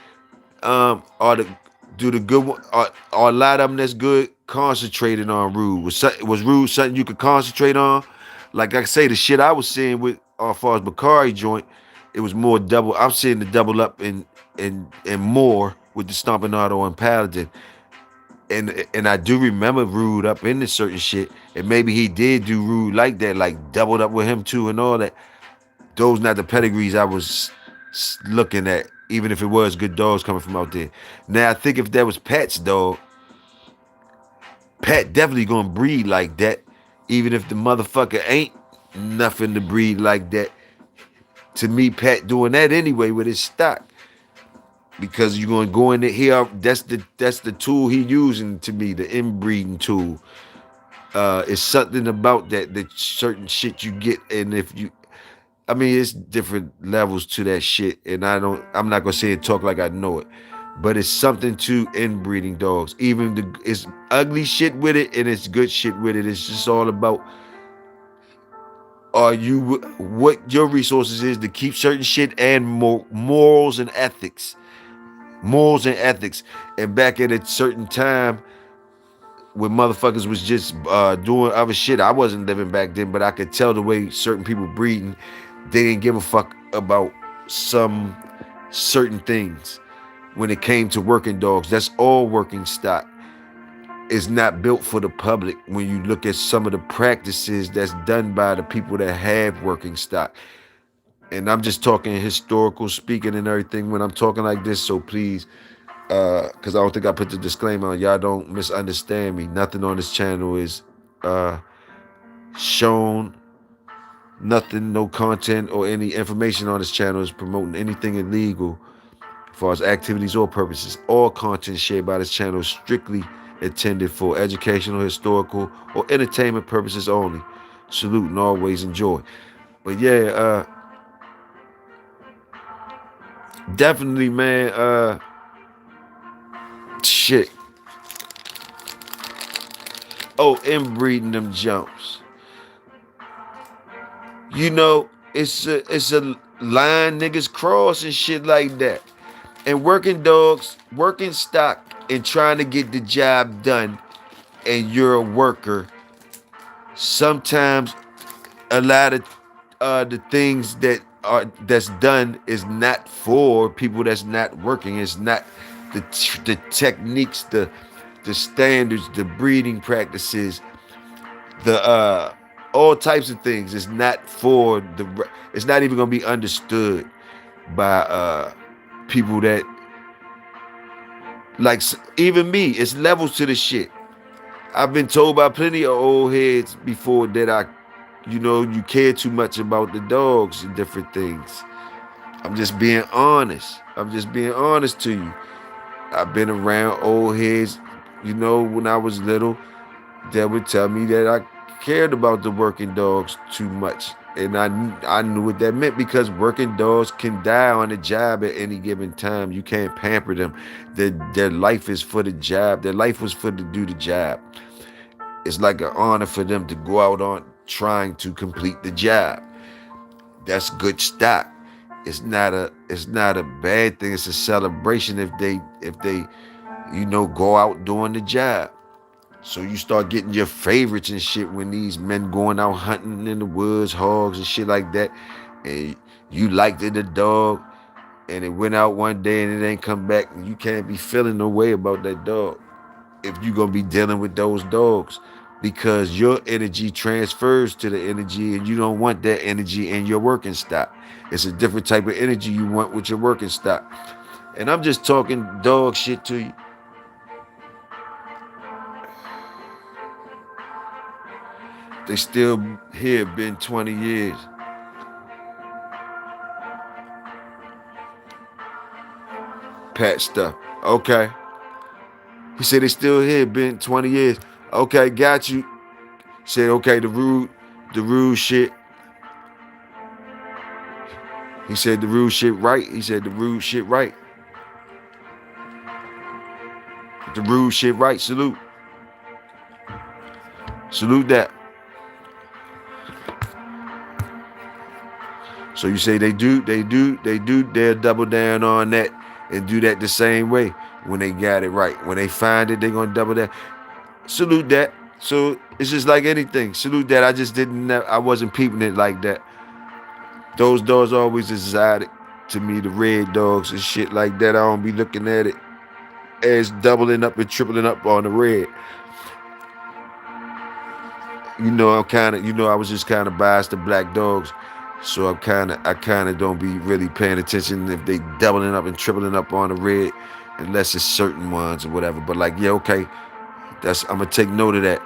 Speaker 1: Or the do the good one, or a lot of them that's good concentrated on Rude. Was Rude something you could concentrate on? Like I say, the shit I was seeing with as far as Bakari joint, it was more double. I'm seeing the double up and more with the Stomping Auto and Paladin. And I do remember Rude up into certain shit, and maybe he did do Rude like that, like doubled up with him too and all that. Those not the pedigrees I was looking at, even if it was good dogs coming from out there. Now I think if that was Pat's dog, Pat definitely gonna breed like that, even if the motherfucker ain't nothing to breed like that. To me, Pat doing that anyway with his stock. Because you're gonna go in there here. That's the tool he using to me, the inbreeding tool. It's something about that certain shit you get, and if you I mean, it's different levels to that shit, and I'm not gonna say it talk like I know it, but it's something to inbreeding dogs. Even it's ugly shit with it, and it's good shit with it. It's just all about are you what your resources is to keep certain shit and morals and ethics, and back at a certain time when motherfuckers was just doing other shit. I wasn't living back then, but I could tell the way certain people breeding, they didn't give a fuck about some certain things when it came to working dogs. That's all working stock. It's not built for the public when you look at some of the practices that's done by the people that have working stock. And I'm just talking historical speaking and everything when I'm talking like this, so please, because I don't think I put the disclaimer on. Y'all don't misunderstand me. Nothing on this channel is shown. Nothing, no content or any information on this channel is promoting anything illegal as far as activities or purposes. All content shared by this channel is strictly intended for educational, historical, or entertainment purposes only. Salute and always enjoy. But yeah, definitely, man. Shit. Oh, inbreeding them jumps. You know, it's a line niggas cross and shit like that. And working dogs, working stock, and trying to get the job done, and you're a worker. Sometimes a lot of the things that's done is not for people that's not working. It's not the techniques, the standards, the breeding practices, the all types of things. It's not for the. It's not even gonna be understood by people that like even me. It's levels to the shit. I've been told by plenty of old heads before that you care too much about the dogs and different things. I'm just being honest. I'm just being honest to you. I've been around old heads, when I was little, that would tell me that I cared about the working dogs too much. And I knew what that meant because working dogs can die on the job at any given time. You can't pamper them. Their life is for the job. Their life was for to do the job. It's like an honor for them to go out on trying to complete the job. That's good stock. It's not a bad thing. It's a celebration if they go out doing the job. So you start getting your favorites and shit when these men going out hunting in the woods, hogs and shit like that. And you liked it, the dog, and it went out one day and it ain't come back. And you can't be feeling no way about that dog if you're gonna be dealing with those dogs. Because your energy transfers to the energy and you don't want that energy in your working stock. It's a different type of energy you want with your working stock. And I'm just talking dog shit to you. They still here, been 20 years. Pat stuff. Okay. He said they still here, been 20 years. Okay, got you. Said, okay, the rude shit. He said the rude shit right. He said the rude shit right. The rude shit right. Salute. Salute that. So you say they'll double down on that and do that the same way when they got it right. When they find it, they're gonna double that. Salute that. So it's just like anything. Salute that. I wasn't peeping it like that. Those dogs always exotic to me, the red dogs and shit like that. I don't be looking at it as doubling up and tripling up on the red. I was just kind of biased to black dogs. So I kind of don't be really paying attention if they doubling up and tripling up on the red, unless it's certain ones or whatever. But like, yeah, okay, I'm gonna take note of that.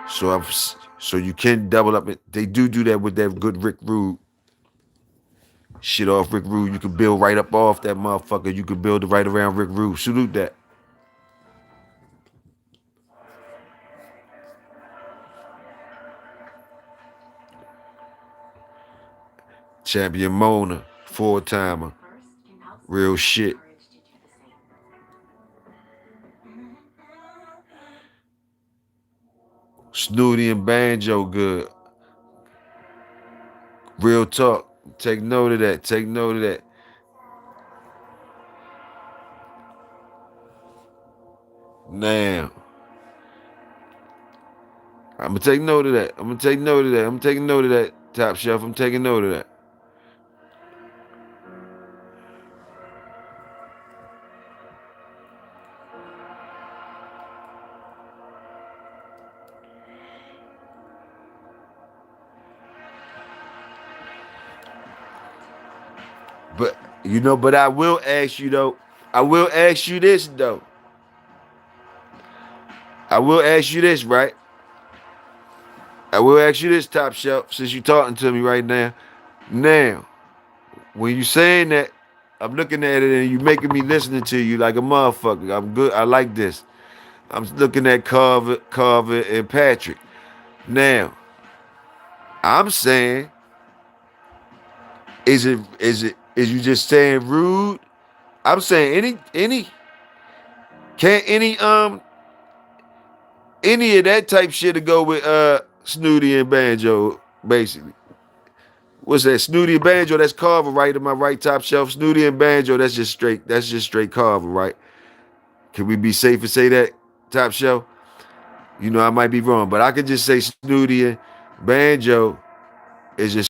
Speaker 1: So you can double up. They do that with that good Rick Rude shit off Rick Rude. You can build right up off that motherfucker. You can build it right around Rick Rude. Salute that. Champion Mona, four timer, real shit. Snooty and Banjo good. Real talk. Take note of that. Take note of that. Now, I'm gonna take note of that. I'm gonna take note of that. I'm taking note of that. Top Shelf. I'm taking note of that. But but I will ask you though. I will ask you this though. I will ask you this, right? I will ask you this, Top Shelf, since you're talking to me right now. Now, when you saying that, I'm looking at it and you making me listening to you like a motherfucker. I'm good. I like this. I'm looking at Carver, and Patrick. Now, I'm saying, is you just saying rude? I'm saying can't any of that type shit to go with Snooty and Banjo, basically. What's that? Snooty and Banjo, that's Carver, right? In my right, Top Shelf. Snooty and Banjo, that's just straight Carver, right? Can we be safe and say that, Top Shelf? I might be wrong, but I could just say Snooty and Banjo is just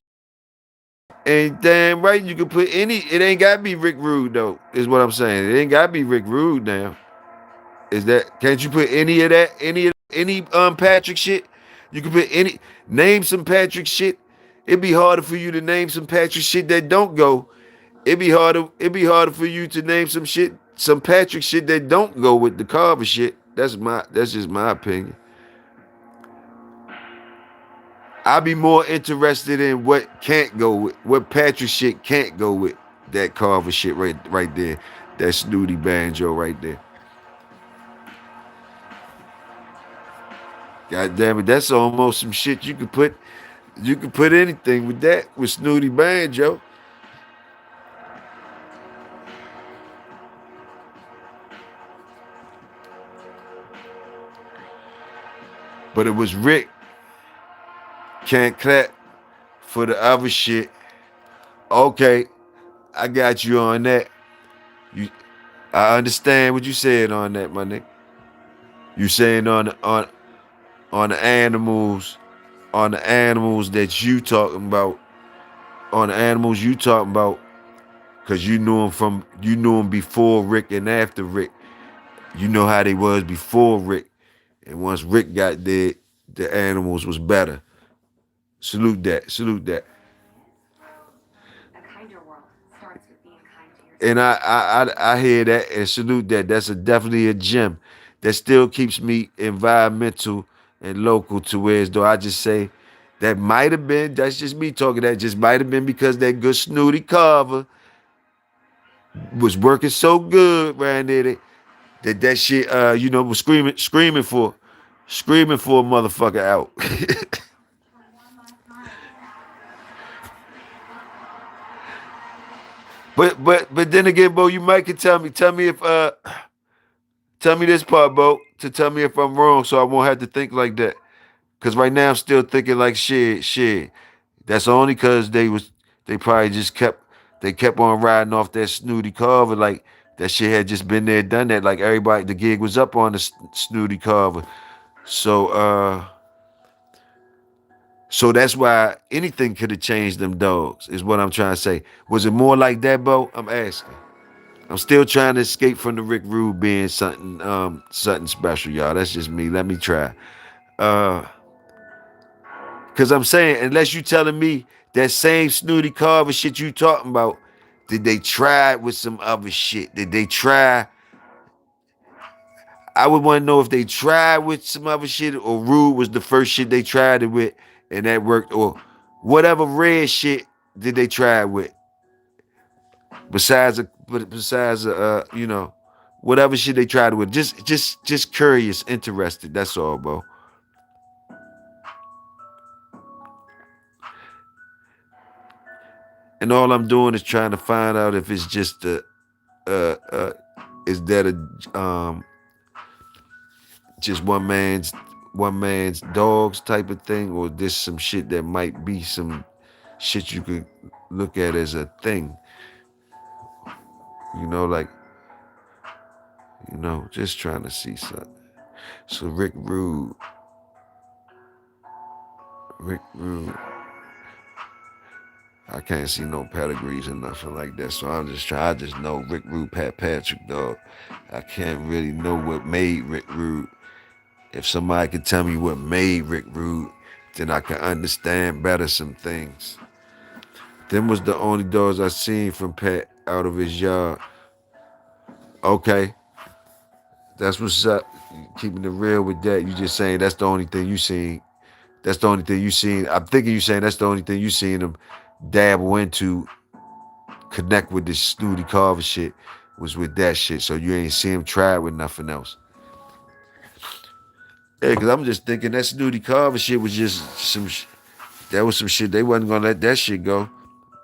Speaker 1: and damn right you can put it ain't gotta be Rick Rude though, is what I'm saying. It ain't gotta be Rick Rude now. Is that can't you put any of that, any Patrick shit? You can put name some Patrick shit. It'd be harder for you to name some Patrick shit that don't go. It'd be harder for you to name some Patrick shit that don't go with the Carver shit. That's just my opinion. I'd be more interested in what can't go with, what Patrick shit can't go with that Carver shit right there. That Snooty Banjo right there. God damn it, that's almost some shit you could put anything with that with Snooty Banjo. But it was Rick can't clap for the other shit. Okay, I got you on that. You I understand what you said on that, my nigga. You saying on the animals that you talking about, cause you knew him before Rick and after Rick. You know how they was before Rick, and once Rick got there, the animals was better. Salute that. Salute that.
Speaker 2: A kinder world starts with being kind to yourself.
Speaker 1: And I hear that and salute that. That's definitely a gem that still keeps me environmental and local to where as though I just say that might have been, that's just me talking, that just might have been because that good Snooty Carver was working so good around there that shit was screaming for a motherfucker out. But then again, Bo, you might can tell me if tell me this part, Bo, to tell me if I'm wrong, so I won't have to think like that. Cause right now I'm still thinking like shit. That's only cause they probably just kept on riding off that Snooty Carver, like that shit had just been there, done that. Like everybody, the gig was up on the Snooty Carver. So so that's why anything could have changed them dogs, is what I'm trying to say. Was it more like that, Bo? I'm asking. I'm still trying to escape from the Rick Rude being something special, y'all. That's just me. Let me try. Uh Cause I'm saying, unless you telling me that same Snooty Carver shit you talking about, did they try it with some other shit? Did they try? I would want to know if they tried with some other shit or Rude was the first shit they tried it with and that worked, or whatever red shit did they try it with besides whatever shit they tried it with. Just curious, interested. That's all, bro. And all I'm doing is trying to find out if it's just is that a just one man's dogs type of thing, or this some shit that might be some shit you could look at as a thing. Like, just trying to see something. So Rick Rude, I can't see no pedigrees or nothing like that. So I just know Rick Rude, Pat Patrick, dog. I can't really know what made Rick Rude. If somebody could tell me what made Rick Rude, then I can understand better some things. Them was the only dogs I seen from Pat out of his yard. Okay, that's what's up. Keeping it real with that. You just saying that's the only thing you seen. That's the only thing you seen. I'm thinking you saying that's the only thing you seen him dabble into, connect with this Snooty Carver shit, was with that shit. So you ain't see him try it with nothing else. Yeah, because I'm just thinking that Snooty Carver shit was just that was some shit. They wasn't gonna let that shit go.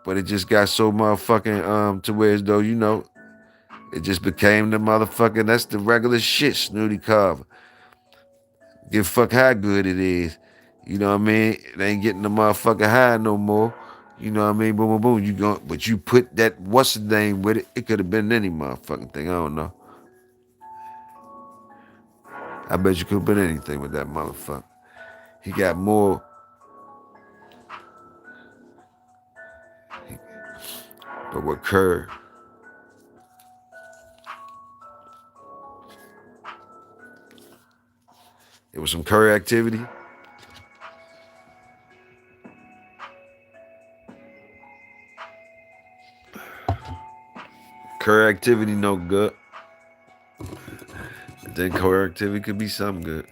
Speaker 1: But it just got so motherfucking to where as though, it just became the motherfucking, that's the regular shit, Snooty Carver. Give a fuck how good it is. You know what I mean? It ain't getting the motherfucker high no more. You know what I mean? Boom, boom, boom. But you put that what's the name with it? It could have been any motherfucking thing. I don't know. I bet you could have been anything with that motherfucker. He got more. But with Kerr, it was some Kerr activity. Kerr activity no good. Then Kerr activity could be something good.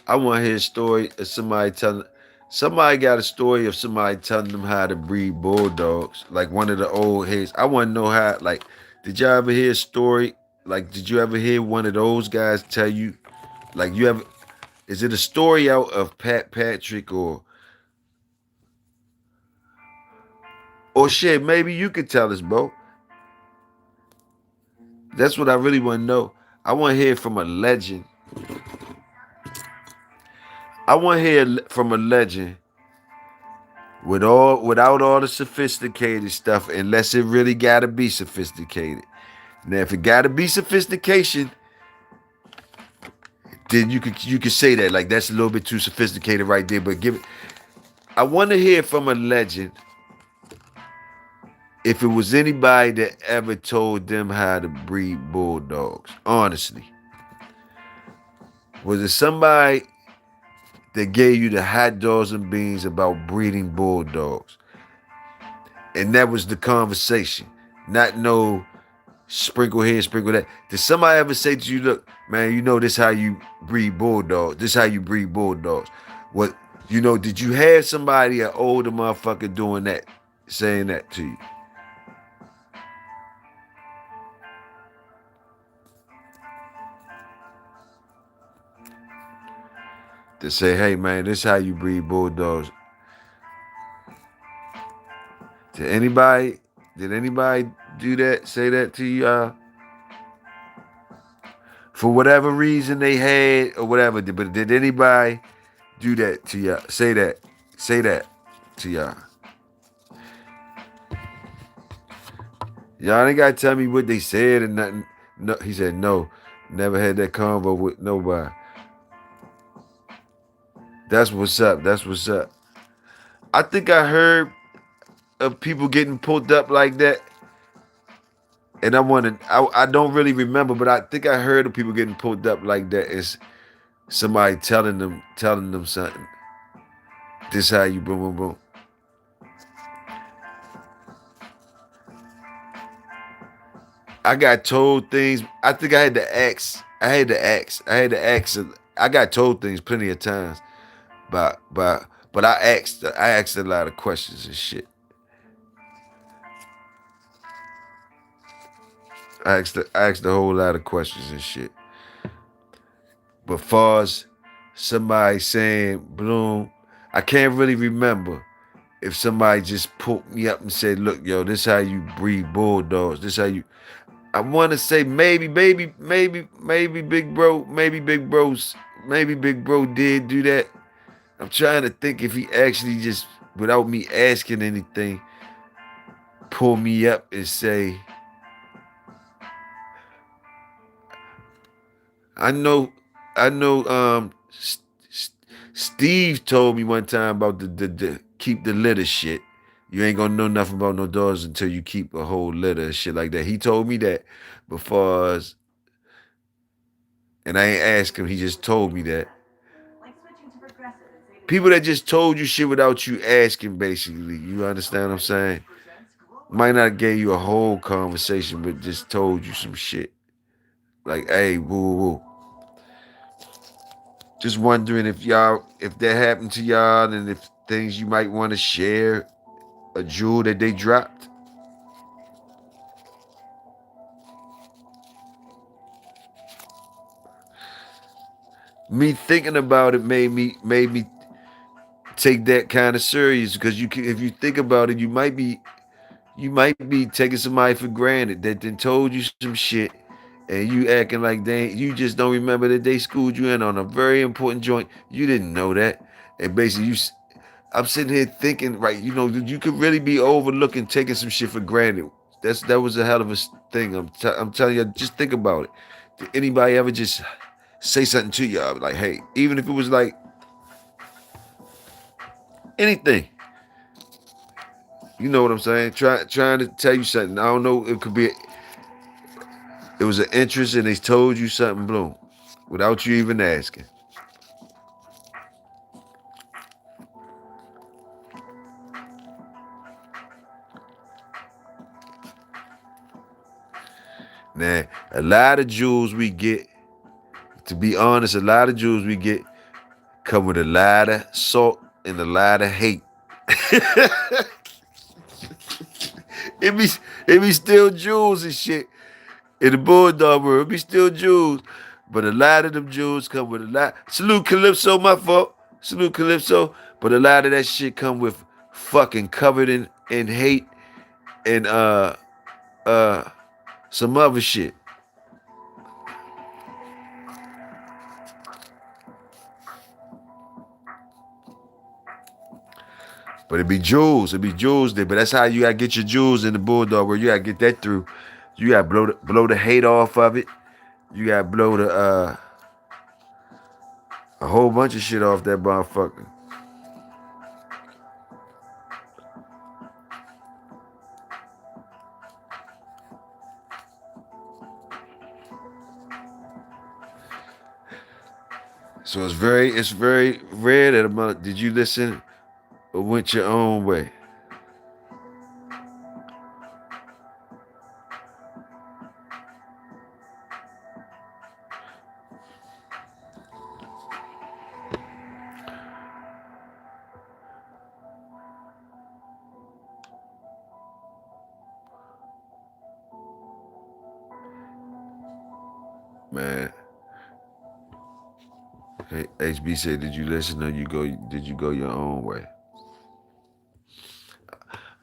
Speaker 1: I want to hear a story of somebody got a story of somebody telling them how to breed bulldogs, like one of the old heads. I want to know how, like, did y'all ever hear a story? Like, did you ever hear one of those guys tell you, like, is it a story out of Pat Patrick or shit, maybe you could tell us, bro. That's what I really want to know. I want to hear from a legend. I want to hear from a legend without all the sophisticated stuff, unless it really gotta be sophisticated. Now, if it gotta be sophistication, then you could say that, like, that's a little bit too sophisticated right there. But I want to hear from a legend if it was anybody that ever told them how to breed bulldogs. Honestly, was it somebody that gave you the hot dogs and beans about breeding bulldogs? And that was the conversation. Not no sprinkle here, sprinkle that. Did somebody ever say to you, look, man, this how you breed bulldogs. This how you breed bulldogs. What, did you have somebody, an older motherfucker doing that, saying that to you? To say, hey man, this how you breed bulldogs. Did anybody do that, say that to you? For whatever reason they had or whatever, but did anybody do that to y'all? Say that to y'all. Y'all ain't gotta tell me what they said and nothing. No, he said no. Never had that convo with nobody. That's what's up. That's what's up. I think I heard of people getting pulled up like that. And I don't really remember, but I think I heard of people getting pulled up like that as somebody telling them something. This how you boom, boom, boom. I got told things. I think I had to ask. I had to ask. I had to ask. I got told things plenty of times, but I asked. I asked a lot of questions and shit. I asked a whole lot of questions and shit. But far as somebody saying Bloom, I can't really remember if somebody just pulled me up and said, "Look, yo, this how you breed bulldogs. This how you." I want to say maybe Big Bro did do that. I'm trying to think if he actually just, without me asking anything, pull me up and say, I know, I know. Steve told me one time about the keep the litter shit. You ain't gonna know nothing about no dogs until you keep a whole litter and shit like that. He told me that before, and I ain't asked him. He just told me that.
Speaker 2: Like switching to progressive and saving.
Speaker 1: People that just told you shit without you asking, basically. You understand what I'm saying? Might not gave you a whole conversation, but just told you some shit. Like, hey, woo, woo. Just wondering if that happened to y'all and if things you might want to share, a jewel that they dropped. Me thinking about it made me take that kind of serious because if you think about it, you might be taking somebody for granted that then told you some shit and you acting like you just don't remember that they schooled you in on a very important joint. You didn't know that. And basically I'm sitting here thinking, right, you could really be overlooking taking some shit for granted. That was a hell of a thing. I'm telling you, just think about it. Did anybody ever just say something to y'all like, hey, even if it was like anything, you know what I'm saying? Trying to tell you something. I don't know. It was an interest and they told you something, Bloom, without you even asking. Now, a lot of jewels we get, to be honest, a lot of jewels we get come with a lot of salt and a lot of hate. it be it be still jewels and shit. In the Bulldog world, it be still jewels. But a lot of them jewels come with a lot. Salute Calypso, my fault. Salute Calypso. But a lot of that shit come with fucking covered in hate and uh some other shit. But it be jewels. It be jewels there. But that's how you gotta get your jewels in the Bulldog where you gotta get that through. You gotta blow the hate off of it. You gotta blow the a whole bunch of shit off that motherfucker. So it's very rare that did you listen or went your own way? Man. Hey, HB said, did you listen or did you go your own way?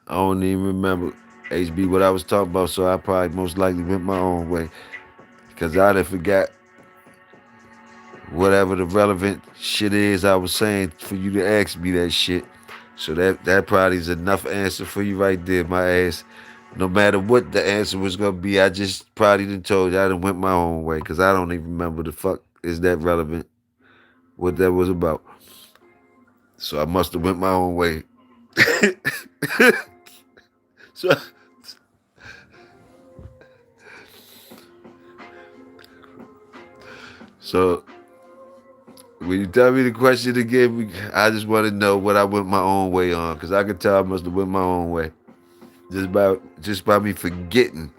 Speaker 1: I don't even remember HB what I was talking about, so I probably most likely went my own way. Cause I done forgot whatever the relevant shit is I was saying for you to ask me that shit. So that probably is enough answer for you right there, my ass. No matter what the answer was gonna be, I just probably done told you I done went my own way. Cause I don't even remember the fuck is that relevant, what that was about. So I must have went my own way. so so when you tell me the question again, I just want to know what I went my own way on, because I could tell I must have went my own way just by me forgetting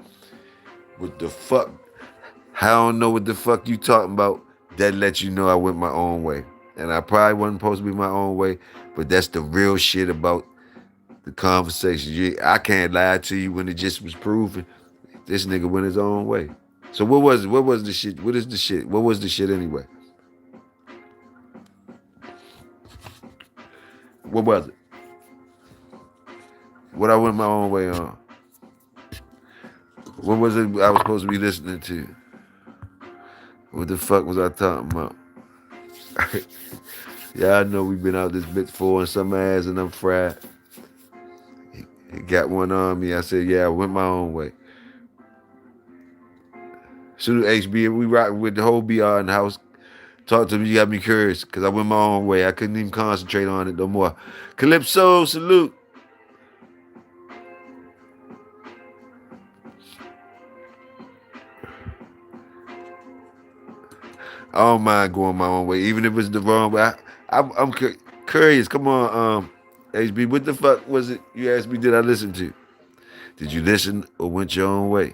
Speaker 1: What the fuck? I don't know what the fuck you talking about. That lets you know I went my own way. And I probably wasn't supposed to be my own way, but that's the real shit about the conversation. I can't lie to you when it just was proven. This nigga went his own way. So what was it? What was the shit? What is the shit? What was the shit anyway? What was it? What I went my own way on? What was it I was supposed to be listening to? What the fuck was I talking about? Yeah, I know we've been out this bitch for and some ass and I'm fried. He got one on me. I said, yeah, I went my own way. Soon as HB, we rock with the whole BR in the house. Talk to me, you got me curious, because I went my own way. I couldn't even concentrate on it no more. Calypso, salute. I don't mind going my own way, even if it's the wrong way. I'm curious. Come on, HB, what the fuck was it you asked me did I listen to? Did you listen or went your own way?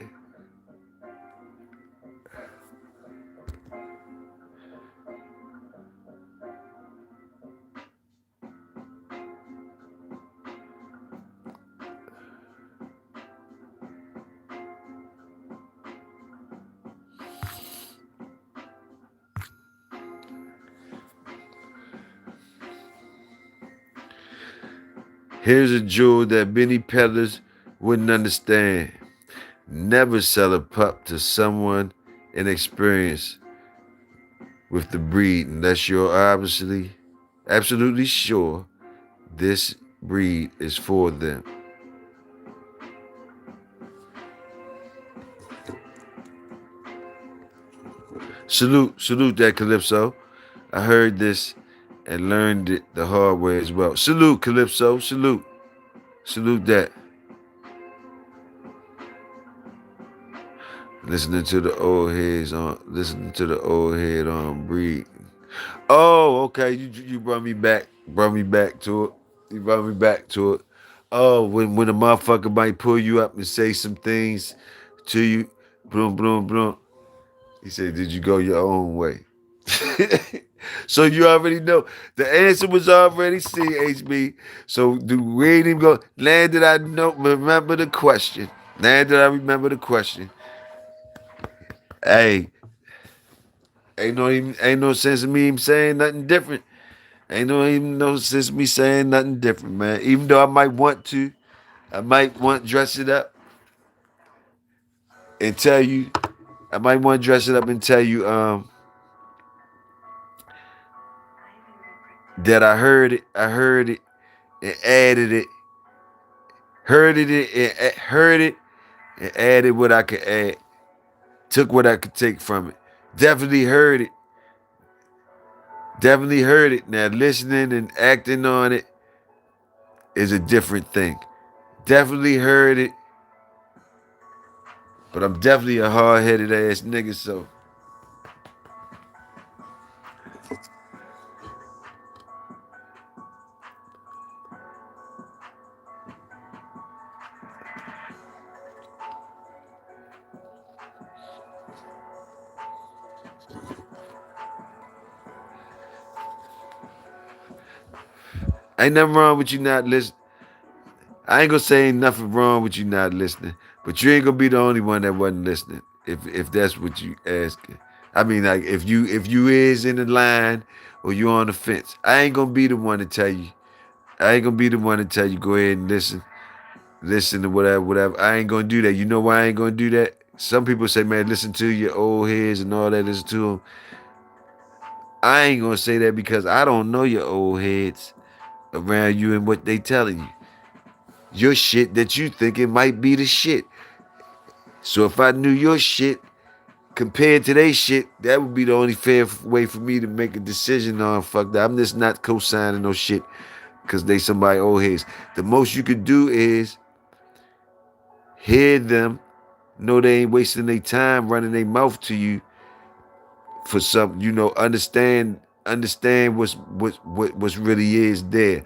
Speaker 1: Here's a jewel that many peddlers wouldn't understand. Never sell a pup to someone inexperienced with the breed unless you're absolutely sure this breed is for them. Salute that Calypso. I heard this and learned it the hard way as well. Salute Calypso, salute that. Listening to the old head on breed. Oh, okay. You brought me back to it. You brought me back to it. Oh, when a motherfucker might pull you up and say some things to you, boom. He said, "Did you go your own way?" So you already know the answer was already CHB. So we ain't even go. Landed, I know. Remember the question. Landed, I remember the question. Hey, ain't no sense of me even saying nothing different. Ain't no sense of me saying nothing different, man. Even though I might want to, I might want to dress it up and tell you. I might want to dress it up and tell you that I heard it, and added it, heard it, and added what I could add, took what I could take from it. Definitely heard it. Definitely heard it. Now listening and acting on it is a different thing. Definitely heard it, but I'm definitely a hard-headed ass nigga, so ain't nothing wrong with you not listening. I ain't gonna say ain't nothing wrong with you not listening, but you ain't gonna be the only one that wasn't listening. If that's what you asking, I mean, like if you is in the line or you on the fence, I ain't gonna be the one to tell you. I ain't gonna be the one to tell you go ahead and listen to whatever. I ain't gonna do that. You know why I ain't gonna do that? Some people say, man, listen to your old heads and all that. Listen to them. I ain't gonna say that because I don't know your old heads around you and what they telling you. Your shit that you think it might be the shit. So if I knew your shit compared to their shit, that would be the only fair way for me to make a decision on fuck that. I'm just not co-signing no shit because they somebody old heads. The most you could do is hear them, know they ain't wasting their time running their mouth to you for something, understand what's really is there.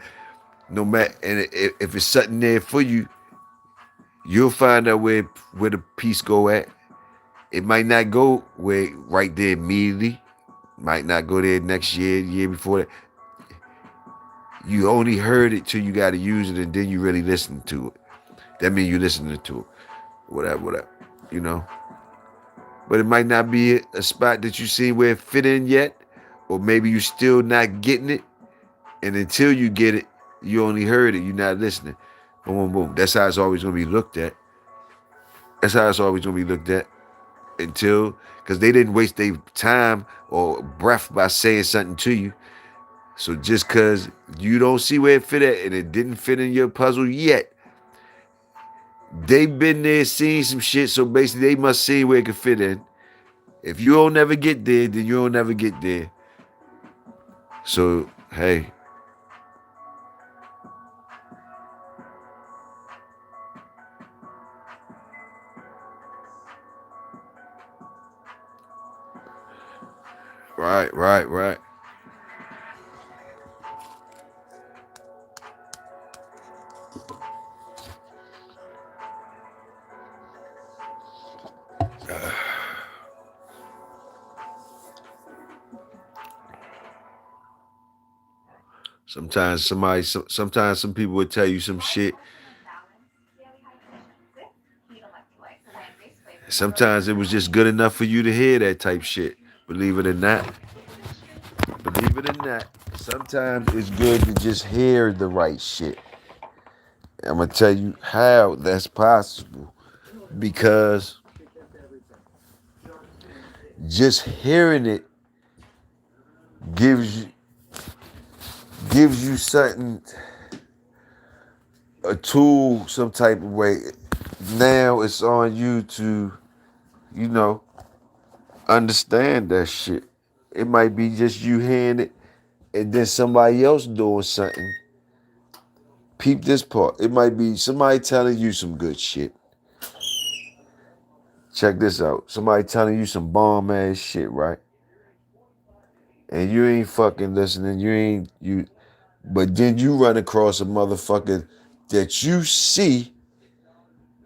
Speaker 1: No matter, and if it's something there for you, you'll find out where the piece go at. It might not go where right there immediately. Might not go there next year, year before that. You only heard it till you got to use it, and then you really listen to it. That means you listening to it. Whatever, whatever. You know. But it might not be a spot that you see where it fit in yet, or maybe you still not getting it. And until you get it, you only heard it. You're not listening. Boom, boom, boom. That's how it's always gonna be looked at. That's how it's always gonna be looked at. Until, because they didn't waste their time or breath by saying something to you. So just because you don't see where it fit at and it didn't fit in your puzzle yet, they've been there, seen some shit. So basically, they must see where it could fit in. If you don't never get there, then you don't never get there. So hey, right, right, right. Sometimes some people would tell you some shit. Sometimes it was just good enough for you to hear that type shit. Believe it or not. Believe it or not. Sometimes it's good to just hear the right shit. I'm gonna tell you how that's possible. Because just hearing it gives you something, a tool, some type of way. Now it's on you to, you know, understand that shit. It might be just you hearing it and then somebody else doing something. Peep this part. It might be somebody telling you some good shit. Check this out. Somebody telling you some bomb ass shit, right? And you ain't fucking listening. But then you run across a motherfucker that you see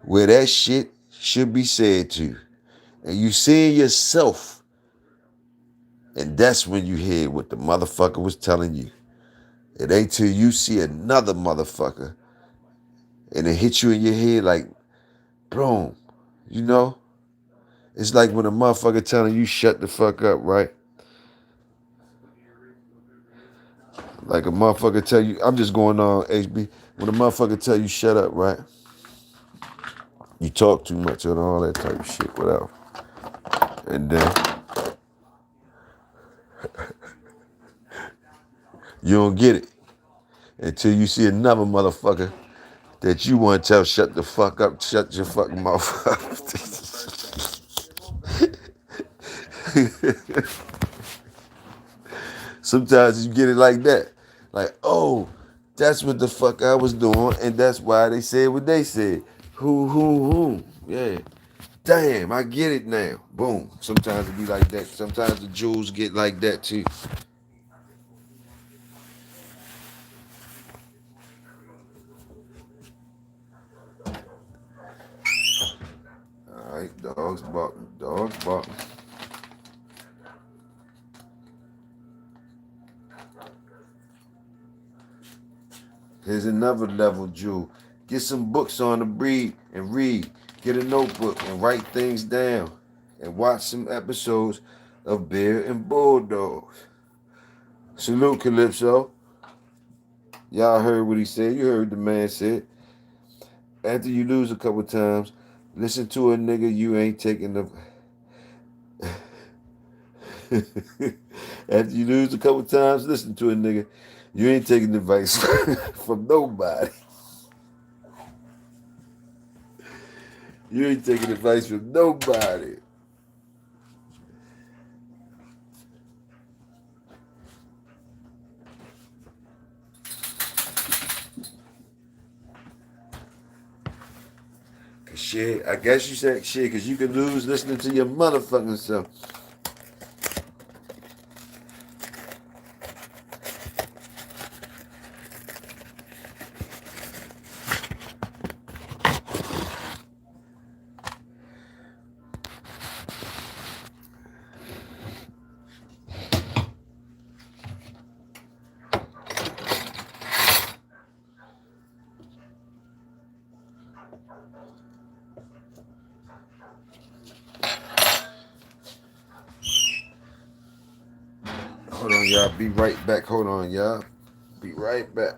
Speaker 1: where that shit should be said to. And you see yourself. And that's when you hear what the motherfucker was telling you. It ain't till you see another motherfucker and it hits you in your head like, boom, you know? It's like when a motherfucker telling you shut the fuck up, right? Like a motherfucker tell you, I'm just going on HB. When a motherfucker tell you shut up, right? You talk too much and all that type of shit, whatever. And then you don't get it until you see another motherfucker that you want to tell shut the fuck up, shut your fucking mouth up. Sometimes you get it like that. Like, oh, that's what the fuck I was doing, and that's why they said what they said. Who. Yeah. Damn, I get it now. Boom. Sometimes it be like that. Sometimes the jewels get like that too. All right, dogs barking. Dogs barking. Here's another level, Jewel. Get some books on the breed and read. Get a notebook and write things down. And watch some episodes of Bear and Bulldog. Salute, Calypso. Y'all heard what he said. You heard the man said. After you lose a couple times, listen to a nigga you ain't taking the... After you lose a couple times, listen to a nigga you ain't taking advice from nobody. You ain't taking advice from nobody. Shit, I guess you said shit, because you can lose listening to your motherfucking self. on, y'all. Be right back. Hold on, y'all. Be right back.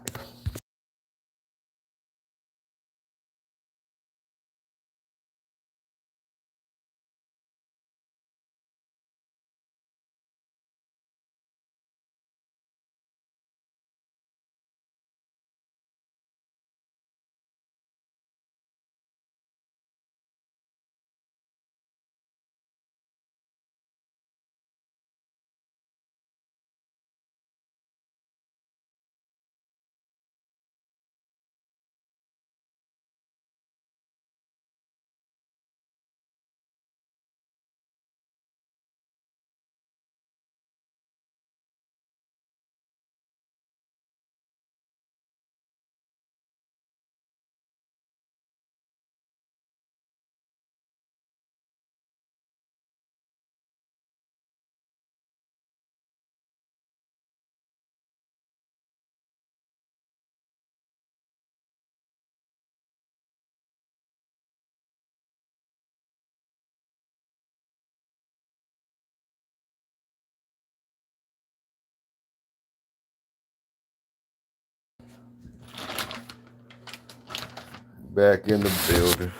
Speaker 1: Back in the building.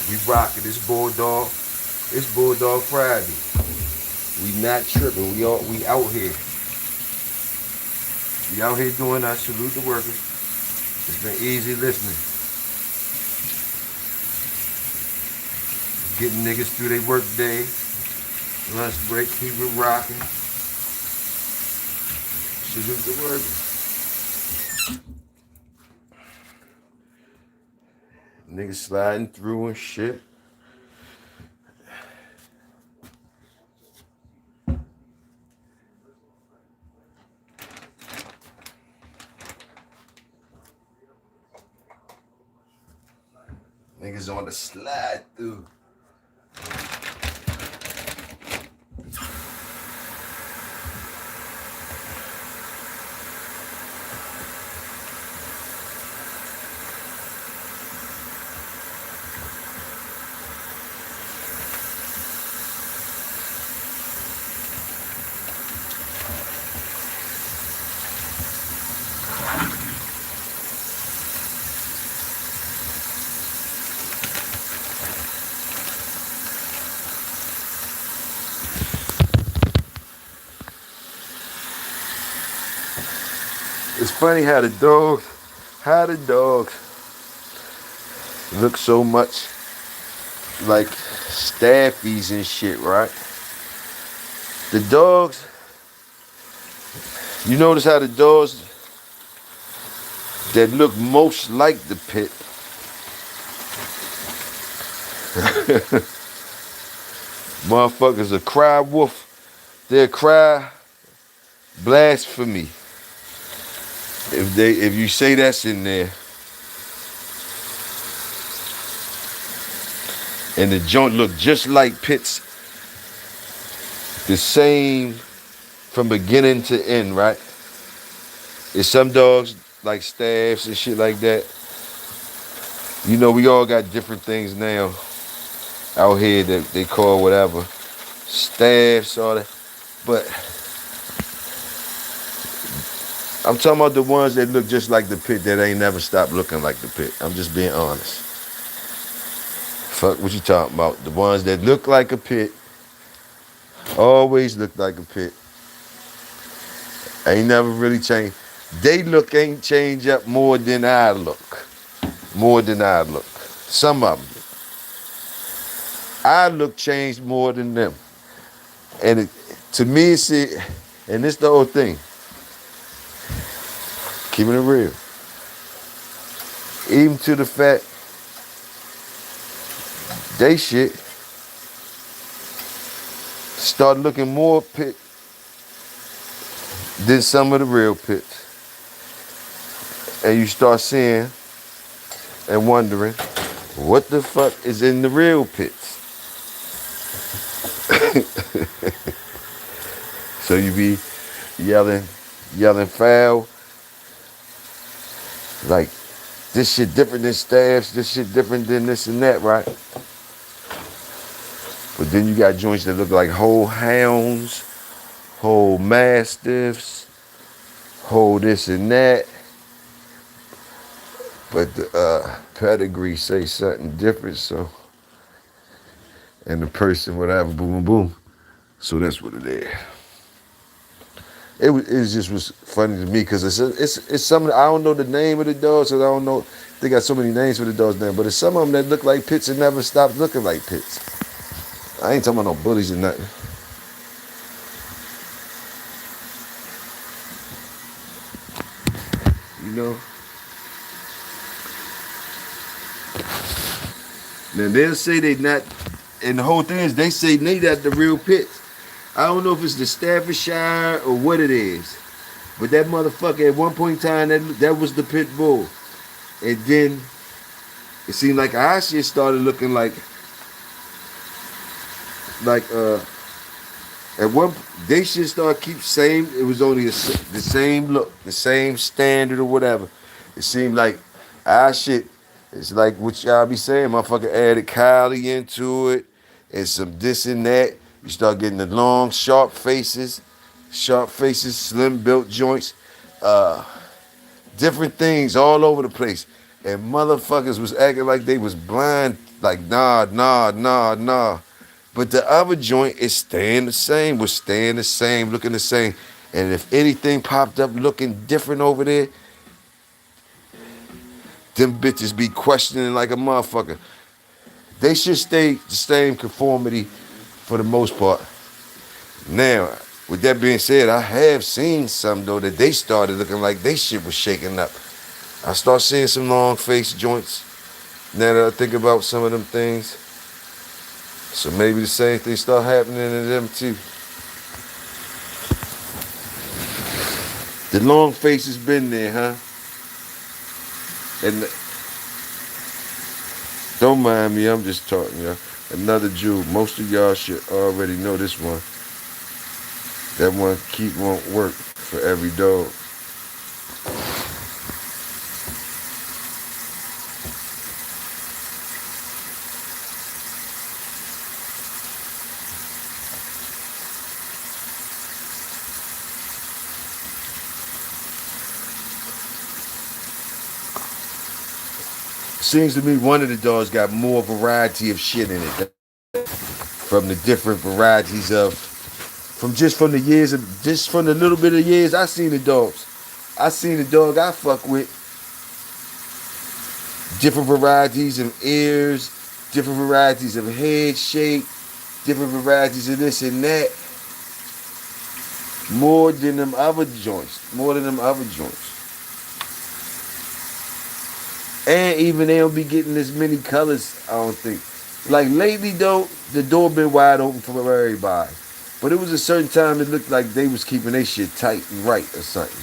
Speaker 1: We rocking this Bulldog. It's Bulldog Friday. We not tripping. We out here. We out here doing our salute the workers. It's been easy listening. Getting niggas through their work day. Lunch break, keep it rocking. Salute the workers. Niggas sliding through and shit. Niggas on the slide through. It's funny how the dogs look so much like staffies and shit, right? The dogs, you notice how the dogs that look most like the pit motherfuckers a cry wolf, they'll cry blasphemy. If you say that's in there, and the joint look just like pits, the same from beginning to end, right? It's some dogs like staffs and shit like that. You know, we all got different things now out here that they call whatever. Staffs, all that. But I'm talking about the ones that look just like the pit that ain't never stopped looking like the pit. I'm just being honest. Fuck what you talking about. The ones that look like a pit, always look like a pit. Ain't never really changed. They look ain't changed up more than I look. More than I look. Some of them. I look changed more than them. And to me, see, and this the whole thing. Keeping it real. Even to the fact, they shit start looking more pit than some of the real pits. And you start seeing and wondering, what the fuck is in the real pits? So you be yelling foul, like this shit different than staffs, this shit different than this and that, right? But then you got joints that look like whole hounds, whole mastiffs, whole this and that. But the pedigree say something different, so and the person whatever, boom, boom, boom. So that's what it is. It just was funny to me because it's some I don't know the name of the dogs, so I don't know. They got so many names for the dogs now, but it's some of them that look like pits and never stop looking like pits. I ain't talking about no bullies or nothing. You know. Now they'll say they not, and the whole thing is they say they not the real pits. I don't know if it's the Staffordshire or what it is, but that motherfucker at one point in time that was the pit bull, and then it seemed like our shit started looking like at one they should start keep same. It was only the same look, the same standard or whatever. It seemed like our shit. It's like what y'all be saying, motherfucker added Kylie into it and some this and that. You start getting the long, sharp faces, slim built joints, different things all over the place. And motherfuckers was acting like they was blind, like nah, nah, nah, nah. But the other joint is staying the same, was staying the same, looking the same. And if anything popped up looking different over there, them bitches be questioning like a motherfucker. They should stay the same conformity for the most part. Now, with that being said, I have seen some though that they started looking like they shit was shaking up. I start seeing some long face joints now that I think about some of them things. So maybe the same thing start happening to them too. The long face has been there, huh? And don't mind me, I'm just talking, y'all. Another jewel. Most of y'all should already know this one. That one keep won't work for every dog. Seems to me one of the dogs got more variety of shit in it from the different varieties of from the years of just from the little bit of years I seen the dogs. I seen the dog I fuck with different varieties of ears, different varieties of head shape, different varieties of this and that. More than them other joints. More than them other joints. And even they don't be getting as many colors, I don't think. Like lately though, the door been wide open for everybody. But it was a certain time it looked like they was keeping their shit tight and right or something.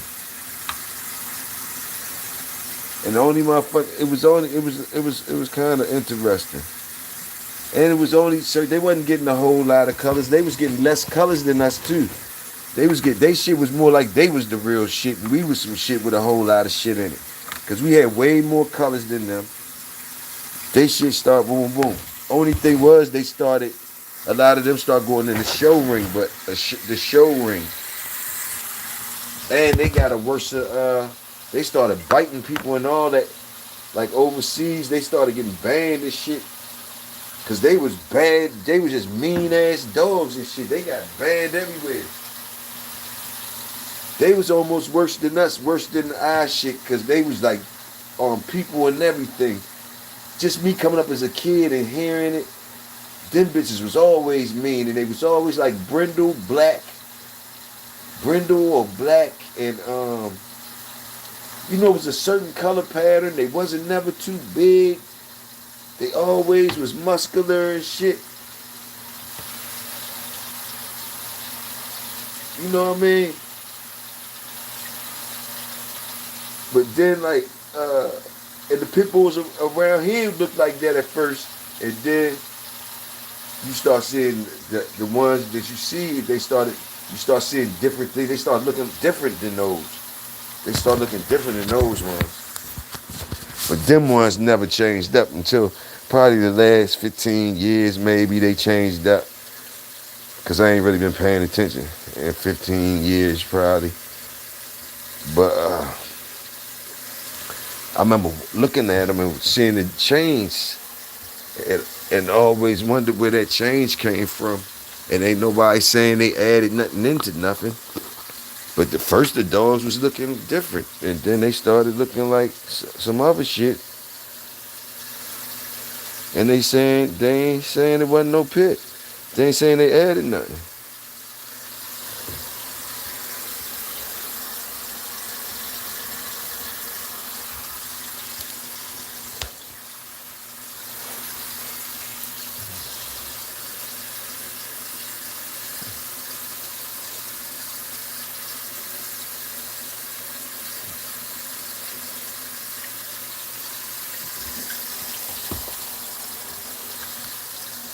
Speaker 1: And the only motherfucker it was kind of interesting. And it was only so they wasn't getting a whole lot of colors. They was getting less colors than us too. They shit was more like they was the real shit and we was some shit with a whole lot of shit in it. Cause we had way more colors than them. They shit start boom boom. Only thing was a lot of them start going in the show ring, but the show ring. And they got a worse they started biting people and all that. Like overseas, they started getting banned and shit. Cause they was bad, they was just mean ass dogs and shit. They got banned everywhere. They was almost worse than us, worse than our shit, because they was like on people and everything. Just me coming up as a kid and hearing it, them bitches was always mean, and they was always like brindle or black, and it was a certain color pattern. They wasn't never too big. They always was muscular and shit. You know what I mean? But then and the pit bulls around here looked like that at first, and then you start seeing the ones that you see. You start seeing different things. They start looking different than those. They start looking different than those ones. But them ones never changed up until probably the last 15 years, maybe they changed up. because I ain't really been paying attention in 15 years probably. But I remember looking at them and seeing the change, and always wondered where that change came from. And ain't nobody saying they added nothing into nothing. But the first the dogs was looking different, and then they started looking like some other shit. And they ain't saying it wasn't no pit. They ain't saying they added nothing.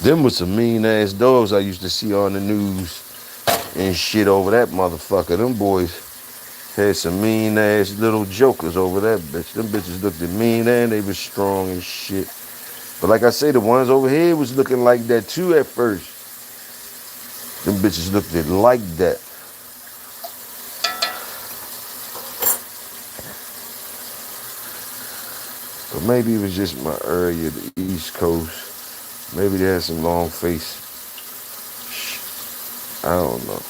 Speaker 1: Them was some mean ass dogs I used to see on the news and shit over that motherfucker. Them boys had some mean ass little jokers over that bitch. Them bitches looked at mean and they was strong and shit. But like I say, the ones over here was looking like that too at first. Them bitches looked at like that. But maybe it was just my area, the East Coast. Maybe they had some long face. I don't know.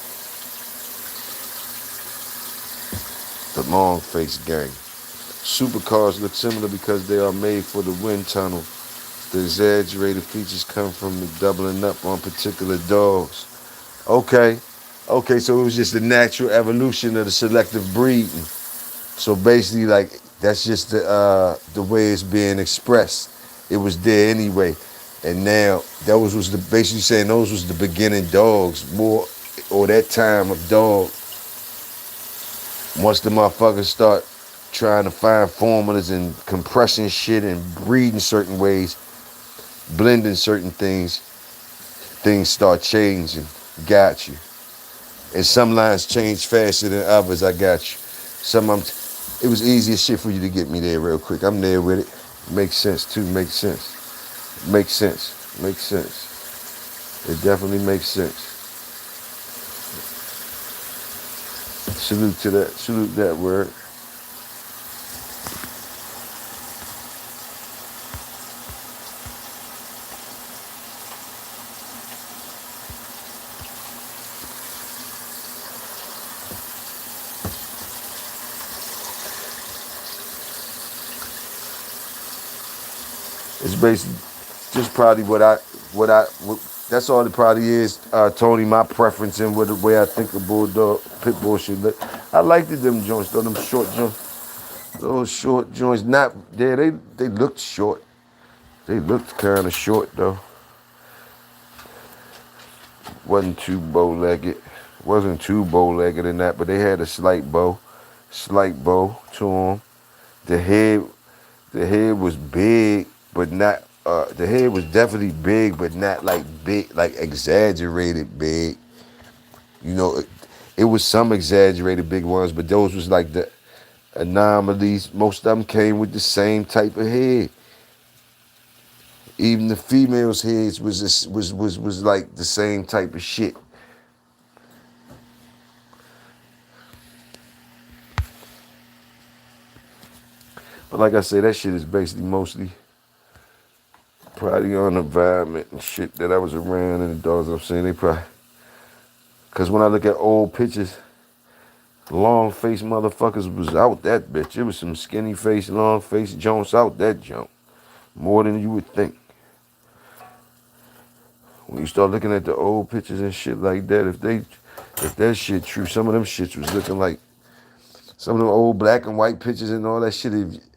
Speaker 1: The long face gang. Supercars look similar because they are made for the wind tunnel. The exaggerated features come from the doubling up on particular dogs. Okay. Okay, so it was just the natural evolution of the selective breeding. So basically, like that's just the way it's being expressed. It was there anyway, and now those was the basically saying those was the beginning dogs, more or that time of dog. Once the motherfuckers start trying to find formulas and compressing shit and breeding certain ways, blending certain things, things start changing. Got you. And some lines change faster than others. I got you. Some of them, it was easy as shit for you to get me there real quick. I'm there with it. Makes sense too. Makes sense. Makes sense. Makes sense. It definitely makes sense. Salute to that. Salute that word. It's basically just probably what that's all it probably is, Tony. My preference and what the way I think a bulldog pit bull should look. I liked them joints though, them short joints, those short joints. Not there, they looked short. They looked kind of short though. Wasn't too bow-legged. Wasn't too bow-legged in that, but they had a slight bow to them. The head, the head was big, but not. The head was definitely big, but not like big, like exaggerated big. You know, it was some exaggerated big ones, but those was like the anomalies. Most of them came with the same type of head. Even the females' heads was like the same type of shit. But like I say, that shit is basically mostly probably on the environment and shit that I was around and the dogs I'm saying they probably. Cause when I look at old pictures, long face motherfuckers was out that bitch. It was some skinny face, long face Jones out that junk. More than you would think. When you start looking at the old pictures and shit like that, if that shit true, some of them shits was looking like some of them old black and white pictures and all that shit.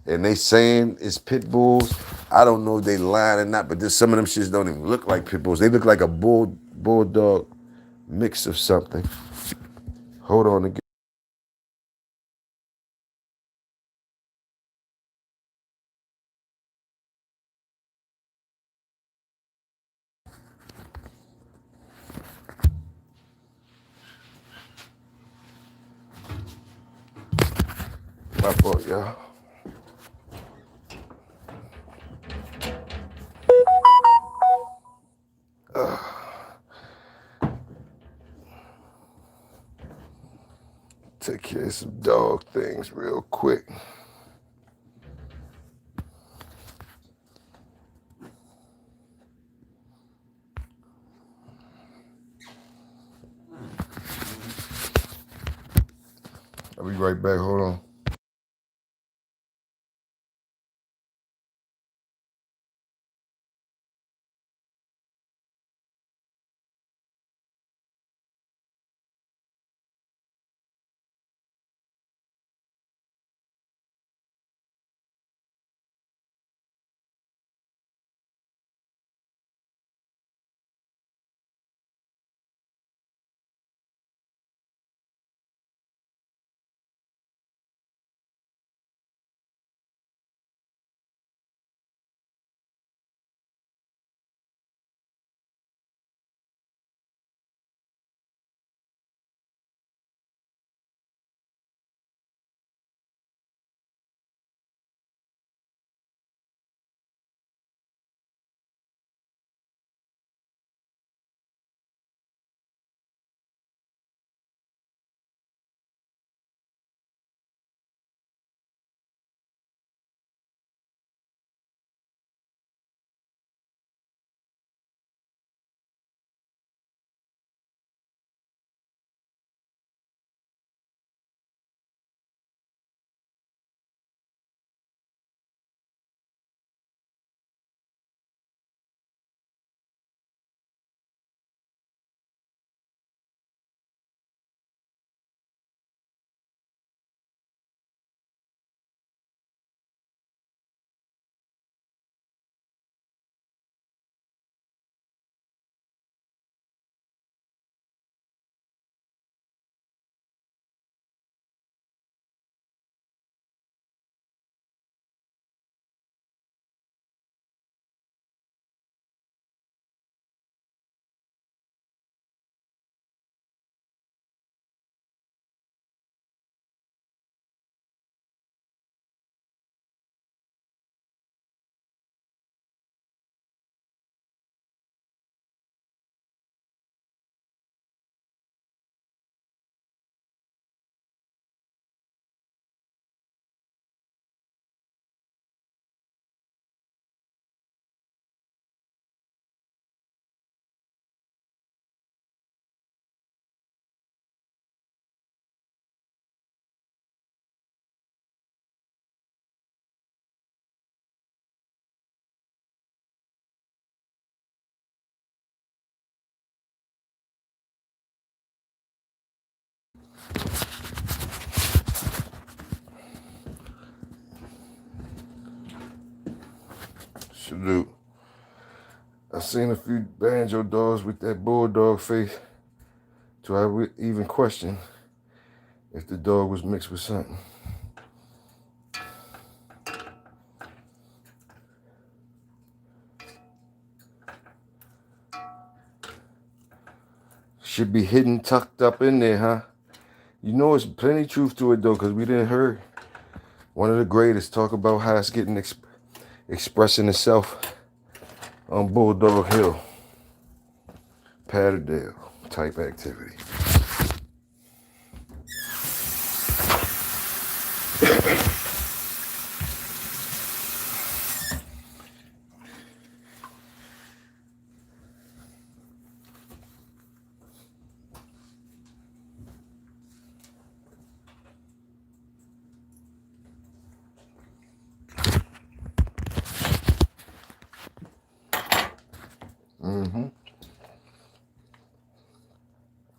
Speaker 1: And they saying it's pit bulls. I don't know if they lying or not, but there's some of them shits don't even look like pit bulls. They look like a bulldog mix of something. Hold on again. My fault, y'all. Take care of some dog things real quick. I'll be right back. Hold on. Salute. I seen a few banjo dogs with that bulldog face, so I would even question if the dog was mixed with something. Should be hidden, tucked up in there, huh? You know, it's plenty truth to it though, because we didn't hear one of the greatest talk about how it's getting expressing itself on Bulldog Hill, Patterdale type activity. Mm-hmm.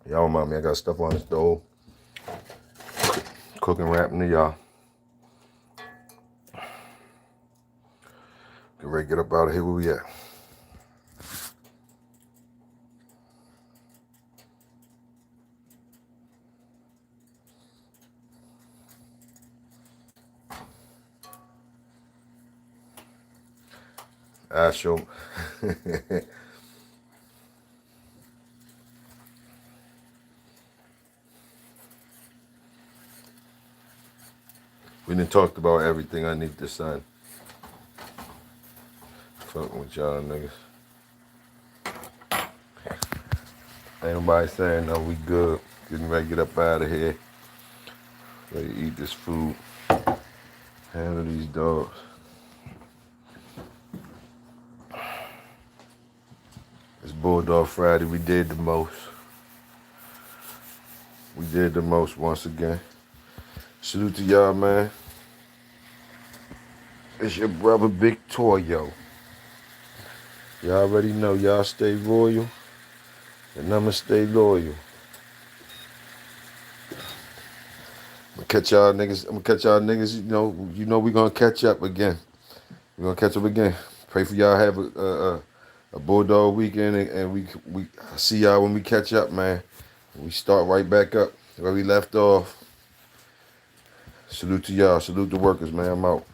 Speaker 1: Y'all remind me, I got stuff on the stove. Cooking, rapping to y'all. Get ready to get up out of here. Where we at? I show. We done talked about everything underneath the sun. Fucking with y'all niggas. Ain't nobody saying no, we good. Getting ready to get up out of here. Ready to eat this food. Handle these dogs. It's Bulldog Friday. We did the most. We did the most once again. Salute to y'all, man. It's your brother Big Toyo. Y'all already know. Y'all stay royal, and I'ma stay loyal. I'm gonna catch y'all niggas. You know we gonna catch up again. We gonna catch up again. Pray for y'all have a Bulldog weekend, and we see y'all when we catch up, man. We start right back up where we left off. Salute to y'all. Salute the workers, man. I'm out.